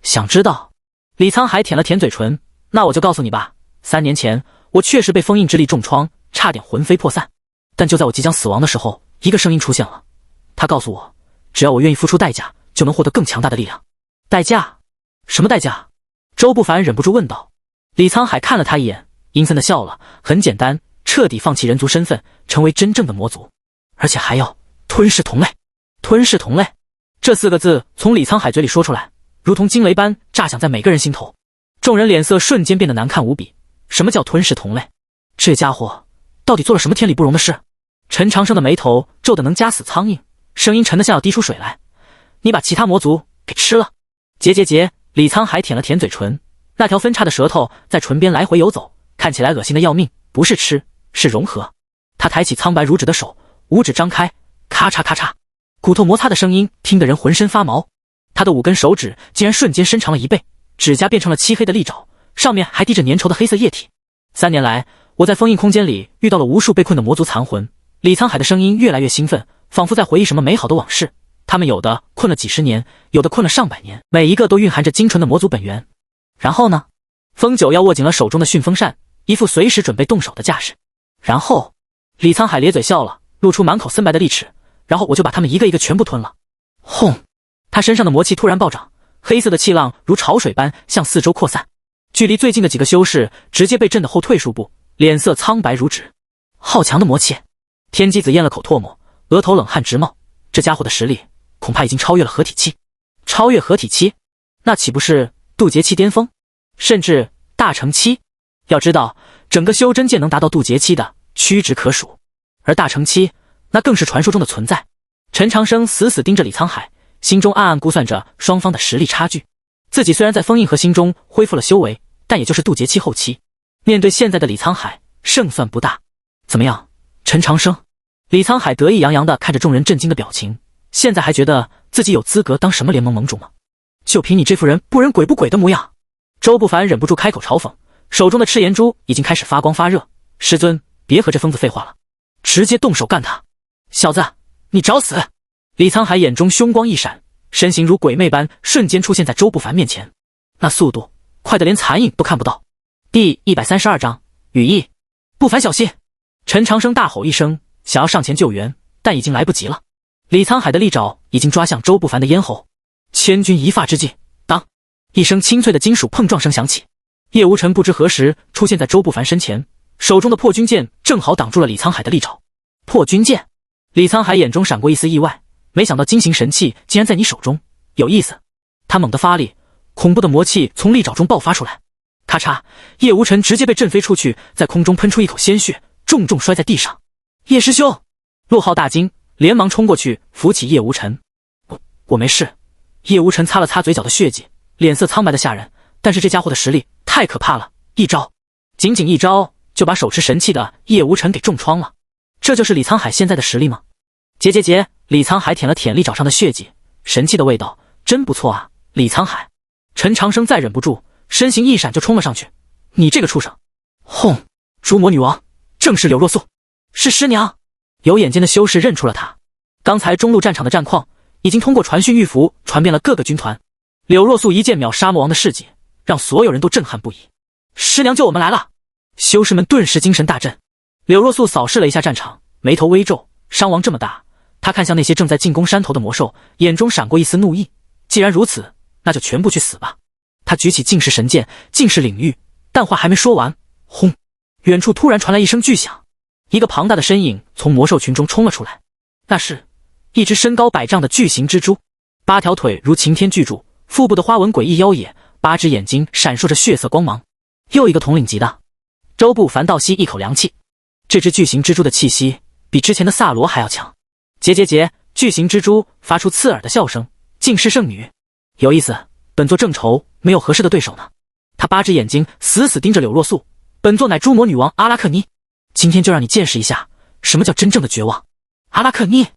想知道？李沧海舔了舔嘴唇，那我就告诉你吧。3年前我确实被封印之力重创，差点魂飞魄散，但就在我即将死亡的时候，一个声音出现了，他告诉我，只要我愿意付出代价，就能获得更强大的力量。代价？什么代价？周不凡忍不住问道。李沧海看了他一眼，阴森的笑了。很简单，彻底放弃人族身份，成为真正的魔族，而且还要吞噬同类。吞噬同类，这4个字从李沧海嘴里说出来，如同惊雷般炸响在每个人心头。众人脸色瞬间变得难看无比。什么叫吞噬同类？这家伙到底做了什么天理不容的事？陈长生的眉头皱得能夹死苍蝇，声音沉得像要滴出水来。你把其他魔族给吃了？结，李沧海舔了舔嘴唇，那条分叉的舌头在唇边来回游走，看起来恶心的要命。不是吃，是融合。他抬起苍白如纸的手，五指张开，咔嚓咔嚓，骨头摩擦的声音听得人浑身发毛。他的5根手指竟然瞬间伸长了1倍，指甲变成了漆黑的利爪，上面还滴着粘稠的黑色液体。3年来，我在封印空间里遇到了无数被困的魔族残魂。李沧海的声音越来越兴奋，仿佛在回忆什么美好的往事。他们有的困了几十年，有的困了上百年，每一个都蕴含着精纯的魔族本源。然后呢？风九要握紧了手中的旋风扇，一副随时准备动手的架势。然后，李沧海咧嘴笑了，露出满口森白的利齿。然后我就把他们一个一个全部吞了。轰！他身上的魔气突然暴涨，黑色的气浪如潮水般向四周扩散。距离最近的几个修士直接被震得后退数步，脸色苍白如纸。好强的魔气！天机子咽了口唾沫，额头冷汗直冒。这家伙的实力恐怕已经超越了合体期。超越合体期，那岂不是渡劫期巅峰，甚至大成期？要知道，整个修真界能达到渡劫期的屈指可数，而大成期那更是传说中的存在。陈长生死死盯着李沧海，心中暗暗估算着双方的实力差距。自己虽然在封印核心中恢复了修为，但也就是渡劫期后期，面对现在的李沧海，胜算不大。怎么样，陈长生？李沧海得意洋洋地看着众人震惊的表情，现在还觉得自己有资格当什么联盟盟主吗？就凭你这副人不人鬼不鬼的模样！周不凡忍不住开口嘲讽，手中的赤炎珠已经开始发光发热。师尊，别和这疯子废话了，直接动手干他！小子，你找死！李沧海眼中凶光一闪，身形如鬼魅般瞬间出现在周不凡面前，那速度快得连残影都看不到。第132章羽翼。不凡小心！陈长生大吼一声，想要上前救援，但已经来不及了。李沧海的利爪已经抓向周不凡的咽喉，千钧一发之际，当一声清脆的金属碰撞声响起，叶无尘不知何时出现在周不凡身前，手中的破军剑正好挡住了李沧海的利爪。破军剑！李沧海眼中闪过一丝意外，没想到金型神器竟然在你手中，有意思。他猛地发力，恐怖的魔气从利爪中爆发出来，咔嚓，叶无尘直接被震飞出去，在空中喷出一口鲜血，重重摔在地上。叶师兄！陆浩大惊，连忙冲过去扶起叶无尘。我没事。叶无尘擦了擦嘴角的血迹，脸色苍白的吓人，但是这家伙的实力太可怕了，一招，仅仅一招就把手持神器的叶无尘给重创了。这就是李沧海现在的实力吗？结！李沧海舔了舔利爪上的血迹，神器的味道真不错啊，李沧海。陈长生再忍不住，身形一闪就冲了上去。你这个畜生！轰！诸魔女王，正是柳若素，是师娘。有眼尖的修士认出了他。刚才中路战场的战况已经通过传讯玉符传遍了各个军团，柳若素一剑秒杀魔王的事迹让所有人都震撼不已。师娘救我们来了！修士们顿时精神大振。柳若素扫视了一下战场，眉头微皱，伤亡这么大，他看向那些正在进攻山头的魔兽，眼中闪过一丝怒意。既然如此，那就全部去死吧！他举起净世神剑，净世领域，但话还没说完，轰！远处突然传来一声巨响，一个庞大的身影从魔兽群中冲了出来，那是一只身高100丈的巨型蜘蛛，8条腿如擎天巨柱，腹部的花纹诡异妖冶，8只眼睛闪烁着血色光芒。又一个统领级的。周不凡倒吸一口凉气，这只巨型蜘蛛的气息比之前的萨罗还要强。巨型蜘蛛发出刺耳的笑声，尽是圣女，有意思，本座正愁没有合适的对手呢。他8只眼睛死死盯着柳若素，本座乃诸魔女王阿拉克尼，今天就让你见识一下什么叫真正的绝望。阿拉克尼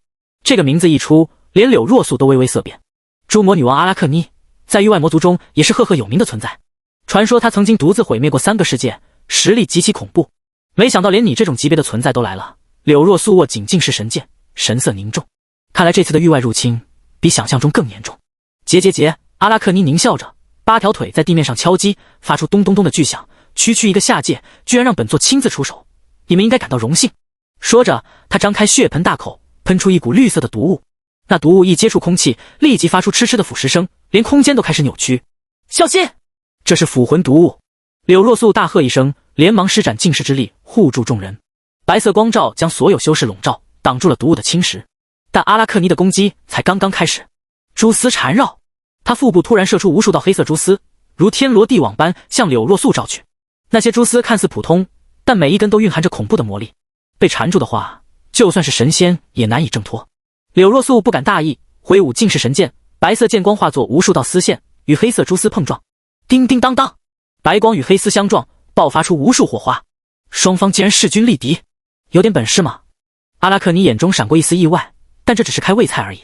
这个名字一出，连柳若素都微微色变。诸魔女王阿拉克尼在域外魔族中也是赫赫有名的存在，传说她曾经独自毁灭过3个世界，实力极其恐怖。没想到连你这种级别的存在都来了。柳若素握紧净世神剑，神色凝重，看来这次的域外入侵比想象中更严重。阿拉克尼狞笑着，8条腿在地面上敲击，发出咚咚咚的巨响，区区一个下界居然让本座亲自出手，你们应该感到荣幸。说着，他张开血盆大口，喷出一股绿色的毒物，那毒物一接触空气，立即发出嗤嗤的腐蚀声，连空间都开始扭曲。小心，这是腐魂毒物！柳若素大喝一声，连忙施展净世之力护住众人。白色光照将所有修士笼罩，挡住了毒物的侵蚀。但阿拉克尼的攻击才刚刚开始，蛛丝缠绕，他腹部突然射出无数道黑色蛛丝，如天罗地网般向柳若素照去。那些蛛丝看似普通，但每一根都蕴含着恐怖的魔力，被缠住的话，就算是神仙也难以挣脱。柳若素不敢大意，挥舞净世神剑，白色剑光化作无数道丝线，与黑色蛛丝碰撞，叮叮当当，白光与黑丝相撞，爆发出无数火花。双方竟然势均力敌，有点本事吗？阿拉克尼眼中闪过一丝意外，但这只是开胃菜而已。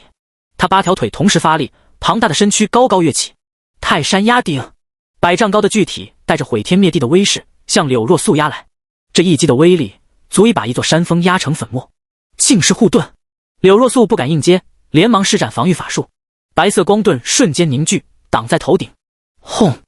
他8条腿同时发力，庞大的身躯高高跃起，泰山压顶，100丈高的巨体带着毁天灭地的威势向柳若素压来。这一击的威力足以把一座山峰压成粉末。净世护盾，柳若素不敢应接，连忙施展防御法术，白色光盾瞬间凝聚，挡在头顶。轰！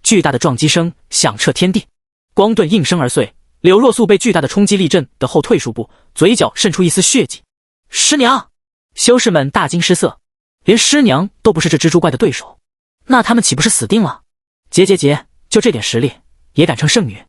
巨大的撞击声响彻天地，光盾应声而碎。柳若素被巨大的冲击力震得后退数步，嘴角渗出一丝血迹。师娘！修士们大惊失色，连师娘都不是这蜘蛛怪的对手，那他们岂不是死定了？就这点实力，也敢称圣女？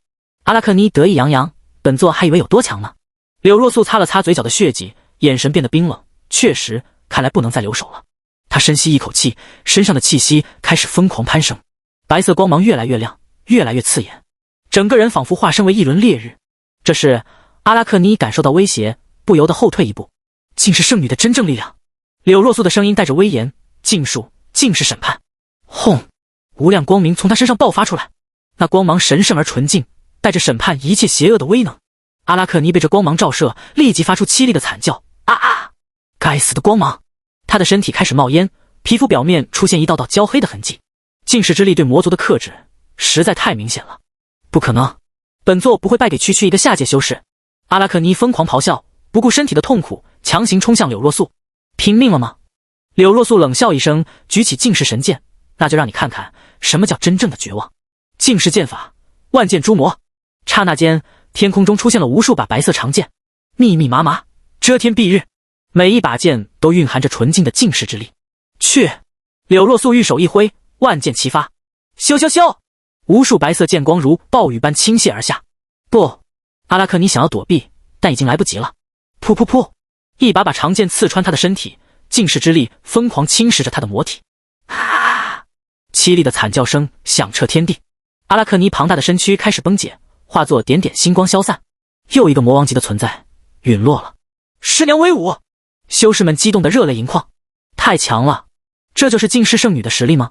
阿拉克尼得意洋洋，本座还以为有多强呢。柳若素擦了擦嘴角的血迹，眼神变得冰冷。确实，看来不能再留手了。他深吸一口气，身上的气息开始疯狂攀升，白色光芒越来越亮，越来越刺眼，整个人仿佛化身为一轮烈日。这时，阿拉克尼感受到威胁，不由得后退一步。竟是圣女的真正力量。柳若素的声音带着威严，禁术，尽是审判。轰！无量光明从他身上爆发出来，那光芒神圣而纯净，带着审判一切邪恶的威能。阿拉克尼被这光芒照射，立即发出凄厉的惨叫。啊啊！该死的光芒！他的身体开始冒烟，皮肤表面出现一道道焦黑的痕迹。禁世之力对魔族的克制实在太明显了。不可能，本座不会败给区区一个下界修士。阿拉克尼疯狂咆哮，不顾身体的痛苦，强行冲向柳若素。拼命了吗？柳若素冷笑一声，举起净世神剑，那就让你看看什么叫真正的绝望。净世剑法，万剑诛魔。刹那间，天空中出现了无数把白色长剑，密密麻麻，遮天蔽日，每一把剑都蕴含着纯净的净世之力。去！柳若素玉手一挥，万剑齐发，咻咻咻！无数白色剑光如暴雨般倾泻而下。不，阿拉克尼想要躲避，但已经来不及了。噗噗噗！一把把长剑刺穿他的身体，净世之力疯狂侵蚀着他的魔体。啊！凄厉的惨叫声响彻天地。阿拉克尼庞大的身躯开始崩解，化作点点星光消散。又一个魔王级的存在陨落了。师娘威武！修士们激动得热泪盈眶。太强了！这就是净世圣女的实力吗？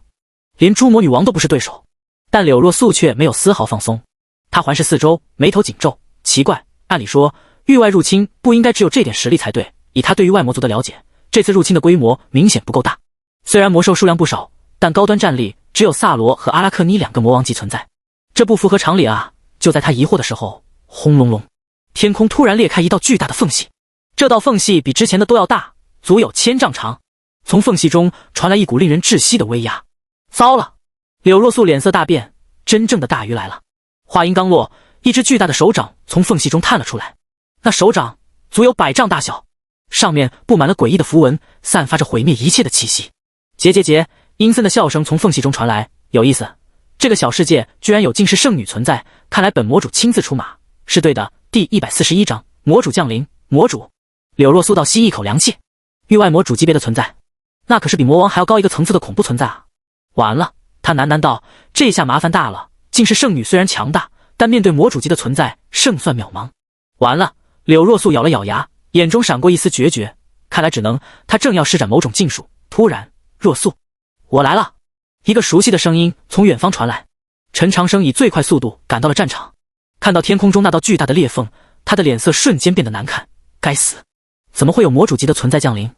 连诸魔女王都不是对手。但柳若素却没有丝毫放松。她环视四周，眉头紧皱。奇怪，按理说域外入侵不应该只有这点实力才对，以他对于外魔族的了解，这次入侵的规模明显不够大。虽然魔兽数量不少，但高端战力只有萨罗和阿拉克尼两个魔王级存在，这不符合常理啊！就在他疑惑的时候，轰隆隆，天空突然裂开一道巨大的缝隙，这道缝隙比之前的都要大，足有1000丈长。从缝隙中传来一股令人窒息的威压。糟了！柳若素脸色大变，真正的大鱼来了。话音刚落，一只巨大的手掌从缝隙中探了出来，那手掌足有100丈大小，上面布满了诡异的符文，散发着毁灭一切的气息。结，阴森的笑声从缝隙中传来。有意思，这个小世界居然有净世圣女存在，看来本魔主亲自出马是对的。第141章，魔主降临。魔主，柳若素倒吸一口凉气。域外魔主级别的存在，那可是比魔王还要高一个层次的恐怖存在啊！完了，他喃喃道，这下麻烦大了。净世圣女虽然强大，但面对魔主级的存在，胜算渺茫。完了，柳若素咬了咬牙，眼中闪过一丝决绝，看来只能……他正要施展某种禁术，突然，若素，我来了！一个熟悉的声音从远方传来。陈长生以最快速度赶到了战场，看到天空中那道巨大的裂缝，他的脸色瞬间变得难看。该死，怎么会有魔主级的存在降临？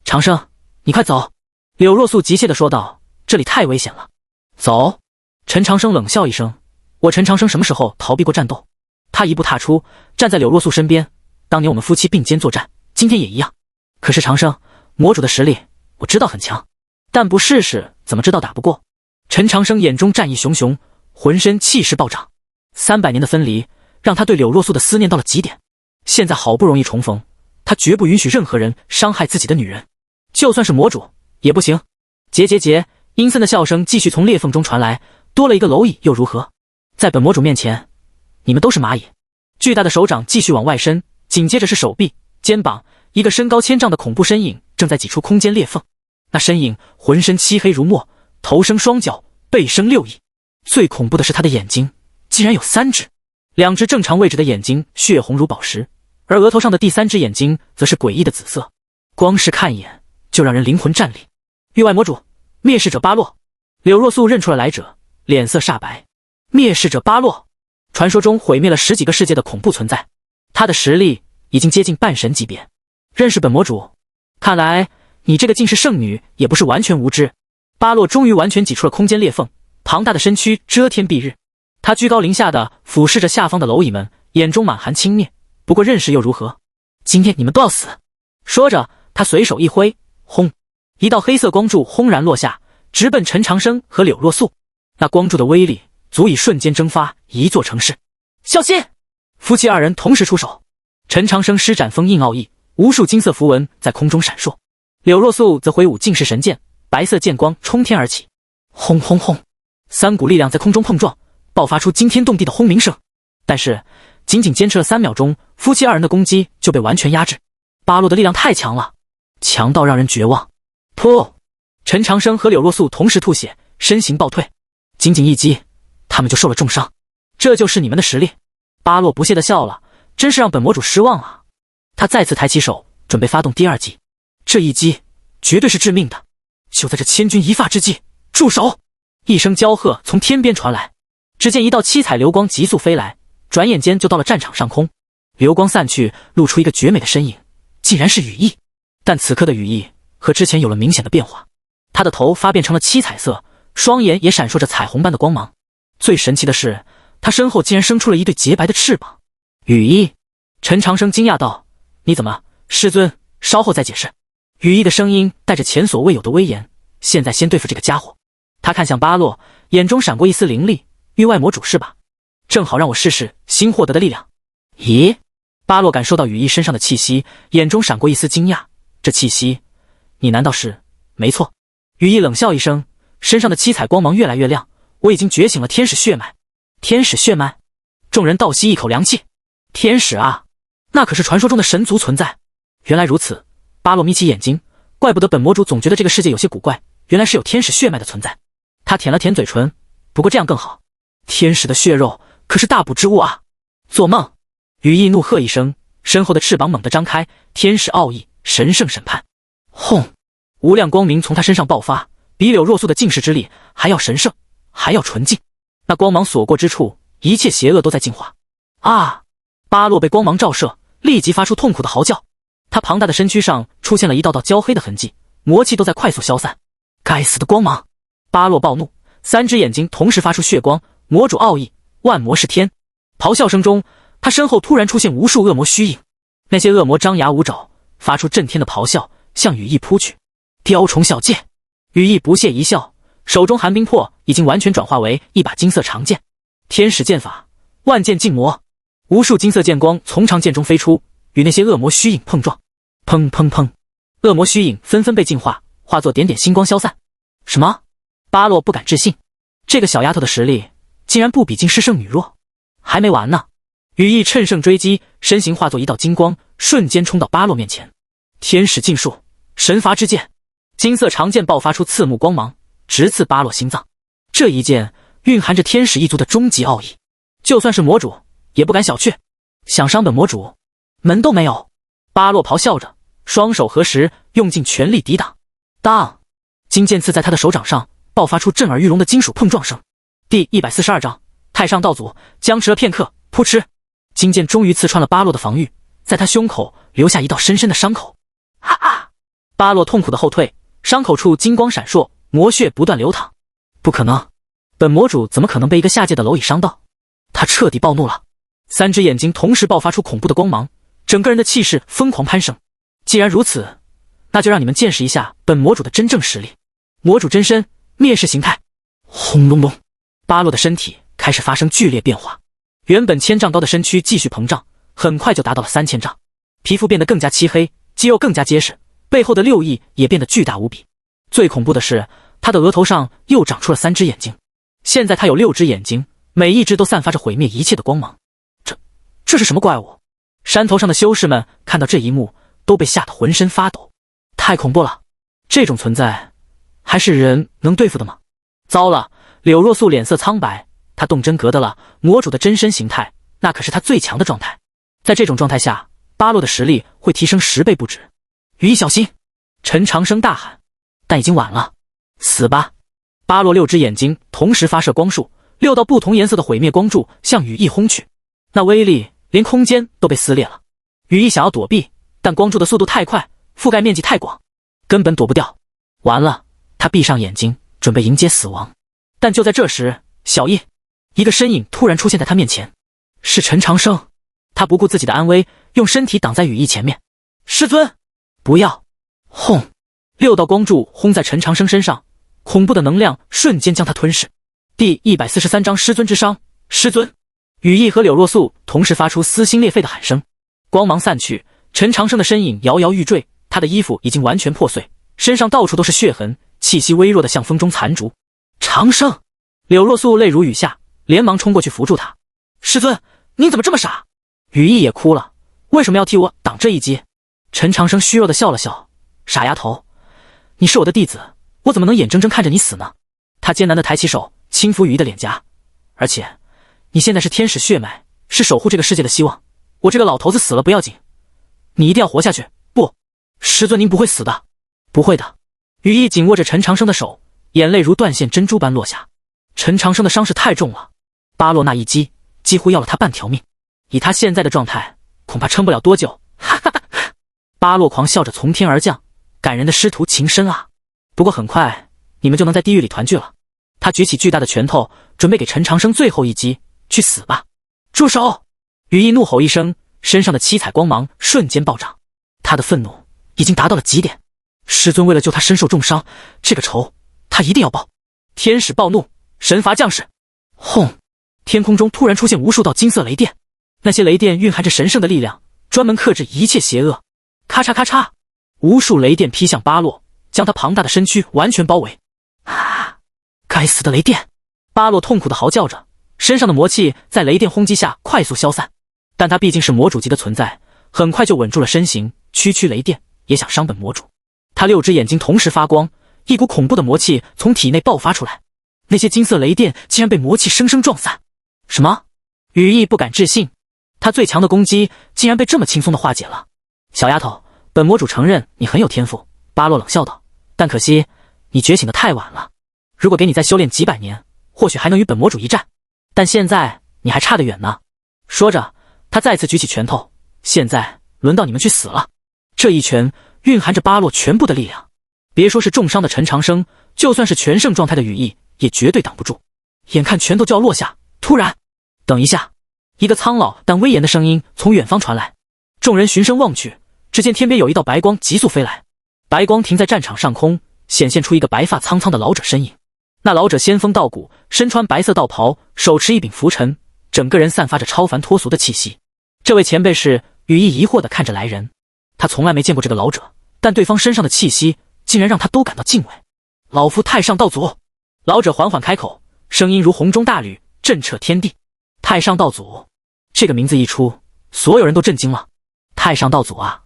长生，你快走！柳若素急切地说道，这里太危险了。走！陈长生冷笑一声，我陈长生什么时候逃避过战斗？他一步踏出，站在柳若素身边。当年我们夫妻并肩作战，今天也一样。可是长生，魔主的实力我知道很强，但不试试怎么知道打不过？陈长生眼中战意熊熊，浑身气势暴涨。300年的分离让他对柳若素的思念到了极点，现在好不容易重逢，他绝不允许任何人伤害自己的女人，就算是魔主也不行。阴森的笑声继续从裂缝中传来，多了一个蝼蚁又如何？在本魔主面前，你们都是蚂蚁。巨大的手掌继续往外伸，紧接着是手臂、肩膀，一个身高1000丈的恐怖身影正在挤出空间裂缝。那身影浑身漆黑如墨，头生双角，背生6翼。最恐怖的是他的眼睛竟然有3只，2只正常位置的眼睛血红如宝石，而额头上的第3只眼睛则是诡异的紫色，光是看一眼就让人灵魂战栗。域外魔主，灭世者巴洛。柳若素认出了来者，脸色煞白。灭世者巴洛，传说中毁灭了10几个世界的恐怖存在，他的实力已经接近半神级别。认识本魔主？看来你这个净世圣女也不是完全无知。巴洛终于完全挤出了空间裂缝，庞大的身躯遮天蔽日，他居高临下的俯视着下方的蝼蚁们，眼中满含轻蔑。不过认识又如何？今天你们都要死！说着，他随手一挥，轰！一道黑色光柱轰然落下，直奔陈长生和柳若素。那光柱的威力足以瞬间蒸发一座城市。小心！夫妻2人同时出手。陈长生施展封印奥义，无数金色符文在空中闪烁。柳若素则挥舞净世神剑，白色剑光冲天而起。轰轰轰！3股力量在空中碰撞，爆发出惊天动地的轰鸣声。但是仅仅坚持了3秒钟，夫妻二人的攻击就被完全压制。巴洛的力量太强了，强到让人绝望。噗！陈长生和柳若素同时吐血，身形暴退。仅仅一击，他们就受了重伤。这就是你们的实力？巴洛不屑地笑了，真是让本魔主失望啊。他再次抬起手，准备发动第2击。这一击绝对是致命的。就在这千钧一发之际，住手！一声娇喝从天边传来，只见一道七彩流光急速飞来，转眼间就到了战场上空。流光散去，露出一个绝美的身影，竟然是羽翼。但此刻的羽翼和之前有了明显的变化，他的头发变成了七彩色，双眼也闪烁着彩虹般的光芒。最神奇的是，他身后竟然生出了一对洁白的翅膀。羽翼！陈长生惊讶道：“你怎么？师尊，稍后再解释。”羽翼的声音带着前所未有的威严。现在先对付这个家伙。他看向巴洛，眼中闪过一丝凌厉。域外魔主是吧？正好让我试试新获得的力量。咦？巴洛感受到羽翼身上的气息，眼中闪过一丝惊讶。这气息，你难道是？没错。羽翼冷笑一声，身上的七彩光芒越来越亮。我已经觉醒了天使血脉。天使血脉？众人倒吸一口凉气。天使啊，那可是传说中的神族存在。原来如此。巴洛眯起眼睛，怪不得本魔主总觉得这个世界有些古怪，原来是有天使血脉的存在。他舔了舔嘴唇，不过这样更好。天使的血肉可是大补之物啊！做梦！羽翼怒喝一声，身后的翅膀猛地张开，天使奥义，神圣审判。轰！无量光明从他身上爆发，比柳若素的净世之力还要神圣，还要纯净。那光芒所过之处，一切邪恶都在净化。啊！巴洛被光芒照射，立即发出痛苦的嚎叫。他庞大的身躯上出现了一道道焦黑的痕迹，魔气都在快速消散。该死的光芒！巴洛暴怒，3只眼睛同时发出血光。魔主奥义，万魔是天！咆哮声中，他身后突然出现无数恶魔虚影。那些恶魔张牙舞爪，发出震天的咆哮，向羽翼扑去。雕虫小剑！羽翼不屑一笑，手中寒冰魄已经完全转化为一把金色长剑。天使剑法，万剑尽魔！无数金色剑光从长剑中飞出，与那些恶魔虚影碰撞。砰砰砰！恶魔虚影纷纷被净化，化作点点星光消散。什么？巴洛不敢置信，这个小丫头的实力竟然不比金师圣女弱。还没完呢！羽翼趁胜追击，身形化作一道金光，瞬间冲到巴洛面前。天使禁术，神罚之剑！金色长剑爆发出刺目光芒，直刺巴洛心脏。这一剑蕴含着天使一族的终极奥义，就算是魔主也不敢小觑。想伤本魔主，门都没有！巴洛咆哮着，双手合十，用尽全力抵挡。当！金剑刺在他的手掌上，爆发出震耳欲聋的金属碰撞声。第142章太上道祖。僵持了片刻，噗嗤，金剑终于刺穿了巴洛的防御，在他胸口留下一道深深的伤口。啊啊！巴洛痛苦的后退，伤口处金光闪烁，魔血不断流淌。不可能，本魔主怎么可能被一个下界的蝼蚁伤到？他彻底暴怒了，3只眼睛同时爆发出恐怖的光芒，整个人的气势疯狂攀升。既然如此，那就让你们见识一下本魔主的真正实力。魔主真身，灭世形态！轰隆隆！巴洛的身体开始发生剧烈变化，原本1000丈高的身躯继续膨胀，很快就达到了3000丈。皮肤变得更加漆黑，肌肉更加结实，背后的6翼也变得巨大无比。最恐怖的是，他的额头上又长出了3只眼睛。现在他有6只眼睛，每一只都散发着毁灭一切的光芒。这是什么怪物？山头上的修士们看到这一幕，都被吓得浑身发抖。太恐怖了！这种存在，还是人能对付的吗？糟了！柳若素脸色苍白，她动真格的了。魔主的真身形态，那可是她最强的状态。在这种状态下，巴洛的实力会提升10倍不止。羽翼小心！陈长生大喊，但已经晚了。死吧！巴洛6只眼睛同时发射光束，6道不同颜色的毁灭光柱向羽翼轰去，那威力连空间都被撕裂了。羽翼想要躲避，但光柱的速度太快，覆盖面积太广，根本躲不掉。完了，他闭上眼睛，准备迎接死亡。但就在这时，小翼，一个身影突然出现在他面前，是陈长生。他不顾自己的安危，用身体挡在羽翼前面。师尊，不要！轰！6道光柱轰在陈长生身上，恐怖的能量瞬间将他吞噬。第143章师尊之伤。师尊！羽翼和柳若素同时发出撕心裂肺的喊声。光芒散去，陈长生的身影摇摇欲坠，他的衣服已经完全破碎，身上到处都是血痕，气息微弱的像风中残烛。长生！柳若素泪如雨下，连忙冲过去扶住他。师尊，您怎么这么傻？羽翼也哭了，为什么要替我挡这一击？陈长生虚弱的笑了笑，傻丫头，你是我的弟子，我怎么能眼睁睁看着你死呢？他艰难地抬起手，轻抚羽翼的脸颊。而且，你现在是天使血脉，是守护这个世界的希望。我这个老头子死了不要紧，你一定要活下去。不，师尊您不会死的。不会的。羽翼紧握着陈长生的手，眼泪如断线珍珠般落下。陈长生的伤势太重了，巴洛那一击几乎要了他半条命，以他现在的状态，恐怕撑不了多久。哈哈哈！巴洛狂笑着从天而降，感人的师徒情深啊！不过很快你们就能在地狱里团聚了。他举起巨大的拳头，准备给陈长生最后一击。去死吧！住手！羽翼怒吼一声，身上的七彩光芒瞬间暴涨。他的愤怒已经达到了极点。师尊为了救他身受重伤，这个仇他一定要报。天使暴怒，神罚降世。轰！天空中突然出现无数道金色雷电，那些雷电蕴含着神圣的力量，专门克制一切邪恶。咔嚓咔嚓，无数雷电劈向巴洛，将他庞大的身躯完全包围。啊！该死的雷电！巴洛痛苦地嚎叫着，身上的魔气在雷电轰击下快速消散。但他毕竟是魔主级的存在，很快就稳住了身形。区区雷电也想伤本魔主。他6只眼睛同时发光，一股恐怖的魔气从体内爆发出来。那些金色雷电竟然被魔气生生撞散。什么？羽翼不敢置信，他最强的攻击竟然被这么轻松地化解了。小丫头，本魔主承认你很有天赋。巴洛冷笑道，但可惜你觉醒得太晚了。如果给你再修炼几百年，或许还能与本魔主一战，但现在你还差得远呢。说着，他再次举起拳头，现在轮到你们去死了。这一拳蕴含着巴洛全部的力量，别说是重伤的陈长生，就算是全盛状态的羽翼也绝对挡不住。眼看拳头就要落下，突然，等一下！一个苍老但威严的声音从远方传来。众人循声望去，只见天边有一道白光急速飞来，白光停在战场上空，显现出一个白发苍苍的老者身影。那老者仙风道骨，身穿白色道袍，手持一柄拂尘，整个人散发着超凡脱俗的气息。这位前辈是？羽翼疑惑地看着来人，他从来没见过这个老者，但对方身上的气息竟然让他都感到敬畏。老夫太上道祖。老者缓缓开口，声音如洪钟大吕，震彻天地。太上道祖，这个名字一出，所有人都震惊了。太上道祖啊，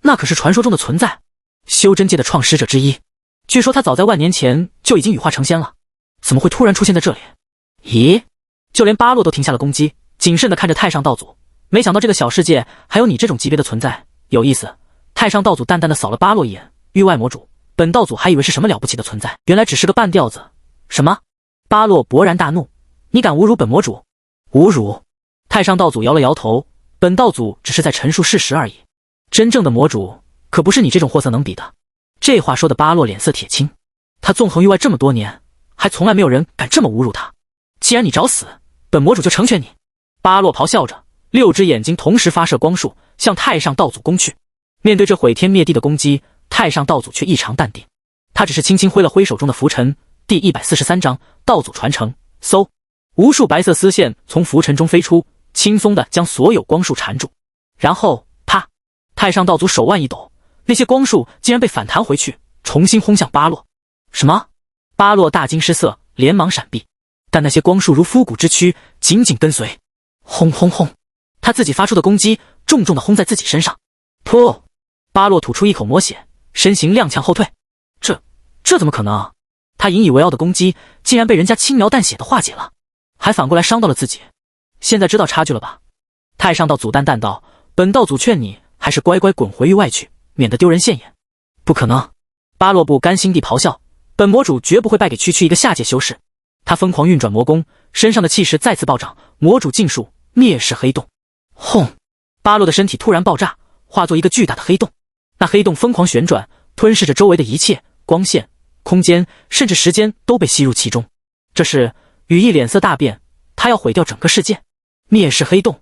那可是传说中的存在，修真界的创始者之一。据说他早在万年前就已经羽化成仙了，怎么会突然出现在这里？咦，就连巴洛都停下了攻击，谨慎地看着太上道祖。没想到这个小世界还有你这种级别的存在，有意思。太上道祖淡淡地扫了巴洛一眼，域外魔主，本道祖还以为是什么了不起的存在，原来只是个半吊子。什么？巴洛勃然大怒，你敢侮辱本魔主？侮辱？太上道祖摇了摇头，本道祖只是在陈述事实而已，真正的魔主可不是你这种货色能比的。这话说的巴洛脸色铁青，他纵横域外这么多年，还从来没有人敢这么侮辱他。既然你找死，本魔主就成全你。巴洛咆哮着，6只眼睛同时发射光束，向太上道祖攻去。面对这毁天灭地的攻击，太上道祖却异常淡定，他只是轻轻挥了挥手中的拂尘。第143章道祖传承。嗖，无数白色丝线从拂尘中飞出，轻松地将所有光束缠住。然后，啪！太上道祖手腕一抖，那些光束竟然被反弹回去，重新轰向巴洛。什么？巴洛大惊失色，连忙闪避，但那些光束如枯骨之躯，紧紧跟随。轰轰轰！他自己发出的攻击重重地轰在自己身上。噗！巴洛吐出一口魔血，身形踉跄后退。这怎么可能？他引以为傲的攻击竟然被人家轻描淡写地化解了，还反过来伤到了自己。现在知道差距了吧？太上道祖淡淡道，本道祖劝你还是乖乖滚回域外去，免得丢人现眼。不可能！巴洛不甘心地咆哮，本魔主绝不会败给区区一个下界修士。他疯狂运转魔功，身上的气势再次暴涨，魔主禁术灭世黑洞。轰！巴洛的身体突然爆炸，化作一个巨大的黑洞。那黑洞疯狂旋转，吞噬着周围的一切，光线、空间，甚至时间都被吸入其中。这是羽翼脸色大变，他要毁掉整个世界。灭世黑洞，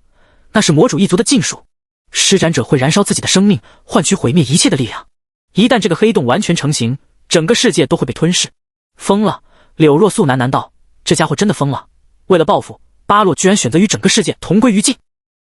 那是魔主一族的禁术，施展者会燃烧自己的生命，换取毁灭一切的力量。一旦这个黑洞完全成型，整个世界都会被吞噬。疯了！柳若素喃喃道，这家伙真的疯了。为了报复，巴洛居然选择与整个世界同归于尽。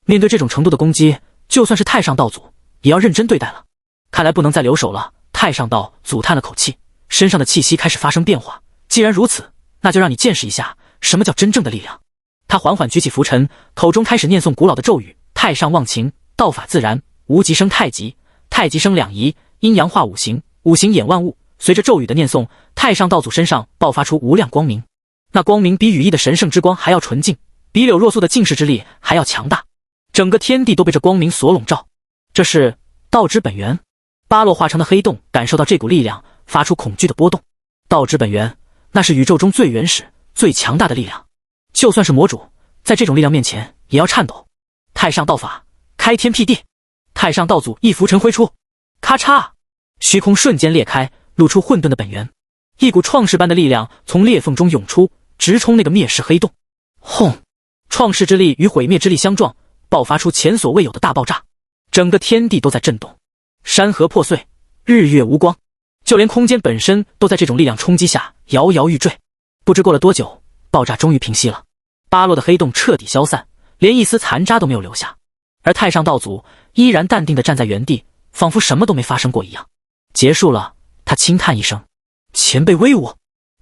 面对这种程度的攻击，就算是太上道祖也要认真对待了。看来不能再留手了。太上道祖叹了口气，身上的气息开始发生变化。既然如此，那就让你见识一下什么叫真正的力量。他缓缓举起拂尘，口中开始念诵古老的咒语：太上忘情，道法自然，无极生太极，太极生两仪，阴阳化五行，五行演万物。随着咒语的念诵，太上道祖身上爆发出无量光明，那光明比羽翼的神圣之光还要纯净，比柳若素的净世之力还要强大，整个天地都被这光明所笼罩。这是道之本源。巴洛化成的黑洞感受到这股力量，发出恐惧的波动。道之本源，那是宇宙中最原始、最强大的力量，就算是魔主，在这种力量面前也要颤抖。太上道法，开天辟地。太上道祖一拂尘挥出，咔嚓，虚空瞬间裂开，露出混沌的本源。一股创世般的力量从裂缝中涌出，直冲那个灭世黑洞。轰！创世之力与毁灭之力相撞，爆发出前所未有的大爆炸，整个天地都在震动，山河破碎，日月无光，就连空间本身都在这种力量冲击下摇摇欲坠。不知过了多久，爆炸终于平息了，巴洛的黑洞彻底消散，连一丝残渣都没有留下。而太上道祖依然淡定地站在原地，仿佛什么都没发生过一样。结束了，他轻叹一声：前辈威武！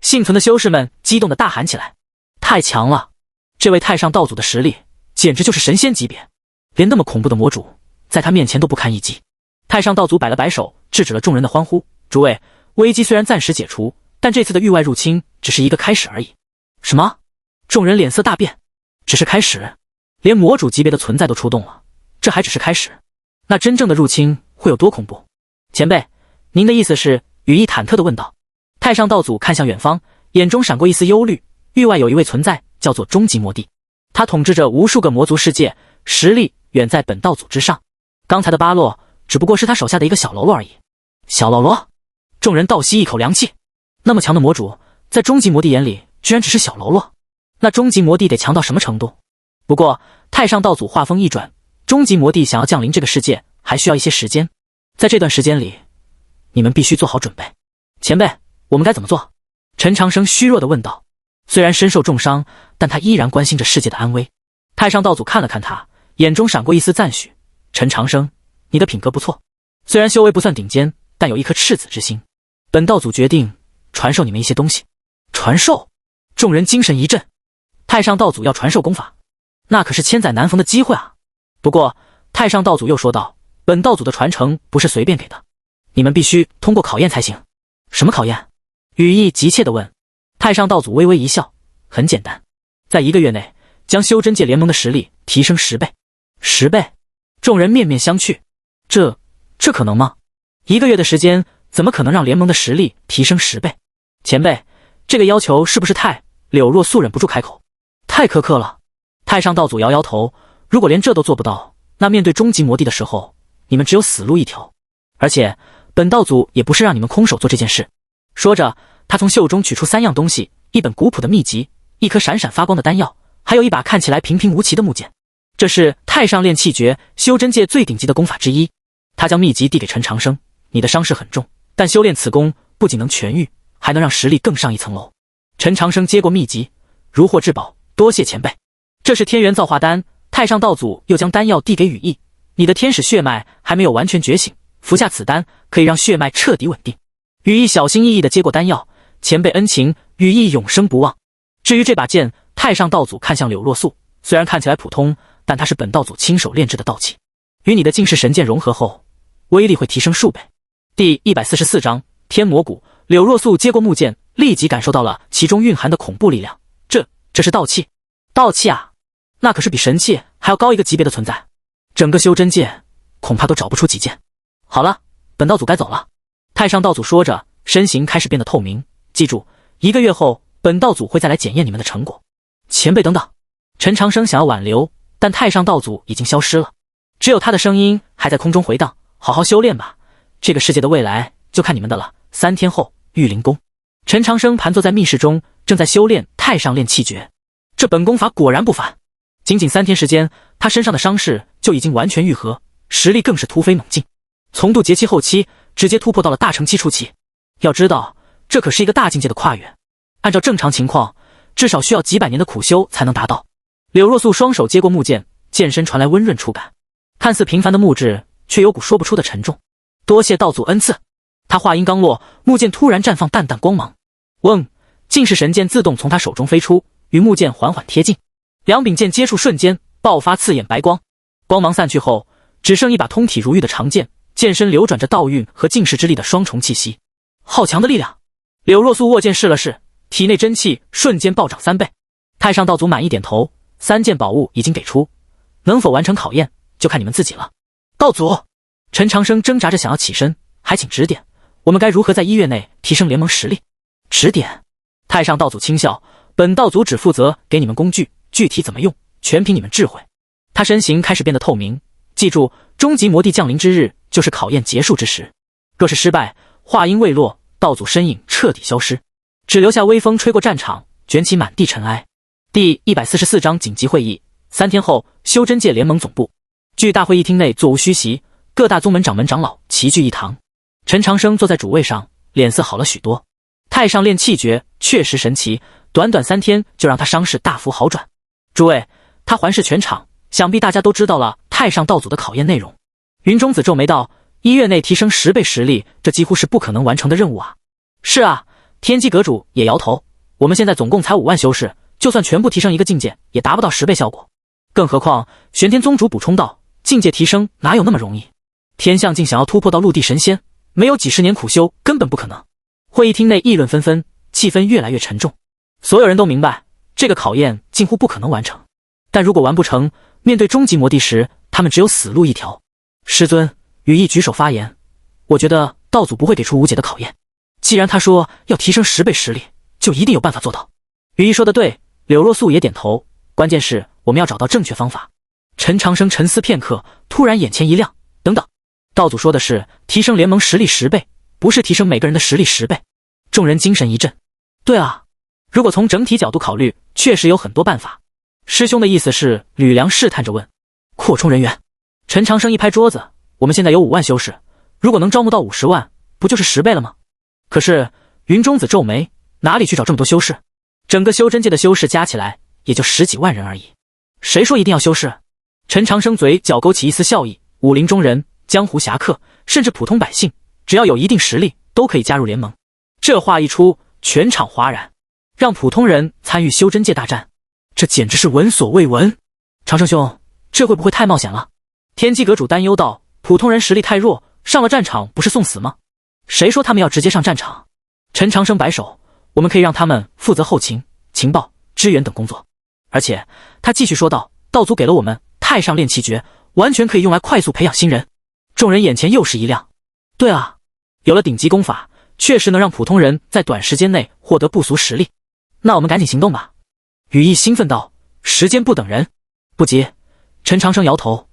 幸存的修士们激动地大喊起来：太强了！这位太上道祖的实力简直就是神仙级别，连那么恐怖的魔主在他面前都不堪一击。太上道祖摆了摆手，制止了众人的欢呼：诸位，危机虽然暂时解除，但这次的域外入侵只是一个开始而已。什么？众人脸色大变。只是开始？连魔主级别的存在都出动了，这还只是开始？那真正的入侵会有多恐怖？前辈，您的意思是？羽翼忐忑地问道。太上道祖看向远方，眼中闪过一丝忧虑。域外有一位存在，叫做终极魔帝，他统治着无数个魔族世界，实力远在本道祖之上。刚才的巴洛只不过是他手下的一个小喽啰而已。小喽啰？众人倒吸一口凉气。那么强的魔主，在终极魔帝眼里居然只是小喽啰，那终极魔帝得强到什么程度？不过太上道祖话锋一转，终极魔帝想要降临这个世界还需要一些时间，在这段时间里，你们必须做好准备。前辈，我们该怎么做？陈长生虚弱地问道。虽然身受重伤，但他依然关心着世界的安危。太上道祖看了看他，眼中闪过一丝赞许：陈长生，你的品格不错，虽然修为不算顶尖，但有一颗赤子之心。本道祖决定传授你们一些东西。传授？众人精神一振。太上道祖要传授功法，那可是千载难逢的机会啊。不过太上道祖又说道，本道祖的传承不是随便给的，你们必须通过考验才行。什么考验？羽翼急切地问。太上道祖微微一笑，很简单，在1个月内将修真界联盟的实力提升10倍。10倍？众人面面相觑。这可能吗？1个月的时间怎么可能让联盟的实力提升10倍？前辈，这个要求是不是太……柳若素忍不住开口。太苛刻了。太上道祖摇摇头，如果连这都做不到，那面对终极魔帝的时候，你们只有死路一条。而且本道祖也不是让你们空手做这件事。说着，他从袖中取出3样东西，一本古朴的秘籍，一颗闪闪发光的丹药，还有一把看起来平平无奇的木剑。这是太上炼气诀，修真界最顶级的功法之一。他将秘籍递给陈长生：你的伤势很重，但修炼此功不仅能痊愈，还能让实力更上一层楼。陈长生接过秘籍，如获至宝，多谢前辈。这是天元造化丹。太上道祖又将丹药递给羽翼：你的天使血脉还没有完全觉醒，服下此丹可以让血脉彻底稳定。羽翼小心翼翼地接过丹药，前辈恩情，羽翼永生不忘。至于这把剑，太上道祖看向柳若素，虽然看起来普通，但它是本道祖亲手炼制的道器，与你的净世神剑融合后，威力会提升数倍。第144章天魔谷。柳若素接过木剑，立即感受到了其中蕴含的恐怖力量。这是道器？道器啊，那可是比神器还要高一个级别的存在，整个修真界恐怕都找不出几件。好了，本道祖该走了。太上道祖说着，身形开始变得透明。记住，1个月后，本道祖会再来检验你们的成果。前辈等等。陈长生想要挽留，但太上道祖已经消失了，只有他的声音还在空中回荡：好好修炼吧，这个世界的未来就看你们的了。3天后，玉灵宫。陈长生盘坐在密室中，正在修炼太上炼气诀。这本功法果然不凡，仅仅3天时间，他身上的伤势就已经完全愈合，实力更是突飞猛进，从渡劫期后期直接突破到了大成期初期。要知道，这可是一个大境界的跨越，按照正常情况，至少需要几百年的苦修才能达到。柳若素双手接过木剑，剑身传来温润触感，看似平凡的木质，却有股说不出的沉重。多谢道祖恩赐。他话音刚落，木剑突然绽放淡淡光芒，嗡！净世神剑自动从他手中飞出，与木剑缓缓贴近。两柄剑接触瞬间爆发刺眼白光，光芒散去后，只剩一把通体如玉的长剑，剑身流转着道运和净世之力的双重气息，好强的力量！柳若素握剑试了试，体内真气瞬间暴涨3倍。太上道祖满意点头，3件宝物已经给出，能否完成考验就看你们自己了。道祖，陈长生挣扎着想要起身，还请指点，我们该如何在1月内提升联盟实力？指点？太上道祖轻笑，本道祖只负责给你们工具，具体怎么用，全凭你们智慧。他身形开始变得透明，记住，终极魔帝降临之日就是考验结束之时。若是失败，话音未落，道祖身影彻底消失，只留下微风吹过战场，卷起满地尘埃。第144章紧急会议。3天后，修真界联盟总部，巨大会议厅内座无虚席，各大宗门掌门长老齐聚一堂。陈长生坐在主位上，脸色好了许多。太上炼气诀确实神奇，短短3天就让他伤势大幅好转。诸位，他环视全场，想必大家都知道了太上道祖的考验内容。云中子皱眉道：1月内提升10倍实力，这几乎是不可能完成的任务啊。是啊，天机阁主也摇头，我们现在总共才5万修士，就算全部提升一个境界，也达不到10倍效果。更何况玄天宗主补充道，境界提升哪有那么容易？天象境想要突破到陆地神仙，没有几十年苦修根本不可能。会议厅内议论纷纷，气氛越来越沉重。所有人都明白，这个考验近乎不可能完成。但如果完不成，面对终极魔帝时，他们只有死路一条。师尊，羽翼举手发言，我觉得道祖不会给出无解的考验。既然他说要提升10倍实力，就一定有办法做到。羽翼说得对，柳若素也点头。关键是我们要找到正确方法。陈长生沉思片刻，突然眼前一亮，等等，道祖说的是提升联盟实力10倍，不是提升每个人的实力10倍。众人精神一振。对啊，如果从整体角度考虑，确实有很多办法。师兄的意思是？吕梁试探着问。扩充人员。陈长生一拍桌子，我们现在有5万修士，如果能招募到50万，不就是10倍了吗？可是云中子皱眉，哪里去找这么多修士？整个修真界的修士加起来也就10几万人而已。谁说一定要修士？陈长生嘴角勾起一丝笑意，武林中人、江湖侠客，甚至普通百姓，只要有一定实力，都可以加入联盟。这话一出，全场哗然。让普通人参与修真界大战，这简直是闻所未闻。长生兄，这会不会太冒险了？天机阁主担忧道，普通人实力太弱，上了战场不是送死吗？谁说他们要直接上战场？陈长生摆手，我们可以让他们负责后勤、情报、支援等工作。而且他继续说道，道祖给了我们太上炼气诀，完全可以用来快速培养新人。众人眼前又是一亮。对啊，有了顶级功法，确实能让普通人在短时间内获得不俗实力。那我们赶紧行动吧。羽翼兴奋道，时间不等人。不急。陈长生摇头，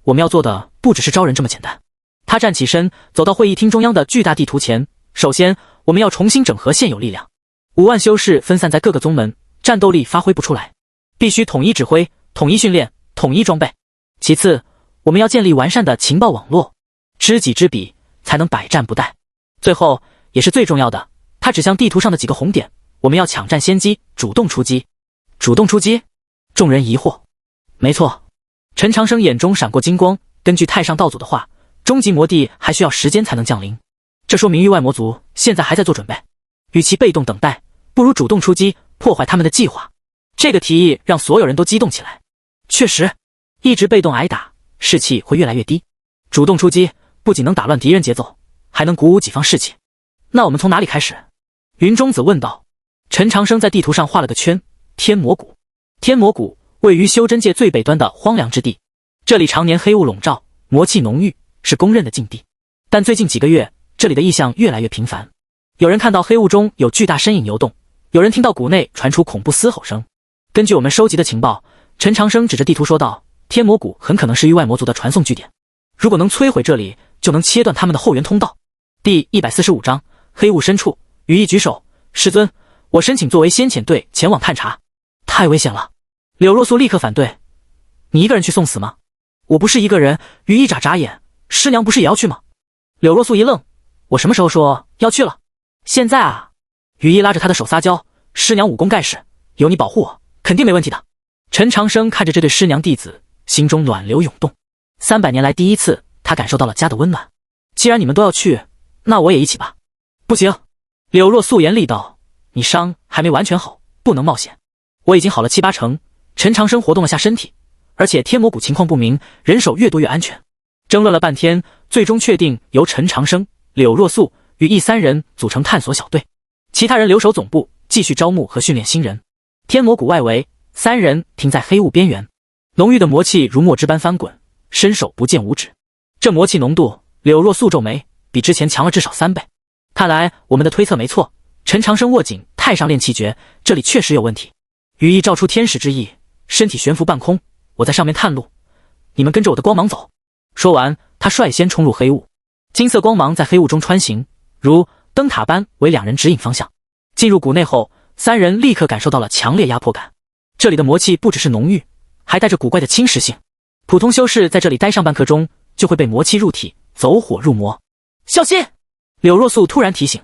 我们要做的不只是招人这么简单。他站起身，走到会议厅中央的巨大地图前。首先，我们要重新整合现有力量。5万修士分散在各个宗门，战斗力发挥不出来，必须统一指挥、统一训练、统一装备。其次，我们要建立完善的情报网络，知己知彼，才能百战不殆。最后，也是最重要的，他指向地图上的几个红点，我们要抢占先机，主动出击。主动出击？众人疑惑。没错。陈长生眼中闪过金光，根据太上道祖的话，终极魔帝还需要时间才能降临，这说明域外魔族现在还在做准备。与其被动等待，不如主动出击，破坏他们的计划。这个提议让所有人都激动起来。确实，一直被动挨打，士气会越来越低。主动出击，不仅能打乱敌人节奏，还能鼓舞己方士气。那我们从哪里开始？云中子问道。陈长生在地图上画了个圈，天魔谷。天魔谷位于修真界最北端的荒凉之地，这里常年黑雾笼罩，魔气浓郁，是公认的禁地。但最近几个月，这里的异象越来越频繁。有人看到黑雾中有巨大身影游动，有人听到谷内传出恐怖嘶吼声。根据我们收集的情报，陈长生指着地图说道，天魔谷很可能是域外魔族的传送据点，如果能摧毁这里，就能切断他们的后援通道。第145章黑雾深处。羽翼举手，师尊，我申请作为先遣队前往探查。太危险了。柳若素立刻反对，你一个人去送死吗？我不是一个人。羽翼眨眨眼，师娘不是也要去吗？柳若素一愣，我什么时候说要去了？现在啊。羽翼拉着他的手撒娇，师娘武功盖世，有你保护我，肯定没问题的。陈长生看着这对师娘弟子，心中暖流涌动。300年来第一次，他感受到了家的温暖。既然你们都要去，那我也一起吧。不行。柳若素严厉道，你伤还没完全好，不能冒险。我已经好了7、8成，陈长生活动了下身体，而且天魔谷情况不明，人手越多越安全。争论了半天，最终确定由陈长生、柳若素、羽翼三人组成探索小队，其他人留守总部，继续招募和训练新人。天魔谷外围，三人停在黑雾边缘，浓郁的魔气如墨汁般翻滚，伸手不见五指。这魔气浓度，柳若素皱眉，比之前强了至少3倍。看来我们的推测没错，陈长生握紧太上炼气诀，这里确实有问题。羽翼照出天使之意，身体悬浮半空，我在上面探路，你们跟着我的光芒走。说完，他率先冲入黑雾，金色光芒在黑雾中穿行，如灯塔般为两人指引方向。进入谷内后，三人立刻感受到了强烈压迫感。这里的魔气不只是浓郁，还带着古怪的侵蚀性。普通修士在这里待上半刻钟，就会被魔气入体，走火入魔。小心！柳若素突然提醒。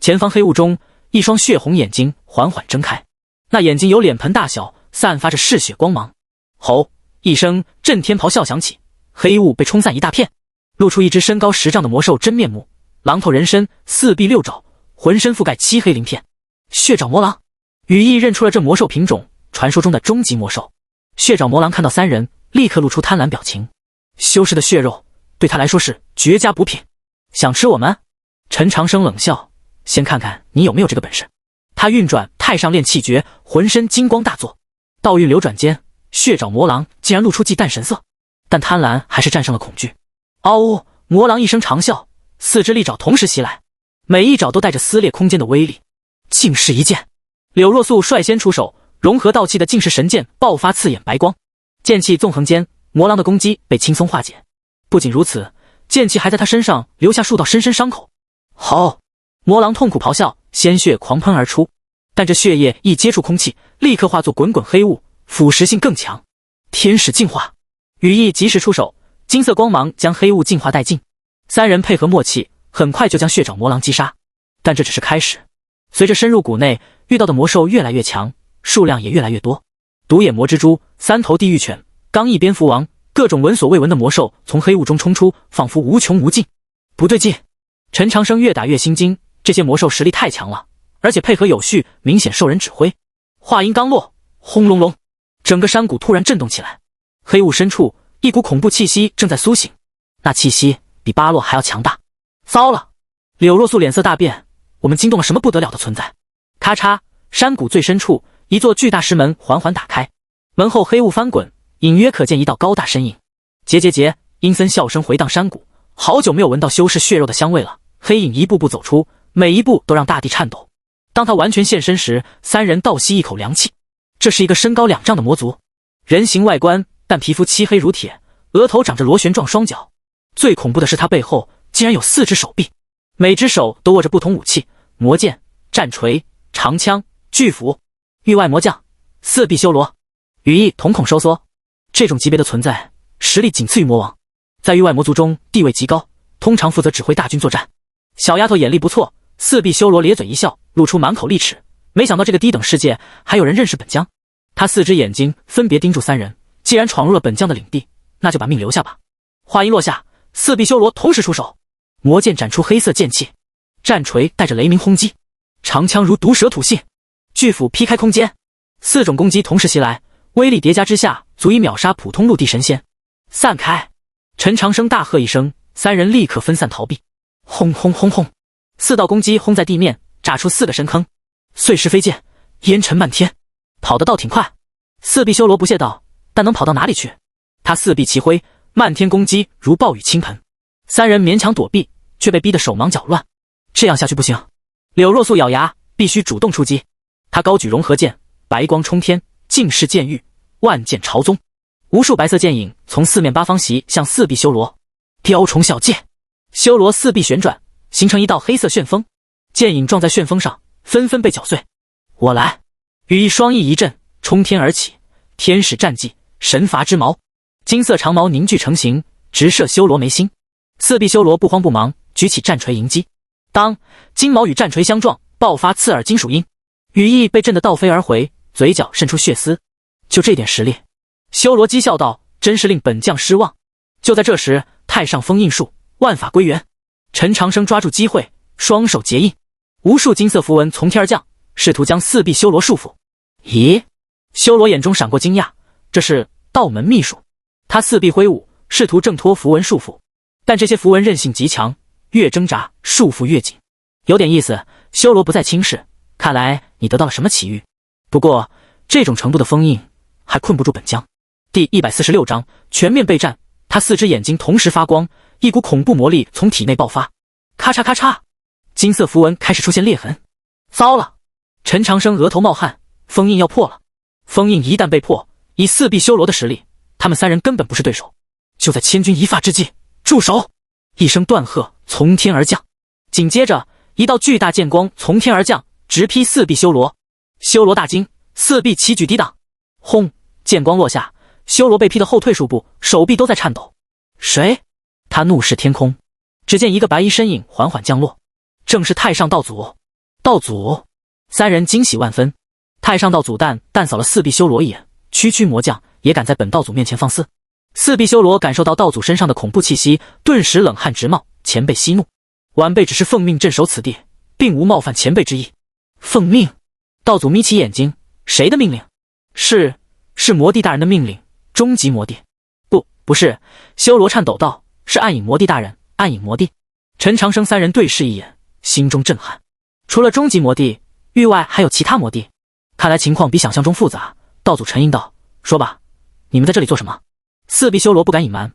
前方黑雾中，一双血红眼睛缓缓睁开，那眼睛有脸盆大小，散发着嗜血光芒。吼！一声震天咆哮响起，黑雾被冲散一大片，露出一只身高10丈的魔兽真面目，狼头人身，4臂6爪，浑身覆盖漆黑鳞片。血爪魔狼！羽翼认出了这魔兽品种，传说中的终极魔兽。血爪魔狼看到三人，立刻露出贪婪表情。修士的血肉对他来说是绝佳补品，想吃我们？陈长生冷笑，先看看你有没有这个本事。他运转太上炼气诀，浑身金光大作，道运流转间，血爪魔狼竟然露出忌惮神色，但贪婪还是战胜了恐惧。嗷呜！魔狼一声长啸，4只利爪同时袭来，每一爪都带着撕裂空间的威力。净世一剑！柳若素率先出手，融合道气的净世神剑爆发刺眼白光，剑气纵横间，魔狼的攻击被轻松化解。不仅如此，剑气还在他身上留下数道深深伤口。好！魔狼痛苦咆哮，鲜血狂喷而出，但这血液一接触空气，立刻化作滚滚黑雾，腐蚀性更强。天使净化！羽翼及时出手，金色光芒将黑雾净化殆尽。三人配合默契，很快就将血爪魔狼击杀。但这只是开始，随着深入谷内，遇到的魔兽越来越强，数量也越来越多。独眼魔蜘蛛、3头地狱犬、刚毅蝙蝠王，各种闻所未闻的魔兽从黑雾中冲出，仿佛无穷无尽。不对劲！陈长生越打越心惊，这些魔兽实力太强了，而且配合有序，明显受人指挥。话音刚落，轰隆隆，整个山谷突然震动起来。黑雾深处，一股恐怖气息正在苏醒，那气息比巴洛还要强大。糟了！柳若素脸色大变，我们惊动了什么不得了的存在？咔嚓！山谷最深处，一座巨大石门缓缓打开，门后黑雾翻滚，隐约可见一道高大身影。结！阴森笑声回荡山谷，好久没有闻到修士血肉的香味了。黑影一步步走出，每一步都让大地颤抖。当他完全现身时，三人倒吸一口凉气。这是一个身高2丈的魔族，人形外观，但皮肤漆黑如铁，额头长着螺旋状双角。最恐怖的是他背后竟然有4只手臂，每只手都握着不同武器：魔剑、战锤、长枪、巨斧。域外魔将4臂修罗。羽翼瞳孔收缩，这种级别的存在，实力仅次于魔王，在域外魔族中地位极高，通常负责指挥大军作战。小丫头眼力不错，4臂修罗咧嘴一笑，露出满口利齿。没想到这个低等世界还有人认识本将。他4只眼睛分别盯住三人，既然闯入了本将的领地，那就把命留下吧。话音落下，4臂修罗同时出手，魔剑斩出黑色剑气，战锤带着雷鸣轰击，长枪如毒蛇吐信，巨斧劈开空间，4种攻击同时袭来，威力叠加之下，足以秒杀普通陆地神仙。散开！陈长生大喝一声，三人立刻分散逃避。轰轰轰轰！4道攻击轰在地面，炸出4个深坑，碎石飞溅，烟尘漫天。跑得倒挺快。4臂修罗不屑道，但能跑到哪里去？他4臂齐挥，漫天攻击如暴雨倾盆。三人勉强躲避，却被逼得手忙脚乱。这样下去不行。柳若素咬牙，必须主动出击。他高举融合剑，白光冲天，尽是剑域，万剑朝宗。无数白色剑影从4面8方袭向4臂修罗。雕虫小技！修罗4臂旋转，形成一道黑色旋风，剑影撞在旋风上，纷纷被搅碎。我来！羽翼双翼一震，冲天而起，天使战技，神罚之矛，金色长矛凝聚成形，直射修罗眉心。4臂修罗不慌不忙，举起战锤迎击。当金矛与战锤相撞，爆发刺耳金属音，羽翼被震得倒飞而回，嘴角渗出血丝。就这点实力？修罗讥笑道，真是令本将失望。就在这时，太上封印术，万法归元。陈长生抓住机会，双手结印，无数金色符文从天而降，试图将4臂修罗束缚。咦？修罗眼中闪过惊讶，这是道门秘术。他四臂挥舞，试图挣脱符文束缚，但这些符文韧性极强，越挣扎束缚越紧。有点意思，修罗不再轻视，看来你得到了什么奇遇。不过这种程度的封印还困不住本将。第146章全面备战。他四只眼睛同时发光，一股恐怖魔力从体内爆发，咔嚓咔嚓，金色符文开始出现裂痕。糟了！陈长生额头冒汗，封印要破了。封印一旦被破，以四臂修罗的实力，他们三人根本不是对手。就在千钧一发之际，住手！一声断喝从天而降，紧接着一道巨大剑光从天而降，直劈四臂修罗。修罗大惊，四臂齐举抵挡。轰！剑光落下，修罗被劈得后退数步，手臂都在颤抖。谁？他怒视天空，只见一个白衣身影缓缓降落，正是太上道祖。道祖！三人惊喜万分。太上道祖淡扫了四臂修罗一眼，区区魔将也敢在本道祖面前放肆。四臂修罗感受到道祖身上的恐怖气息，顿时冷汗直冒。前辈息怒，晚辈只是奉命镇守此地，并无冒犯前辈之意。奉命？道祖眯起眼睛，谁的命令？是魔帝大人的命令。终极魔帝？不是。修罗颤抖道，是暗影魔帝大人。暗影魔帝？陈长生三人对视一眼，心中震撼。除了终极魔帝，域外还有其他魔帝？看来情况比想象中复杂。道祖沉吟道，说吧，你们在这里做什么？四臂修罗不敢隐瞒，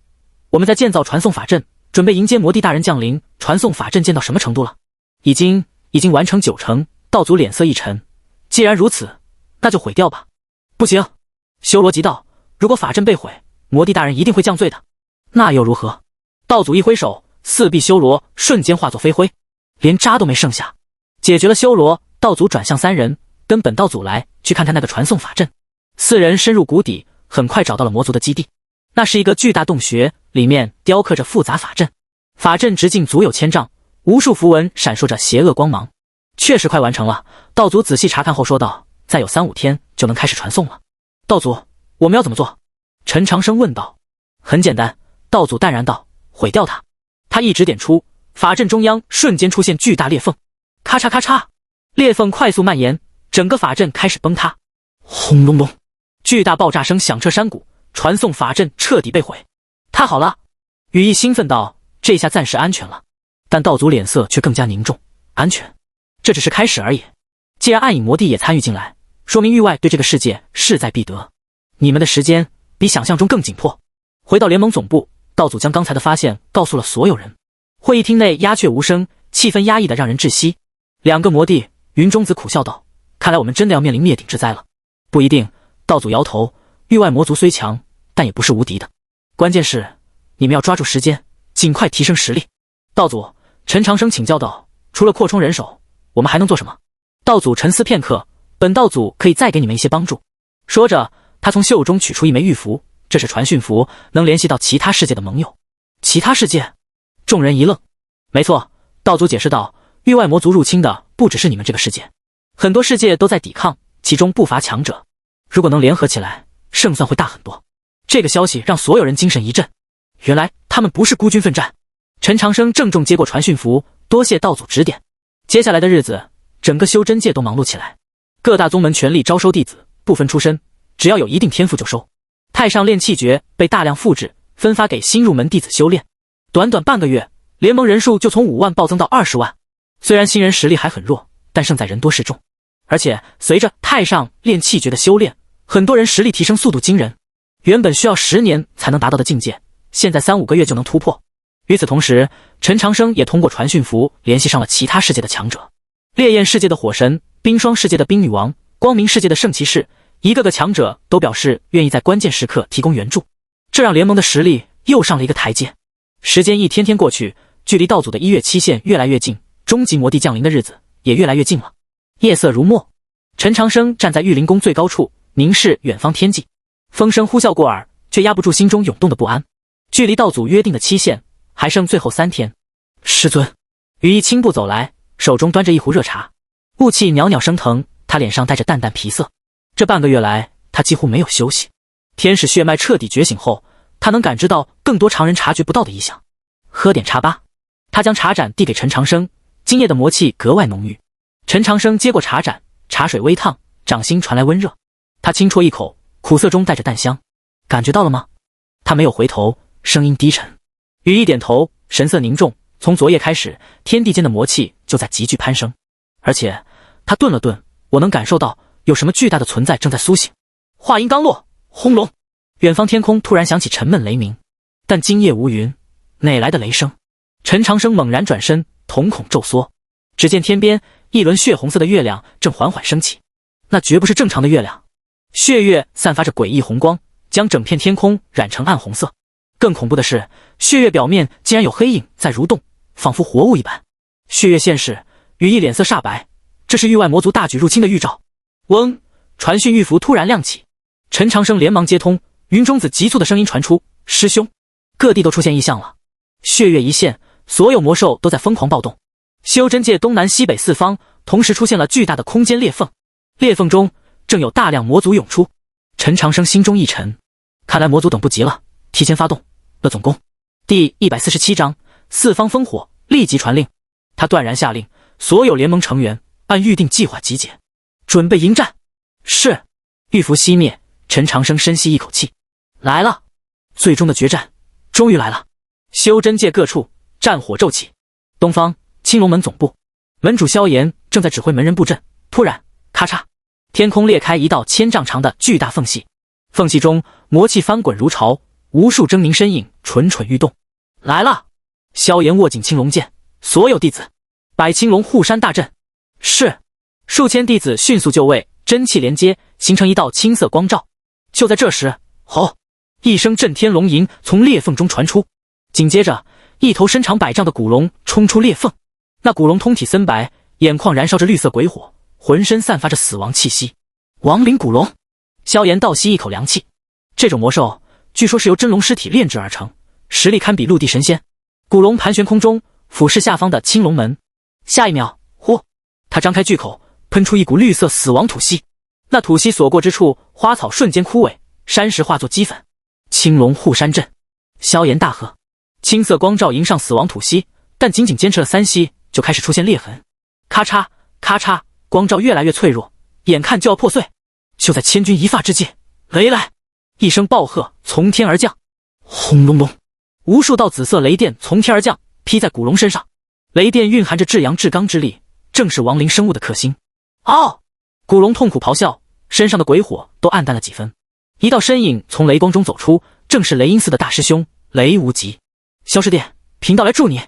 我们在建造传送法阵，准备迎接魔帝大人降临。传送法阵建到什么程度了？已经完成90%。道祖脸色一沉，既然如此，那就毁掉吧。不行！修罗急道，如果法阵被毁，魔帝大人一定会降罪的。那又如何？道祖一挥手，四臂修罗瞬间化作飞灰，连渣都没剩下。解决了修罗，道祖转向三人，跟本道祖来，去看看那个传送法阵。四人深入谷底，很快找到了魔族的基地。那是一个巨大洞穴，里面雕刻着复杂法阵，法阵直径足有1000丈，无数符文闪烁着邪恶光芒。确实快完成了。道祖仔细查看后说道，再有3-5天就能开始传送了。道祖，我们要怎么做？陈长生问道。很简单，道祖淡然道，毁掉它。他一指点出，法阵中央瞬间出现巨大裂缝，咔嚓咔嚓，裂缝快速蔓延，整个法阵开始崩塌。轰隆隆，巨大爆炸声响彻山谷，传送法阵彻底被毁。太好了！羽翼兴奋道，这下暂时安全了。但道祖脸色却更加凝重，安全？这只是开始而已。既然暗影魔帝也参与进来，说明域外对这个世界势在必得。你们的时间比想象中更紧迫。回到联盟总部，道祖将刚才的发现告诉了所有人。会议厅内鸦雀无声，气氛压抑得让人窒息。2个魔帝，云中子苦笑道，看来我们真的要面临灭顶之灾了。不一定。道祖摇头，域外魔族虽强，但也不是无敌的。关键是你们要抓住时间，尽快提升实力。道祖，陈长生请教道，除了扩充人手，我们还能做什么？道祖沉思片刻，本道祖可以再给你们一些帮助。说着，他从袖中取出一枚玉符，这是传讯符，能联系到其他世界的盟友。其他世界？众人一愣。没错，道祖解释道，域外魔族入侵的不只是你们这个世界，很多世界都在抵抗，其中不乏强者。如果能联合起来，胜算会大很多。这个消息让所有人精神一振，原来他们不是孤军奋战。陈长生郑重接过传讯符，多谢道祖指点。接下来的日子，整个修真界都忙碌起来，各大宗门全力招收弟子，不分出身，只要有一定天赋就收。太上炼气诀被大量复制，分发给新入门弟子修炼。短短半个月，联盟人数就从5万暴增到20万。虽然新人实力还很弱，但胜在人多势众。而且随着太上炼气诀的修炼，很多人实力提升速度惊人，原本需要10年才能达到的境界，现在3-5个月就能突破。与此同时，陈长生也通过传讯符联系上了其他世界的强者，烈焰世界的火神，冰霜世界的冰女王，光明世界的圣骑士，一个个强者都表示愿意在关键时刻提供援助，这让联盟的实力又上了一个台阶。时间一天天过去，距离道祖的1月期限越来越近，终极魔帝降临的日子也越来越近了。夜色如墨，陈长生站在玉灵宫最高处，凝视远方天际。风声呼啸过耳，却压不住心中涌动的不安。距离道祖约定的期限还剩最后3天。师尊，羽翼轻步走来，手中端着一壶热茶，雾气袅袅升腾，他脸上带着淡淡皮色。这半个月来，他几乎没有休息。天使血脉彻底觉醒后，他能感知到更多常人察觉不到的异象。喝点茶吧。他将茶盏递给陈长生，今夜的魔气格外浓郁。陈长生接过茶盏，茶水微烫，掌心传来温热。他轻啜一口，苦涩中带着淡香。感觉到了吗？他没有回头，声音低沉。羽翼点头，神色凝重。从昨夜开始，天地间的魔气就在急剧攀升，而且他顿了顿，我能感受到有什么巨大的存在正在苏醒。话音刚落，轰隆，远方天空突然响起沉闷雷鸣，但今夜无云，哪来的雷声？陈长生猛然转身，瞳孔骤缩，只见天边一轮血红色的月亮正缓缓升起，那绝不是正常的月亮，血月散发着诡异红光，将整片天空染成暗红色。更恐怖的是，血月表面竟然有黑影在蠕动，仿佛活物一般。血月现世，羽翼脸色煞白，这是域外魔族大举入侵的预兆。嗡！传讯玉符突然亮起，陈长生连忙接通，云中子急促的声音传出：“师兄！”各地都出现异象了。血月一现，所有魔兽都在疯狂暴动。修真界东南西北四方同时出现了巨大的空间裂缝，裂缝中正有大量魔族涌出。陈长生心中一沉，看来魔族等不及了，提前发动了总攻。第147章四方烽火，立即传令。他断然下令，所有联盟成员按预定计划集结，准备迎战。是。玉符熄灭，陈长生深吸一口气，来了，最终的决战终于来了。修真界各处战火骤起，东方青龙门总部，门主萧炎正在指挥门人布阵。突然，咔嚓，天空裂开一道1000丈长的巨大缝隙，缝隙中魔气翻滚如潮，无数狰狞身影蠢蠢欲动。来了！萧炎握紧青龙剑，所有弟子，百青龙护山大阵。是。数千弟子迅速就位，真气连接，形成一道青色光罩。就在这时，吼！一声震天龙吟从裂缝中传出，紧接着，一头身长100丈的古龙冲出裂缝。那古龙通体森白，眼眶燃烧着绿色鬼火，浑身散发着死亡气息。亡灵古龙！萧炎倒吸一口凉气。这种魔兽据说是由真龙尸体炼制而成，实力堪比陆地神仙。古龙盘旋空中，俯视下方的青龙门。下一秒，呼！他张开巨口，喷出一股绿色死亡吐息。那吐息所过之处，花草瞬间枯萎，山石化作齑粉。青龙护山阵！萧炎大喝。青色光罩迎上死亡吐息，但仅仅坚持了3息，就开始出现裂痕。咔嚓咔嚓，光罩越来越脆弱，眼看就要破碎。就在千钧一发之际，雷来！一声暴喝从天而降，轰隆隆，无数道紫色雷电从天而降，劈在古龙身上。雷电蕴含着至阳至刚之力，正是亡灵生物的克星。嗷！古龙痛苦咆哮，身上的鬼火都暗淡了几分。一道身影从雷光中走出，正是雷音寺的大师兄雷无极。萧师弟，贫道来助你。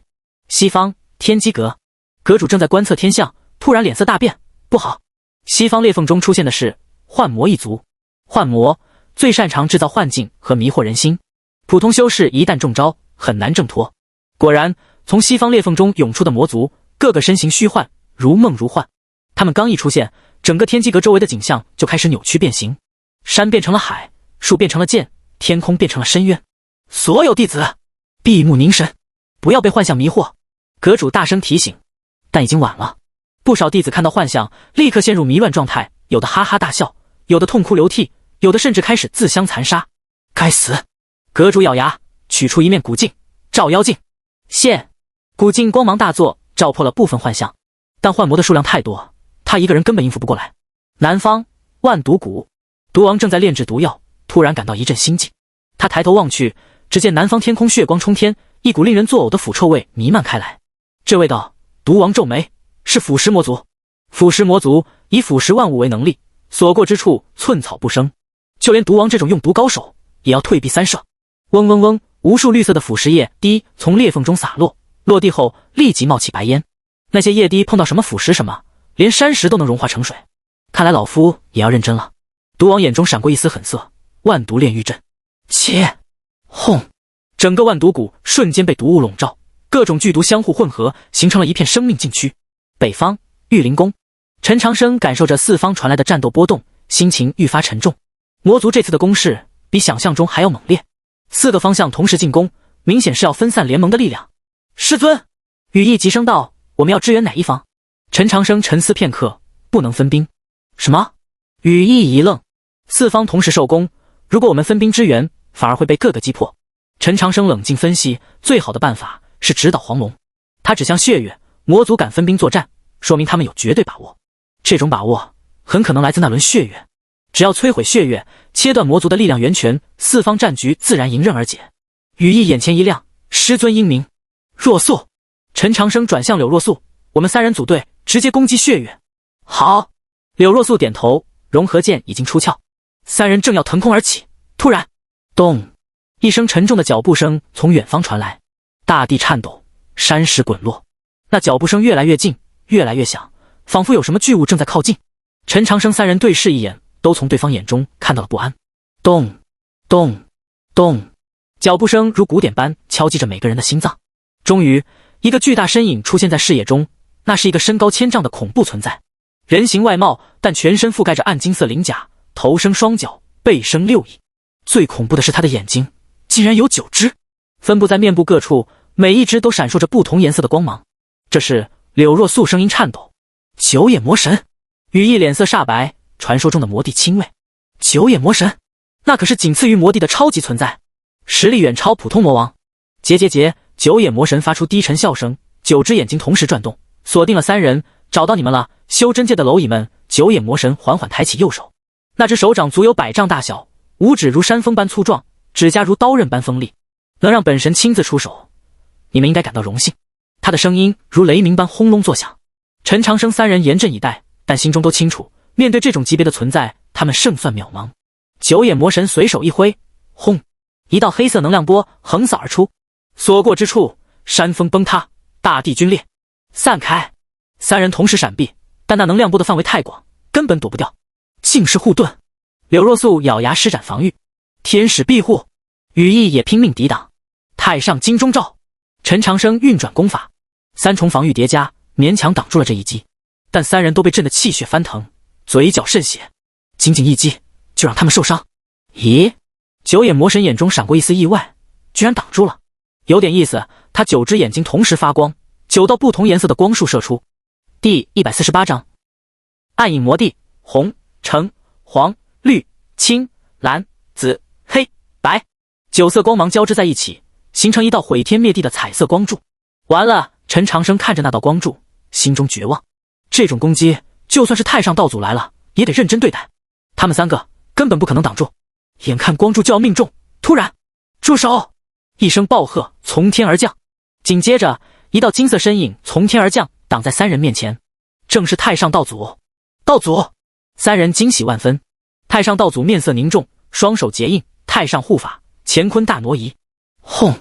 西方天机阁，阁主正在观测天象，突然脸色大变，不好！西方裂缝中出现的是幻魔一族。幻魔最擅长制造幻境和迷惑人心，普通修士一旦中招，很难挣脱。果然，从西方裂缝中涌出的魔族，个个身形虚幻，如梦如幻。他们刚一出现，整个天机阁周围的景象就开始扭曲变形，山变成了海，树变成了剑，天空变成了深渊。所有弟子闭目凝神，不要被幻象迷惑。阁主大声提醒，但已经晚了。不少弟子看到幻象，立刻陷入迷乱状态，有的哈哈大笑，有的痛哭流涕，有的甚至开始自相残杀。该死！阁主咬牙，取出一面古镜，照妖镜。现！古镜光芒大作，照破了部分幻象，但幻魔的数量太多，他一个人根本应付不过来。南方万毒谷，毒王正在炼制毒药，突然感到一阵心悸。他抬头望去，只见南方天空血光冲天，一股令人作呕的腐臭味弥漫开来。这味道，毒王皱眉，是腐蚀魔族。腐蚀魔族以腐蚀万物为能力，所过之处寸草不生，就连毒王这种用毒高手也要退避三舍。嗡嗡嗡，无数绿色的腐蚀液滴从裂缝中洒落，落地后立即冒起白烟。那些液滴碰到什么腐蚀什么，连山石都能融化成水。看来老夫也要认真了。毒王眼中闪过一丝狠色，万毒炼狱阵。切！轰！整个万毒谷瞬间被毒雾笼罩，各种剧毒相互混合，形成了一片生命禁区。北方玉灵宫，陈长生感受着四方传来的战斗波动，心情愈发沉重。魔族这次的攻势比想象中还要猛烈，4个方向同时进攻，明显是要分散联盟的力量。师尊，羽翼急声道：“我们要支援哪一方？”陈长生沉思片刻，不能分兵。什么？羽翼一愣。4方同时受攻，如果我们分兵支援，反而会被各个击破。陈长生冷静分析，最好的办法是直捣黄龙。他指向血月，魔族敢分兵作战，说明他们有绝对把握。这种把握很可能来自那轮血月。只要摧毁血月，切断魔族的力量源泉，四方战局自然迎刃而解。羽翼眼前一亮，师尊英明。若素，陈长生转向柳若素，我们三人组队，直接攻击血月。好。柳若素点头，融合剑已经出鞘，三人正要腾空而起，突然，咚！一声沉重的脚步声从远方传来，大地颤抖，山石滚落。那脚步声越来越近，越来越响，仿佛有什么巨物正在靠近。陈长生三人对视一眼，都从对方眼中看到了不安。咚咚咚，脚步声如鼓点般敲击着每个人的心脏。终于，一个巨大身影出现在视野中，那是一个身高1000丈的恐怖存在，人形外貌，但全身覆盖着暗金色鳞甲，头生双角，背生6翼。最恐怖的是他的眼睛竟然有9只，分布在面部各处，每一只都闪烁着不同颜色的光芒。这是柳若素声音颤抖，九眼魔神。羽翼脸色煞白，传说中的魔帝亲卫。九眼魔神，那可是仅次于魔帝的超级存在，实力远超普通魔王。结，九眼魔神发出低沉笑声，9只眼睛同时转动，锁定了三人。找到你们了，修真界的蝼蚁们。九眼魔神缓缓抬起右手，那只手掌足有100丈大小，五指如山峰般粗壮，指甲如刀刃般锋利，能让本神亲自出手，你们应该感到荣幸。他的声音如雷鸣般轰隆作响。陈长生三人严阵以待，但心中都清楚，面对这种级别的存在，他们胜算渺茫。九眼魔神随手一挥，轰！一道黑色能量波横扫而出，所过之处，山峰崩塌，大地龟裂。散开！三人同时闪避，但那能量波的范围太广，根本躲不掉。竟是护盾！柳若素咬牙施展防御，天使庇护，羽翼也拼命抵挡。太上金钟罩！陈长生运转功法，3重防御叠加，勉强挡住了这一击。但三人都被震得气血翻腾，嘴角渗血。仅仅一击就让他们受伤？咦？九眼魔神眼中闪过一丝意外，居然挡住了。有点意思，他9只眼睛同时发光，9道不同颜色的光束射出。第148章，暗影魔帝，红、橙、黄、绿、青、蓝、紫、黑、白，9色光芒交织在一起，形成一道毁天灭地的彩色光柱。完了！陈长生看着那道光柱，心中绝望。这种攻击，就算是太上道祖来了，也得认真对待。他们3个根本不可能挡住。眼看光柱就要命中，突然，住手！一声暴喝从天而降，紧接着一道金色身影从天而降，挡在三人面前，正是太上道祖。道祖！三人惊喜万分。太上道祖面色凝重，双手结印，太上护法，乾坤大挪移。轰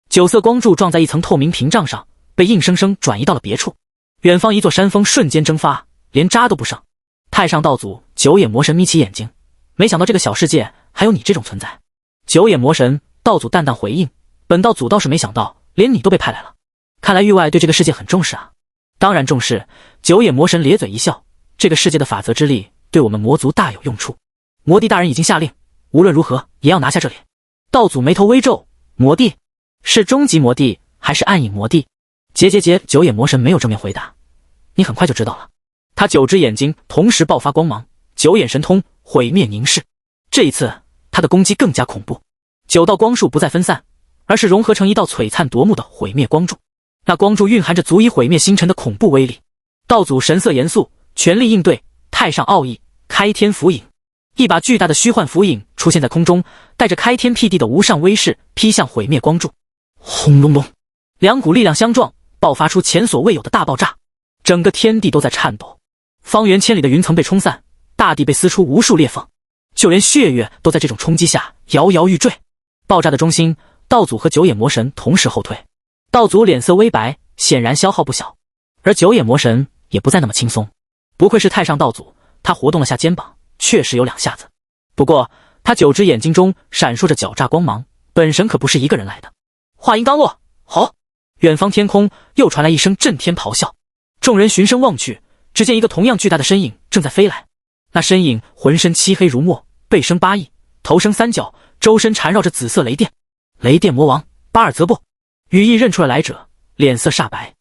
！9色光柱撞在一层透明屏障上，被硬生生转移到了别处。远方一座山峰瞬间蒸发，连渣都不剩。太上道祖、九眼魔神眯起眼睛，没想到这个小世界还有你这种存在。九眼魔神，道祖淡淡回应，本道祖倒是没想到，连你都被派来了。看来域外对这个世界很重视啊。当然重视。九眼魔神咧嘴一笑，这个世界的法则之力对我们魔族大有用处。魔帝大人已经下令，无论如何也要拿下这里。道祖眉头微皱，魔帝是终极魔帝还是暗影魔帝？九眼魔神没有正面回答，你很快就知道了。他9只眼睛同时爆发光芒，九眼神通，毁灭凝视。这一次他的攻击更加恐怖，9道光束不再分散，而是融合成一道璀璨夺目的毁灭光柱。那光柱蕴含着足以毁灭星辰的恐怖威力。道祖神色严肃，全力应对。太上奥义，开天符影。一把巨大的虚幻符影出现在空中，带着开天辟地的无上威势，劈向毁灭光柱。轰隆隆，2股力量相撞，爆发出前所未有的大爆炸，整个天地都在颤抖，方圆千里的云层被冲散，大地被撕出无数裂缝，就连血月都在这种冲击下摇摇欲坠。爆炸的中心，道祖和九眼魔神同时后退。道祖脸色微白，显然消耗不小，而九眼魔神也不再那么轻松。不愧是太上道祖，他活动了下肩膀，确实有2下子。不过他9只眼睛中闪烁着狡诈光芒，本神可不是一个人来的。话音刚落，吼！远方天空又传来一声震天咆哮，众人循声望去，只见一个同样巨大的身影正在飞来。那身影浑身漆黑如墨，背生8翼，头生3角，周身缠绕着紫色雷电。雷电魔王巴尔泽布。羽翼认出了来者，脸色煞白，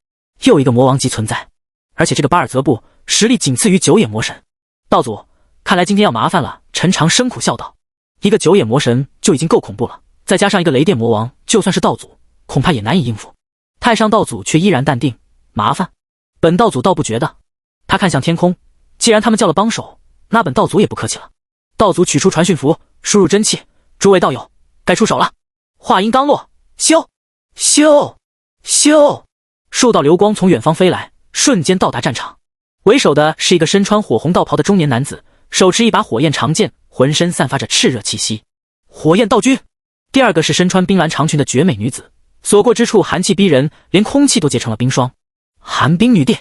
又一个魔王级存在，而且这个巴尔泽布实力仅次于九眼魔神。道祖，看来今天要麻烦了。陈长生苦笑道，一个九眼魔神就已经够恐怖了，再加上一个雷电魔王，就算是道祖恐怕也难以应付。太上道祖却依然淡定，麻烦本道祖倒不觉得。他看向天空，既然他们叫了帮手，那本道祖也不客气了。道祖取出传讯符，输入真气，诸位道友，该出手了。话音刚落，咻咻咻，数道流光从远方飞来，瞬间到达战场。为首的是一个身穿火红道袍的中年男子，手持一把火焰长剑，浑身散发着炽热气息。火焰道君。第二个是身穿冰蓝长裙的绝美女子，所过之处寒气逼人，连空气都结成了冰霜。寒冰女帝。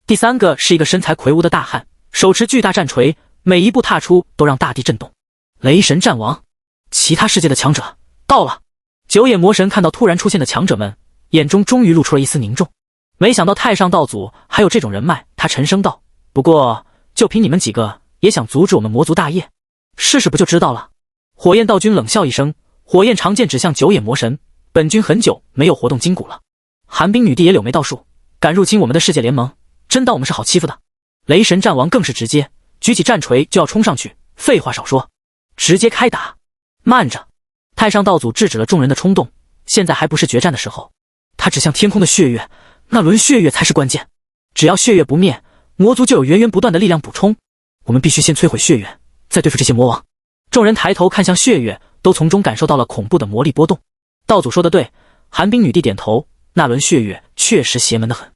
第三个是一个身材魁梧的大汉，手持巨大战锤，每一步踏出都让大地震动。雷神战王。其他世界的强者到了。九眼魔神看到突然出现的强者们，眼中终于露出了一丝凝重。没想到太上道祖还有这种人脉，他沉声道：不过就凭你们几个也想阻止我们魔族大业，试试不就知道了。火焰道君冷笑一声，火焰长剑指向九眼魔神，本君很久没有活动筋骨了。寒冰女帝也柳眉倒竖，敢入侵我们的世界联盟，真当我们是好欺负的？雷神战王更是直接举起战锤就要冲上去，废话少说，直接开打。慢着！太上道祖制止了众人的冲动，现在还不是决战的时候。他指向天空的血月，那轮血月才是关键。只要血月不灭，魔族就有源源不断的力量补充。我们必须先摧毁血月，再对付这些魔王。众人抬头看向血月，都从中感受到了恐怖的魔力波动。道祖说的对，寒冰女帝点头，那轮血月确实邪门得很。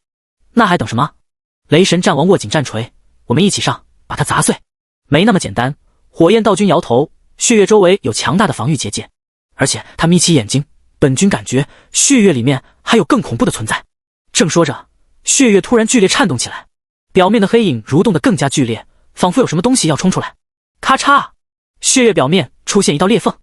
那还等什么？雷神战王握紧战锤，我们一起上，把它砸碎。没那么简单。火焰道君摇头，血月周围有强大的防御结界，而且他眯起眼睛，本君感觉血月里面还有更恐怖的存在。正说着，血月突然剧烈颤动起来，表面的黑影蠕动得更加剧烈，仿佛有什么东西要冲出来。咔嚓，血月表面出现一道裂缝，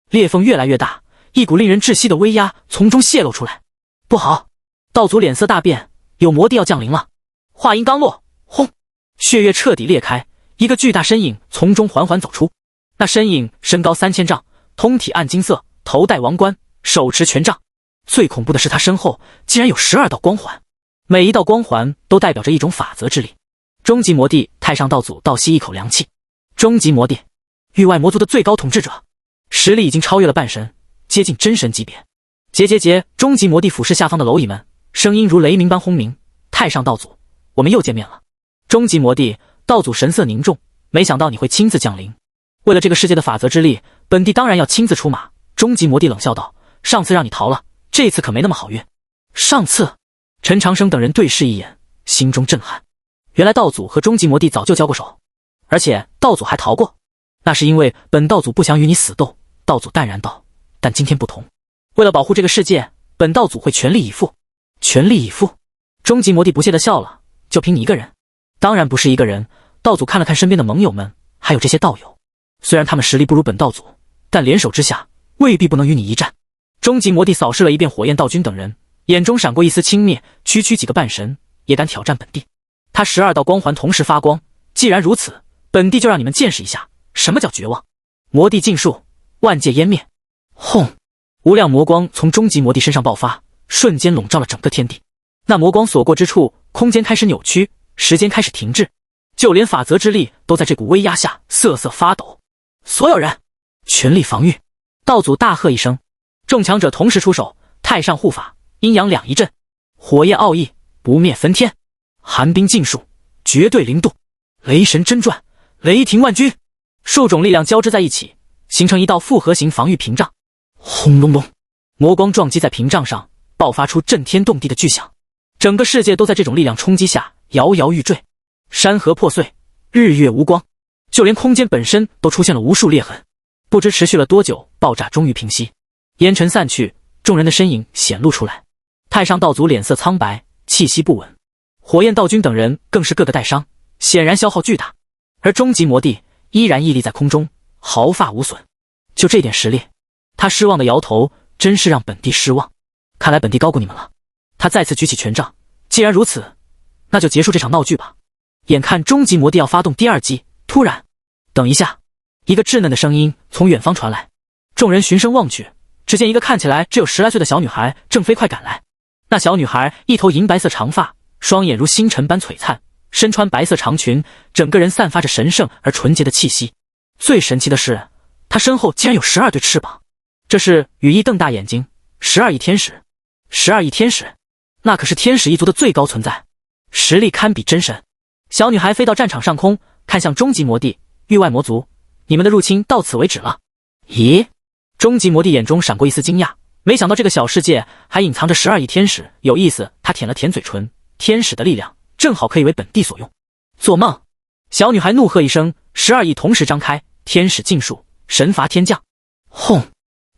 裂缝越来越大，一股令人窒息的威压从中泄露出来。不好！道祖脸色大变，有魔帝要降临了。话音刚落，轰！血月彻底裂开，一个巨大身影从中缓缓走出。那身影身高3000丈，通体暗金色，头戴王冠，手持权杖。最恐怖的是他身后竟然有12道光环，每一道光环都代表着一种法则之力。终极魔帝太上道祖倒吸一口凉气。终极魔帝，域外魔族的最高统治者，实力已经超越了半神，接近真神级别。结！终极魔帝俯视下方的蝼蚁们，声音如雷鸣般轰鸣。太上道祖，我们又见面了。终极魔帝，道祖神色凝重，没想到你会亲自降临。为了这个世界的法则之力，本帝当然要亲自出马。终极魔帝冷笑道，上次让你逃了，这次可没那么好运。上次？陈长生等人对视一眼，心中震撼。原来道祖和终极魔帝早就交过手，而且道祖还逃过。那是因为本道祖不想与你死斗。道祖淡然道，但今天不同，为了保护这个世界，本道祖会全力以赴。全力以赴？终极魔帝不屑地笑了，就凭你一个人？当然不是一个人。道祖看了看身边的盟友们，还有这些道友，虽然他们实力不如本道祖，但联手之下未必不能与你一战。终极魔帝扫视了一遍火焰道君等人，眼中闪过一丝轻蔑，区几个半神也敢挑战本帝。他12道光环同时发光，既然如此，本帝就让你们见识一下什么叫绝望。魔帝尽数，万界湮灭。轰！无量魔光从终极魔帝身上爆发，瞬间笼罩了整个天地。那魔光所过之处，空间开始扭曲，时间开始停滞，就连法则之力都在这股威压下瑟瑟发抖。所有人全力防御！道祖大喝一声，众强者同时出手，太上护法，阴阳两一阵，火焰奥义，不灭分天，寒冰尽数，绝对零度，雷神真传，雷霆万钧，数种力量交织在一起，形成一道复合型防御屏障。轰隆隆，魔光撞击在屏障上，爆发出震天动地的巨响，整个世界都在这种力量冲击下摇摇欲坠，山河破碎，日月无光，就连空间本身都出现了无数裂痕。不知持续了多久，爆炸终于平息，烟尘散去，众人的身影显露出来。太上道祖脸色苍白，气息不稳，火焰道君等人更是个个带伤，显然消耗巨大。而终极魔帝依然屹立在空中，毫发无损。就这点实力，他失望的摇头，真是让本帝失望。看来本帝高估你们了。他再次举起权杖，既然如此，那就结束这场闹剧吧。眼看终极魔帝要发动第二击，突然，等一下！一个稚嫩的声音从远方传来，众人循声望去，只见一个看起来只有10来岁的小女孩正飞快赶来。那小女孩一头银白色长发，双眼如星辰般璀璨，身穿白色长裙，整个人散发着神圣而纯洁的气息。最神奇的是，她身后竟然有12对翅膀。这是羽翼瞪大眼睛，12翼天使。12翼天使，那可是天使一族的最高存在，实力堪比真神。小女孩飞到战场上空，看向终极魔帝，域外魔族，你们的入侵到此为止了。咦？终极魔帝眼中闪过一丝惊讶，没想到这个小世界还隐藏着12亿天使，有意思。他舔了舔嘴唇，天使的力量正好可以为本帝所用。做梦！小女孩怒喝一声，12亿同时张开，天使尽数，神罚天降。轰！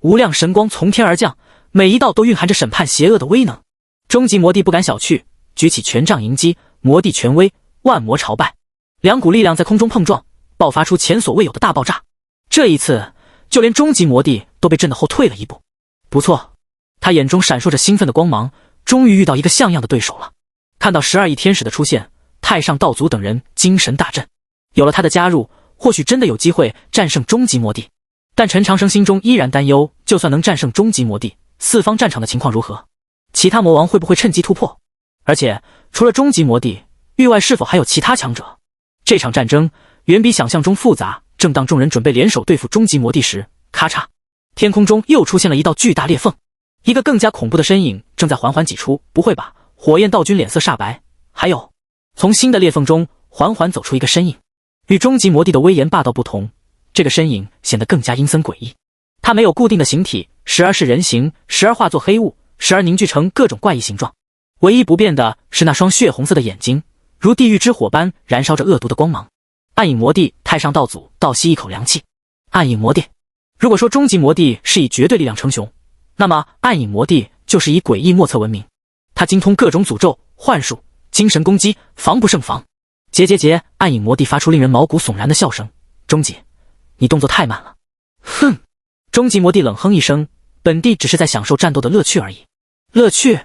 无量神光从天而降，每一道都蕴含着审判邪恶的威能。终极魔帝不敢小觑，举起权杖迎击，魔帝权威，万魔朝拜。两股力量在空中碰撞，爆发出前所未有的大爆炸。这一次，就连终极魔帝都被震得后退了一步。不错，他眼中闪烁着兴奋的光芒，终于遇到一个像样的对手了。看到12亿天使的出现，太上道祖等人精神大振。有了他的加入，或许真的有机会战胜终极魔帝。但陈长生心中依然担忧，就算能战胜终极魔帝，四方战场的情况如何？其他魔王会不会趁机突破？而且，除了终极魔帝，域外是否还有其他强者？这场战争远比想象中复杂。正当众人准备联手对付终极魔帝时，咔嚓，天空中又出现了一道巨大裂缝，一个更加恐怖的身影正在缓缓挤出。不会吧？火焰道君脸色煞白。还有，从新的裂缝中缓缓走出一个身影，与终极魔帝的威严霸道不同，这个身影显得更加阴森诡异。他没有固定的形体，时而是人形，时而化作黑雾，时而凝聚成各种怪异形状。唯一不变的是那双血红色的眼睛，如地狱之火般燃烧着恶毒的光芒。暗影魔帝太上道祖倒吸一口凉气。暗影魔帝，如果说终极魔帝是以绝对力量称雄，那么暗影魔帝就是以诡异莫测闻名。他精通各种诅咒、幻术、精神攻击，防不胜防。结！暗影魔帝发出令人毛骨悚然的笑声。终极，你动作太慢了。哼！终极魔帝冷哼一声，本帝只是在享受战斗的乐趣而已。乐趣？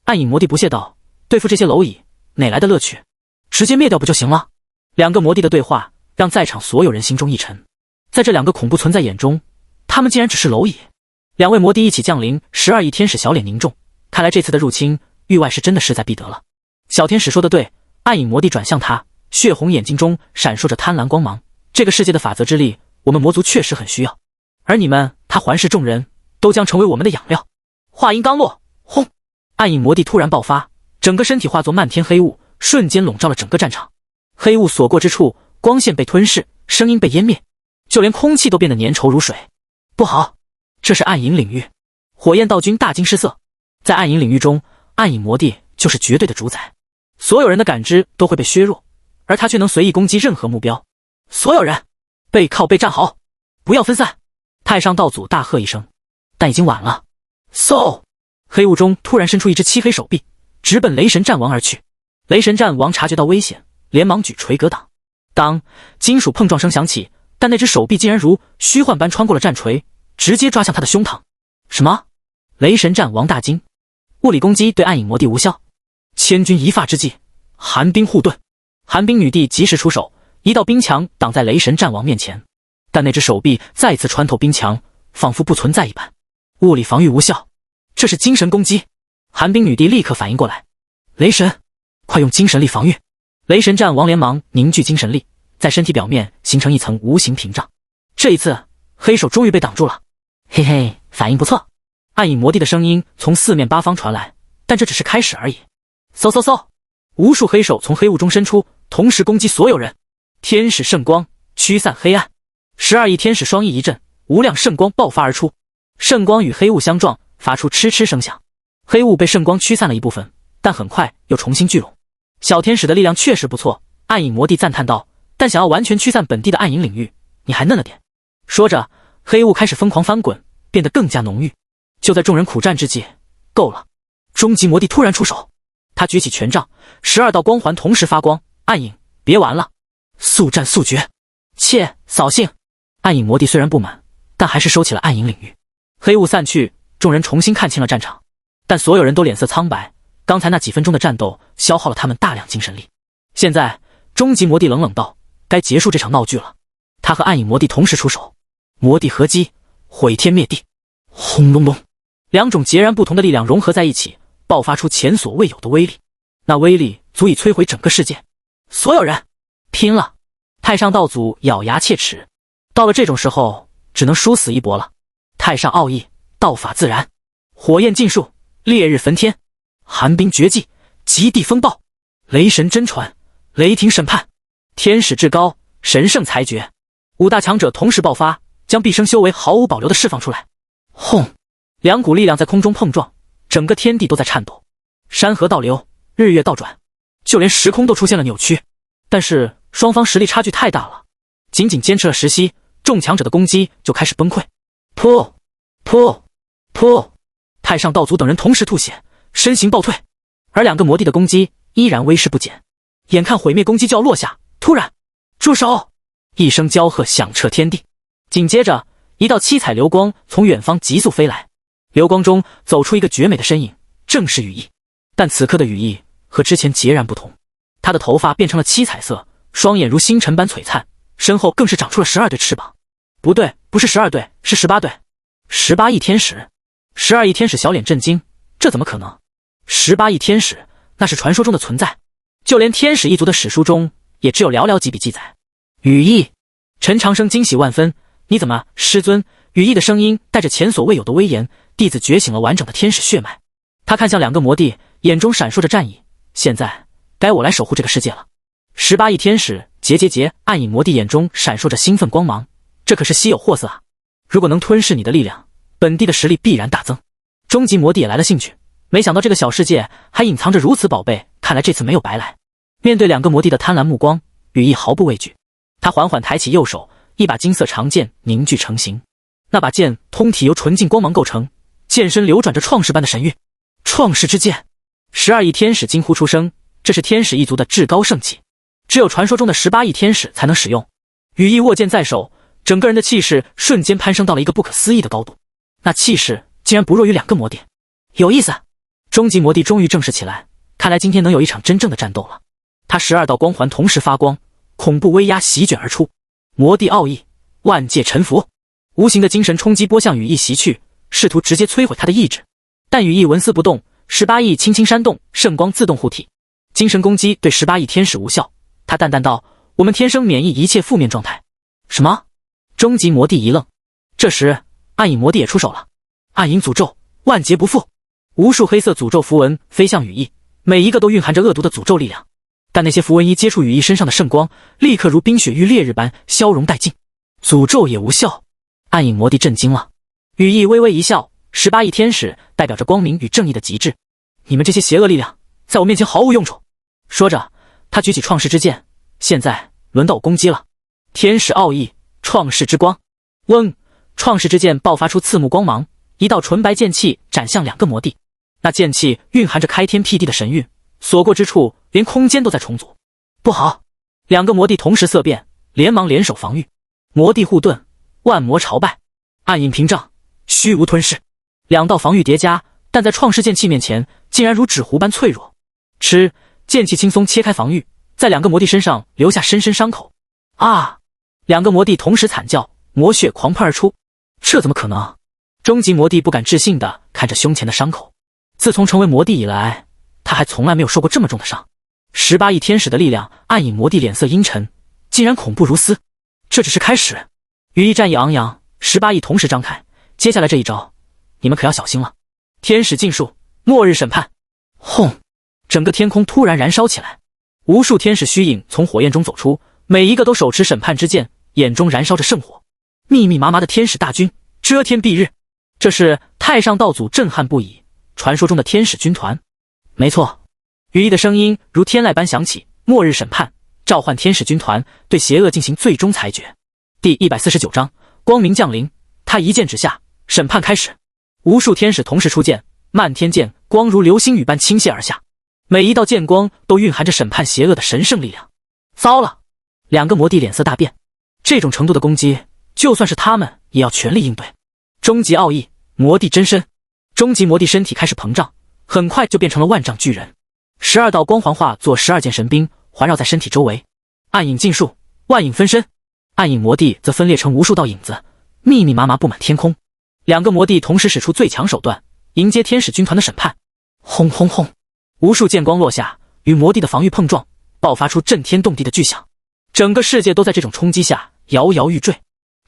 暗影魔帝不屑道，对付这些蝼蚁，哪来的乐趣？直接灭掉不就行了？两个魔帝的对话让在场所有人心中一沉，在这两个恐怖存在眼中，他们竟然只是蝼蚁。两位魔帝一起降临，12亿天使小脸凝重，看来这次的入侵，域外是真的势在必得了。小天使说的对，暗影魔帝转向他，血红眼睛中闪烁着贪婪光芒。这个世界的法则之力，我们魔族确实很需要，而你们，他环视众人，都将成为我们的养料。话音刚落，轰！暗影魔帝突然爆发，整个身体化作漫天黑雾，瞬间笼罩了整个战场。黑雾所过之处，光线被吞噬，声音被湮灭，就连空气都变得粘稠如水。不好，这是暗影领域。火焰道君大惊失色。在暗影领域中，暗影魔帝就是绝对的主宰，所有人的感知都会被削弱，而他却能随意攻击任何目标。所有人，背靠背站好，不要分散！太上道祖大喝一声，但已经晚了。嗖！黑雾中突然伸出一只漆黑手臂，直奔雷神战王而去。雷神战王察觉到危险，连忙举锤格挡。当金属碰撞声响起，但那只手臂竟然如虚幻般穿过了战锤，直接抓向他的胸膛。什么？雷神战王大惊。物理攻击对暗影魔帝无效。千钧一发之际，寒冰护盾。寒冰女帝及时出手，一道冰墙挡在雷神战王面前，但那只手臂再次穿透冰墙，仿佛不存在一般。物理防御无效，这是精神攻击。寒冰女帝立刻反应过来，雷神，快用精神力防御！雷神战王连忙凝聚精神力，在身体表面形成一层无形屏障。这一次，黑手终于被挡住了。嘿嘿，反应不错。暗影魔帝的声音从四面八方传来，但这只是开始而已。嗖嗖嗖！无数黑手从黑雾中伸出，同时攻击所有人。天使圣光驱散黑暗，12亿天使双翼一震，无量圣光爆发而出。圣光与黑雾相撞，发出嗤嗤声响。黑雾被圣光驱散了一部分，但很快又重新聚拢。小天使的力量确实不错，暗影魔帝赞叹道，但想要完全驱散本地的暗影领域，你还嫩了点。说着，黑雾开始疯狂翻滚，变得更加浓郁。就在众人苦战之际，够了！终极魔帝突然出手，他举起权杖，12道光环同时发光。暗影，别玩了，速战速决！切，扫兴！暗影魔帝虽然不满，但还是收起了暗影领域。黑雾散去，众人重新看清了战场，但所有人都脸色苍白。刚才那几分钟的战斗消耗了他们大量精神力。现在，终极魔帝冷冷道：“该结束这场闹剧了。”他和暗影魔帝同时出手，魔帝合击，毁天灭地。轰隆隆，两种截然不同的力量融合在一起，爆发出前所未有的威力。那威力足以摧毁整个世界。所有人，拼了！太上道祖咬牙切齿，到了这种时候，只能殊死一搏了。太上奥义，道法自然，火焰禁术，烈日焚天。寒冰绝技，极地风暴，雷神真传，雷霆审判，天使至高，神圣裁决。五大强者同时爆发，将毕生修为毫无保留地释放出来。轰！两股力量在空中碰撞，整个天地都在颤抖，山河倒流，日月倒转，就连时空都出现了扭曲。但是双方实力差距太大了，仅仅坚持了10息，众强者的攻击就开始崩溃。噗噗噗！太上道祖等人同时吐血，身形暴退，而两个魔帝的攻击依然威势不减。眼看毁灭攻击就要落下，突然，住手！一声娇喝响彻天地，紧接着一道七彩流光从远方急速飞来，流光中走出一个绝美的身影，正是羽翼。但此刻的羽翼和之前截然不同，他的头发变成了七彩色，双眼如星辰般璀璨，身后更是长出了12对翅膀。不对，不是12对，是18对。18翼天使。12翼天使小脸震惊，这怎么可能？18翼天使那是传说中的存在，就连天使一族的史书中也只有寥寥几笔记载。羽翼，陈长生惊喜万分，你怎么，师尊？羽翼的声音带着前所未有的威严，弟子觉醒了完整的天使血脉。他看向两个魔帝，眼中闪烁着战意，现在该我来守护这个世界了。18翼天使暗影魔帝眼中闪烁着兴奋光芒，这可是稀有货色啊！如果能吞噬你的力量，本帝的实力必然大增。终极魔帝也来了兴趣，没想到这个小世界还隐藏着如此宝贝，看来这次没有白来。面对两个魔帝的贪婪目光，羽翼毫不畏惧，他缓缓抬起右手，一把金色长剑凝聚成型。那把剑通体由纯净光芒构成，剑身流转着创世般的神韵。创世之剑！12翼天使惊呼出声，这是天使一族的至高圣器，只有传说中的18翼天使才能使用。羽翼握剑在手，整个人的气势瞬间攀升到了一个不可思议的高度，那气势竟然不弱于两个魔帝。有意思！终极魔帝终于正视起来，看来今天能有一场真正的战斗了。他12道光环同时发光，恐怖威压席卷而出。魔帝奥义，万界臣服！无形的精神冲击波向羽翼袭去，试图直接摧毁他的意志。但羽翼纹丝不动，18翼轻轻扇动，圣光自动护体，精神攻击对18翼天使无效。他淡淡道：“我们天生免疫一切负面状态。”什么？终极魔帝一愣。这时，暗影魔帝也出手了。暗影诅咒，万劫不复！无数黑色诅咒符文飞向羽翼，每一个都蕴含着恶毒的诅咒力量。但那些符文一接触羽翼身上的圣光，立刻如冰雪遇烈日般消融殆尽，诅咒也无效。暗影魔帝震惊了。羽翼微微一笑，18翼天使代表着光明与正义的极致，你们这些邪恶力量在我面前毫无用处。说着，他举起创世之剑，现在轮到我攻击了。天使奥义，创世之光。嗡！创世之剑爆发出刺目光芒，一道纯白剑气斩向两个魔帝。那剑气蕴含着开天辟地的神韵，所过之处连空间都在重组。不好！两个魔帝同时色变，连忙联手防御。魔帝护盾，万魔朝拜。暗影屏障，虚无吞噬。两道防御叠加，但在创世剑气面前竟然如纸糊般脆弱。吃！剑气轻松切开防御，在两个魔帝身上留下深深伤口。啊！两个魔帝同时惨叫，魔血狂喷而出。这怎么可能？终极魔帝不敢置信地看着胸前的伤口。自从成为魔帝以来，他还从来没有受过这么重的伤。18翼天使的力量，暗影魔帝脸色阴沉，竟然恐怖如斯。这只是开始。羽翼战意昂扬，18翼同时张开，接下来这一招，你们可要小心了。天使禁术，末日审判。轰！整个天空突然燃烧起来，无数天使虚影从火焰中走出，每一个都手持审判之剑，眼中燃烧着圣火。密密麻麻的天使大军，遮天蔽日。这是太上道祖震撼不已，传说中的天使军团。没错，羽翼的声音如天籁般响起，末日审判，召唤天使军团，对邪恶进行最终裁决。第149章，光明降临。他一剑指下，审判开始。无数天使同时出剑，漫天剑光如流星雨般倾泻而下，每一道剑光都蕴含着审判邪恶的神圣力量。糟了！两个魔帝脸色大变，这种程度的攻击，就算是他们也要全力应对。终极奥义，魔帝真身。终极魔帝身体开始膨胀，很快就变成了万丈巨人。12道光环化作12件神兵，环绕在身体周围。暗影禁术，万影分身。暗影魔帝则分裂成无数道影子，密密麻麻布满天空。两个魔帝同时使出最强手段，迎接天使军团的审判。轰轰轰！无数剑光落下，与魔帝的防御碰撞，爆发出震天动地的巨响。整个世界都在这种冲击下摇摇欲坠。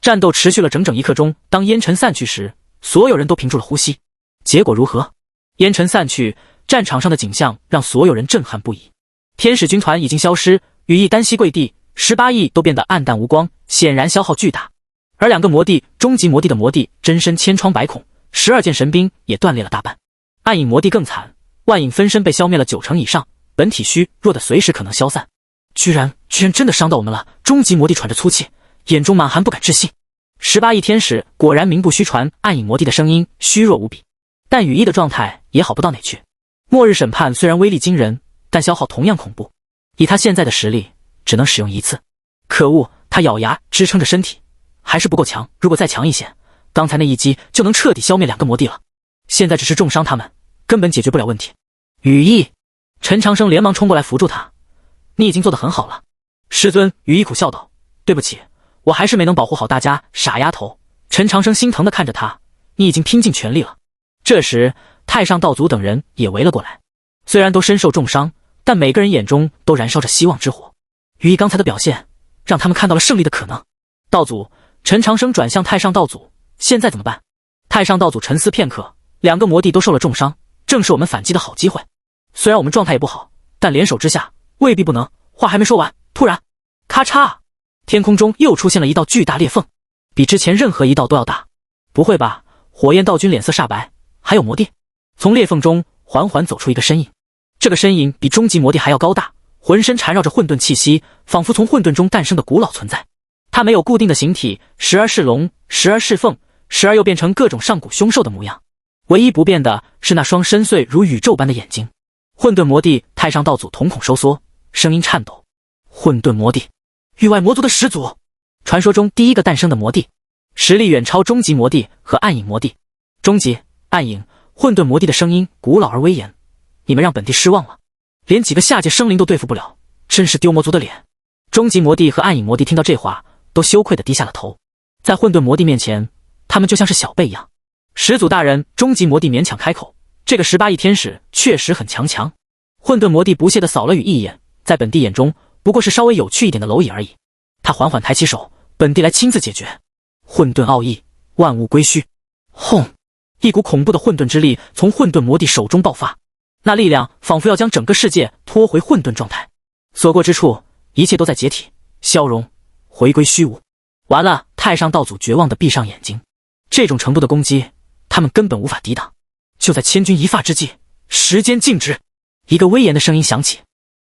战斗持续了整整1刻钟，当烟尘散去时，所有人都屏住了呼吸。结果如何？烟尘散去，战场上的景象让所有人震撼不已。天使军团已经消失，羽翼单膝跪地18亿都变得暗淡无光，显然消耗巨大。而2个魔帝，终极魔帝的魔帝真身千疮百孔，12件神兵也断裂了大半。暗影魔帝更惨，万影分身被消灭了90%以上，本体虚弱的随时可能消散。居然真的伤到我们了！终极魔帝喘着粗气，眼中满含不敢置信。18亿天使果然名不虚传，暗影魔帝的声音虚弱无比，但羽翼的状态也好不到哪去。末日审判虽然威力惊人，但消耗同样恐怖，以他现在的实力只能使用1次。可恶，他咬牙支撑着身体，还是不够强，如果再强一些，刚才那一击就能彻底消灭2个魔帝了。现在只是重伤他们，根本解决不了问题。羽翼，陈长生连忙冲过来扶住他，你已经做得很好了。师尊，羽翼苦笑道，对不起，我还是没能保护好大家。傻丫头，陈长生心疼地看着他，你已经拼尽全力了。这时太上道祖等人也围了过来，虽然都身受重伤，但每个人眼中都燃烧着希望之火。羽翼刚才的表现让他们看到了胜利的可能。道祖，陈长生转向太上道祖，现在怎么办？太上道祖沉思片刻，2个魔帝都受了重伤，正是我们反击的好机会。虽然我们状态也不好，但联手之下未必不能。话还没说完，突然咔嚓，天空中又出现了一道巨大裂缝，比之前任何一道都要大。不会吧？火焰道君脸色煞白，还有魔帝。从裂缝中缓缓走出一个身影，这个身影比终极魔帝还要高大，浑身缠绕着混沌气息，仿佛从混沌中诞生的古老存在。他没有固定的形体，时而是龙，时而是凤，时而又变成各种上古凶兽的模样。唯一不变的是那双深邃如宇宙般的眼睛。混沌魔帝太上道祖瞳孔收缩，声音颤抖。混沌魔帝，域外魔族的始祖，传说中第一个诞生的魔帝，实力远超终极魔帝和暗影魔帝。终极、暗影、混沌魔帝的声音古老而威严，你们让本帝失望了，连几个下界生灵都对付不了，真是丢魔族的脸。终极魔帝和暗影魔帝听到这话，都羞愧地低下了头。在混沌魔帝面前，他们就像是小辈一样。始祖大人，终极魔帝勉强开口，这个18亿天使确实很强。混沌魔帝不屑地扫了羽翼一眼，在本帝眼中不过是稍微有趣一点的蝼蚁而已。他缓缓抬起手，本帝来亲自解决。混沌奥义，万物归虚。轰！一股恐怖的混沌之力从混沌魔帝手中爆发，那力量仿佛要将整个世界拖回混沌状态，所过之处一切都在解体、消融，回归虚无。完了！太上道祖绝望地闭上眼睛，这种程度的攻击他们根本无法抵挡。就在千钧一发之际，时间静止。一个威严的声音响起，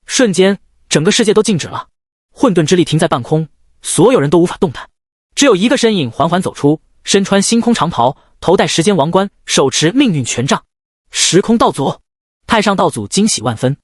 瞬间整个世界都静止了，混沌之力停在半空，所有人都无法动弹。只有一个身影缓缓走出，身穿星空长袍，头戴时间王冠，手持命运权杖。时空道祖！太上道祖惊喜万分。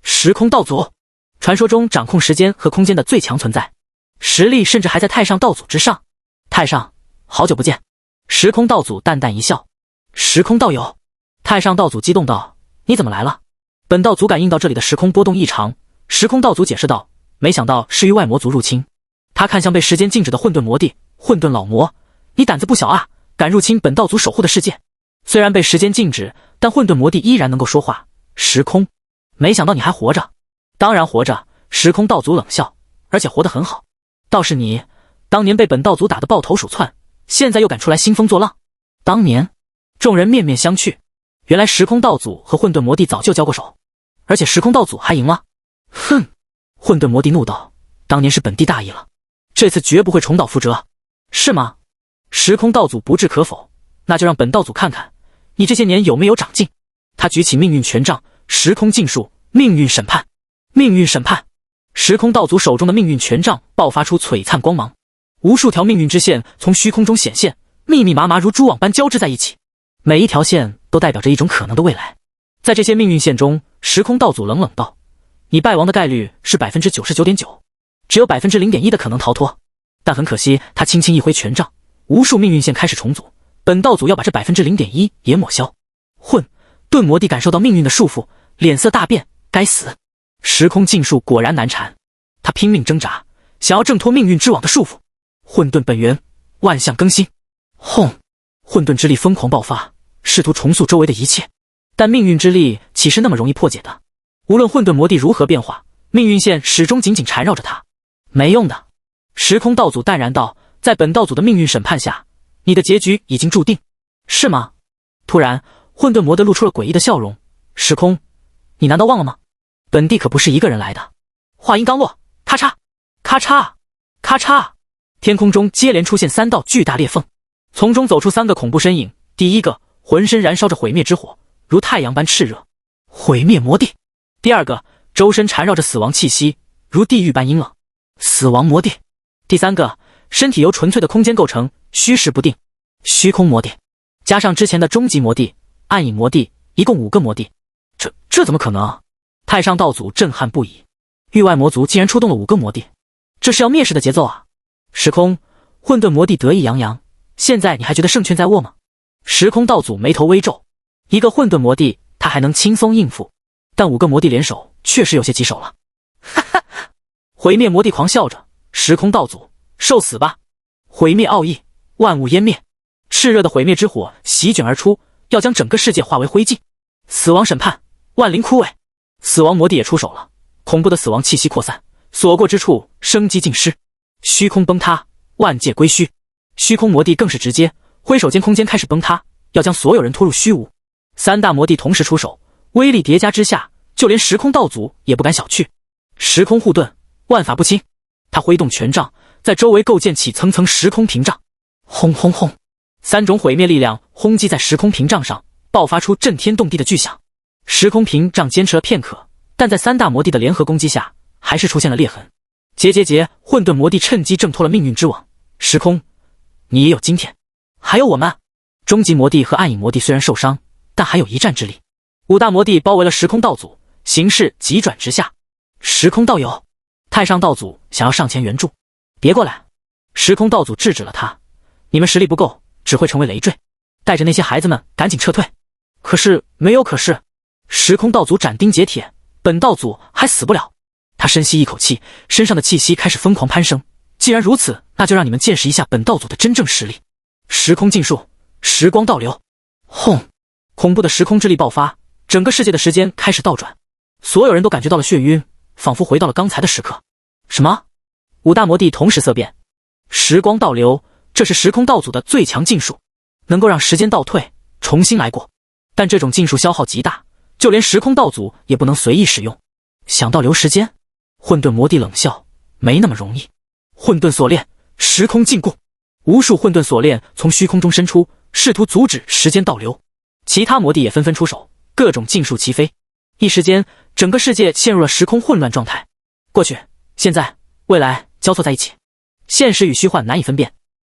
时空道祖，传说中掌控时间和空间的最强存在，实力甚至还在太上道祖之上。太上，好久不见。时空道祖淡淡一笑。时空道友。太上道祖激动道，你怎么来了？本道祖感应到这里的时空波动异常。时空道祖解释道，没想到是域外魔族入侵。他看向被时间静止的混沌魔帝，混沌老魔，你胆子不小啊，敢入侵本道祖守护的世界。虽然被时间静止，但混沌魔帝依然能够说话。时空，没想到你还活着。当然活着。时空道祖冷笑，而且活得很好。倒是你，当年被本道祖打得抱头鼠窜，现在又敢出来兴风作浪。当年，众人面面相觑，原来时空道祖和混沌魔帝早就交过手，而且时空道祖还赢了。哼！混沌魔帝怒道，当年是本帝大意了，这次绝不会重蹈覆辙。是吗？时空道祖不置可否，那就让本道祖看看你这些年有没有长进。他举起命运权杖，时空禁术，命运审判。命运审判！时空道祖手中的命运权杖爆发出璀璨光芒，无数条命运之线从虚空中显现，密密麻麻如蛛网般交织在一起，每一条线都代表着一种可能的未来。在这些命运线中，时空道祖冷冷道，你败亡的概率是 99.9%， 只有 0.1% 的可能逃脱。但很可惜，他轻轻一挥权杖，无数命运线开始重组，本道祖要把这 0.1% 也抹消。混沌魔帝感受到命运的束缚，脸色大变，该死！时空禁术果然难缠，他拼命挣扎，想要挣脱命运之网的束缚。混沌本源，万象更新。轰！混沌之力疯狂爆发，试图重塑周围的一切，但命运之力岂是那么容易破解的？无论混沌魔帝如何变化，命运线始终紧紧缠绕着他。没用的。时空道祖淡然道，在本道祖的命运审判下，你的结局已经注定。是吗？突然，混沌魔帝露出了诡异的笑容。时空，你难道忘了吗？本帝可不是一个人来的。话音刚落，咔嚓咔嚓，咔嚓，天空中接连出现3道巨大裂缝，从中走出3个恐怖身影。第一个浑身燃烧着毁灭之火，如太阳般炽热，毁灭魔帝；第二个周身缠绕着死亡气息，如地狱般阴冷，死亡魔帝；第三个身体由纯粹的空间构成，虚实不定，虚空魔帝。加上之前的终极魔帝、暗影魔帝，一共5个魔帝。这怎么可能？太上道祖震撼不已，域外魔族竟然出动了5个魔帝，这是要灭世的节奏啊！时空混沌魔帝得意洋洋，现在你还觉得胜券在握吗？时空道祖眉头微皱，一个混沌魔帝他还能轻松应付，但5个魔帝联手确实有些棘手了。哈哈，毁灭魔帝狂笑着，时空道祖受死吧！毁灭奥义，万物湮灭，炽热的毁灭之火席卷而出，要将整个世界化为灰烬。死亡审判，万灵枯萎。死亡魔帝也出手了，恐怖的死亡气息扩散，所过之处生机尽失，虚空崩塌，万界归虚。虚空魔帝更是直接挥手间空间开始崩塌，要将所有人拖入虚无。3大魔帝同时出手，威力叠加之下，就连时空道祖也不敢小觑。时空护盾，万法不侵。他挥动权杖，在周围构建起层层时空屏障。轰轰轰，3种毁灭力量轰击在时空屏障上，爆发出震天动地的巨响。时空屏障坚持了片刻，但在3大魔帝的联合攻击下，还是出现了裂痕。结，混沌魔帝趁机挣脱了命运之网。时空，你也有今天。还有我们，终极魔帝和暗影魔帝虽然受伤，但还有一战之力。5大魔帝包围了时空道祖，形势急转直下。时空道友，太上道祖想要上前援助，别过来！时空道祖制止了他，你们实力不够，只会成为累赘，带着那些孩子们赶紧撤退。可是没有可是，时空道祖斩钉截铁，本道祖还死不了。他深吸一口气，身上的气息开始疯狂攀升。既然如此，那就让你们见识一下本道祖的真正实力。时空禁术，时光倒流，轰！恐怖的时空之力爆发，整个世界的时间开始倒转，所有人都感觉到了眩晕，仿佛回到了刚才的时刻。什么？5大魔帝同时色变。时光倒流，这是时空道祖的最强禁术，能够让时间倒退，重新来过。但这种禁术消耗极大，就连时空道祖也不能随意使用。想倒流时间？混沌魔帝冷笑，没那么容易。混沌锁链，时空禁锢，无数混沌锁链从虚空中伸出，试图阻止时间倒流。其他魔帝也纷纷出手，各种禁术齐飞。一时间，整个世界陷入了时空混乱状态。过去、现在、未来交错在一起，现实与虚幻难以分辨。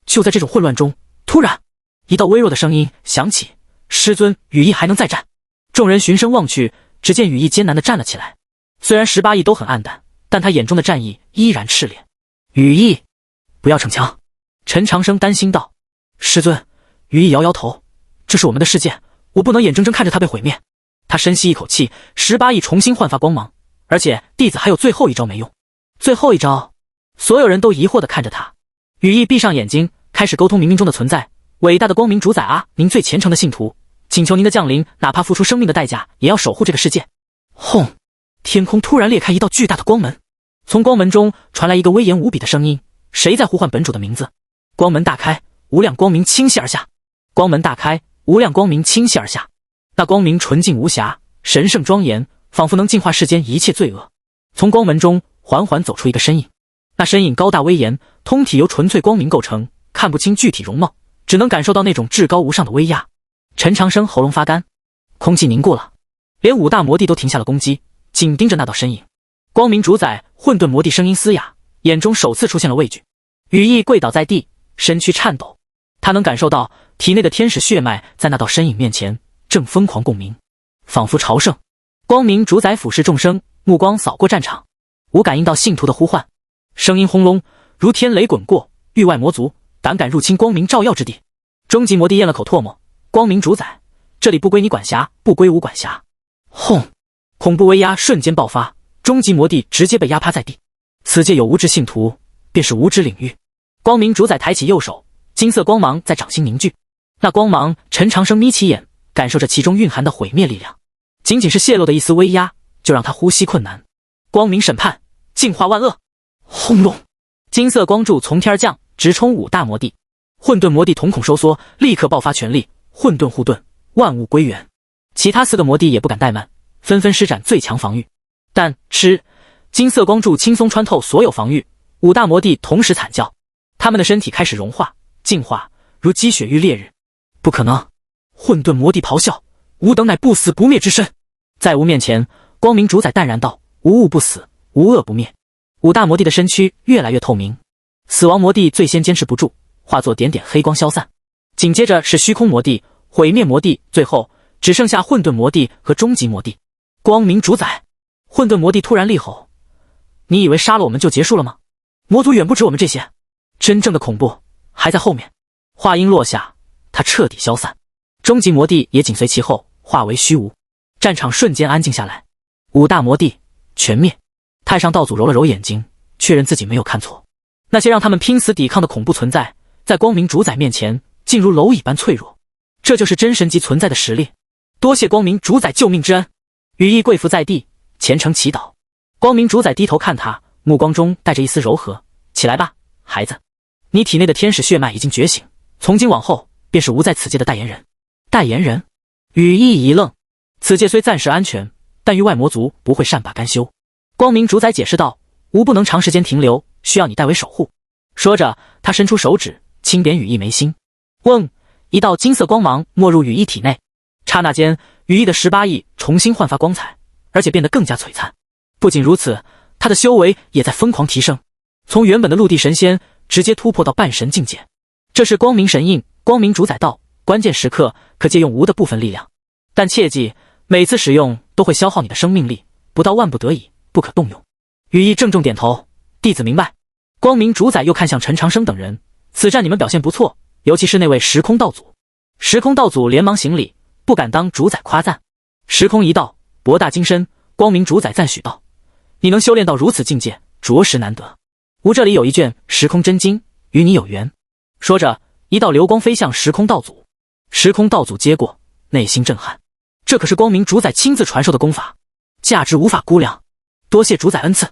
就在这种混乱中，突然一道微弱的声音响起：师尊，羽翼还能再战。众人循声望去，只见羽翼艰难地站了起来。虽然18翼都很暗淡，但他眼中的战意依然炽烈。羽翼，不要逞强。陈长生担心道。师尊，羽翼摇摇头，这是我们的世界，我不能眼睁睁看着它被毁灭。他深吸一口气，18翼重新焕发光芒，而且弟子还有最后一招没用。最后一招？所有人都疑惑地看着他。羽翼闭上眼睛，开始沟通冥冥中的存在。伟大的光明主宰啊，您最虔诚的信徒，请求您的降临，哪怕付出生命的代价，也要守护这个世界。轰！天空突然裂开一道巨大的光门，从光门中传来一个威严无比的声音：谁在呼唤本主的名字？光门大开，无量光明倾泻而下。光门大开，无量光明倾泻而下。那光明纯净无瑕，神圣庄严，仿佛能净化世间一切罪恶。从光门中缓缓走出一个身影，那身影高大威严，通体由纯粹光明构成，看不清具体容貌，只能感受到那种至高无上的威压。陈长生喉咙发干，空气凝固了，连5大魔帝都停下了攻击，紧盯着那道身影。光明主宰混沌魔帝声音嘶哑，眼中首次出现了畏惧。羽翼跪倒在地，身躯颤抖，他能感受到体内的天使血脉在那道身影面前正疯狂共鸣，仿佛朝圣。光明主宰俯视众生，目光扫过战场，无感应到信徒的呼唤，声音轰隆，如天雷滚过。域外魔族胆敢入侵光明照耀之地。终极魔帝咽了口唾沫，光明主宰，这里不归你管辖，不归吾管辖。轰！恐怖威压瞬间爆发，终极魔帝直接被压趴在地。此界有无知信徒，便是无知领域。光明主宰抬起右手，金色光芒在掌心凝聚。那光芒，陈长生眯起眼，感受着其中蕴含的毁灭力量。仅仅是泄露的一丝威压，就让他呼吸困难。光明审判，净化万恶。轰隆！金色光柱从天而降，直冲5大魔帝。混沌魔帝瞳孔收缩，立刻爆发全力，混沌护盾，万物归元。其他4个魔帝也不敢怠慢，纷纷施展最强防御。但金色光柱轻松穿透所有防御五大魔帝同时惨叫，他们的身体开始融化、净化，如积雪遇烈日。不可能！混沌魔帝咆哮：“吾等乃不死不灭之身，在吾面前，光明主宰淡然道：无物不死，无恶不灭。”五大魔帝的身躯越来越透明，死亡魔帝最先坚持不住，化作点点黑光消散。紧接着是虚空魔帝、毁灭魔帝，最后只剩下混沌魔帝和终极魔帝。光明主宰！混沌魔帝突然厉吼：“你以为杀了我们就结束了吗？魔族远不止我们这些，真正的恐怖还在后面。”话音落下，他彻底消散，终极魔帝也紧随其后，化为虚无。战场瞬间安静下来，五大魔帝全灭。太上道祖揉了揉眼睛，确认自己没有看错。那些让他们拼死抵抗的恐怖存在，在光明主宰面前竟如蝼蚁般脆弱。这就是真神级存在的实力。多谢光明主宰救命之恩。羽翼跪伏在地，虔诚祈祷。光明主宰低头看他，目光中带着一丝柔和：“起来吧，孩子，你体内的天使血脉已经觉醒，从今往后便是吾在此界的代言人。”代言人？羽翼一愣。此界虽暂时安全，但域外魔族不会善罢甘休。光明主宰解释道：“吾不能长时间停留，需要你代为守护。”说着，他伸出手指，轻点羽翼眉心。嗡！一道金色光芒没入羽翼体内，刹那间，羽翼的18翼重新焕发光彩，而且变得更加璀璨。不仅如此，他的修为也在疯狂提升，从原本的陆地神仙直接突破到半神境界。这是光明神印。光明主宰道：“关键时刻可借用吾的部分力量，但切记，每次使用都会消耗你的生命力，不到万不得已不可动用。”羽翼郑重点头：“弟子明白。”光明主宰又看向陈长生等人：“此战你们表现不错，尤其是那位时空道祖。”时空道祖连忙行礼，不敢当主宰夸赞。时空一道博大精深，光明主宰赞许道：“你能修炼到如此境界，着实难得。吾这里有一卷时空真经，与你有缘。”说着，一道流光飞向时空道祖。时空道祖接过，内心震撼，这可是光明主宰亲自传授的功法，价值无法估量。多谢主宰恩赐。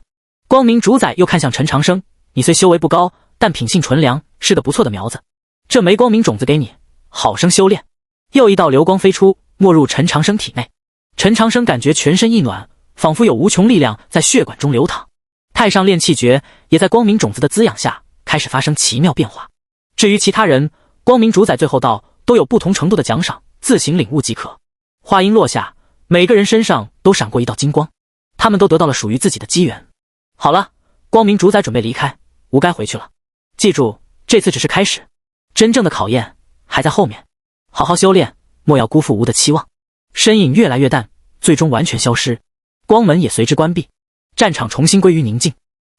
光明主宰又看向陈长生：“你虽修为不高，但品性纯良，是个不错的苗子。这枚光明种子给你，好生修炼。”又一道流光飞出，没入陈长生体内。陈长生感觉全身一暖，仿佛有无穷力量在血管中流淌。太上炼气诀也在光明种子的滋养下开始发生奇妙变化。至于其他人，光明主宰最后道：“都有不同程度的奖赏，自行领悟即可。”话音落下，每个人身上都闪过一道金光，他们都得到了属于自己的机缘。好了，光明主宰准备离开，吾该回去了。记住，这次只是开始，真正的考验还在后面。好好修炼，莫要辜负吾的期望。身影越来越淡，最终完全消失，光门也随之关闭，战场重新归于宁静。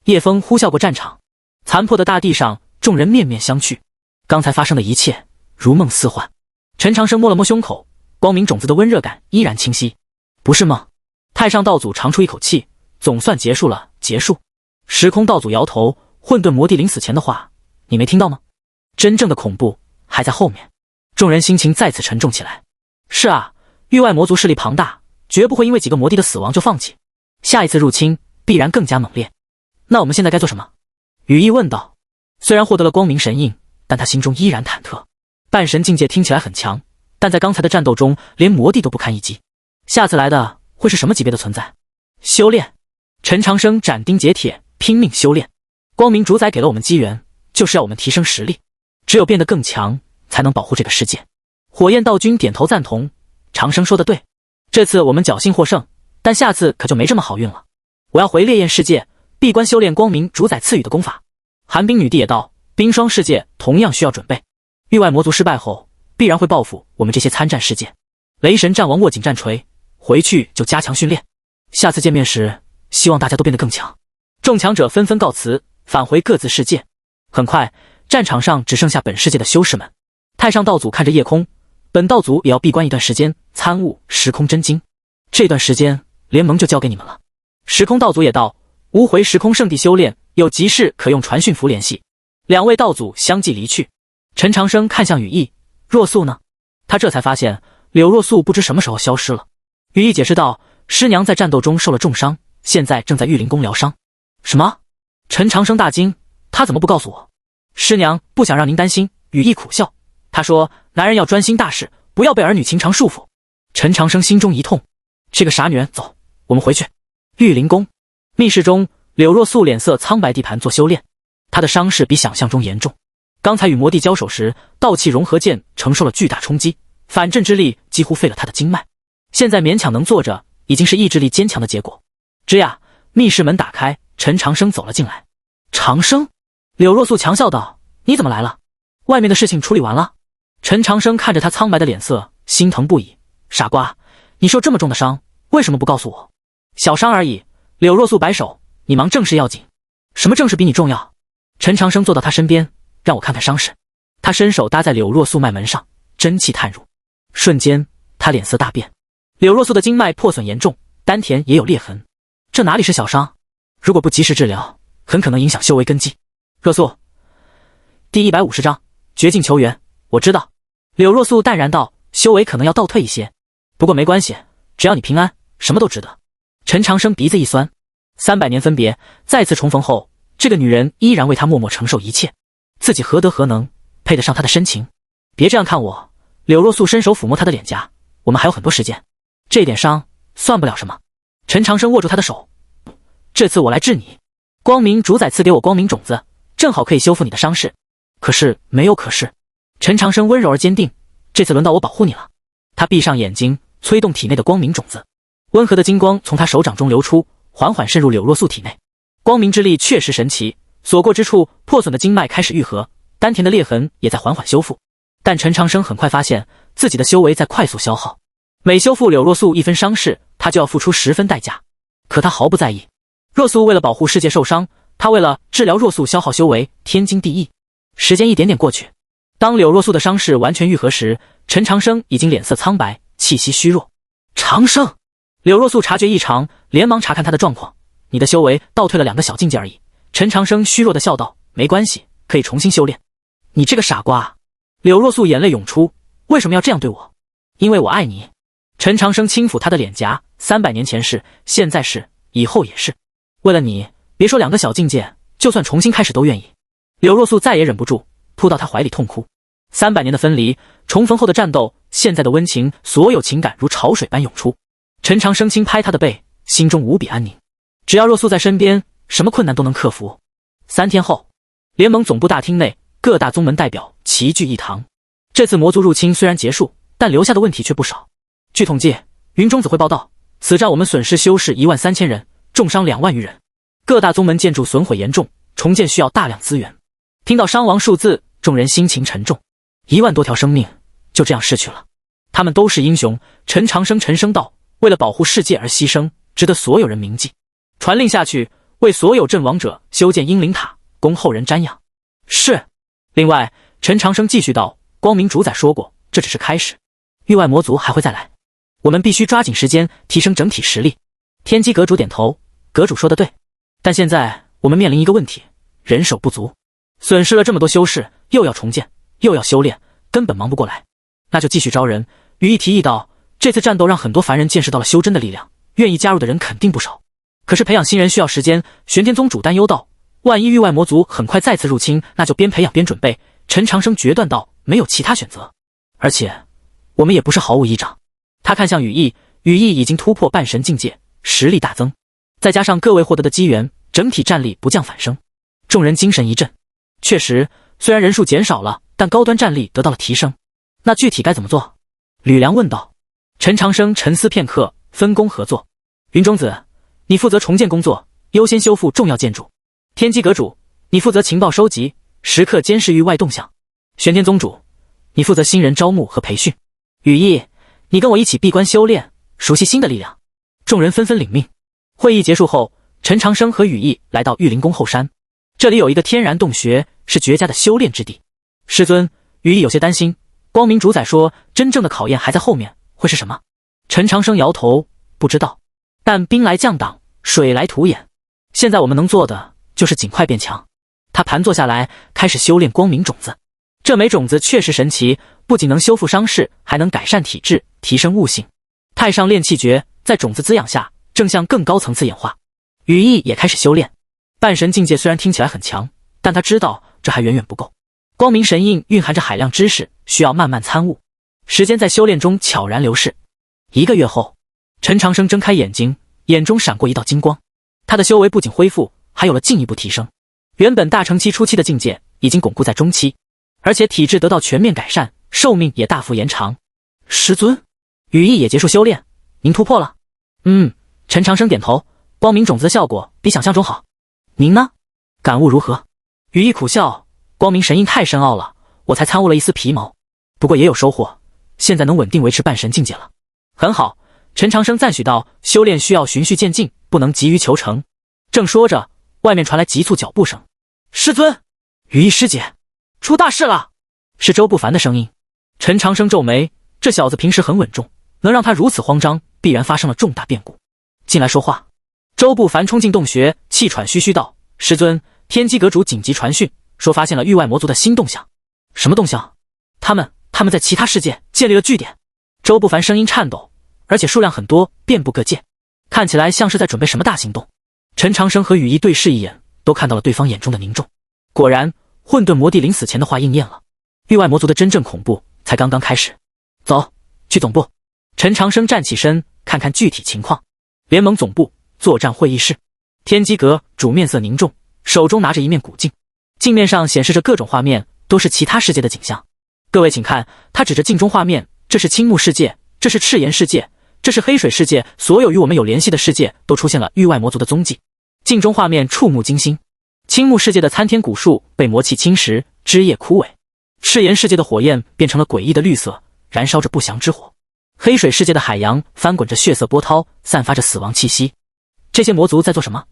夜风呼啸过战场，残破的大地上，众人面面相觑。刚才发生的一切如梦似幻。陈长生摸了摸胸口，光明种子的温热感依然清晰。不是梦。太上道祖长出一口气，总算结束了。结束。时空道祖摇头：“混沌魔帝临死前的话，你没听到吗？真正的恐怖还在后面。”众人心情再次沉重起来。是啊，域外魔族势力庞大，绝不会因为几个魔帝的死亡就放弃。下一次入侵必然更加猛烈。那我们现在该做什么？羽翼问道。虽然获得了光明神印，但他心中依然忐忑。半神境界听起来很强，但在刚才的战斗中，连魔帝都不堪一击。下次来的会是什么级别的存在？修炼。陈长生斩钉截铁，拼命修炼。光明主宰给了我们机缘，就是要我们提升实力，只有变得更强，才能保护这个世界。火焰道君点头赞同，长生说的对，这次我们侥幸获胜，但下次可就没这么好运了。我要回烈焰世界，闭关修炼光明主宰赐予的功法。寒冰女帝也道，冰霜世界同样需要准备。域外魔族失败后，必然会报复我们这些参战世界。雷神战王握紧战锤，回去就加强训练。下次见面时，希望大家都变得更强。众强者纷纷告辞，返回各自世界。很快，战场上只剩下本世界的修士们。太上道祖看着夜空，本道祖也要闭关一段时间，参悟时空真经。这段时间，联盟就交给你们了。时空道祖也道，吾回时空圣地修炼，有急事可用传讯符联系。两位道祖相继离去。陈长生看向羽翼，若素呢？他这才发现柳若素不知什么时候消失了。羽翼解释道，师娘在战斗中受了重伤，现在正在玉灵宫疗伤。什么？陈长生大惊，他怎么不告诉我？师娘不想让您担心。羽翼苦笑，他说男人要专心大事，不要被儿女情长束缚。陈长生心中一痛，这个傻女人，走，我们回去。玉灵宫密室中，柳若素脸色苍白地盘坐修炼。他的伤势比想象中严重。刚才与魔帝交手时，道气融合剑承受了巨大冲击，反震之力几乎废了他的经脉。现在勉强能坐着，已经是意志力坚强的结果。吱呀，密室门打开，陈长生走了进来。长生，柳若素强笑道：“你怎么来了？外面的事情处理完了？”陈长生看着他苍白的脸色，心疼不已。傻瓜，你受这么重的伤，为什么不告诉我？小伤而已。柳若素摆手，你忙正事要紧。什么正事比你重要？陈长生坐到他身边，让我看看伤势。他伸手搭在柳若素脉门上，真气探入，瞬间他脸色大变。柳若素的经脉破损严重，丹田也有裂痕，这哪里是小伤？如果不及时治疗，很可能影响修为根基。若素，第150章绝境求援。我知道。柳若素淡然道，修为可能要倒退一些，不过没关系，只要你平安，什么都值得。陈长生鼻子一酸，300年分别，再次重逢后，这个女人依然为他默默承受一切，自己何德何能，配得上他的深情？别这样看我。柳若素伸手抚摸他的脸颊，我们还有很多时间，这点伤算不了什么。陈长生握住他的手，这次我来治你。光明主宰赐给我光明种子，正好可以修复你的伤势。可是没有可是。陈长生温柔而坚定，这次轮到我保护你了。他闭上眼睛，催动体内的光明种子，温和的金光从他手掌中流出，缓缓渗入柳若素体内。光明之力确实神奇，所过之处破损的经脉开始愈合，丹田的裂痕也在缓缓修复。但陈长生很快发现自己的修为在快速消耗，每修复柳若素一分伤势，他就要付出10分代价。可他毫不在意，若素为了保护世界受伤，他为了治疗若素消耗修为，天经地义。时间一点点过去，当柳若素的伤势完全愈合时，陈长生已经脸色苍白，气息虚弱。长生，柳若素察觉异常，连忙查看他的状况。你的修为倒退了2个小境界而已。陈长生虚弱的笑道，没关系，可以重新修炼。你这个傻瓜！柳若素眼泪涌出，为什么要这样对我？因为我爱你。陈长生轻抚他的脸颊，300年前是，现在是，以后也是。为了你，别说2个小境界，就算重新开始都愿意。柳若素再也忍不住，扑到他怀里痛哭。300年的分离，重逢后的战斗，现在的温情，所有情感如潮水般涌出。陈长生轻拍他的背，心中无比安宁。只要若素在身边，什么困难都能克服。3天后，联盟总部大厅内，各大宗门代表齐聚一堂。这次魔族入侵虽然结束，但留下的问题却不少。据统计，云中子会报道，此战我们损失修士13000人，重伤2万余人。各大宗门建筑损毁严重，重建需要大量资源。听到伤亡数字，众人心情沉重，1万多条生命就这样逝去了。他们都是英雄。陈长生沉声道，为了保护世界而牺牲，值得所有人铭记。传令下去，为所有阵亡者修建英灵塔，供后人瞻仰。是。另外，陈长生继续道，光明主宰说过，这只是开始，域外魔族还会再来，我们必须抓紧时间提升整体实力。天机阁主点头，阁主说得对，但现在我们面临一个问题，人手不足，损失了这么多修士，又要重建，又要修炼，根本忙不过来。那就继续招人。羽翼提议道，这次战斗让很多凡人见识到了修真的力量，愿意加入的人肯定不少。可是培养新人需要时间，玄天宗主担忧道，万一域外魔族很快再次入侵，那就边培养边准备。陈长生决断道，没有其他选择，而且我们也不是毫无依仗。他看向羽翼，羽翼已经突破半神境界，实力大增，再加上各位获得的机缘，整体战力不降反升。众人精神一振，确实，虽然人数减少了，但高端战力得到了提升。那具体该怎么做？吕梁问道。陈长生沉思片刻，分工合作。云中子，你负责重建工作，优先修复重要建筑。天机阁主，你负责情报收集，时刻监视域外动向。玄天宗主，你负责新人招募和培训。羽翼，你跟我一起闭关修炼，熟悉新的力量。众人纷纷领命。会议结束后，陈长生和羽翼来到玉灵宫后山，这里有一个天然洞穴，是绝佳的修炼之地。师尊，羽翼有些担心，光明主宰说真正的考验还在后面，会是什么？陈长生摇头，不知道，但兵来将挡，水来土掩，现在我们能做的就是尽快变强。他盘坐下来，开始修炼光明种子。这枚种子确实神奇，不仅能修复伤势，还能改善体质，提升悟性。太上炼气诀在种子滋养下，正向更高层次演化。羽翼也开始修炼。半神境界虽然听起来很强，但他知道这还远远不够。光明神印蕴含着海量知识，需要慢慢参悟。时间在修炼中悄然流逝。1个月后，陈长生睁开眼睛，眼中闪过一道金光。他的修为不仅恢复，还有了进一步提升。原本大成期初期的境界已经巩固在中期，而且体质得到全面改善，寿命也大幅延长。师尊，羽翼也结束修炼，您突破了。陈长生点头，光明种子的效果比想象中好。您呢？感悟如何？羽翼苦笑，光明神印太深奥了，我才参悟了一丝皮毛，不过也有收获，现在能稳定维持半神境界了。很好，陈长生赞许道，修炼需要循序渐进，不能急于求成。正说着，外面传来急促脚步声。师尊，羽翼师姐，出大事了！是周不凡的声音。陈长生皱眉，这小子平时很稳重，能让他如此慌张，必然发生了重大变故。进来说话。周不凡冲进洞穴，气喘吁吁道：师尊，天机阁主紧急传讯，说发现了域外魔族的新动向。什么动向？他们在其他世界建立了据点。周不凡声音颤抖，而且数量很多，遍布各界，看起来像是在准备什么大行动。陈长生和羽翼对视一眼，都看到了对方眼中的凝重。果然，混沌魔帝临死前的话应验了，域外魔族的真正恐怖才刚刚开始。走，去总部。陈长生站起身，看看具体情况。联盟总部作战会议室，天机阁主面色凝重，手中拿着一面古镜，镜面上显示着各种画面，都是其他世界的景象。各位请看，他指着镜中画面，这是青木世界，这是赤炎世界，这是黑水世界，所有与我们有联系的世界都出现了域外魔族的踪迹。镜中画面触目惊心，青木世界的参天古树被魔气侵蚀，枝叶枯萎；赤炎世界的火焰变成了诡异的绿色，燃烧着不祥之火；黑水世界的海洋翻滚着血色波涛，散发着死亡气息。这些魔族在做什么？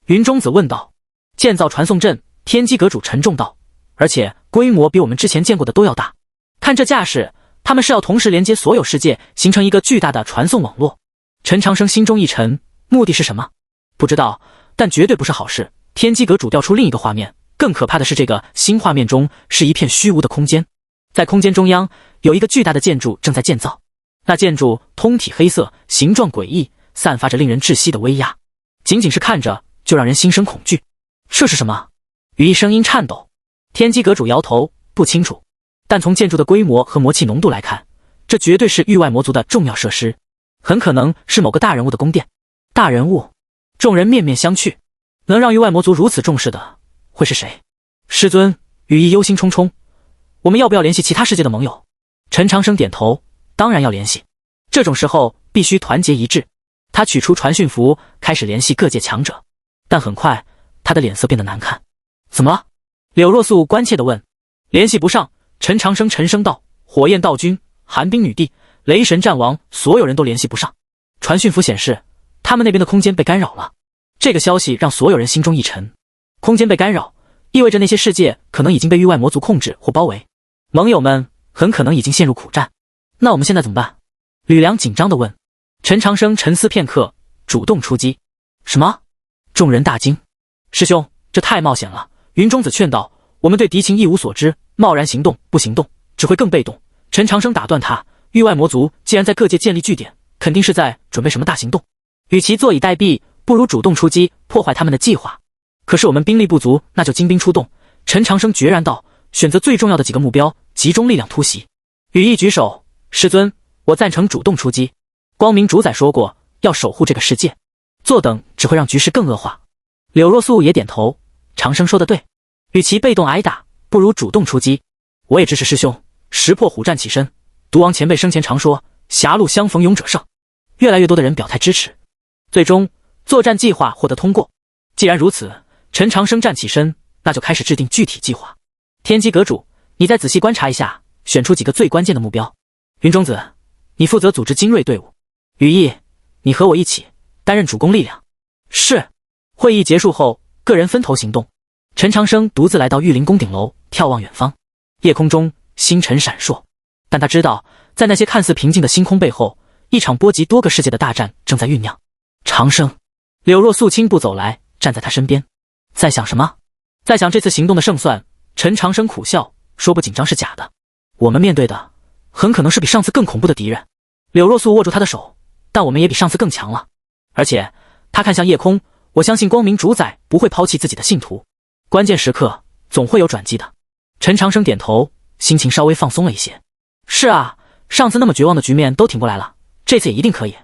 云中子问道。建造传送阵，天机阁主沉重道，而且规模比我们之前见过的都要大。看这架势，他们是要同时连接所有世界，形成一个巨大的传送网络。陈长生心中一沉，目的是什么？不知道，但绝对不是好事。天机阁主调出另一个画面，更可怕的是这个新画面中是一片虚无的空间，在空间中央有一个巨大的建筑正在建造，那建筑通体黑色，形状诡异，散发着令人窒息的威压，仅仅是看着就让人心生恐惧。这是什么？羽翼声音颤抖。天机阁主摇头，不清楚，但从建筑的规模和魔气浓度来看，这绝对是域外魔族的重要设施，很可能是某个大人物的宫殿。大人物？众人面面相觑，能让域外魔族如此重视的会是谁？师尊，羽翼忧心忡忡，我们要不要联系其他世界的盟友？陈长生点头，当然要联系，这种时候必须团结一致。他取出传讯符，开始联系各界强者，但很快他的脸色变得难看。怎么了？柳若素关切地问。联系不上。陈长生沉声道，火焰道君、寒冰女帝、雷神战王，所有人都联系不上。传讯符显示他们那边的空间被干扰了。这个消息让所有人心中一沉。空间被干扰，意味着那些世界可能已经被域外魔族控制或包围，盟友们很可能已经陷入苦战。那我们现在怎么办？吕梁紧张地问。陈长生沉思片刻，主动出击。什么？众人大惊。师兄，这太冒险了。云中子劝道，我们对敌情一无所知，贸然行动不行动，只会更被动。陈长生打断他，域外魔族既然在各界建立据点，肯定是在准备什么大行动。与其坐以待毙，不如主动出击，破坏他们的计划。可是我们兵力不足，那就精兵出动。陈长生决然道，选择最重要的几个目标，集中力量突袭。羽翼举手，师尊，我赞成主动出击。光明主宰说过，要守护这个世界，坐等只会让局势更恶化。柳若素也点头，长生说的对，与其被动挨打，不如主动出击。我也支持师兄，石破虎战起身。毒王前辈生前常说，狭路相逢勇者胜。越来越多的人表态支持，最终作战计划获得通过。既然如此，陈长生站起身，那就开始制定具体计划。天机阁主，你再仔细观察一下，选出几个最关键的目标。云中子，你负责组织精锐队伍。羽翼，你和我一起担任主攻力量。是。会议结束后，个人分头行动。陈长生独自来到玉灵宫顶楼，眺望远方。夜空中星辰闪烁，但他知道，在那些看似平静的星空背后，一场波及多个世界的大战正在酝酿。长生，柳若素轻步走来，站在他身边。在想什么？在想这次行动的胜算。陈长生苦笑，说不紧张是假的。我们面对的很可能是比上次更恐怖的敌人。柳若素握住他的手，但我们也比上次更强了。而且他看向夜空，我相信光明主宰不会抛弃自己的信徒，关键时刻总会有转机的。陈长生点头，心情稍微放松了一些。是啊，上次那么绝望的局面都挺过来了，这次也一定可以。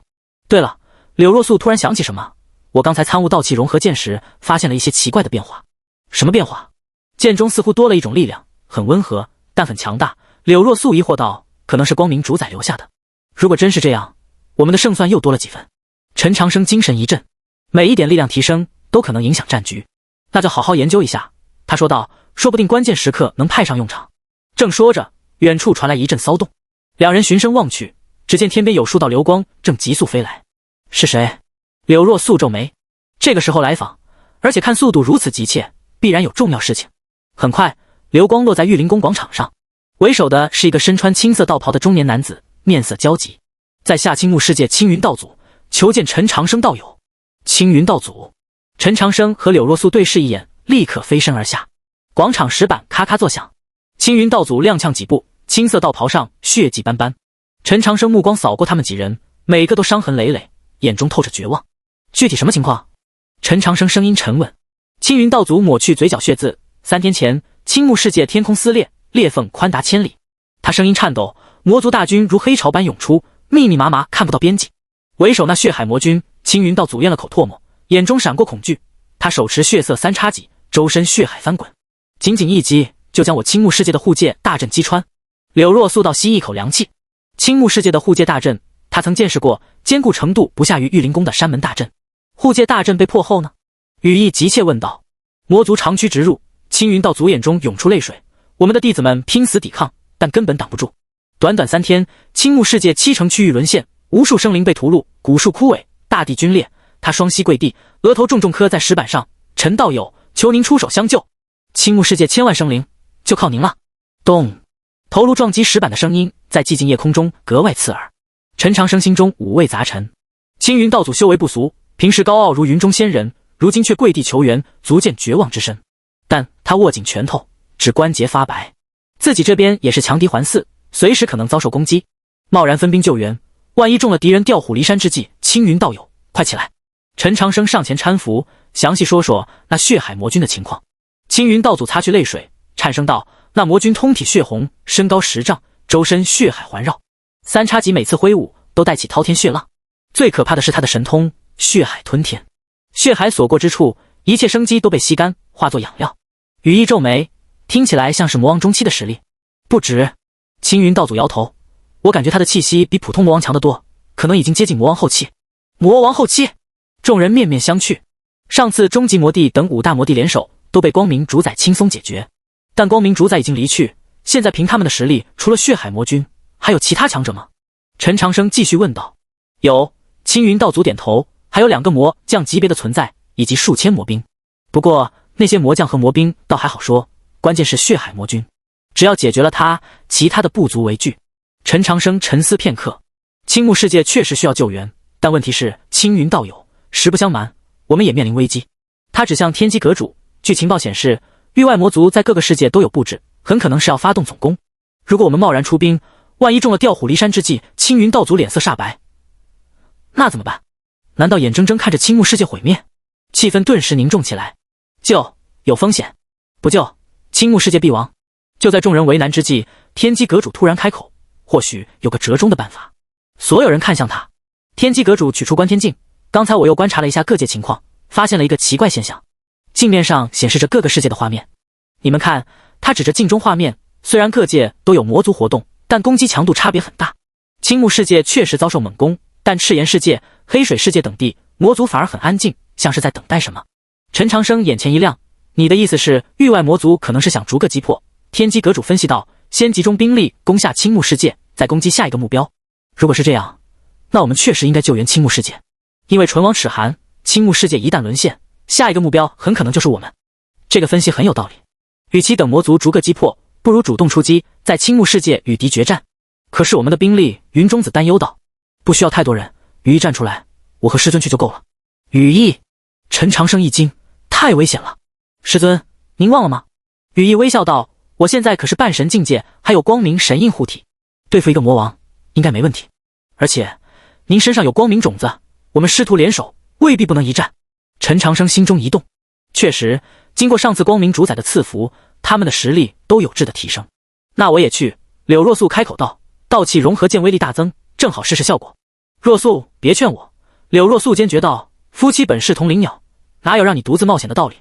对了，柳若素突然想起什么，我刚才参悟道气融合剑时，发现了一些奇怪的变化。什么变化？剑中似乎多了一种力量，很温和，但很强大。柳若素疑惑道：可能是光明主宰留下的。如果真是这样，我们的胜算又多了几分。陈长生精神一振，每一点力量提升都可能影响战局，那就好好研究一下。他说道，说不定关键时刻能派上用场。正说着，远处传来一阵骚动，两人循声望去，只见天边有数道流光正急速飞来。是谁？柳若素皱眉，这个时候来访，而且看速度如此急切，必然有重要事情。很快，流光落在玉灵宫广场上，为首的是一个身穿青色道袍的中年男子，面色焦急。在下青木世界青云道祖，求见陈长生道友。青云道祖。陈长生和柳若素对视一眼，立刻飞身而下。广场石板咔咔作响，青云道祖踉跄几步，青色道袍上血迹斑斑。陈长生目光扫过他们几人，每个都伤痕累累，眼中透着绝望。具体什么情况？陈长生声音沉稳。青云道祖抹去嘴角血渍，3天前，青木世界天空撕裂，裂缝宽达千里。他声音颤抖，魔族大军如黑潮般涌出，密密麻麻看不到边际。为首那血海魔军，青云道祖咽了口唾沫，眼中闪过恐惧。他手持血色3叉戟，周身血海翻滚，仅仅一击就将我青木世界的护界大阵击穿。柳若素倒吸一口凉气，青木世界的护界大阵他曾见识过，坚固程度不下于玉灵宫的山门大阵。护界大阵被破后呢？羽翼急切问道。魔族长驱直入，青云道祖眼中涌出泪水。我们的弟子们拼死抵抗，但根本挡不住。短短3天，青木世界7成区域沦陷，无数生灵被屠戮，古树枯萎，大地龟裂。他双膝跪地，额头重重磕在石板上。陈道友，求您出手相救！青木世界千万生灵，就靠您了。咚！头颅撞击石板的声音在寂静夜空中格外刺耳。陈长生心中五味杂陈。青云道祖修为不俗，平时高傲如云中仙人，如今却跪地求援，足见绝望之深。但他握紧拳头，指关节发白。自己这边也是强敌环伺，随时可能遭受攻击。贸然分兵救援，万一中了敌人调虎离山之计，青云道友，快起来！陈长生上前搀扶，详细说说那血海魔军的情况。青云道祖擦去泪水，颤声道：那魔军通体血红，身高10丈，周身血海环绕，3叉戟每次挥舞都带起滔天血浪。最可怕的是他的神通血海吞天，血海所过之处，一切生机都被吸干，化作养料。羽翼皱眉，听起来像是魔王中期的实力。不止。青云道祖摇头，我感觉他的气息比普通魔王强得多，可能已经接近魔王后期。魔王后期？众人面面相觑。上次终极魔帝等5大魔帝联手都被光明主宰轻松解决，但光明主宰已经离去，现在凭他们的实力，除了血海魔军，还有其他强者吗？陈长生继续问道。有。青云道祖点头，还有2个魔将级别的存在，以及数千魔兵。不过那些魔将和魔兵倒还好说，关键是血海魔军，只要解决了他，其他的不足为惧。陈长生沉思片刻，青木世界确实需要救援，但问题是青云道友，实不相瞒，我们也面临危机。他指向天机阁主，据情报显示，域外魔族在各个世界都有布置，很可能是要发动总攻。如果我们贸然出兵，万一中了调虎离山之计，青云道祖脸色煞白，那怎么办？难道眼睁睁看着青木世界毁灭？气氛顿时凝重起来。救有风险，不救青木世界必亡。就在众人为难之际，天机阁主突然开口，或许有个折中的办法。所有人看向他。天机阁主取出观天镜，刚才我又观察了一下各界情况，发现了一个奇怪现象。镜面上显示着各个世界的画面。你们看，他指着镜中画面，虽然各界都有魔族活动，但攻击强度差别很大。青木世界确实遭受猛攻，但赤炎世界、黑水世界等地魔族反而很安静，像是在等待什么。陈长生眼前一亮，你的意思是域外魔族可能是想逐个击破？天机阁主分析道，先集中兵力攻下青木世界，再攻击下一个目标。如果是这样，那我们确实应该救援青木世界，因为唇亡齿寒，青木世界一旦沦陷，下一个目标很可能就是我们。这个分析很有道理，与其等魔族逐个击破，不如主动出击，在青木世界与敌决战。可是我们的兵力，云中子担忧道，不需要太多人，羽翼站出来，我和师尊去就够了。羽翼？陈长生一惊，太危险了。师尊，您忘了吗？羽翼微笑道，我现在可是半神境界，还有光明神印护体，对付一个魔王应该没问题。而且您身上有光明种子，我们师徒联手未必不能一战。陈长生心中一动，确实经过上次光明主宰的赐福，他们的实力都有质的提升。那我也去。柳若素开口道，道气融合剑威力大增，正好试试效果。若素，别劝我。柳若素坚决道，夫妻本是同林鸟，哪有让你独自冒险的道理。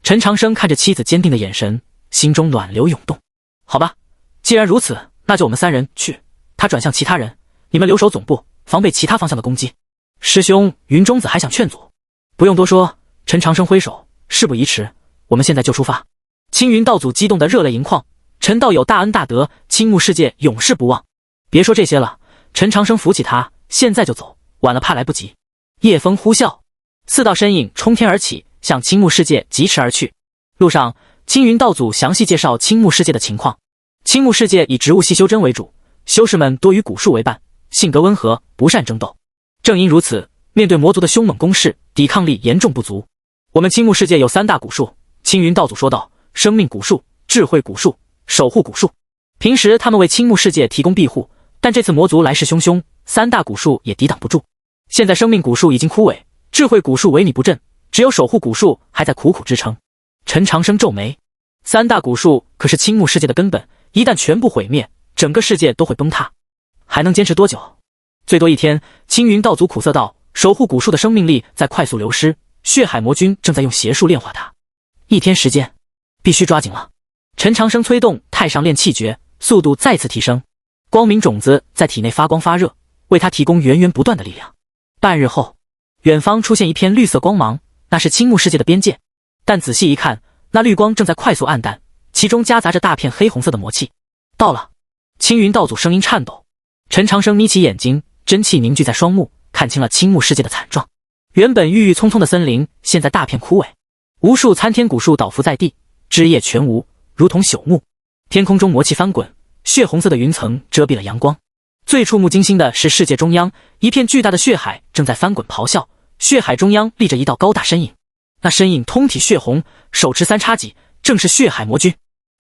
陈长生看着妻子坚定的眼神，心中暖流涌动。好吧，既然如此，那就我们3人去。他转向其他人，你们留守总部，防备其他方向的攻击。师兄，云中子还想劝阻。不用多说，陈长生挥手，事不宜迟，我们现在就出发。青云道祖激动得热泪盈眶，陈道友大恩大德，青木世界永世不忘。别说这些了，陈长生扶起他，现在就走，晚了怕来不及。夜风呼啸，4道身影冲天而起，向青木世界疾驰而去。路上，青云道祖详细介绍青木世界的情况。青木世界以植物系修真为主，修士们多与古树为伴，性格温和，不善争斗。正因如此，面对魔族的凶猛攻势，抵抗力严重不足。我们青木世界有3大古树，青云道祖说道：生命古树、智慧古树、守护古树。平时他们为青木世界提供庇护，但这次魔族来势汹汹，3大古树也抵挡不住。现在生命古树已经枯萎，智慧古树萎靡不振，只有守护古树还在苦苦支撑。陈长生皱眉，3大古树可是青木世界的根本，一旦全部毁灭，整个世界都会崩塌。还能坚持多久？最多1天。青云道祖苦涩道：守护古树的生命力在快速流失，血海魔君正在用邪术炼化它。1天时间，必须抓紧了。陈长生催动太上炼气诀，速度再次提升。光明种子在体内发光发热，为他提供源源不断的力量。半日后，远方出现一片绿色光芒，那是青木世界的边界。但仔细一看，那绿光正在快速暗淡，其中夹杂着大片黑红色的魔气。到了！青云道祖声音颤抖。陈长生眯起眼睛，真气凝聚在双目，看清了青木世界的惨状。原本郁郁葱葱的森林，现在大片枯萎，无数参天古树倒伏在地，枝叶全无，如同朽木。天空中魔气翻滚，血红色的云层遮蔽了阳光。最触目惊心的是世界中央，一片巨大的血海正在翻滚咆哮，血海中央立着一道高大身影，那身影通体血红，手持3叉戟，正是血海魔君。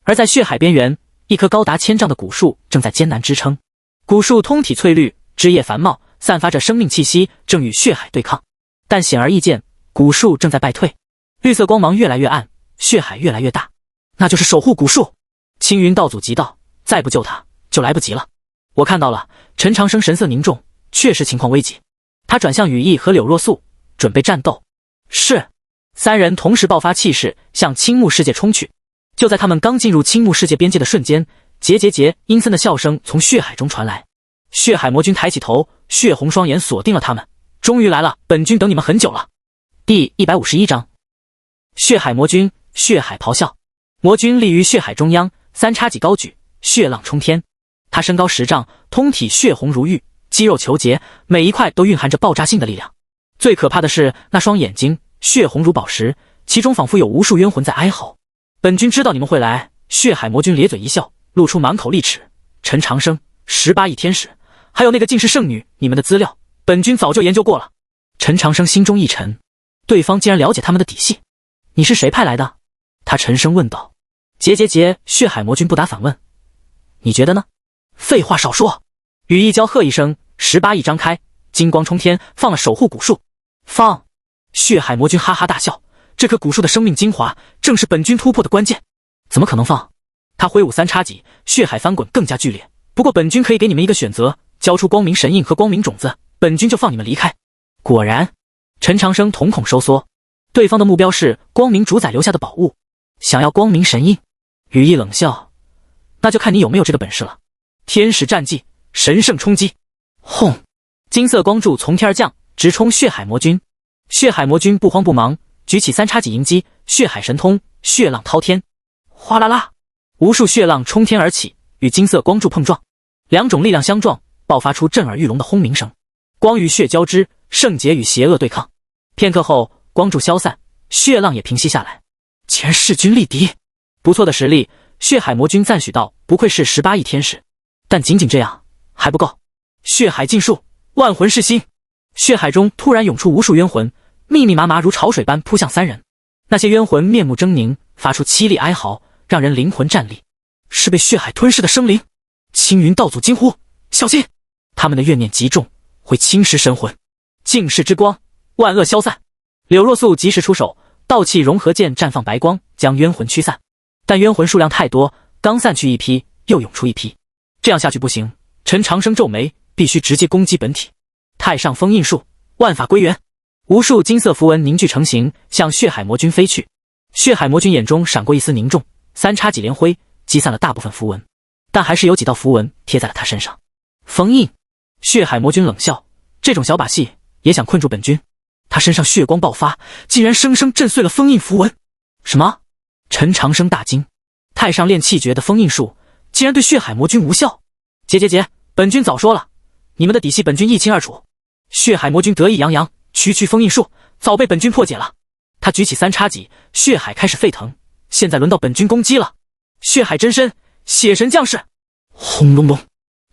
而在血海边缘，一棵高达1000丈的古树正在艰难支撑。古树通体翠绿，枝叶繁茂，散发着生命气息，正与血海对抗。但显而易见，古树正在败退，绿色光芒越来越暗，血海越来越大。那就是守护古树！青云道祖急道：再不救他，就来不及了。我看到了。陈长生神色凝重，确实情况危急。他转向羽翼和柳若素，准备战斗。是！3人同时爆发气势，向青木世界冲去。就在他们刚进入青木世界边界的瞬间，桀阴森的笑声从血海中传来。血海魔君抬起头，血红双眼锁定了他们。终于来了，本君等你们很久了。第151章，血海魔君，血海咆哮。魔君立于血海中央，3叉戟高举，血浪冲天。他身高10丈，通体血红如玉，肌肉虬结，每一块都蕴含着爆炸性的力量。最可怕的是那双眼睛，血红如宝石，其中仿佛有无数冤魂在哀嚎。本君知道你们会来。血海魔君咧嘴一笑，露出满口利齿。陈长生，18亿天使，还有那个尽是圣女，你们的资料本君早就研究过了。陈长生心中一沉，对方竟然了解他们的底细。你是谁派来的？他沉声问道。血海魔君不答反问。你觉得呢？废话少说！羽翼娇喝一声，18翼张开，金光冲天，放了守护古树。放！血海魔君哈哈大笑，这棵古树的生命精华，正是本君突破的关键。怎么可能放？他挥舞3叉戟，血海翻滚更加剧烈。不过本君可以给你们一个选择，交出光明神印和光明种子，本君就放你们离开。果然，陈长生瞳孔收缩，对方的目标是光明主宰留下的宝物，想要光明神印。羽翼冷笑，那就看你有没有这个本事了。天使战绩，神圣冲击！轰！金色光柱从天而降，直冲血海魔君。血海魔君不慌不忙，举起3叉戟迎击。血海神通，血浪滔天。哗啦啦，无数血浪冲天而起，与金色光柱碰撞，两种力量相撞，爆发出震耳欲聋的轰鸣声。光与血交织，圣洁与邪恶对抗。片刻后，光柱消散，血浪也平息下来。前势均力敌，不错的实力。血海魔君赞许道：不愧是18亿天使。但仅仅这样还不够。血海尽数，万魂噬心。血海中突然涌出无数冤魂，密密麻麻如潮水般扑向3人。那些冤魂面目狰狞，发出凄厉哀嚎，让人灵魂战栗。是被血海吞噬的生灵。青云道祖惊呼：小心！他们的怨念极重，会侵蚀神魂。净世之光，万恶消散。柳若素及时出手，道气融合剑绽放白光，将冤魂驱散。但冤魂数量太多，刚散去一批，又涌出一批。这样下去不行，陈长生皱眉，必须直接攻击本体。太上封印术，万法归元。无数金色符文凝聚成形，向血海魔君飞去。血海魔君眼中闪过一丝凝重，三叉戟连挥，击散了大部分符文，但还是有几道符文贴在了他身上。封印！血海魔君冷笑，这种小把戏也想困住本君？他身上血光爆发，竟然生生震碎了封印符文。什么？陈长生大惊，太上炼气诀的封印术竟然对血海魔君无效！结，本君早说了，你们的底细本君一清二楚。血海魔君得意洋洋，区封印术早被本君破解了。他举起三叉戟，血海开始沸腾，现在轮到本君攻击了。血海真身，血神降世！轰隆隆，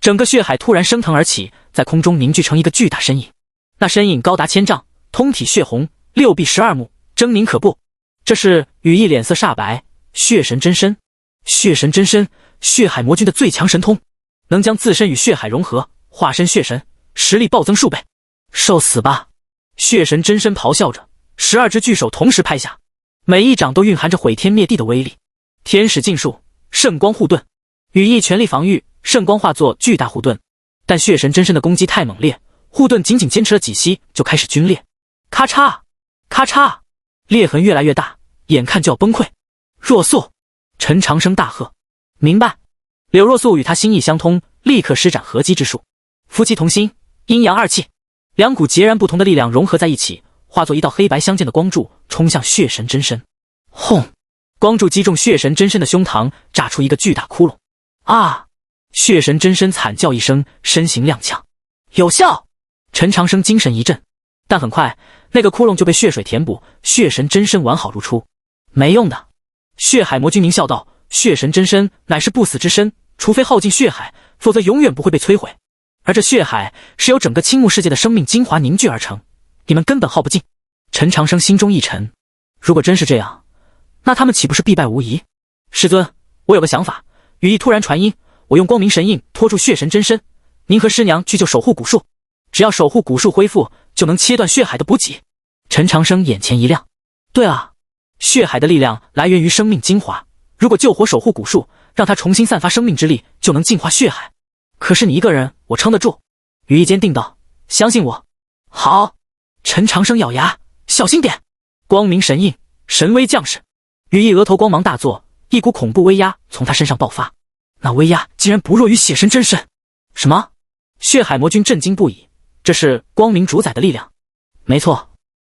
整个血海突然升腾而起，在空中凝聚成一个巨大身影。那身影高达1000丈，通体血红，六臂12目，狰狞可怖。这是羽翼脸色煞白，血神真身。血神真身，血海魔君的最强神通，能将自身与血海融合，化身血神，实力暴增数倍。受死吧！血神真身咆哮着，12只巨手同时拍下，每一掌都蕴含着毁天灭地的威力。天使禁术，圣光护盾。羽翼全力防御，圣光化作巨大护盾，但血神真身的攻击太猛烈，护盾仅仅坚持了几息就开始皲裂。咔嚓咔嚓，裂痕越来越大，眼看就要崩溃。若素！陈长生大喝。明白。柳若素与他心意相通，立刻施展合击之术。夫妻同心，阴阳二气，两股截然不同的力量融合在一起，化作一道黑白相间的光柱，冲向血神真身。轰！光柱击中血神真身的胸膛，炸出一个巨大窟窿。啊！血神真身惨叫一声，身形踉跄。有效！陈长生精神一振，但很快那个窟窿就被血水填补，血神真身完好如初。没用的！血海魔君狞笑道，血神真身乃是不死之身，除非耗尽血海，否则永远不会被摧毁。而这血海是由整个青木世界的生命精华凝聚而成，你们根本耗不尽。陈长生心中一沉，如果真是这样，那他们岂不是必败无疑？师尊，我有个想法。羽翼突然传音，我用光明神印拖住血神真身，您和师娘去救守护古树，只要守护古树恢复，就能切断血海的补给。陈长生眼前一亮，对啊，血海的力量来源于生命精华，如果救活守护古树，让它重新散发生命之力，就能净化血海。可是你一个人，我撑得住。羽翼坚定道，相信我。好。陈长生咬牙，小心点。光明神印，神威降世。羽翼额头光芒大作，一股恐怖威压从他身上爆发，那威压竟然不弱于血神真身。什么？血海魔君震惊不已，这是光明主宰的力量。没错。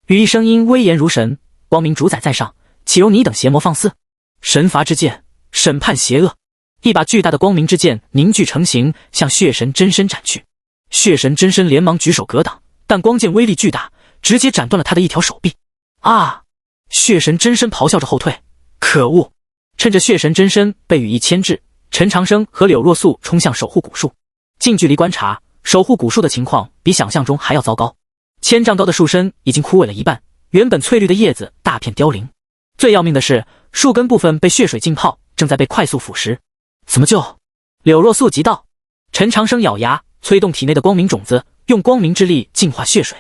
羽翼声音威严如神，光明主宰在上，岂容你等邪魔放肆？神罚之剑，审判邪恶。一把巨大的光明之剑凝聚成形，向血神真身斩去。血神真身连忙举手格挡，但光剑威力巨大，直接斩断了他的一条手臂。啊！血神真身咆哮着后退。可恶！趁着血神真身被羽翼牵制，陈长生和柳若素冲向守护古树。近距离观察，守护古树的情况比想象中还要糟糕。1000丈高的树身已经枯萎了一半，原本翠绿的叶子大片凋零。最要命的是，树根部分被血水浸泡，正在被快速腐蚀。怎么救？柳若素急道。陈长生咬牙，催动体内的光明种子，用光明之力净化血水。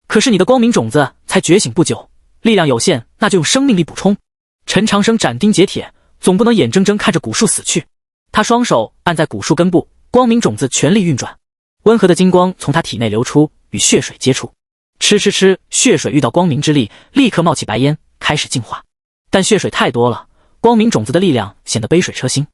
可是你的光明种子才觉醒不久，力量有限，那就用生命力补充。陈长生斩钉截铁，总不能眼睁睁看着古树死去。他双手按在古树根部，光明种子全力运转，温和的金光从他体内流出，与血水接触。吃，血水遇到光明之力，立刻冒起白烟，开始净化。但血水太多了，光明种子的力量显得杯水车薪。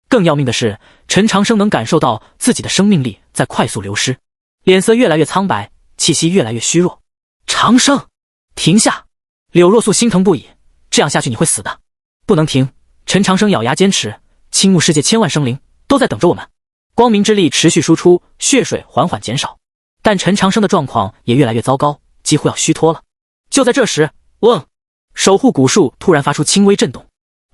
更要命的是，陈长生能感受到自己的生命力在快速流失，脸色越来越苍白，气息越来越虚弱。长生，停下！柳若素心疼不已，这样下去你会死的。不能停！陈长生咬牙坚持，青木世界千万生灵都在等着我们。光明之力持续输出，血水缓缓减少，但陈长生的状况也越来越糟糕，几乎要虚脱了。就在这时，守护古树突然发出轻微震动，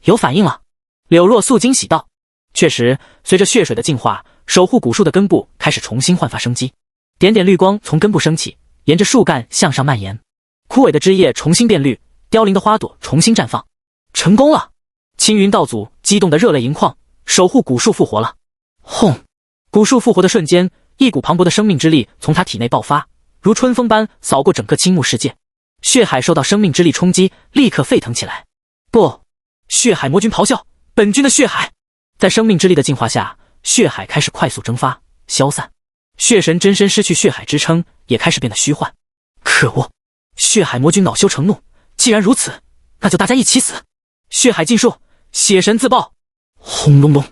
有反应了。柳若素惊喜道。确实，随着血水的净化，守护古树的根部开始重新焕发生机，点点绿光从根部升起，沿着树干向上蔓延。枯萎的枝叶重新变绿，凋零的花朵重新绽放。成功了！青云道祖激动得热泪盈眶，守护古树复活了。轰！古树复活的瞬间，一股磅礴的生命之力从他体内爆发，如春风般扫过整个青木世界。血海受到生命之力冲击，立刻沸腾起来。不！血海魔君咆哮，本君的血海！在生命之力的净化下，血海开始快速蒸发消散，血神真身失去血海支撑，也开始变得虚幻。可恶！血海魔君恼羞成怒，既然如此，那就大家一起死！血海尽数，血神自爆！轰隆隆，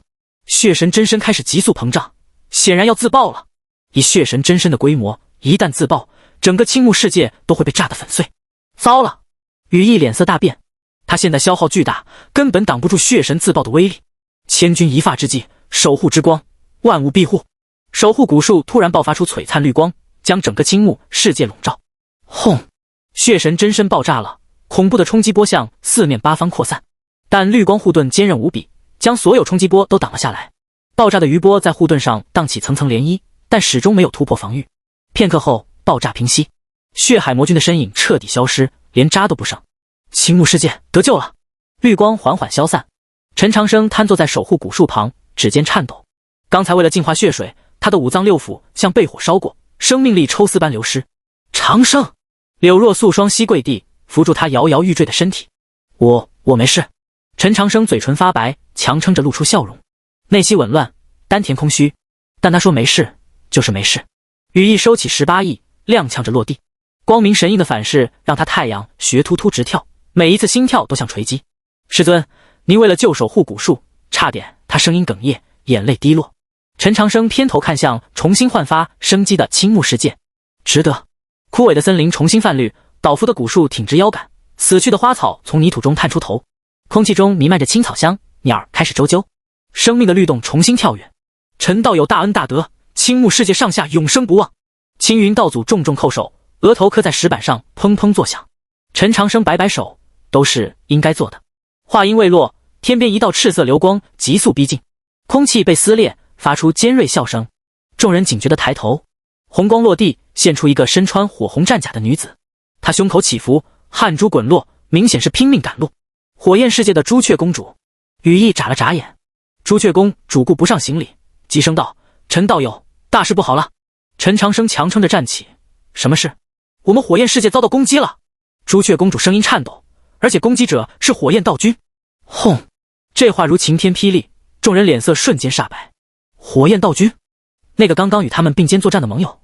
血神真身开始急速膨胀，显然要自爆了。以血神真身的规模，一旦自爆，整个青木世界都会被炸得粉碎。糟了！羽翼脸色大变，他现在消耗巨大，根本挡不住血神自爆的威力。千钧一发之际，守护之光，万物庇护！守护古树突然爆发出璀璨绿光，将整个青木世界笼罩。轰！血神真身爆炸了，恐怖的冲击波向四面八方扩散，但绿光护盾坚韧无比，将所有冲击波都挡了下来。爆炸的余波在护盾上荡起层层涟漪，但始终没有突破防御。片刻后，爆炸平息，血海魔君的身影彻底消失，连渣都不剩。青木世界得救了！绿光缓缓消散，陈长生瘫坐在守护古树旁，指尖颤抖。刚才为了净化血水，他的五脏六腑像被火烧过，生命力抽丝般流失。长生！柳若素双膝跪地，扶住他摇摇欲坠的身体。我没事。陈长生嘴唇发白，强撑着露出笑容，内息紊乱，丹田空虚，但他说没事就是没事。羽翼收起18翼，踉跄着落地。光明神印的反噬让他太阳穴突突直跳，每一次心跳都像锤击。师尊，您为了救守护古树，差点。他声音哽咽，眼泪滴落。陈长生偏头看向重新焕发生机的青木世界，值得。枯萎的森林重新泛绿，倒伏的古树挺直腰杆，死去的花草从泥土中探出头，空气中弥漫着青草香，鸟儿开始啾啾，生命的律动重新跳跃。陈道友大恩大德，青木世界上下永生不忘。青云道祖重重叩首，额头磕在石板上砰砰作响。陈长生摆摆手，都是应该做的。话音未落，天边一道赤色流光急速逼近，空气被撕裂，发出尖锐笑声。众人警觉地抬头，红光落地，现出一个身穿火红战甲的女子。她胸口起伏，汗珠滚落，明显是拼命赶路。火焰世界的朱雀公主。羽翼眨了眨眼，朱雀公主顾不上行礼，急声道：陈道友，大事不好了！陈长生强撑着站起，什么事？我们火焰世界遭到攻击了！朱雀公主声音颤抖，而且攻击者是火焰道君。轰！这话如晴天霹雳，众人脸色瞬间煞白。火焰道君，那个刚刚与他们并肩作战的盟友，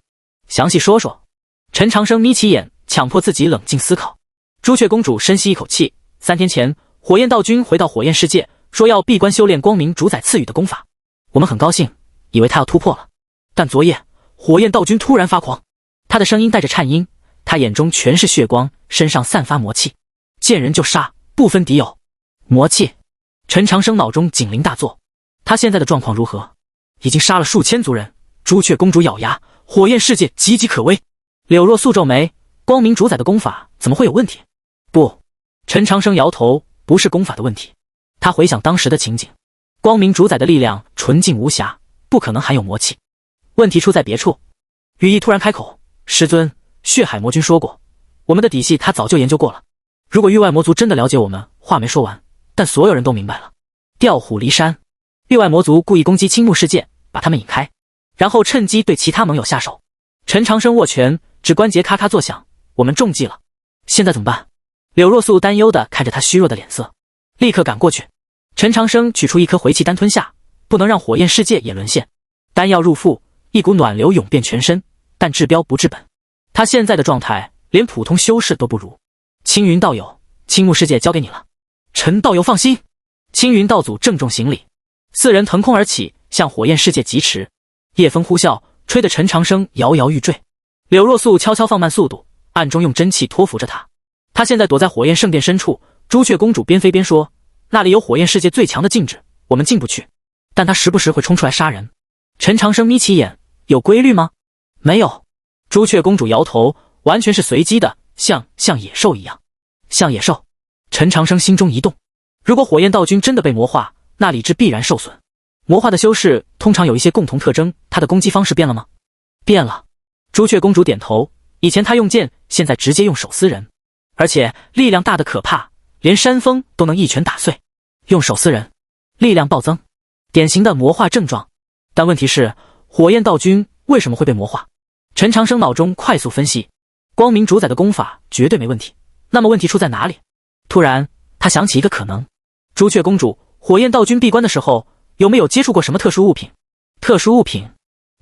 详细说说。陈长生眯起眼，强迫自己冷静思考。朱雀公主深吸一口气，3天前，火焰道君回到火焰世界，说要闭关修炼光明主宰赐予的功法。我们很高兴，以为他要突破了。但昨夜，火焰道君突然发狂，他的声音带着颤音，他眼中全是血光，身上散发魔气，见人就杀，不分敌友。魔气！陈长生脑中警铃大作，他现在的状况如何？已经杀了数千族人。朱雀公主咬牙，火焰世界岌岌可危。柳若素皱眉，光明主宰的功法怎么会有问题？不，陈长生摇头，不是功法的问题。他回想当时的情景，光明主宰的力量纯净无瑕，不可能含有魔气。问题出在别处。羽翼突然开口：师尊，血海魔君说过，我们的底细他早就研究过了。如果域外魔族真的了解我们，话没说完，但所有人都明白了。调虎离山，域外魔族故意攻击青木世界，把他们引开，然后趁机对其他盟友下手。陈长生握拳，指关节咔咔作响，我们中计了。现在怎么办？柳若素担忧地看着他虚弱的脸色。立刻赶过去。陈长生取出一颗回气丹吞下，不能让火焰世界也沦陷。丹药入腹，一股暖流涌遍全身，但治标不治本。他现在的状态连普通修士都不如。青云道友，青木世界交给你了。陈道友放心。青云道祖郑重行礼。4人腾空而起，向火焰世界疾驰。夜风呼啸，吹得陈长生摇摇欲坠。柳若素悄悄放慢速度，暗中用真气托扶着他。他现在躲在火焰圣殿深处。朱雀公主边飞边说：那里有火焰世界最强的禁制，我们进不去，但他时不时会冲出来杀人。陈长生眯起眼，有规律吗？没有。朱雀公主摇头，完全是随机的，像野兽一样。像野兽。陈长生心中一动，如果火焰道君真的被魔化，那理智必然受损。魔化的修士通常有一些共同特征，他的攻击方式变了吗？变了。朱雀公主点头，以前他用剑，现在直接用手撕人，而且力量大得可怕，连山峰都能一拳打碎。用手撕人，力量暴增，典型的魔化症状。但问题是，火焰道君为什么会被魔化？陈长生脑中快速分析，光明主宰的功法绝对没问题，那么问题出在哪里？突然他想起一个可能，朱雀公主，火焰道君闭关的时候有没有接触过什么特殊物品？特殊物品？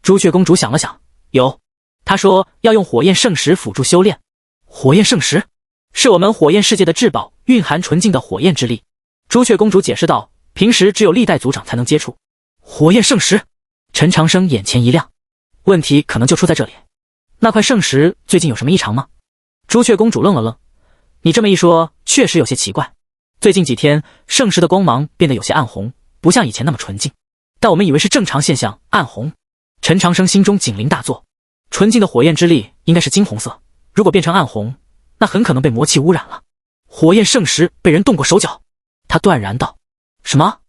朱雀公主想了想，有。她说要用火焰圣石辅助修炼。火焰圣石是我们火焰世界的至宝，蕴含纯净的火焰之力。朱雀公主解释道，平时只有历代族长才能接触火焰圣石。陈长生眼前一亮，问题可能就出在这里。那块圣石最近有什么异常吗？朱雀公主愣了愣，你这么一说，确实有些奇怪。最近几天，圣石的光芒变得有些暗红，不像以前那么纯净。但我们以为是正常现象，暗红。陈长生心中警铃大作，纯净的火焰之力应该是金红色，如果变成暗红，那很可能被魔气污染了。火焰圣石被人动过手脚。他断然道。什么？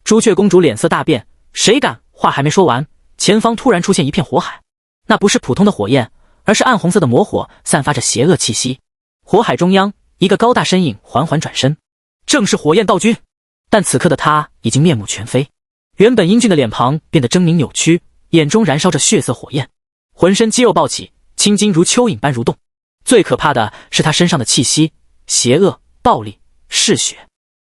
朱雀公主脸色大变，谁敢？话还没说完，前方突然出现一片火海，那不是普通的火焰，而是暗红色的魔火，散发着邪恶气息。火海中央，一个高大身影缓缓转身，正是火焰道君。但此刻的他已经面目全非，原本英俊的脸庞变得狰狞扭曲，眼中燃烧着血色火焰，浑身肌肉暴起，青筋如蚯蚓般蠕动。最可怕的是他身上的气息，邪恶、暴力、嗜血。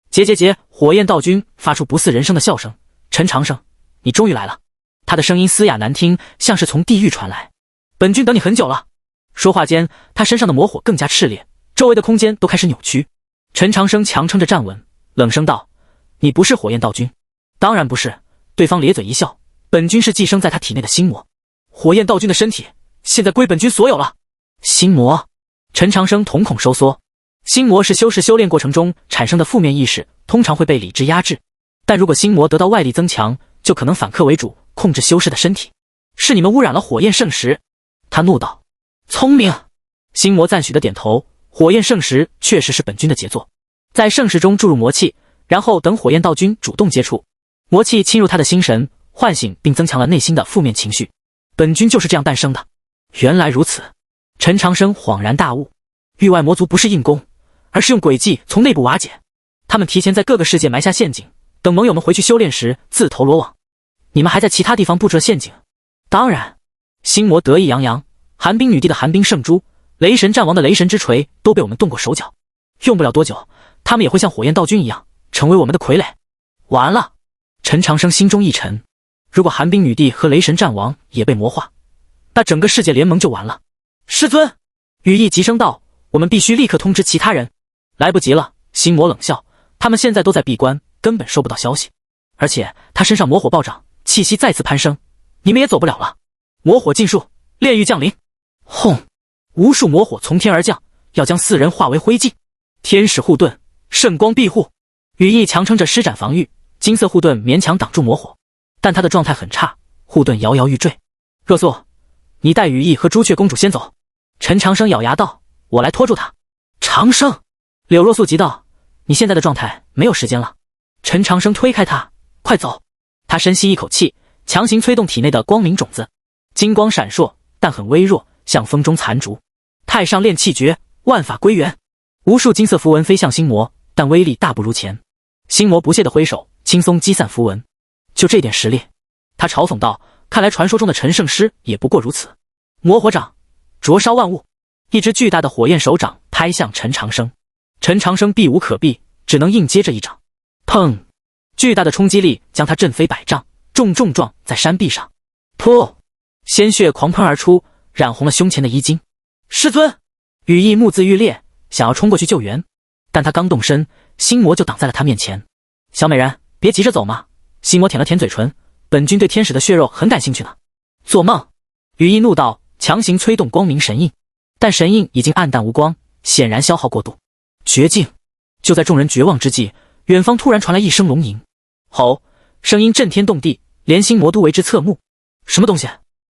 结！火焰道君发出不似人声的笑声。陈长生，你终于来了。他的声音嘶哑难听，像是从地狱传来。本君等你很久了。说话间，他身上的魔火更加炽烈，周围的空间都开始扭曲。陈长生强撑着站稳，冷声道：你不是火焰道君？当然不是。对方咧嘴一笑，本君是寄生在他体内的心魔。火焰道君的身体现在归本君所有了。心魔？陈长生瞳孔收缩。心魔是修士修炼过程中产生的负面意识，通常会被理智压制，但如果心魔得到外力增强，就可能反客为主，控制修士的身体。是你们污染了火焰圣石。他怒道。聪明。心魔赞许的点头，火焰圣石确实是本君的杰作。在圣石中注入魔气，然后等火焰道君主动接触，魔气侵入他的心神，唤醒并增强了内心的负面情绪。本君就是这样诞生的。原来如此。陈长生恍然大悟，域外魔族不是硬攻，而是用诡计从内部瓦解。他们提前在各个世界埋下陷阱，等盟友们回去修炼时自投罗网。你们还在其他地方布置了陷阱？当然。心魔得意洋洋，寒冰女帝的寒冰圣珠，雷神战王的雷神之锤都被我们动过手脚，用不了多久，他们也会像火焰道君一样，成为我们的傀儡。完了。陈长生心中一沉，如果寒冰女帝和雷神战王也被魔化，那整个世界联盟就完了。师尊！羽翼急声道，我们必须立刻通知其他人。来不及了。心魔冷笑，他们现在都在闭关，根本收不到消息，而且他身上魔火暴涨，气息再次攀升，你们也走不了了。魔火尽数，炼狱降临。轰！无数魔火从天而降，要将四人化为灰烬。天使护盾，圣光庇护。羽翼强撑着施展防御，金色护盾勉强挡住魔火，但他的状态很差，护盾摇摇欲坠。若素，你带羽翼和朱雀公主先走。陈长生咬牙道，我来拖住他。长生！柳若素急道，你现在的状态没有时间了。陈长生推开他，快走。他深吸一口气，强行催动体内的光明种子，金光闪烁，但很微弱，像风中残烛。太上炼气诀，万法归元。无数金色符文飞向心魔，但威力大不如前。心魔不屑地挥手，轻松击散符文。就这点实力，他嘲讽道，看来传说中的陈圣师也不过如此。魔火掌，灼烧万物。一只巨大的火焰手掌拍向陈长生，陈长生避无可避，只能硬接这一掌。砰！巨大的冲击力将他震飞100丈，重重撞在山壁上。噗！鲜血狂喷而出，染红了胸前的衣襟。师尊！羽翼目眦欲裂，想要冲过去救援，但他刚动身，心魔就挡在了他面前。小美人，别急着走嘛。心魔舔了舔嘴唇，本君对天使的血肉很感兴趣呢。做梦！羽翼怒道，强行催动光明神印，但神印已经暗淡无光，显然消耗过度。绝境！就在众人绝望之际，远方突然传来一声龙吟。吼！声音震天动地，连心魔都为之侧目。什么东西？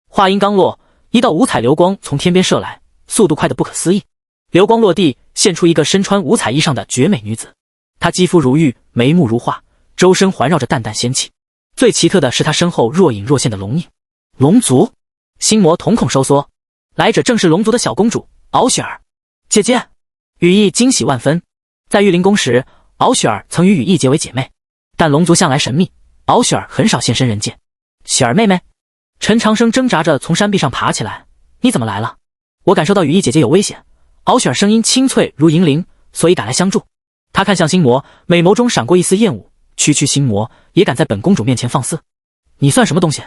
话音刚落，一道五彩流光从天边射来，速度快得不可思议。流光落地，现出一个身穿五彩衣裳的绝美女子。她肌肤如玉，眉目如画，周身环绕着淡淡仙气。最奇特的是她身后若隐若现的龙印。龙族！心魔瞳孔收缩，来者正是龙族的小公主敖雪儿。姐姐！羽翼惊喜万分。在玉灵宫时，敖雪儿曾与羽翼结为姐妹，但龙族向来神秘，敖雪儿很少现身人间。雪儿妹妹！陈长生挣扎着从山壁上爬起来，你怎么来了？我感受到羽翼姐姐有危险。敖雪儿声音清脆如银铃，所以赶来相助。他看向心魔，美眸中闪过一丝厌恶，区区心魔也敢在本公主面前放肆，你算什么东西？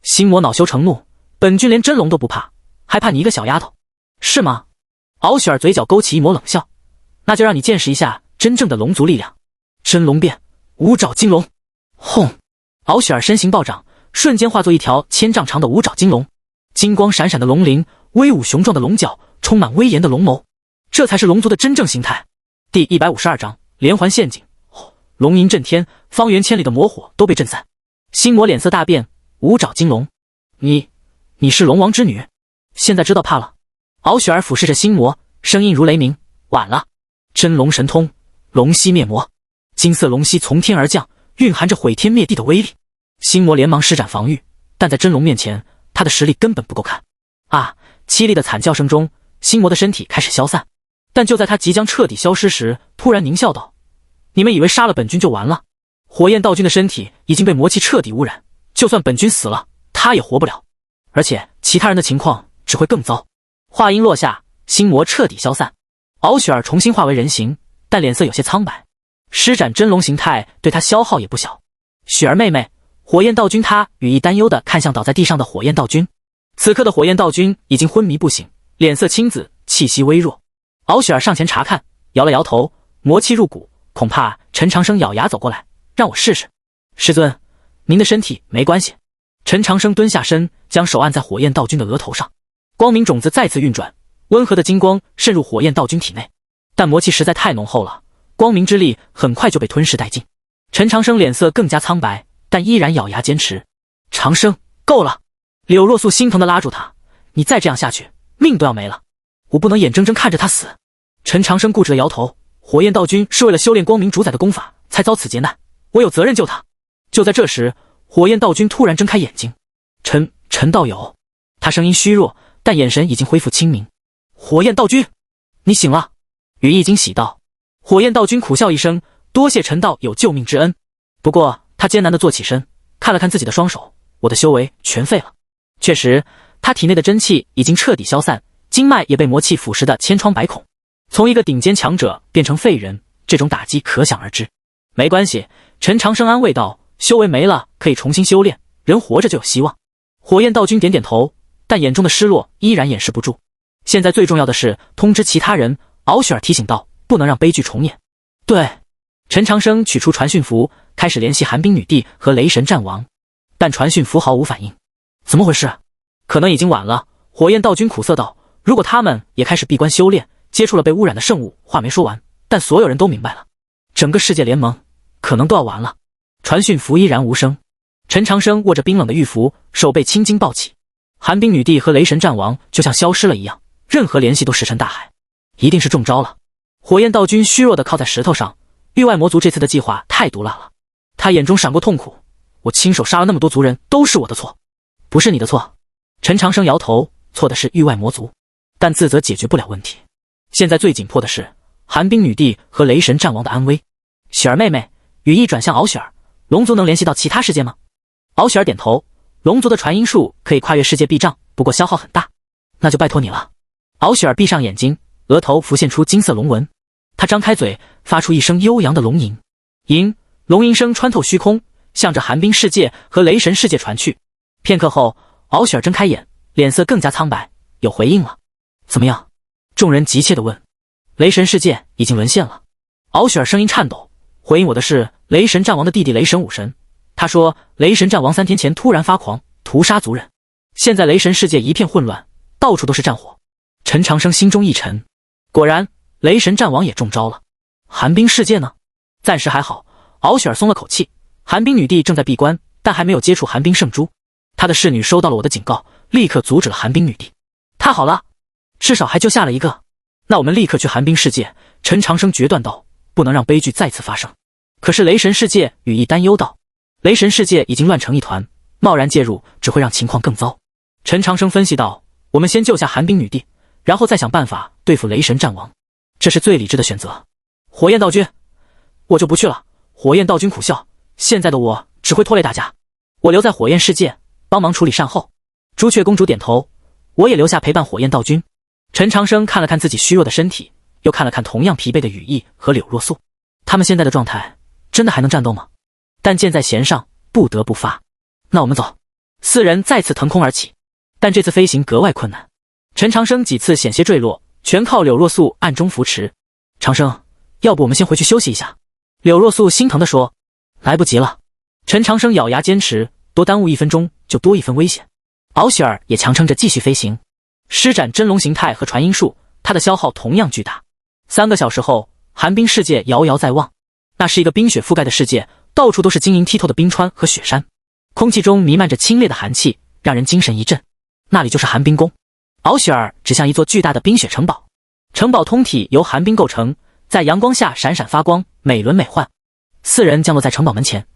心魔恼羞成怒，本君连真龙都不怕，还怕你一个小丫头？是吗？敖雪儿嘴角勾起一抹冷笑，那就让你见识一下真正的龙族力量。真龙变，五爪金龙！轰！敖雪儿身形暴涨，瞬间化作一条1000丈长的五爪金龙，金光闪闪的龙鳞，威武雄壮的龙角，充满威严的龙眸，这才是龙族的真正形态。第152章连环陷阱。龙吟震天，方圆千里的魔火都被震散。心魔脸色大变，五爪金龙，你是龙王之女？现在知道怕了？敖雪儿俯视着心魔，声音如雷鸣。晚了。真龙神通，龙息灭魔。金色龙息从天而降，蕴含着毁天灭地的威力。心魔连忙施展防御，但在真龙面前，他的实力根本不够看。啊！凄厉的惨叫声中，心魔的身体开始消散。但就在他即将彻底消失时，突然狞笑道：“你们以为杀了本君就完了？火焰道君的身体已经被魔气彻底污染，就算本君死了，他也活不了。而且其他人的情况只会更糟。”话音落下，心魔彻底消散。敖雪儿重新化为人形，但脸色有些苍白。施展真龙形态对他消耗也不小。雪儿妹妹，火焰道君他语意担忧地看向倒在地上的火焰道君。此刻的火焰道君已经昏迷不醒，脸色青紫，气息微弱。敖雪儿上前查看，摇了摇头，魔气入骨，恐怕陈长生咬牙走过来，让我试试。师尊，您的身体没关系。陈长生蹲下身，将手按在火焰道君的额头上，光明种子再次运转，温和的金光渗入火焰道君体内，但魔气实在太浓厚了，光明之力很快就被吞噬殆尽。陈长生脸色更加苍白，但依然咬牙坚持。长生，够了！柳若素心疼地拉住他，你再这样下去，命都要没了，我不能眼睁睁看着他死。陈长生固执地摇头，火焰道君是为了修炼光明主宰的功法才遭此劫难，我有责任救他。就在这时，火焰道君突然睁开眼睛。陈道友，他声音虚弱，但眼神已经恢复清明。火焰道君，你醒了。羽翼惊喜道。火焰道君苦笑一声，多谢陈道友救命之恩。不过他艰难地坐起身，看了看自己的双手，我的修为全废了。确实，他体内的真气已经彻底消散，经脉也被魔气腐蚀得千疮百孔。从一个顶尖强者变成废人，这种打击可想而知。没关系，陈长生安慰道，修为没了可以重新修炼，人活着就有希望。火焰道君点点头，但眼中的失落依然掩饰不住。现在最重要的是通知其他人，敖雪儿提醒道，不能让悲剧重演。对，陈长生取出传讯符，开始联系寒冰女帝和雷神战王，但传讯符毫无反应。怎么回事？可能已经晚了。火焰道君苦涩道，如果他们也开始闭关修炼，接触了被污染的圣物。话没说完，但所有人都明白了，整个世界联盟可能都要完了。传讯符依然无声。陈长生握着冰冷的玉符，手背青筋暴起。寒冰女帝和雷神战王就像消失了一样，任何联系都石沉大海。一定是中招了。火焰道君虚弱地靠在石头上，域外魔族这次的计划太毒辣了。他眼中闪过痛苦，我亲手杀了那么多族人，都是我的错。不是你的错。陈长生摇头，错的是域外魔族，但自责解决不了问题。现在最紧迫的是寒冰女帝和雷神战王的安危。雪儿妹妹，羽翼转向敖雪儿，龙族能联系到其他世界吗？敖雪儿点头，龙族的传音术可以跨越世界壁障，不过消耗很大，那就拜托你了。敖雪儿闭上眼睛，额头浮现出金色龙纹，她张开嘴，发出一声悠扬的龙吟。龙吟声穿透虚空，向着寒冰世界和雷神世界传去。片刻后，敖雪儿睁开眼，脸色更加苍白，有回应了。怎么样？众人急切地问。雷神世界已经沦陷了。敖雪儿声音颤抖，回应我的是雷神战王的弟弟雷神武神。他说雷神战王3天前突然发狂，屠杀族人，现在雷神世界一片混乱，到处都是战火。陈长生心中一沉，果然雷神战王也中招了。寒冰世界呢？暂时还好。敖雪儿松了口气，寒冰女帝正在闭关，但还没有接触寒冰圣珠。她的侍女收到了我的警告，立刻阻止了寒冰女帝。太好了，至少还救下了一个。那我们立刻去寒冰世界。陈长生决断道，不能让悲剧再次发生。可是雷神世界羽翼担忧道，雷神世界已经乱成一团，贸然介入只会让情况更糟。陈长生分析道，我们先救下寒冰女帝，然后再想办法对付雷神战王，这是最理智的选择。火焰道君，我就不去了。火焰道君苦笑，现在的我只会拖累大家，我留在火焰世界帮忙处理善后。朱雀公主点头，我也留下陪伴火焰道君。陈长生看了看自己虚弱的身体，又看了看同样疲惫的羽翼和柳若素，他们现在的状态真的还能战斗吗？但箭在弦上，不得不发。那我们走。4人再次腾空而起，但这次飞行格外困难。陈长生几次险些坠落，全靠柳若素暗中扶持。长生，要不我们先回去休息一下？柳若素心疼地说：“来不及了。”陈长生咬牙坚持，多耽误1分钟就多1分危险。敖雪儿也强撑着继续飞行，施展真龙形态和传音术，他的消耗同样巨大。3个小时后，寒冰世界遥遥在望，那是一个冰雪覆盖的世界，到处都是晶莹剔透的冰川和雪山，空气中弥漫着清冽的寒气，让人精神一振。那里就是寒冰宫。敖雪儿指向一座巨大的冰雪城堡，城堡通体由寒冰构成，在阳光下闪闪发光，美轮美奂。4人降落在城堡门前，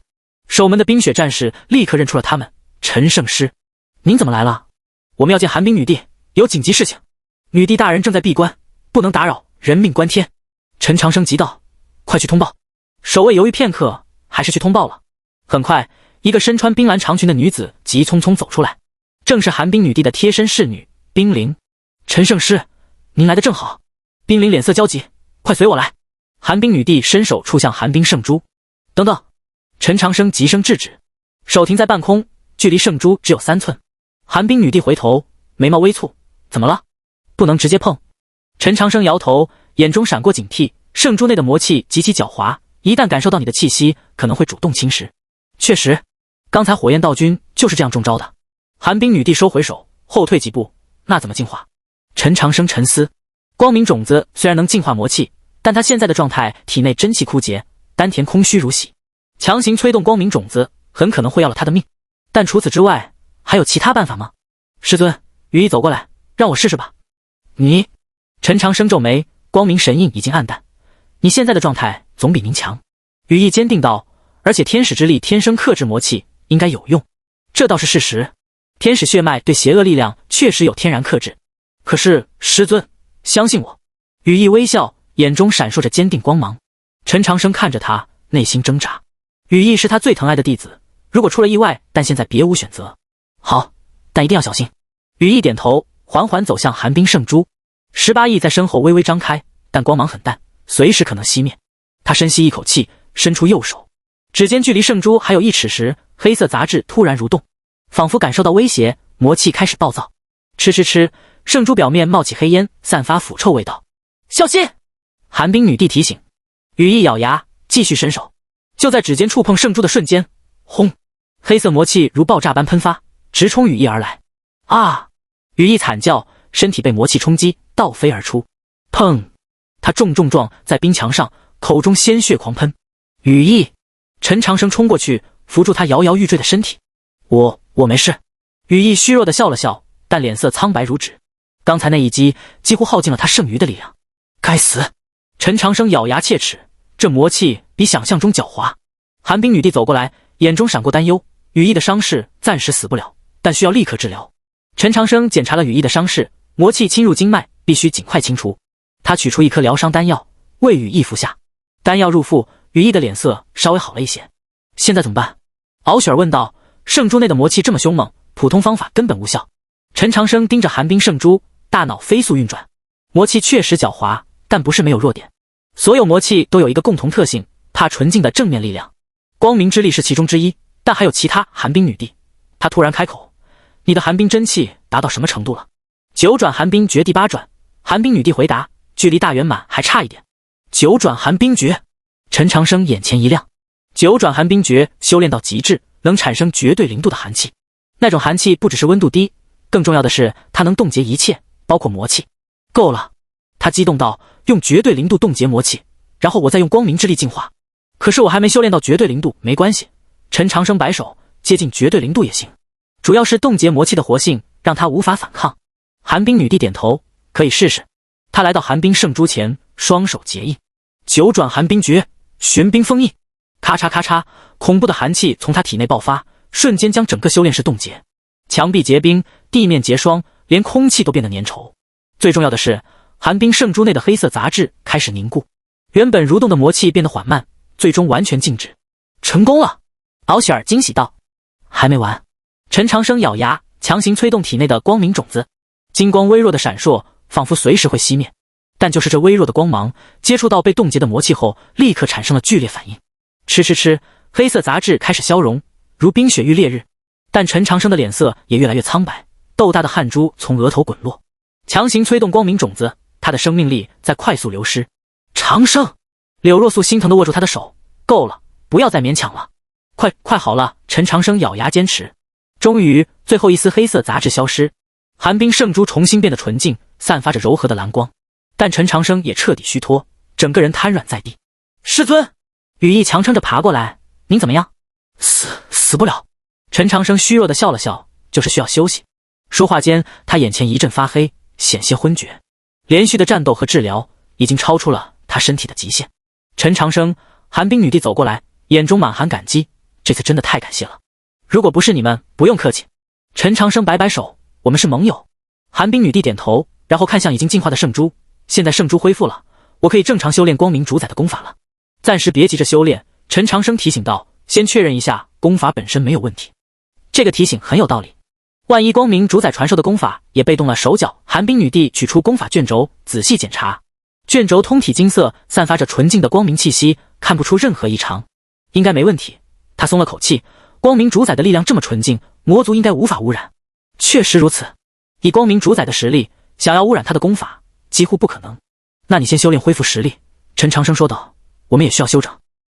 守门的冰雪战士立刻认出了他们。陈圣师，您怎么来了？我们要见寒冰女帝，有紧急事情。女帝大人正在闭关，不能打扰，人命关天。陈长生急道：“快去通报！”守卫犹豫片刻，还是去通报了。很快，一个身穿冰蓝长裙的女子急匆匆走出来，正是寒冰女帝的贴身侍女冰灵。陈圣师，您来得正好。冰灵脸色焦急，快随我来。寒冰女帝伸手触向寒冰圣珠。等等！陈长生急声制止，手停在半空，距离圣珠只有3寸。寒冰女帝回头，眉毛微蹙：“怎么了？不能直接碰。”陈长生摇头，眼中闪过警惕。圣珠内的魔气极其狡猾，一旦感受到你的气息，可能会主动侵蚀。确实，刚才火焰道君就是这样中招的。寒冰女帝收回手，后退几步。那怎么净化？陈长生沉思，光明种子虽然能净化魔气，但他现在的状态体内真气枯竭，丹田空虚如洗，强行催动光明种子很可能会要了他的命。但除此之外，还有其他办法吗？师尊，羽翼走过来，让我试试吧。你……陈长生皱眉，光明神印已经暗淡，你现在的状态总比您强。羽翼坚定道，而且天使之力天生克制魔气，应该有用。这倒是事实，天使血脉对邪恶力量确实有天然克制。可是师尊，相信我。羽翼微笑，眼中闪烁着坚定光芒。陈长生看着他，内心挣扎。羽翼是他最疼爱的弟子，如果出了意外，但现在别无选择。好，但一定要小心。羽翼点头，缓缓走向寒冰圣珠。18翼在身后微微张开，但光芒很淡，随时可能熄灭。他深吸一口气，伸出右手，指尖距离圣珠还有1尺时，黑色杂质突然蠕动，仿佛感受到威胁，魔气开始暴躁。吃吃吃，圣珠表面冒起黑烟，散发腐臭味道。小心！寒冰女帝提醒。羽翼咬牙，继续伸手。就在指尖触碰圣珠的瞬间，轰！黑色魔气如爆炸般喷发，直冲羽翼而来。啊！羽翼惨叫，身体被魔气冲击，倒飞而出。砰！他重重撞在冰墙上，口中鲜血狂喷。羽翼！陈长生冲过去，扶住他摇摇欲坠的身体。我没事。羽翼虚弱地笑了笑，但脸色苍白如纸。刚才那一击几乎耗尽了他剩余的力量。该死！陈长生咬牙切齿，这魔气比想象中狡猾。寒冰女帝走过来，眼中闪过担忧。羽翼的伤势暂时死不了，但需要立刻治疗。陈长生检查了羽翼的伤势，魔气侵入经脉，必须尽快清除。他取出一颗疗伤丹药，为羽翼服下。丹药入腹，羽翼的脸色稍微好了一些。现在怎么办？敖雪儿问道。圣珠内的魔气这么凶猛，普通方法根本无效。陈长生盯着寒冰圣珠，大脑飞速运转。魔气确实狡猾，但不是没有弱点。所有魔气都有一个共同特性，怕纯净的正面力量。光明之力是其中之一，但还有其他。寒冰女帝，他突然开口：“你的寒冰真气达到什么程度了？”9转寒冰诀第8转。寒冰女帝回答：“距离大圆满还差一点。”9转寒冰诀。陈长生眼前一亮。9转寒冰诀修炼到极致，能产生绝对0度的寒气。那种寒气不只是温度低，更重要的是它能冻结一切，包括魔气。够了！他激动道：“用绝对0度冻结魔气，然后我再用光明之力净化。”可是我还没修炼到绝对0度。没关系。陈长生摆手，接近绝对0度也行，主要是冻结魔气的活性让他无法反抗。寒冰女帝点头，可以试试。他来到寒冰圣珠前，双手结印，9转寒冰诀，玄冰封印。咔嚓咔嚓，恐怖的寒气从他体内爆发，瞬间将整个修炼室冻结。墙壁结冰，地面结霜，连空气都变得粘稠。最重要的是，寒冰圣珠内的黑色杂质开始凝固，原本蠕动的魔气变得缓慢，最终完全静止。成功了！敖雪儿惊喜道。还没完。陈长生咬牙，强行催动体内的光明种子，金光微弱的闪烁，仿佛随时会熄灭。但就是这微弱的光芒，接触到被冻结的魔气后，立刻产生了剧烈反应。吃吃吃，黑色杂质开始消融，如冰雪遇烈日。但陈长生的脸色也越来越苍白，豆大的汗珠从额头滚落。强行催动光明种子，他的生命力在快速流失。长生！柳若素心疼地握住他的手，够了，不要再勉强了，快好了！陈长生咬牙坚持。终于，最后一丝黑色杂质消失，寒冰圣珠重新变得纯净，散发着柔和的蓝光。但陈长生也彻底虚脱，整个人瘫软在地。师尊，羽翼强撑着爬过来，您怎么样？死不了。陈长生虚弱的笑了笑，就是需要休息。说话间，他眼前一阵发黑，险些昏厥。连续的战斗和治疗已经超出了他身体的极限。陈长生，寒冰女帝走过来，眼中满含感激，这次真的太感谢了。如果不是你们，不用客气。陈长生摆摆手，我们是盟友。寒冰女帝点头，然后看向已经进化的圣珠，现在圣珠恢复了，我可以正常修炼光明主宰的功法了。暂时别急着修炼，陈长生提醒道，先确认一下功法本身没有问题。这个提醒很有道理，万一光明主宰传授的功法也被动了手脚。寒冰女帝取出功法卷轴，仔细检查，卷轴通体金色，散发着纯净的光明气息，看不出任何异常，应该没问题。他松了口气，光明主宰的力量这么纯净，魔族应该无法污染。确实如此，以光明主宰的实力，想要污染他的功法几乎不可能。那你先修炼恢复实力，陈长生说道，我们也需要休整，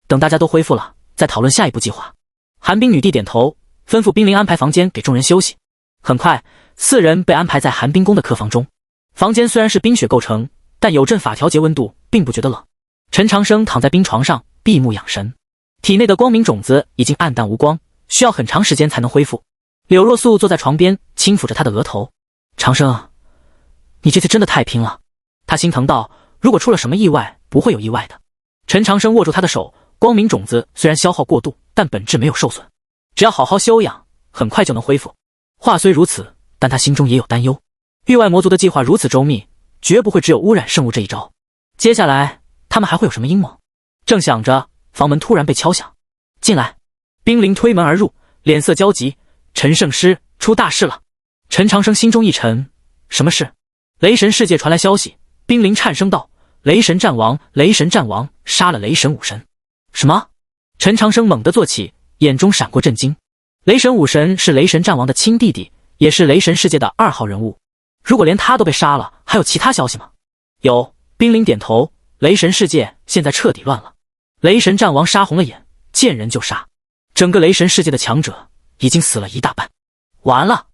等大家都恢复了再讨论下一步计划。寒冰女帝点头，吩咐冰灵安排房间给众人休息。很快，4人被安排在寒冰宫的客房中。房间虽然是冰雪构成，但有阵法调节温度，并不觉得冷。陈长生躺在冰床上闭目养神，体内的光明种子已经暗淡无光，需要很长时间才能恢复。柳若素坐在床边，轻抚着他的额头。长生，你这次真的太拼了。他心疼道，如果出了什么意外，不会有意外的。陈长生握住他的手，光明种子虽然消耗过度，但本质没有受损，只要好好休养，很快就能恢复。话虽如此，但他心中也有担忧。域外魔族的计划如此周密，绝不会只有污染圣物这一招。接下来他们还会有什么阴谋？正想着，房门突然被敲响。进来。冰灵推门而入，脸色焦急。陈圣师，出大事了。陈长生心中一沉，什么事？雷神世界传来消息。冰灵颤声道，雷神战王杀了雷神武神。什么？陈长生猛地坐起，眼中闪过震惊。雷神武神是雷神战王的亲弟弟，也是雷神世界的2号人物。如果连他都被杀了，还有其他消息吗？有。冰灵点头，雷神世界现在彻底乱了。雷神战王杀红了眼，见人就杀，整个雷神世界的强者已经死了一大半。完了！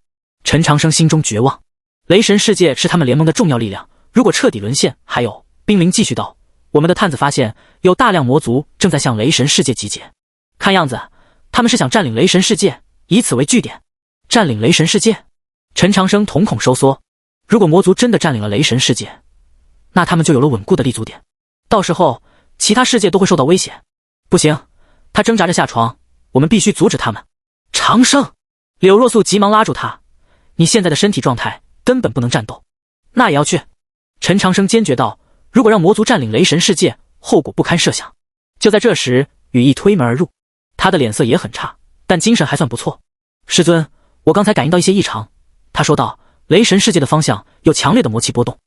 陈长生心中绝望。雷神世界是他们联盟的重要力量，如果彻底沦陷，还有……冰灵继续道，我们的探子发现有大量魔族正在向雷神世界集结，看样子他们是想占领雷神世界，以此为据点。占领雷神世界？陈长生瞳孔收缩。如果魔族真的占领了雷神世界，那他们就有了稳固的立足点，到时候其他世界都会受到威胁。不行，他挣扎着下床，我们必须阻止他们。长生！柳若素急忙拉住他，你现在的身体状态根本不能战斗。那也要去。陈长生坚决道，如果让魔族占领雷神世界，后果不堪设想。就在这时，羽翼推门而入，他的脸色也很差，但精神还算不错。师尊，我刚才感应到一些异常。他说道，雷神世界的方向有强烈的魔气波动，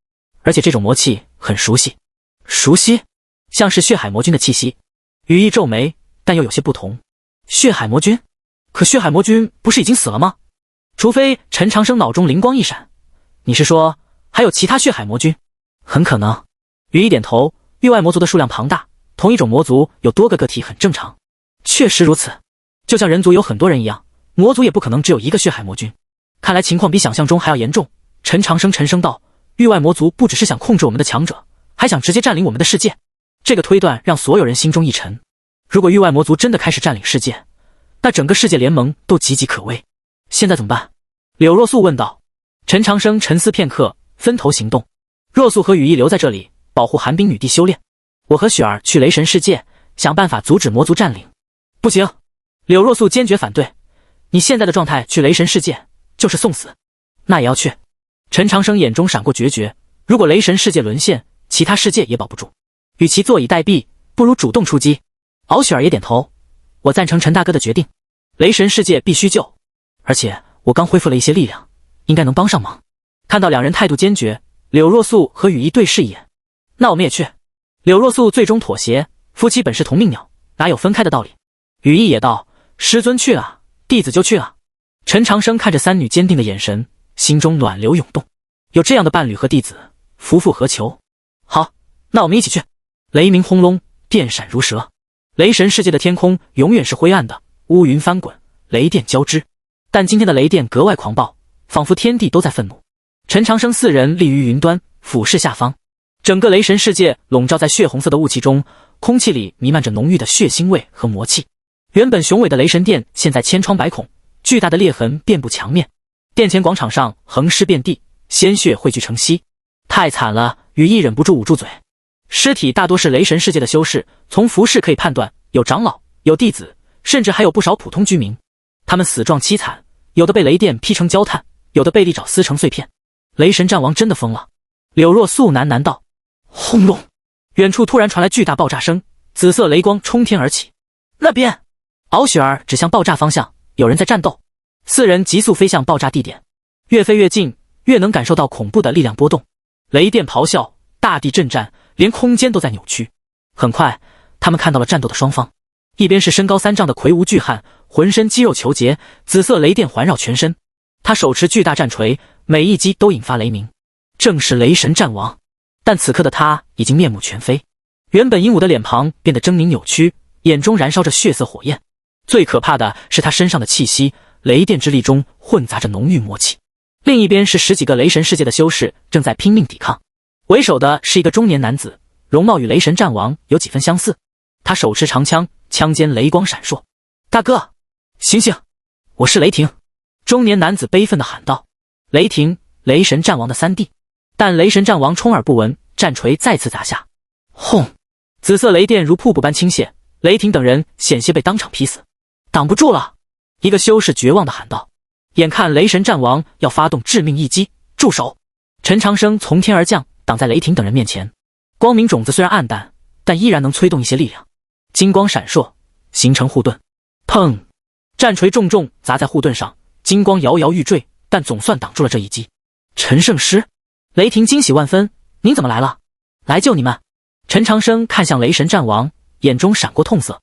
而且这种魔气很熟悉。熟悉？像是血海魔君的气息。羽翼皱眉，但又有些不同。血海魔君？可血海魔君不是已经死了吗？除非……陈长生脑中灵光一闪，你是说还有其他血海魔君？很可能。羽翼点头，域外魔族的数量庞大，同一种魔族有多个个体很正常。确实如此，就像人族有很多人一样，魔族也不可能只有一个血海魔君。看来情况比想象中还要严重。陈长生沉声道，域外魔族不只是想控制我们的强者，还想直接占领我们的世界。这个推断让所有人心中一沉。如果域外魔族真的开始占领世界，那整个世界联盟都岌岌可危。现在怎么办？柳若素问道。陈长生沉思片刻，分头行动。若素和羽翼留在这里保护寒冰女帝修炼，我和雪儿去雷神世界想办法阻止魔族占领。不行！柳若素坚决反对，你现在的状态去雷神世界就是送死。那也要去。陈长生眼中闪过决绝，如果雷神世界沦陷，其他世界也保不住，与其坐以待毙，不如主动出击。敖雪儿也点头，我赞成陈大哥的决定，雷神世界必须救，而且我刚恢复了一些力量，应该能帮上忙。看到两人态度坚决，柳若素和羽翼对视一眼，那我们也去。柳若素最终妥协，夫妻本是同命鸟，哪有分开的道理。羽翼也道，师尊去啊，弟子就去啊。陈长生看着三女坚定的眼神，心中暖流涌动，有这样的伴侣和弟子，夫复何求。好，那我们一起去。雷鸣轰隆，电闪如蛇，雷神世界的天空永远是灰暗的，乌云翻滚，雷电交织。但今天的雷电格外狂暴，仿佛天地都在愤怒。陈长生四人立于云端，俯视下方，整个雷神世界笼罩在血红色的雾气中，空气里弥漫着浓郁的血腥味和魔气。原本雄伟的雷神殿现在千疮百孔，巨大的裂痕遍布墙面，殿前广场上横尸遍地，鲜血汇聚成溪。太惨了，羽翼忍不住捂住嘴。尸体大多是雷神世界的修士，从服饰可以判断，有长老，有弟子，甚至还有不少普通居民。他们死状凄惨，有的被雷电劈成焦炭，有的被利爪撕成碎片。雷神战王真的疯了。柳若素喃喃道。轰隆，远处突然传来巨大爆炸声，紫色雷光冲天而起。那边，敖雪儿指向爆炸方向，有人在战斗。四人急速飞向爆炸地点，越飞越近，越能感受到恐怖的力量波动。雷电咆哮，大地震颤，连空间都在扭曲。很快，他们看到了战斗的双方，一边是身高3丈的魁梧巨汉，浑身肌肉虬结，紫色雷电环绕全身。他手持巨大战锤，每一击都引发雷鸣，正是雷神战王。但此刻的他已经面目全非，原本英武的脸庞变得狰狞扭曲，眼中燃烧着血色火焰。最可怕的是他身上的气息，雷电之力中混杂着浓郁魔气。另一边是10几个雷神世界的修士正在拼命抵抗，为首的是一个中年男子，容貌与雷神战王有几分相似。他手持长枪，枪尖雷光闪烁。大哥，醒醒，我是雷霆！中年男子悲愤地喊道。雷霆，雷神战王的3弟。但雷神战王充耳不闻，战锤再次砸下。轰！紫色雷电如瀑布般倾泻，雷霆等人险些被当场劈死。挡不住了！一个修士绝望地喊道。眼看雷神战王要发动致命一击，住手！陈长生从天而降，挡在雷霆等人面前。光明种子虽然暗淡，但依然能催动一些力量。金光闪烁，形成护盾。砰！战锤重重砸在护盾上，金光摇摇欲坠，但总算挡住了这一击。陈圣师！雷霆惊喜万分，您怎么来了？来救你们！陈长生看向雷神战王，眼中闪过痛色。